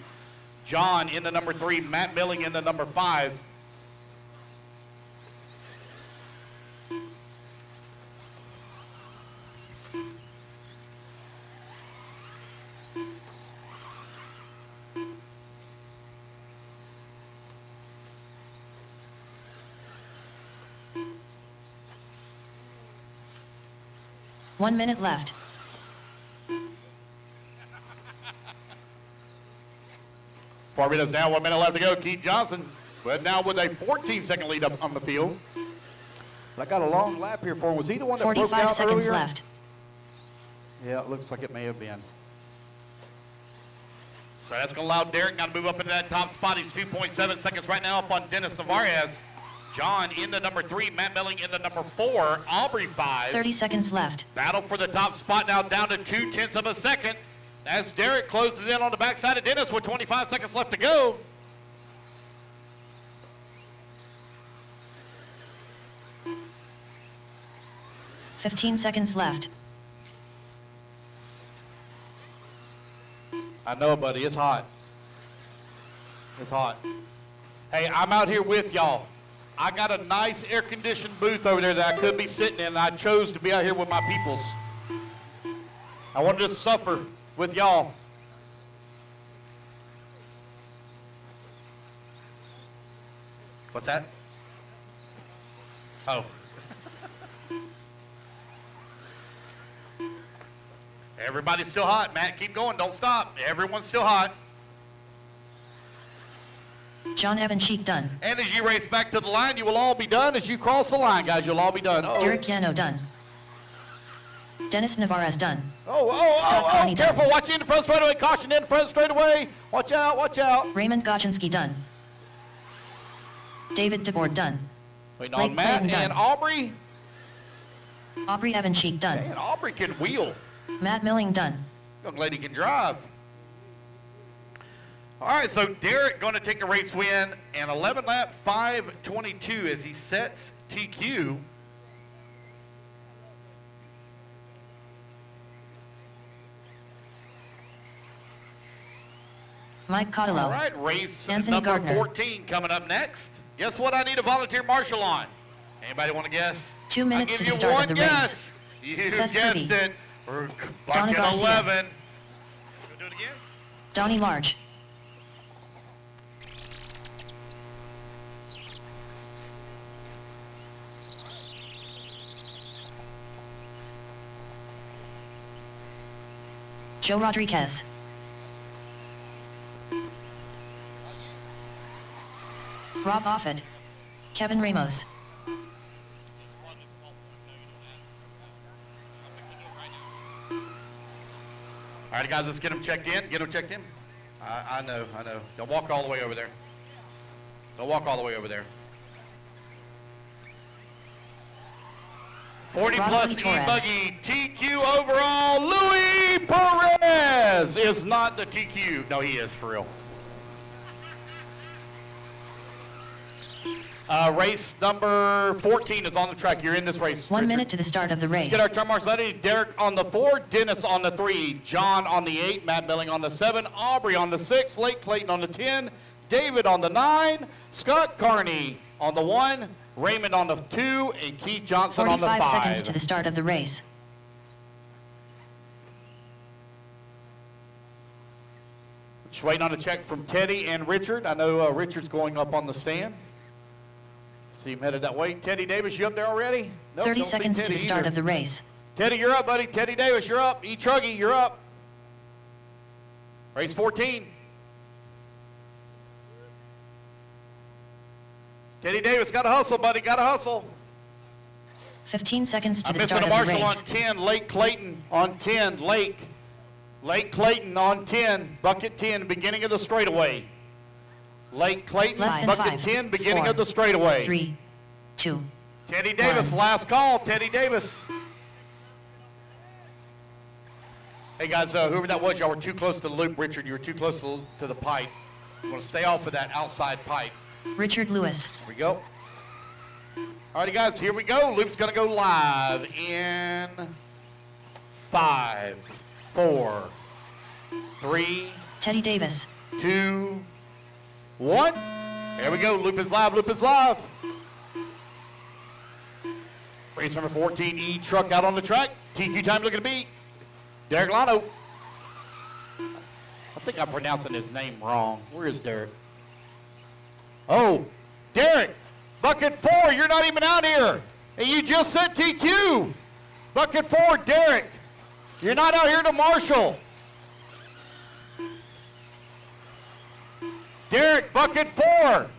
John in the number 3. Matt Milling in the number 5. One minute left. 4 minutes now, 1 minute left to go. Keith Johnson, but now with a 14-second lead up on the field. I got a long lap here for him. Was he the one that broke out 45 seconds earlier? left. Yeah, it looks like it may have been. So that's going to allow Derek now to move up into that top spot. He's 2.7 seconds right now up on Dennis Navarez. John in the number 3, Matt Milling in the number 4, Aubrey 5. 30 seconds left. Battle for the top spot now down to 0.2 of a second as Derek closes in on the backside of Dennis with 25 seconds left to go. $15 seconds left. I know, buddy, it's hot. It's hot. Hey, I'm out here with y'all. I got a nice air-conditioned booth over there that I could be sitting in, and I chose to be out here with my peoples. I wanted to suffer with y'all. What's that? Oh. Everybody's still hot, Matt. Keep going. Don't stop. Everyone's still hot. John Evan Cheek done. And as you race back to the line, you will all be done. As you cross the line, guys, you'll all be done. Uh-oh. Derek Yano done. Dennis Navarez done. Oh, Connie careful. done. Watch in the front straightaway. Caution in front straightaway. Watch out, watch out. Raymond Gochinski done. David DeBoard done. Waiting on Blake Matt Clayton and done. Aubrey. Aubrey Evan Cheek done. Man, Aubrey can wheel. Matt Milling done. Young lady can drive. All right, so Derek going to take the race win and 11 lap 5:22 as he sets TQ. Mike Cottillo. All right, race Anthony number Gardner. 14 coming up next. Guess what I need a volunteer marshal on? Anybody want to guess? 2 minutes I'll to give the you start one of the guess. race. You Seth guessed Kirby. it. We're Donna bucket Garcia. 11. We'll do it again. Donnie Large. Joe Rodriguez. Rob Offit. Kevin Ramos. All right, guys, let's get them checked in. Get them checked in. I know. Don't walk all the way over there. Don't walk all the way over there. 40 Ron plus Torres. e-buggy TQ overall. Louis Perez is not the TQ. No, he is for real. Race number 14 is on the track. You're in this race. 1 Richard. minute to the start of the race. Let's get our turn marks ready. Derek on the 4, Dennis on the 3, John on the 8, Matt Milling on the 7, Aubrey on the 6, Lake Clayton on the 10, David on the 9, Scott Carney on the 1, Raymond on the 2, and Keith Johnson on the 5. 45 seconds to the start of the race. Just waiting on a check from Teddy and Richard. I know Richard's going up on the stand. See him headed that way. Teddy Davis, you up there already? Nope, 30 don't see seconds to Teddy the start either. of the race. Teddy, you're up, buddy. Teddy Davis, you're up. E-truggy, you're up. Race 14. Teddy Davis, got to hustle, buddy. Got to hustle. 15 seconds to I'm the missing start a of the marshal race. on 10. Lake Clayton on 10. Lake Clayton on 10. Bucket 10, beginning of the straightaway. Lake Clayton, Less than bucket 5, 10, beginning 4, of the straightaway. 3, 2. Teddy Davis, 1. last call. Teddy Davis. Hey guys, whoever that was, y'all were too close to the loop. Richard, you were too close to the pipe. You want to stay off of that outside pipe. Richard Lewis. Here we go. All righty, guys, here we go. Loop's going to go live in 5, 4, 3, Teddy Davis. 2, 1. There we go. Loop is live. Loop is live. Race number 14, E-truck out on the track. TQ time looking to beat Derek Lano. I think I'm pronouncing his name wrong. Where is Derek? Oh, Derek, bucket 4, you're not even out here. And you just said TQ. Bucket 4, Derek, you're not out here to marshal. Derek, bucket 4.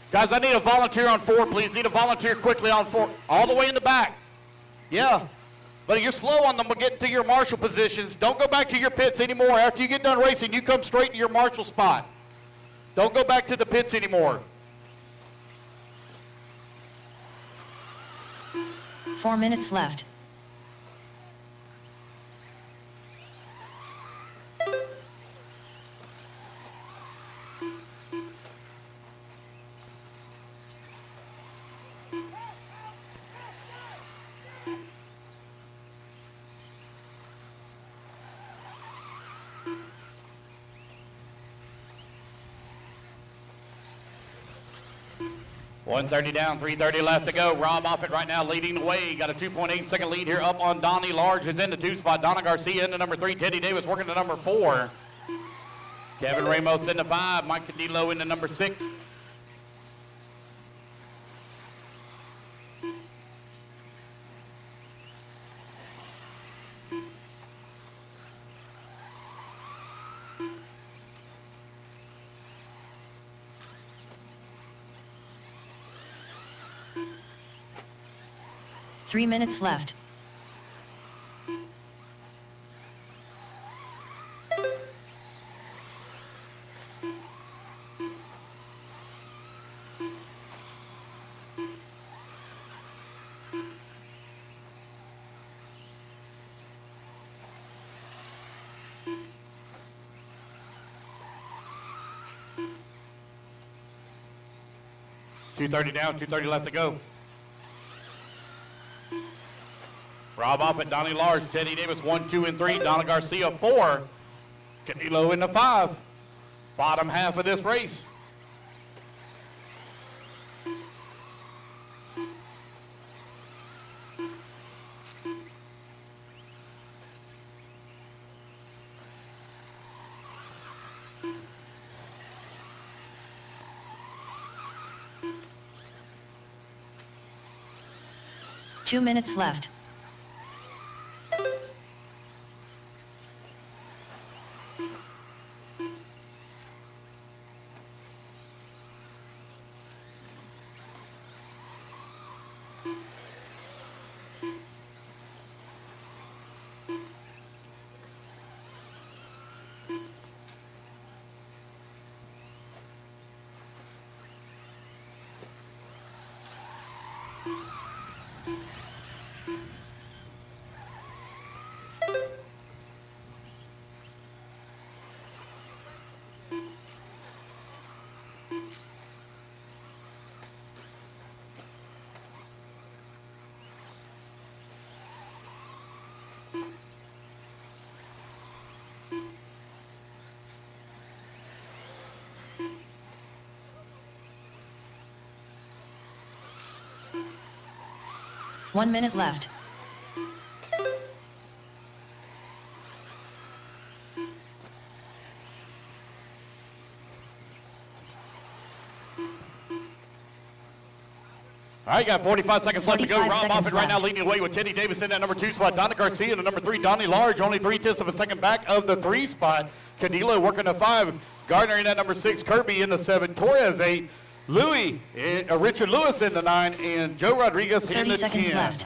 Guys, I need a volunteer on 4, please. Need a volunteer quickly on 4. All the way in the back. Yeah. But you're slow on them getting to your marshal positions. Don't go back to your pits anymore. After you get done racing, you come straight to your marshal spot. Don't go back to the pits anymore. 4 minutes left. 1:30 down, 3:30 left to go. Rob Offit right now leading the way. Got a 2.8-second lead here up on Donnie Large, who's in the 2 spot. Donna Garcia into number 3. Teddy Davis working to number 4. Kevin Ramos into 5. Mike Cadillo into number 6. Three minutes left. .230 down, 2:30 left to go. Rob Offit, Donnie Large, Teddy Davis, 1, 2, and 3. Donna Garcia, 4. Cadillo into 5. Bottom half of this race. Two minutes left. One minute left. All right, got 45 seconds left to go. Rob 45 Offit right now left. leading the way with Teddy Davis in that number 2 spot. Donna Garcia in the number 3. Donnie Large, only 3/10 of a second back of the 3 spot. Cadillo working the 5. Gardner in that number 6. Kirby in the 7. Torres 8. Louis, Richard Lewis in the 9. And Joe Rodriguez in 30 the seconds 10. left.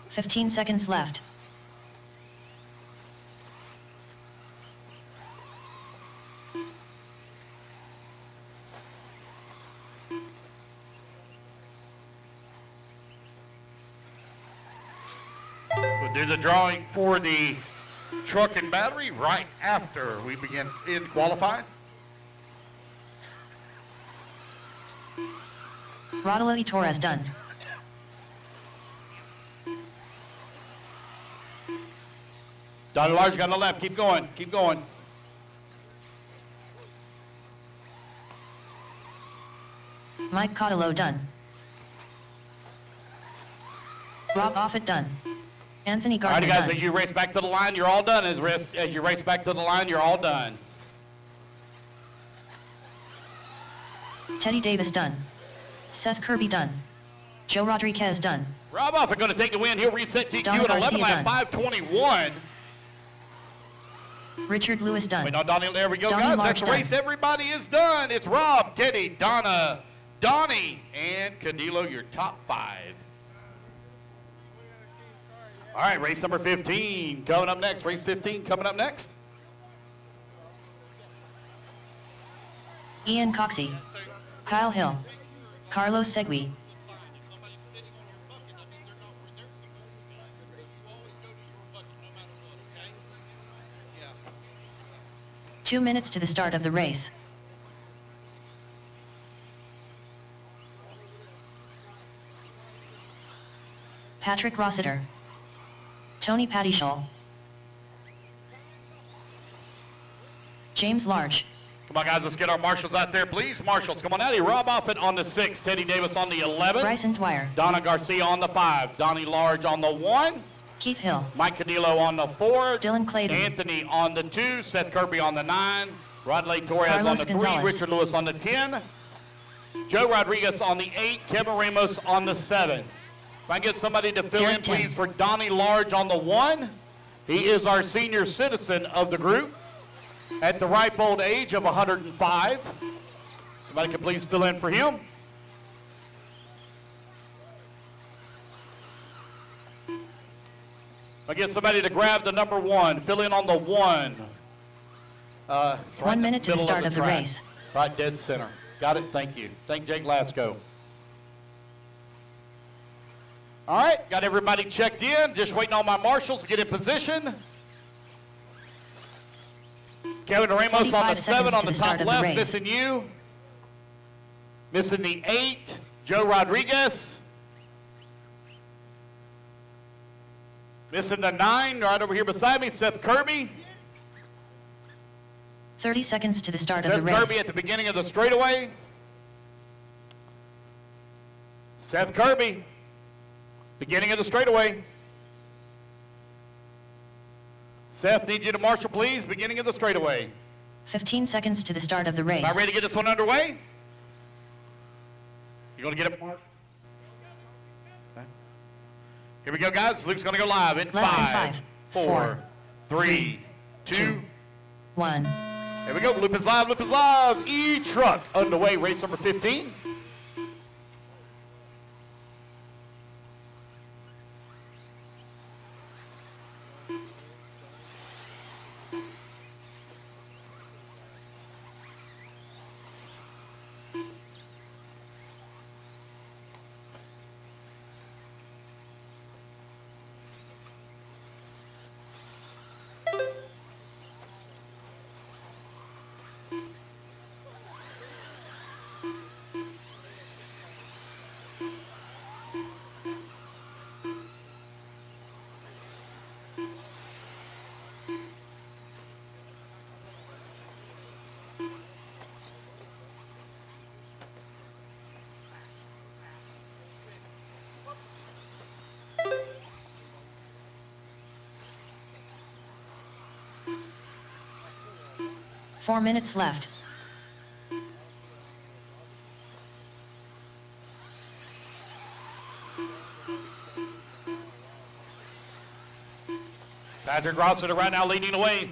Fifteen seconds left. We'll do the drawing for the truck and battery right after we begin in qualifying. Rodolfo Torres done. Donnie Large got on the left. Keep going. Keep going. Mike Cottillo done. Rob Offit done. Anthony All right, Gardner guys, done. as you race back to the line, you're all done. As you race back to the line, you're all done. Teddy Davis done. Seth Kirby done. Joe Rodriguez done. Rob Offit going to take the win. He'll reset TQ Donna at 11 Garcia lap done. 5:21. Richard Lewis done. Wait, no, Donnie, there we go, Donnie guys. Large That's the done. race. Everybody is done. It's Rob, Teddy, Donna, Donnie, and Cadillo, your top 5. All right, race number 15 coming up next. Race 15 coming up next. Ian Coxey. Kyle Hill. Carlos Segui. Yeah. 2 minutes to the start of the race. Patrick Rossiter. Tony Pattyshaw. James Large. Come on, guys, let's get our marshals out there, please. Marshals, come on out. Rob Offit on the 6, Teddy Davis on the 11. Bryson Dwyer. Donna Garcia on the 5, Donnie Large on the 1. Keith Hill. Mike Canilo on the 4. Dylan Clayton. Anthony on the 2. Seth Kirby on the 9. Rodley Torres Carlos on the 3. Gonzalez. Richard Lewis on the 10. Joe Rodriguez on the 8. Kevin Ramos on the 7. If I can get somebody to fill Derek in, Tim. please, for Donnie Large on the 1. He is our senior citizen of the group at the ripe old age of 105. Somebody can please fill in for him. I get somebody to grab the number 1, fill in on the 1. It's 1 in minute to the middle of start of the track. race. Right dead center. Got it, thank you. Thank Jake Lasco. All right, got everybody checked in. Just waiting on my marshals to get in position. Kevin Ramos on the 45 7 on the seconds to the top start of the left, race. missing you. Missing the 8, Joe Rodriguez. Missing the 9, right over here beside me, Seth Kirby. 30 seconds to the start Seth of the race. Kirby at the beginning of the straightaway. Seth Kirby, beginning of the straightaway. Seth, need you to marshal, please, beginning of the straightaway. 15 seconds to the start of the race. Am I ready to get this one underway? You going to get it, Mark? Okay. Here we go, guys. Luke's going to go live in Less than 5, 4, 4, 3, 2. 1. Here we go. Loop is live. Loop is live. E-truck underway. Race number 15. Four minutes left. Patrick Rossiter right now leading the way.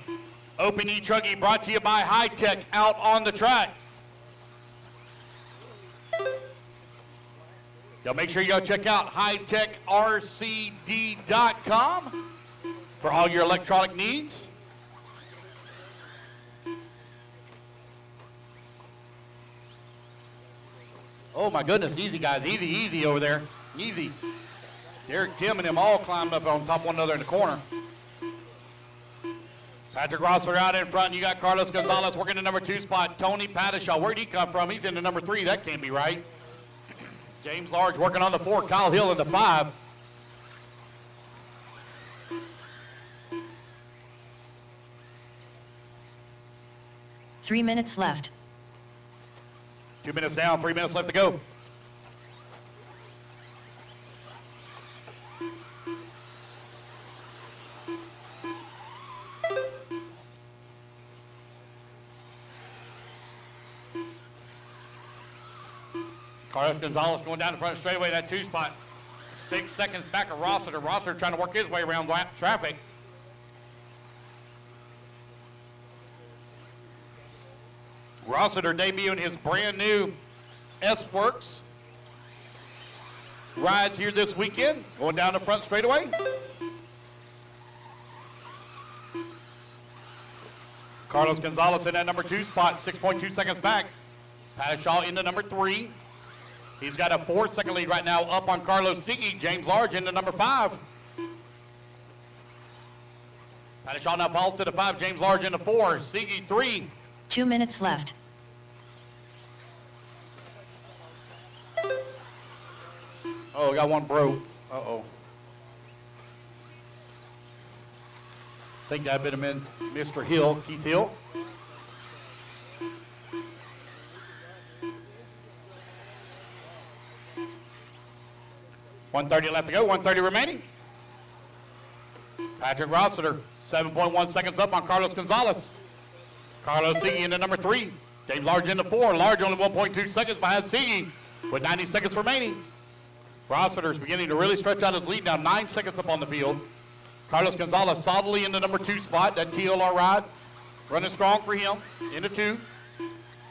Open E-truggy brought to you by High Tech out on the track. Y'all make sure you go check out hightechrcd.com for all your electronic needs. Oh my goodness, easy guys, easy, easy over there, easy. Derek, Tim, and them all climbed up on top of one another in the corner. Patrick Rossler out in front. You got Carlos Gonzalez working the number 2 spot. Tony Pattyshaw, where'd he come from? He's in the number 3. That can't be right. James Large working on the 4. Kyle Hill in the 5. Three minutes left. 2 minutes down, 3 minutes left to go. Carlos Gonzalez going down the front straightaway, that 2 spot. 6 seconds back of Rossiter. Rossiter trying to work his way around traffic. Rossiter debuting his brand new S-Works rides here this weekend. Going down the front straightaway. Carlos Gonzalez in that number 2 spot, 6.2 seconds back. Pattyshaw into number 3. He's got a 4-second lead right now up on Carlos Sigi. James Large into number 5. Pattyshaw now falls to the 5. James Large into 4. Sigi 3. 2 minutes left. Oh, we got one broke. Uh-oh. I think that been him in Mr. Hill, Keith Hill. .130 left to go, 130 remaining. Patrick Rossiter, 7.1 seconds up on Carlos Gonzalez. Carlos Sigui into number 3. James Large into 4. Large only 1.2 seconds behind Sigui with 90 seconds remaining. Rossiter is beginning to really stretch out his lead now, 9 seconds up on the field. Carlos Gonzalez solidly in the number 2 spot. That TLR ride running strong for him into 2.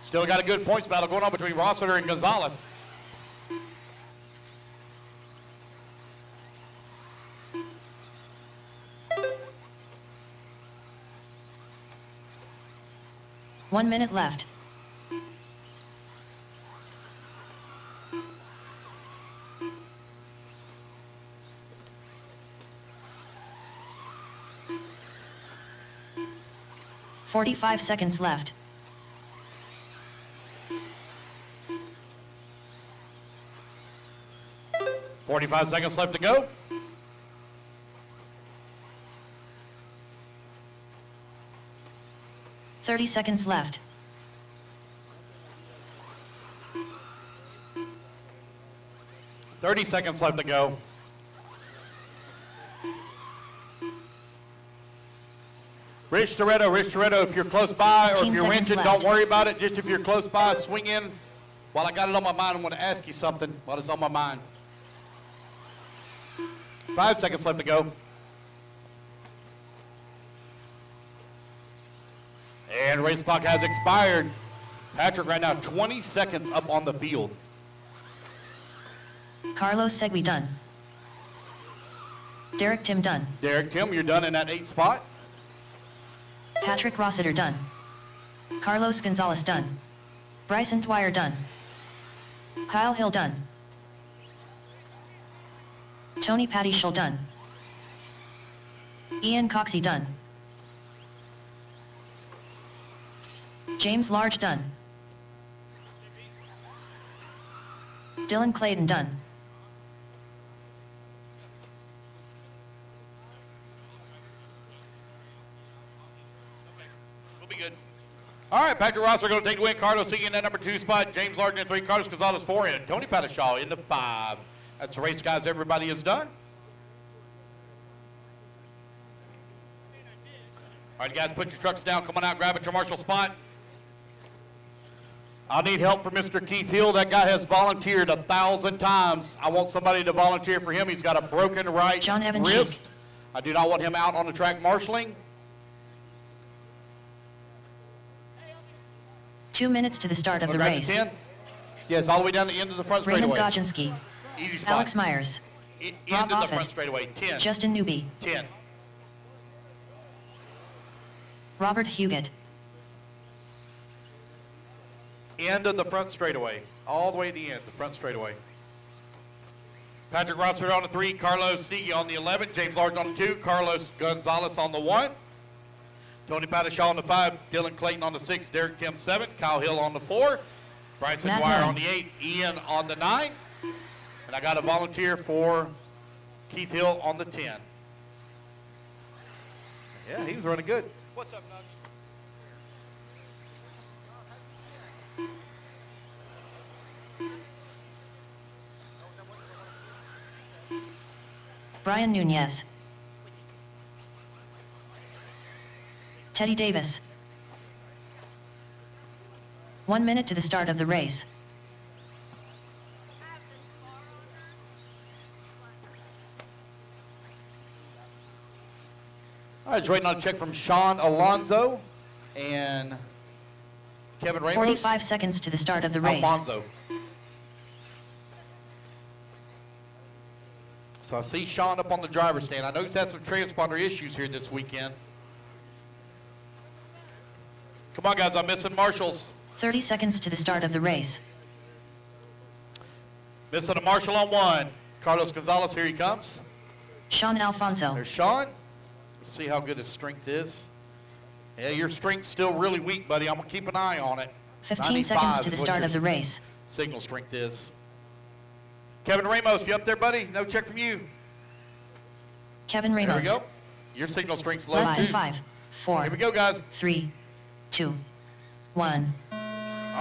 Still got a good points battle going on between Rossiter and Gonzalez. One minute left. .45 seconds left. .45 seconds left to go. .30 seconds left. .30 seconds left to go. Rich Toretto, if you're close by or if 15 you're seconds winching, left. don't worry about it. Just if you're close by, swing in. While I got it on my mind, I want to ask you something while it's on my mind. 5 seconds left to go. And race clock has expired. Patrick right now 20 seconds up on the field. Carlos Segui done. Derek Tim done. Derek Tim, you're done in that 8th spot. Patrick Rossiter done. Carlos Gonzalez done. Bryson Dwyer done. Kyle Hill done. Tony Patty-Schull done. Ian Coxey done. James Large done. Dylan Clayton done. We'll be good. All right, Patrick Rossiter going to take the win. Carlos Sigui in that number 2 spot. James Large in 3. Carlos Gonzalez 4. And Tony Patty-Schull in the 5. That's the race, guys. Everybody is done. All right, guys, put your trucks down. Come on out, grab at your marshal spot. I need help for Mr. Keith Hill. That guy has volunteered 1,000 times. I want somebody to volunteer for him. He's got a broken right John Evans wrist. I do not want him out on the track marshaling. 2 minutes to the start of the Grab race. 10. Yes, all the way down the end of the front Raymond straightaway. Godzinski. Easy spot. Alex Myers. End Rob of the front Offit. straightaway. 10. Justin Newby. 10. Robert Huguet. End of the front straightaway. All the way to the end, the front straightaway. Patrick Rossiter on the 3, Carlos Sigui on the 11, James Large on the 2, Carlos Gonzalez on the 1, Tony Patty-Schull on the 5, Dylan Clayton on the 6, Derek Tim 7, Kyle Hill on the 4, Bryson Matt Dwyer Miller. on the 8, Ian on the 9, and I got a volunteer for Keith Hill on the 10. Yeah, he was running good. What's up, Nug? Brian Nunez. Teddy Davis. 1 minute to the start of the race. All right, just waiting on a check from Sean Alonso and Kevin Ramos. 45 seconds to the start of the race. Alfonso. So I see Sean up on the driver's stand. I know he's had some transponder issues here this weekend. Come on, guys, I'm missing marshals. 30 seconds to the start of the race. Missing a marshal on 1. Carlos Gonzalez, here he comes. Sean Alfonso. There's Sean. Let's see how good his strength is. Yeah, your strength's still really weak, buddy. I'm going to keep an eye on it. 15 seconds 95 to the is what start your of the race. Signal strength is. Kevin Ramos, you up there, buddy? No check from you. Kevin There we Ramos. go. Your signal strength's low Less too. than 5, 4, Here we go, guys. 3, 2, 1. All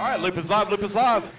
right, loop is live, loop is live.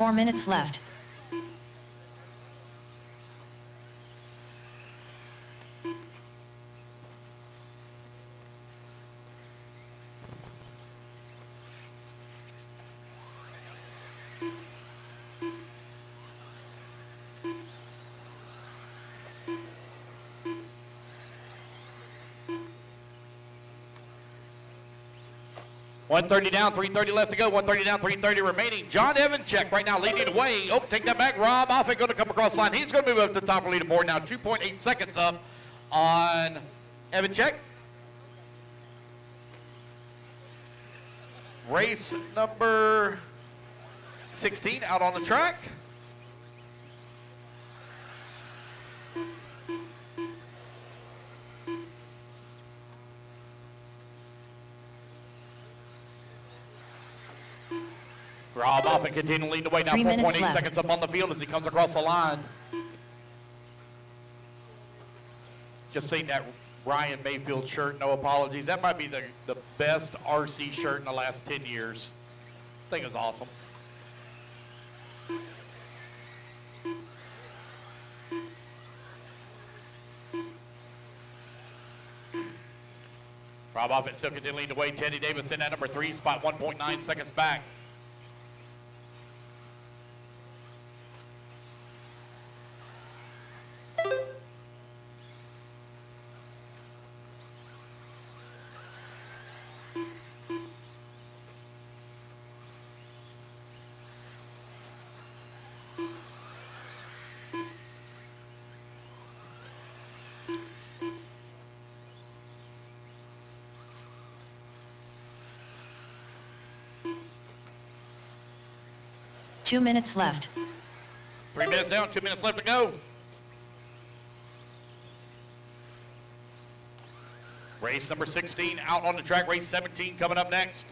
Four minutes left. $130 down, $330 left to go. $130 down, $330 remaining. John Evancheck right now leading the way. Oh, take that back. Rob Offit going to come across the line. He's going to move up to the top of the leaderboard now. 2.8 seconds up on Evancheck. Race number 16 out on the track. Rob Offit continuing to lead the way now. 4.8 seconds up on the field as he comes across the line. Just seen that Ryan Mayfield shirt, no apologies. That might be the best RC shirt in the last 10 years. I think it's awesome. Rob Offit still continuing to lead the way. Teddy Davis in at number 3 spot, 1.9 seconds back. Two minutes left. 3 minutes down, 2 minutes left to go. Race number 16 out on the track. Race 17 coming up next.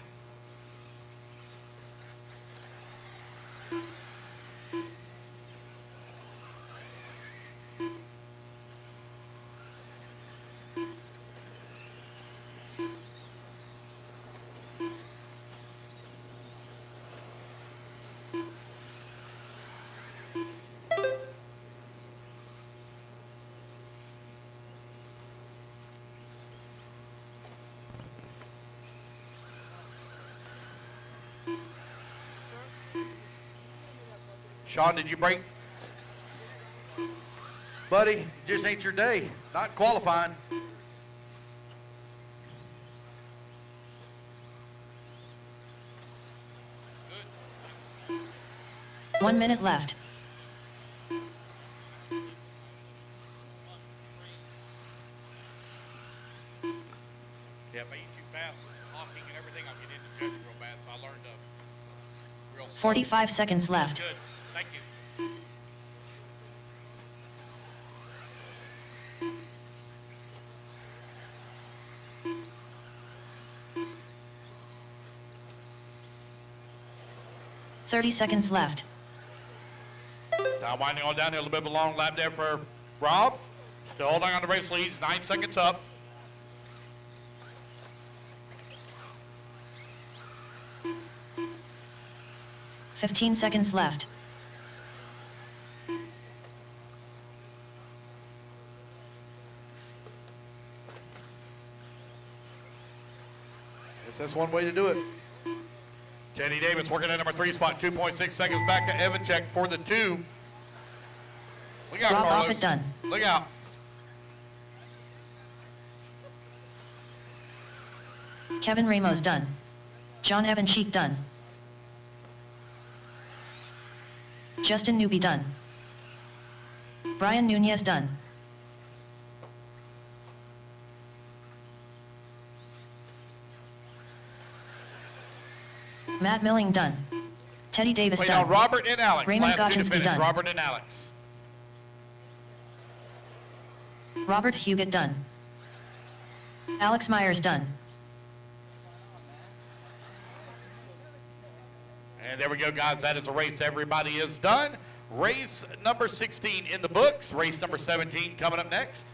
Sean, did you break? Buddy, just ain't your day. Not qualifying. Good. 1 minute left. Yeah, if I eat too fast with talking and everything, I'll get indigestion real bad, so I learned to real slow. 45 seconds left. Good. Thank you. Thirty seconds left. Now winding on down here, a little bit of a long lap there for Rob. Still holding on to race leads, 9 seconds up. $15 seconds left. That's one way to do it. Teddy Davis working at number 3 spot, 2.6 seconds back to Evanchek for the 2. Look out, Drop Carlos. off it done. Look out. Kevin Ramos done. John Evanchik done. Justin Newby done. Brian Nunez done. Matt Milling done. Teddy Davis Wait, done. now Robert and Alex. Raymond Last 2 to Gotchinsky finish. done. Robert and Alex. Robert Huguet done. Alex Myers done. And there we go, guys. That is a race. Everybody is done. Race number 16 in the books. Race number 17 coming up next.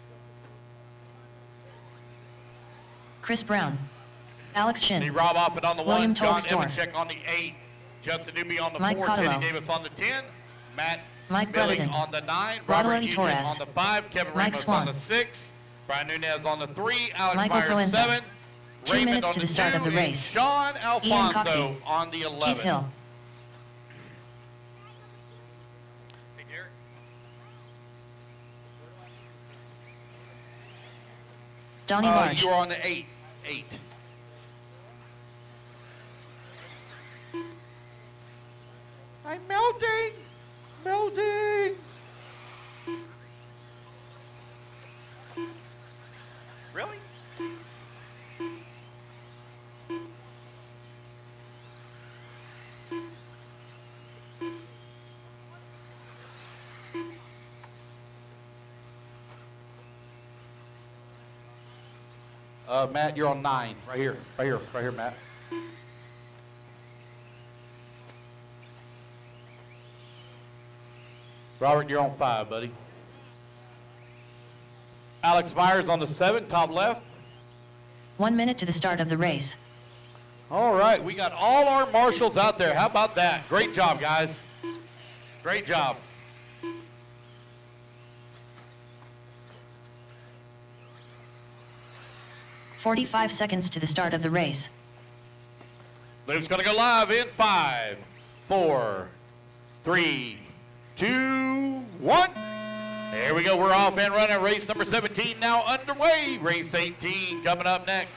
Chris Brown. Alex The Shin. Rob Offit on the William 1, John Tolstorff. Evanchek on the 8, Justin Newby on the Mike 4, Cotterell. Teddy Davis on the 10, Matt Mike Milling Brotherton. on the 9, Robert Rodolfo Eugene Torres. on the 5, Kevin Mike Ramos Swan. on the 6, Brian Nunez on the 3, Alex Michael Myers Coenza. 7, 2 Raymond minutes on to the the start 2, of the and race. Sean Ian Alfonso Coxey. on the 11. Keith Hill. Hey, Derek. Donnie March. You are on the 8. I'm melting. Really? Matt, you're on 9. Right here, Matt. Robert, you're on 5, buddy. Alex Myers on the 7, top left. 1 minute to the start of the race. All right, we got all our marshals out there. How about that? Great job, guys. Great job. "45 seconds to the start of the race. Luke's gonna go live in 5, 4, 3, 2, 1. There we go, we're off and running. Race number 17 now underway. Race 18 coming up next.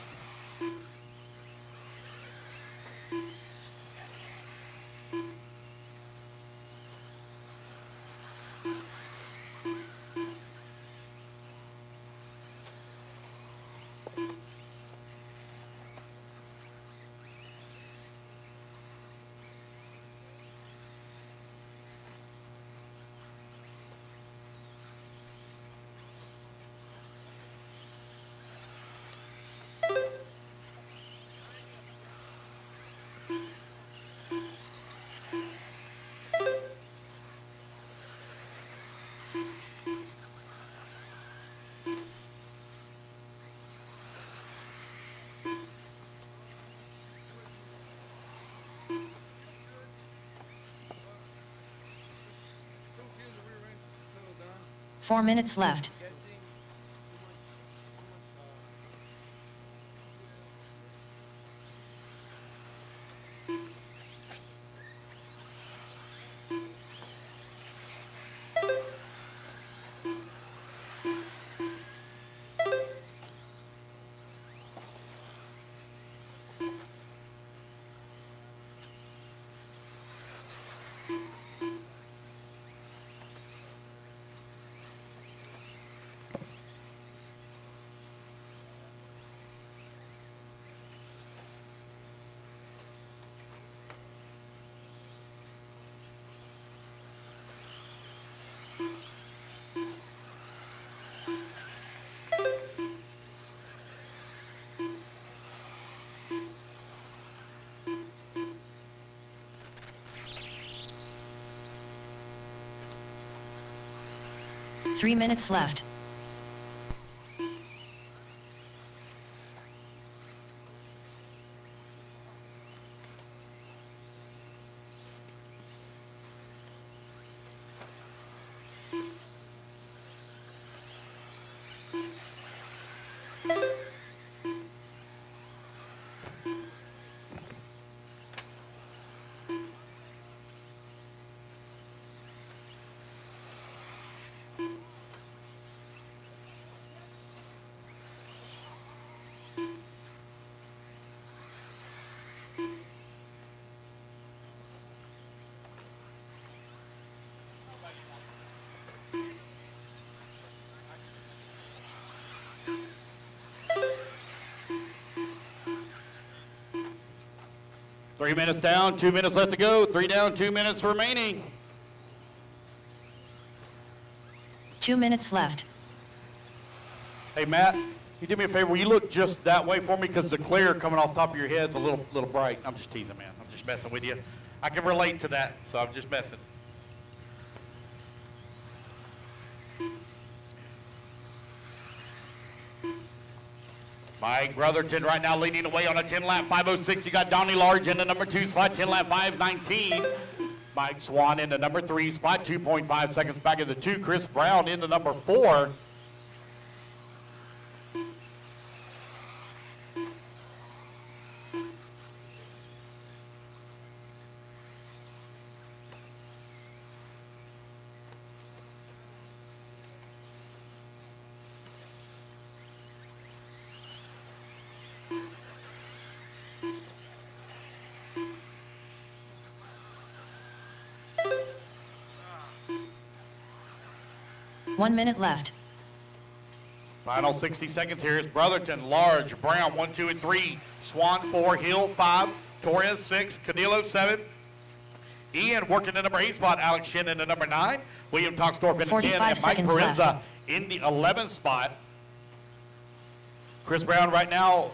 Four minutes left. Three minutes left. 3 minutes down, 2 minutes left to go. 3 down, 2 minutes remaining. 2 minutes left. Hey, Matt, you do me a favor. Will you look just that way for me? Because the clear coming off top of your head's a little bright. I'm just teasing, man. I'm just messing with you. I can relate to that, so I'm just messing. Mike Brotherton right now leading away on a 10-lap 5:06. You got Donnie Large in the number 2 spot, 10-lap 5:19. Mike Swan in the number 3 spot, 2.5 seconds back of the 2. Chris Brown in the number 4. One minute left. Final 60 seconds here is Brotherton, Large, Brown, 1, 2, and 3. Swan, 4, Hill, 5, Torres, 6, Cadillo, 7. Ian working the number 8 spot, Alex Shin in the number 9. William Toxdorf in the 10, and Mike seconds Parenza left. in the 11th spot. Chris Brown right now,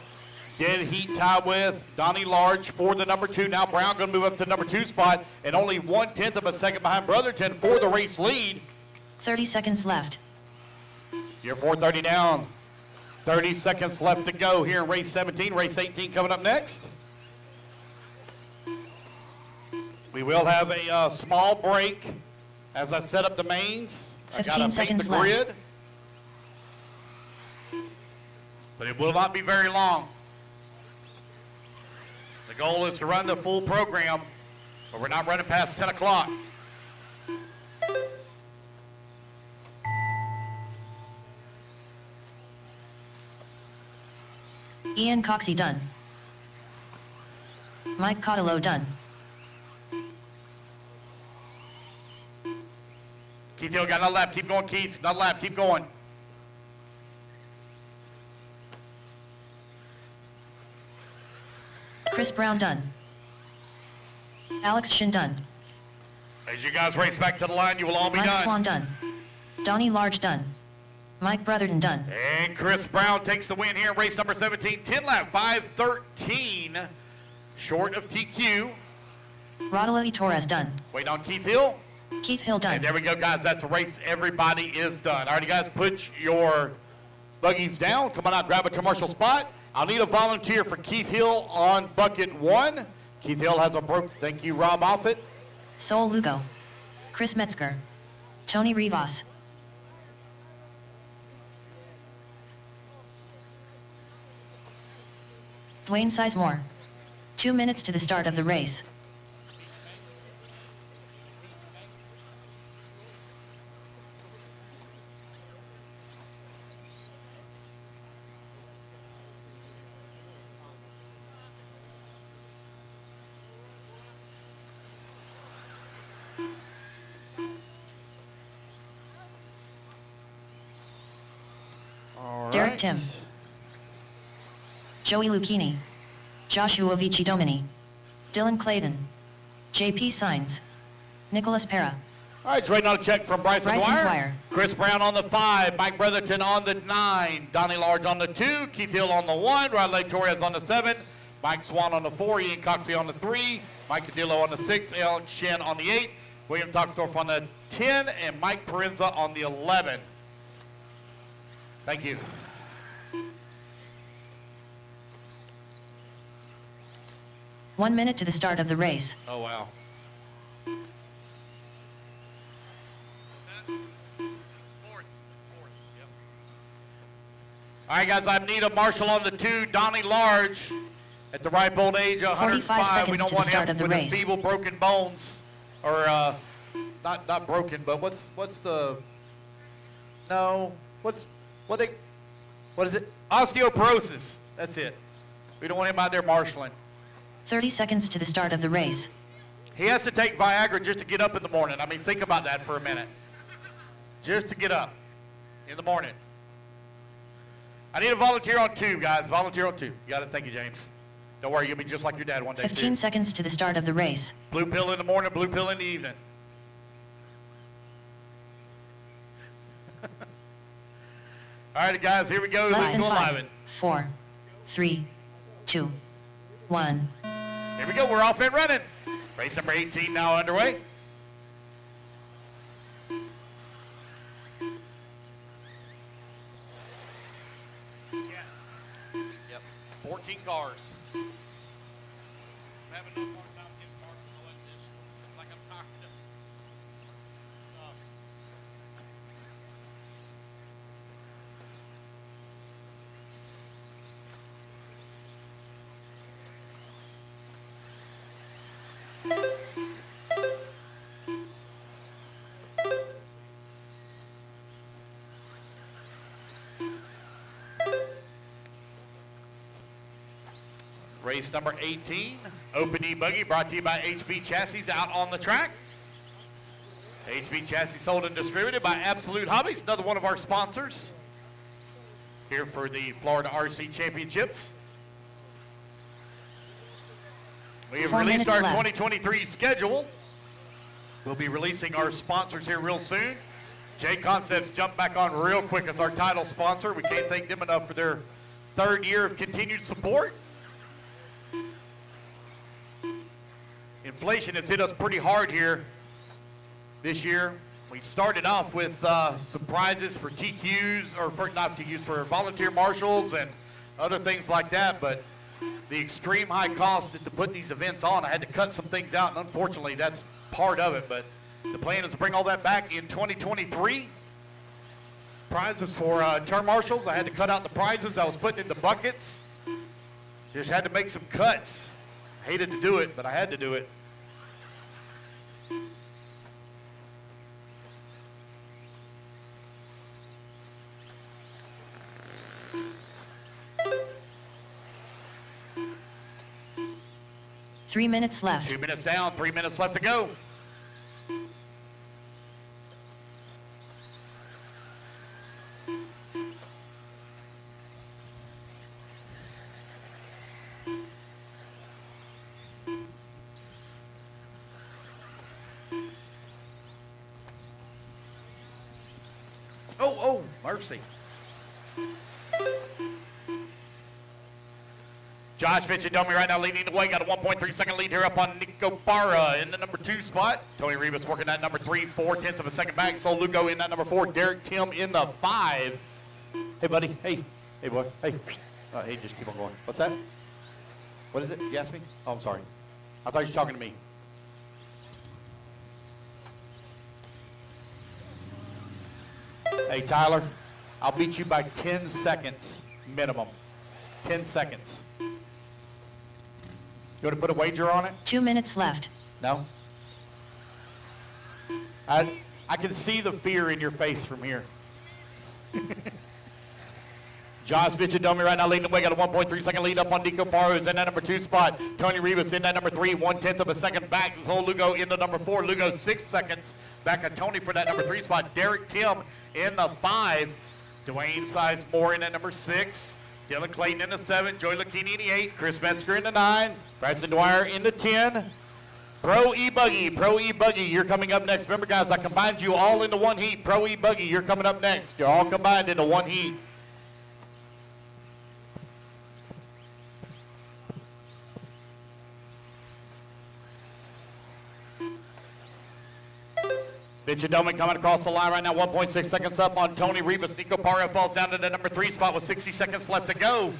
dead heat tie with Donnie Large for the number 2. Now Brown going to move up to number 2 spot, and only 1/10 of a second behind Brotherton for the race lead. 30 seconds left. You're 4:30 down. 30 seconds left to go here in race 17. Race 18 coming up next. We will have a small break as I set up the mains. I 15 gotta seconds paint the left. grid. But it will not be very long. The goal is to run the full program, but we're not running past 10 o'clock. Ian Coxey done. Mike Cottillo done. Keith Hill got another lap. Keep going, Keith. Another lap. Keep going. Chris Brown done. Alex Shin done. As you guys race back to the line, you will all be Mike done. Swan done. Donnie Large done. Mike Brotherton done. And Chris Brown takes the win here in race number 17. 10-lap 5:13. Short of TQ. Rodolfo Torres done. Wait on Keith Hill. Keith Hill done. And there we go, guys. That's a race. Everybody is done. All right, you guys, put your buggies down. Come on out, grab a commercial spot. I'll need a volunteer for Keith Hill on bucket 1. Keith Hill has a broke. Thank you, Rob Offit. Sol Lugo. Chris Metzger. Tony Rivas. Dwayne Sizemore. 2 minutes to the start of the race. All Derek right. Tim. Joey Lucchini. Joshua Vici Domini. Dylan Clayton. JP Signs. Nicholas Pera. All right, just waiting on a check from Bryson Dwyer. Dwyer. Chris Brown on the 5, Mike Brotherton on the 9, Donnie Large on the 2, Keith Hill on the 1, Rodley Torres on the 7, Mike Swan on the 4, Ian Coxey on the 3, Mike Cadillo on the 6, Alex Shin on the 8, William Toxdorf on the 10, and Mike Parenza on the 11. Thank you. One minute to the start of the race. Oh, wow. All right, guys, I need a marshal on the 2, Donnie Large, at the ripe old age of 105. seconds We don't to the want start him of the with his race. feeble, broken bones, or not broken, but what's the? No, what is it? Osteoporosis. That's it. We don't want him out there marshaling. 30 seconds to the start of the race. He has to take Viagra just to get up in the morning. I mean, think about that for a minute. Just to get up in the morning. I need a volunteer on 2, guys. Volunteer on 2. You got it. Thank you, James. Don't worry, you'll be just like your dad one day, 15 too. seconds to the start of the race. Blue pill in the morning, blue pill in the evening. All right, guys, here we go. Less Let's than go 5, live. 4, 3, 2, 1. Here we go. We're off and running. Race number 18 now underway. Yep. 14 cars. I'm having no more time getting parked like this. Like I'm talking to. Race number 18, Open E-Buggy, brought to you by HB Chassis out on the track. HB Chassis sold and distributed by Absolute Hobbies, another one of our sponsors here for the Florida RC Championships. We have 4 released minutes our left. 2023 schedule. We'll be releasing our sponsors here real soon. J Concepts jumped back on real quick as our title sponsor. We can't thank them enough for their 3rd year of continued support. Inflation has hit us pretty hard here this year. We started off with some prizes for TQs, or for not TQs, for volunteer marshals and other things like that, but the extreme high cost to put these events on, I had to cut some things out, and unfortunately that's part of it, but the plan is to bring all that back in 2023. Prizes for term marshals, I had to cut out the prizes I was putting in the buckets. Just had to make some cuts. Hated to do it, but I had to do it. Three minutes left. 2 minutes down, 3 minutes left to go. Oh, mercy. Josh Fitchadomi right now leading the way. Got a 1.3 second lead here up on Nico Barra in the number 2 spot. Tony Rivas working that number 3, 4/10 of a second back. So Lugo in that number 4. Derek Tim in the 5. Hey, buddy. Hey. Hey, boy. Hey. Hey, just keep on going. What's that? What is it? You asked me? Oh, I'm sorry. I thought you were talking to me. Hey, Tyler, I'll beat you by 10 seconds minimum. 10 seconds. You want to put a wager on it? 2 minutes left. No? I can see the fear in your face from here. Josh Fitchadomi right now leading the way. Got a 1.3 second lead up on Nico Barra, who's in that number 2 spot. Tony Rivas in that number 3, 1/10 of a second back. Zol Lugo in the number 4. Lugo 6 seconds back on Tony for that number 3 spot. Derek Tim in the 5. Dwayne Sizemore in that number 6. Dylan Clayton in the 7. Joey Lucchini in the 8. Chris Metzger in the 9. Bryson Dwyer in the 10. Pro E-Buggy, you're coming up next. Remember, guys, I combined you all into one heat. Pro E-Buggy, you're coming up next. You're all combined into one heat. Fitchadomi coming across the line right now, 1.6 seconds up on Tony Rivas. Nico Parra falls down to the number 3 spot with 60 seconds left to go.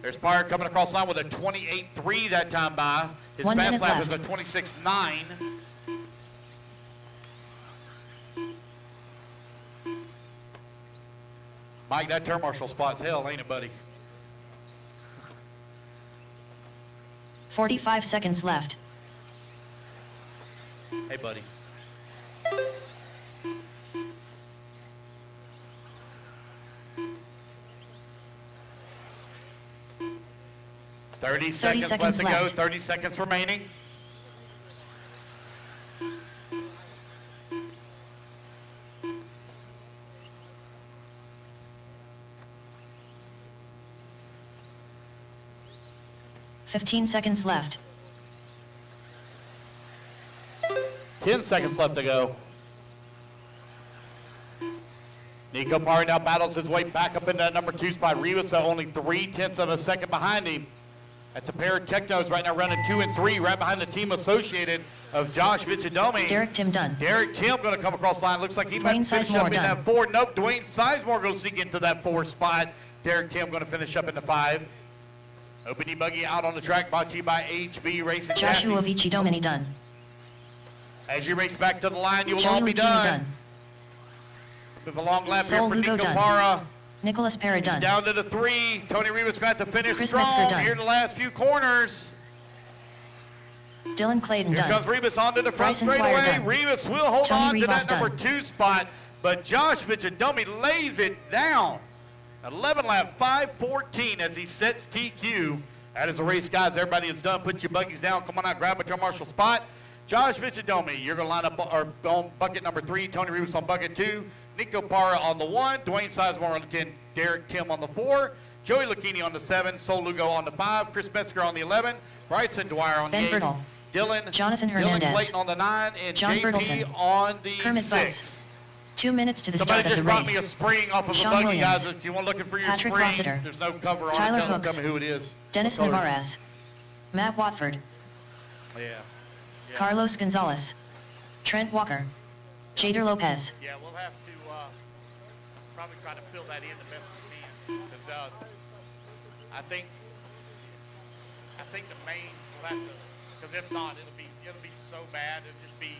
There's Parra coming across the line with a 28.3 that time by. His 1 fast minute lap left. is a 26.9. Mike, that turn marshal spot's hell, ain't it, buddy? 45 seconds left. Hey, buddy. Thirty seconds left to go. 30 seconds remaining. 15 seconds left. 10 seconds left to go. Nico Parra now battles his way back up into that number 2 spot. Rivas only 0.3 of a second behind him. That's a pair of Technos right now running 2 and 3, right behind the team associated of Josh Vichadomi. Derek Tim done. Derek Tim going to come across the line. Looks like he might Dwayne finish Sizemore up in done. that 4. Nope, Dwayne Sizemore going to sneak into that 4 spot. Derek Tim going to finish up in the 5. Open e-buggy out on the track, brought to you by HB Racing Joshua Chassis. Vichadomini done. As you race back to the line, you will Joey all be Lucchini done. done. With a long lap Sol here for Lugo Nico done. Parra. Nicholas Parra done. Down to the 3. Tony Rivas got to finish Chris strong Metzger done. here in the last few corners. Dylan Clayton Here done. comes Rivas onto the front Bryson Fryer straightaway. done. Rivas will hold Tony on to Rivas that number done. 2 spot, but Josh Vichadomi lays it down. 11 lap 5:14 as he sets TQ. That is a race, guys. Everybody is done. Put your buggies down. Come on out, grab a turn marshal spot. Josh Vichadomi, you're going to line up on bucket number 3. Tony Rivas on bucket 2. Nico Parra on the 1. Dwayne Sizemore on the 10. Derek Tim on the 4. Joey Lucchini on the 7. Sol Lugo on the 5. Chris Metzger on the 11. Bryson Dwyer on Ben the 8. Bertle. Dylan Jonathan Hernandez. Dylan Clayton on the 9. And John JP Bertelson. on the Kermit 6. Butts. 2 minutes to the Somebody start of just the brought me a race. spring off of Sean a buggy, Williams. guys. If you want looking for your Patrick spring, Rossiter. there's no cover on Tyler it. Tell Hooks. me who it is. Dennis What color? Navarez. Matt Watford. Yeah. Yeah. Carlos Gonzalez. Trent Walker. Jader Lopez. Yeah, we'll have to probably try to fill that in the best we can. Because I think the main will have to, because if not, it'll be so bad. It'll just be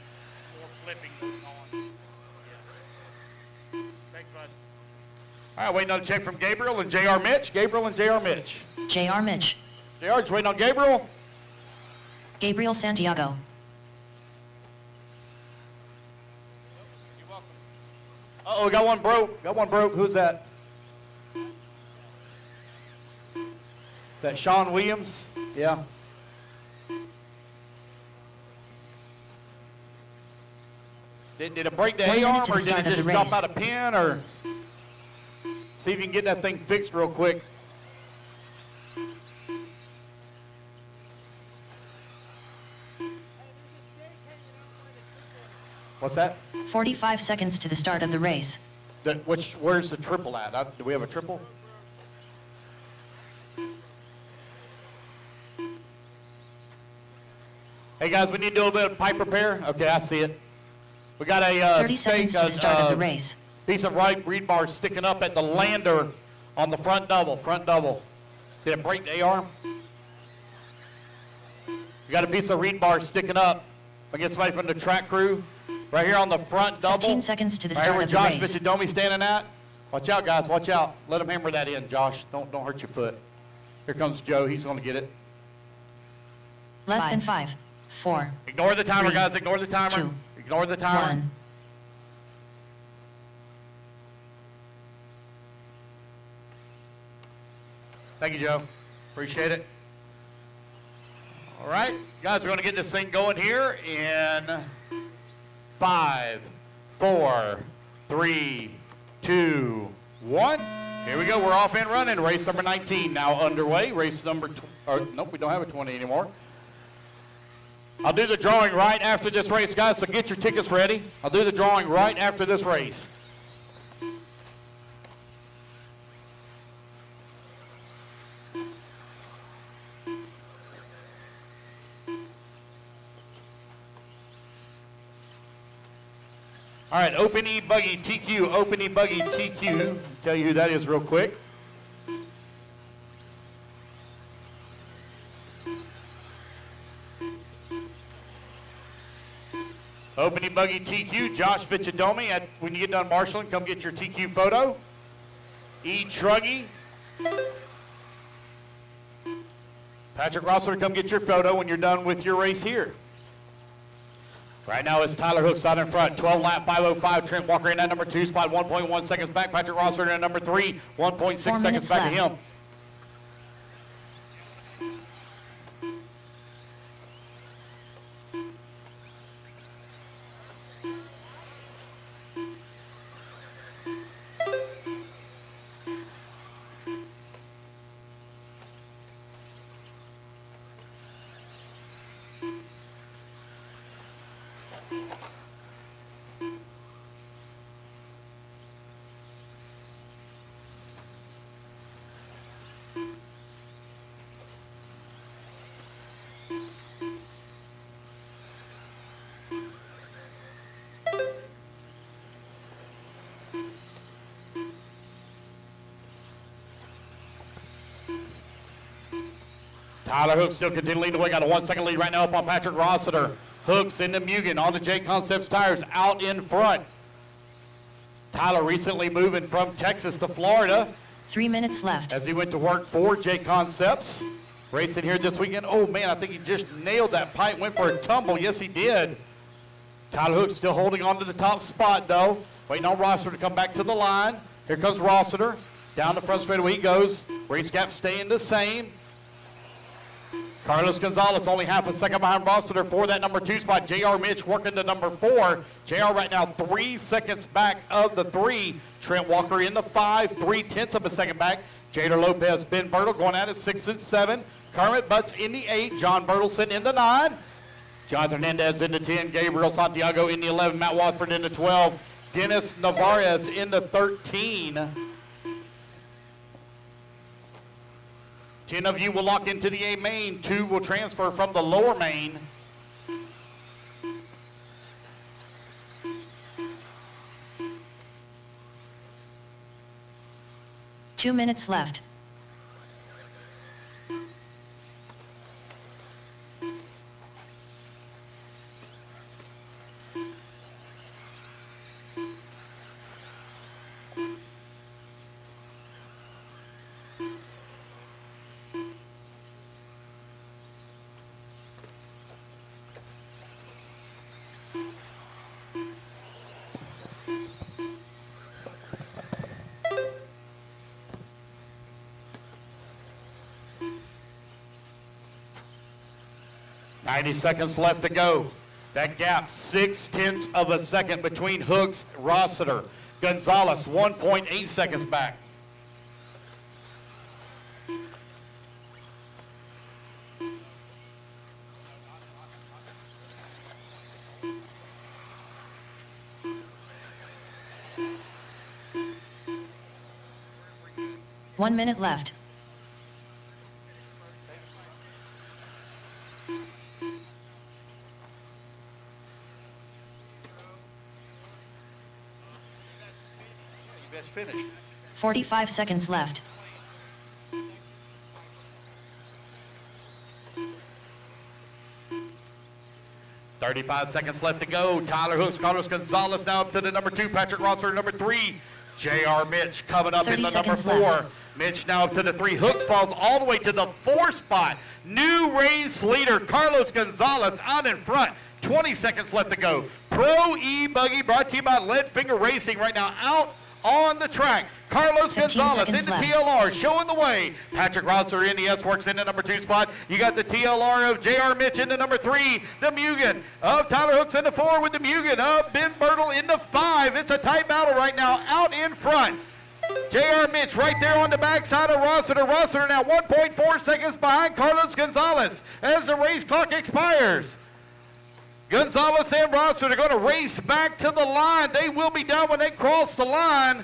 more flipping going on. Yeah. Thanks, bud. All right, waiting on a check from Gabriel and J.R. Mitch. Gabriel and J.R. Mitch. J.R. Mitch. J.R. just waiting on Gabriel. Gabriel Santiago. You're welcome. Uh-oh, we got one broke. Got one broke. Who's that? Is that Sean Williams? Yeah. Did it break the 1 minute A-arm to or the did start it of the just drop race. out a pin or see if you can get that thing fixed real quick. What's that? 45 seconds to the start of the race. Where's the triple at? Do we have a triple? Hey guys, we need to do a little bit of pipe repair. Okay, I see it. We got a 30 seconds to the start of the race. piece of right reed bar sticking up at the lander on the front double. Did it break the A-arm? You got a piece of reed bar sticking up against somebody from the track crew. Right here on the front double. 15 seconds to the Right here start where of the Josh race. Vichadomi standing at. Watch out, guys. Watch out. Let him hammer that in, Josh. Don't hurt your foot. Here comes Joe. He's going to get it. Less than 5, 4, Ignore the timer, 3, guys. Ignore the timer. 2, Ignore the timer. 1. Thank you, Joe. Appreciate it. All right, guys, we're going to get this thing going here in 5, 4, 3, 2, 1. Here we go. We're off and running. Race number 19 now underway. Race number, nope, we don't have a 20 anymore. I'll do the drawing right after this race, guys, so get your tickets ready. I'll do the drawing right after this race. All right, Open E-buggy TQ, Open E-buggy TQ. Tell you who that is real quick. Open E-buggy TQ, Josh Vichadomi. When you get done marshaling, come get your TQ photo. E-truggy. Patrick Rossler, come get your photo when you're done with your race here. Right now it's Tyler Hooks out in front, 12 lap 5:05. Trent Walker in that number 2 spot, 1.1 seconds back. Patrick Rossler in that number 3, 1.6 seconds minutes back to left. him. Tyler Hooks still continuing to lead the way. Got a 1 second lead right now up on Patrick Rossiter. Hooks into Mugen on the J Concepts tires out in front. Tyler recently moving from Texas to Florida 3 minutes left. as he went to work for J Concepts. Racing here this weekend. Oh man, I think he just nailed that pipe, went for a tumble. Yes, he did. Tyler Hooks still holding on to the top spot though. Waiting on Rossiter to come back to the line. Here comes Rossiter. Down the front straightaway he goes. Race gap staying the same. Carlos Gonzalez only half a second behind Rossiter for that number 2 spot. J.R. Mitch working to number 4. J.R. right now 3 seconds back of the 3. Trent Walker in the 5, 3/10 of a second back. Jader Lopez, Ben Bertle going at it 6 and 7. Kermit Butts in the 8. John Bertelson in the 9. Jonathan Hernandez in the 10. Gabriel Santiago in the 11. Matt Watford in the 12. Dennis Navarez in the 13. 10 of you will lock into the A main. 2 will transfer from the lower main. Two minutes left. .90 seconds left to go. That gap, 0.6 of a second between Hooks, Rossiter. Gonzalez, 1.8 seconds back. One minute left. Finished. 45 seconds left. .35 seconds left to go. Tyler Hooks, Carlos Gonzalez now up to the number 2. Patrick Rossiter, number 3. J.R. Mitch coming up in the number 4. Left. Mitch now up to the 3. Hooks falls all the way to the 4 spot. New race leader, Carlos Gonzalez out in front. 20 seconds left to go. Pro E-buggy brought to you by Leadfinger Racing right now out on the track. Carlos Gonzalez in the TLR showing the way. Patrick Rossiter in the S-Works in the number 2 spot. You got the TLR of J.R. Mitch in the number 3. The Mugen of Tyler Hooks in the 4 with the Mugen of Ben Bertle in the 5. It's a tight battle right now out in front. J.R. Mitch right there on the backside of Rossiter. Rossiter now 1.4 seconds behind Carlos Gonzalez as the race clock expires. Gonzalez and Rossiter are going to race back to the line. They will be done when they cross the line.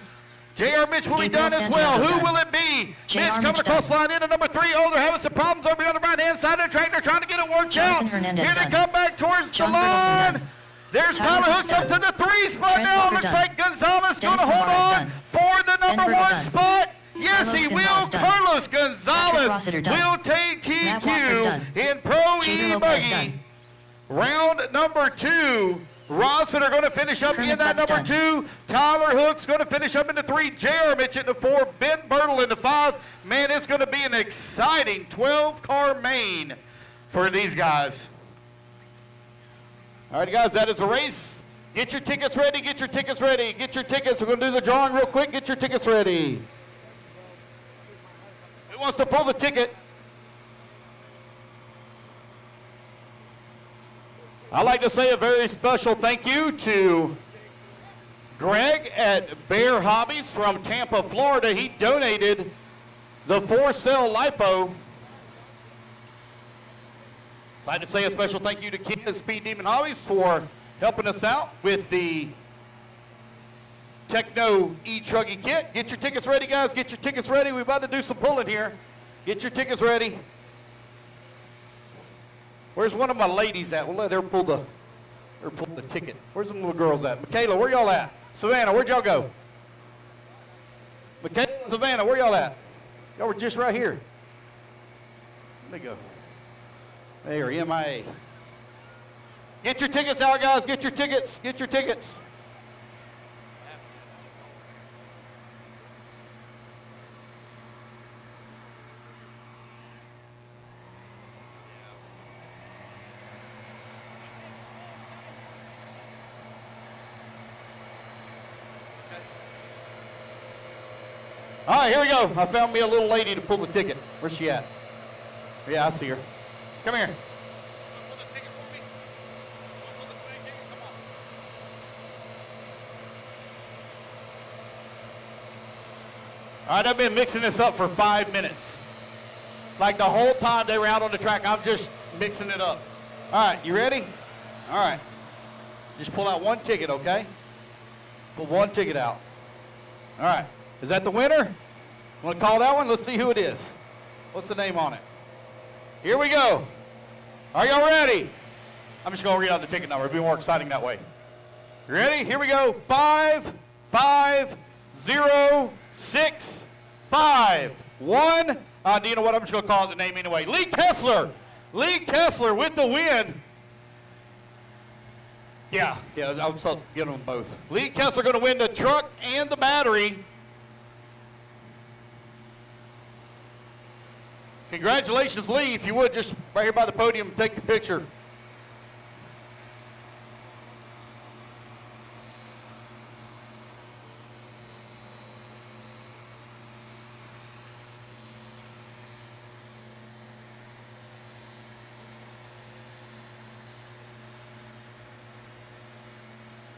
J.R. Mitch will be done as well. Who will it be? Mitch coming across the line into number 3. Oh, they're having some problems over on the right-hand side of the track. They're trying to get it worked out. Here they come back towards the line. There's Tyler Hooks up to the 3 spot now. Looks like Gonzalez going to hold on for the number 1 spot. Yes, he will. Carlos Gonzalez will take TQ in Pro E-buggy. Round number 2. Rossiter going to finish up in that number 2. Tyler Hooks going to finish up in the 3. J.R. Mitch in the 4. Ben Bertle in the 5. Man, it's going to be an exciting 12-car main for these guys. All right, guys, that is a race. Get your tickets ready. Get your tickets ready. Get your tickets. We're going to do the drawing real quick. Get your tickets ready. Who wants to pull the ticket? I'd like to say a very special thank you to Greg at Bear Hobbies from Tampa, Florida. He donated the 4-cell lipo. I'd like to say a special thank you to Ken at Speed Demon Hobbies for helping us out with the Techno E-truggy kit. Get your tickets ready, guys. Get your tickets ready. We're about to do some pulling here. Get your tickets ready. Where's one of my ladies at? We'll let her pull the ticket. Where's them little girls at? Michaela, where y'all at? Savannah, where'd y'all go? Michaela and Savannah, where y'all at? Y'all were just right here. Let me go. There, MIA. Get your tickets out, guys. Get your tickets. Get your tickets. All right, here we go. I found me a little lady to pull the ticket. Where's she at? Yeah, I see her. Come here. Pull this ticket for me. Pull the ticket. Come on. All right, I've been mixing this up for 5 minutes. Like the whole time they were out on the track, I'm just mixing it up. All right, you ready? All right. Just pull out one ticket, okay? Pull one ticket out. All right. Is that the winner? Want to call that one? Let's see who it is. What's the name on it? Here we go. Are y'all ready? I'm just going to read out the ticket number. It'll be more exciting that way. You ready? Here we go. 55065. Do you know what? I'm just going to call it the name anyway. Lee Kessler. Lee Kessler with the win. Yeah, I would still get them both. Lee Kessler going to win the truck and the battery. Congratulations, Lee. If you would, just right here by the podium, take the picture.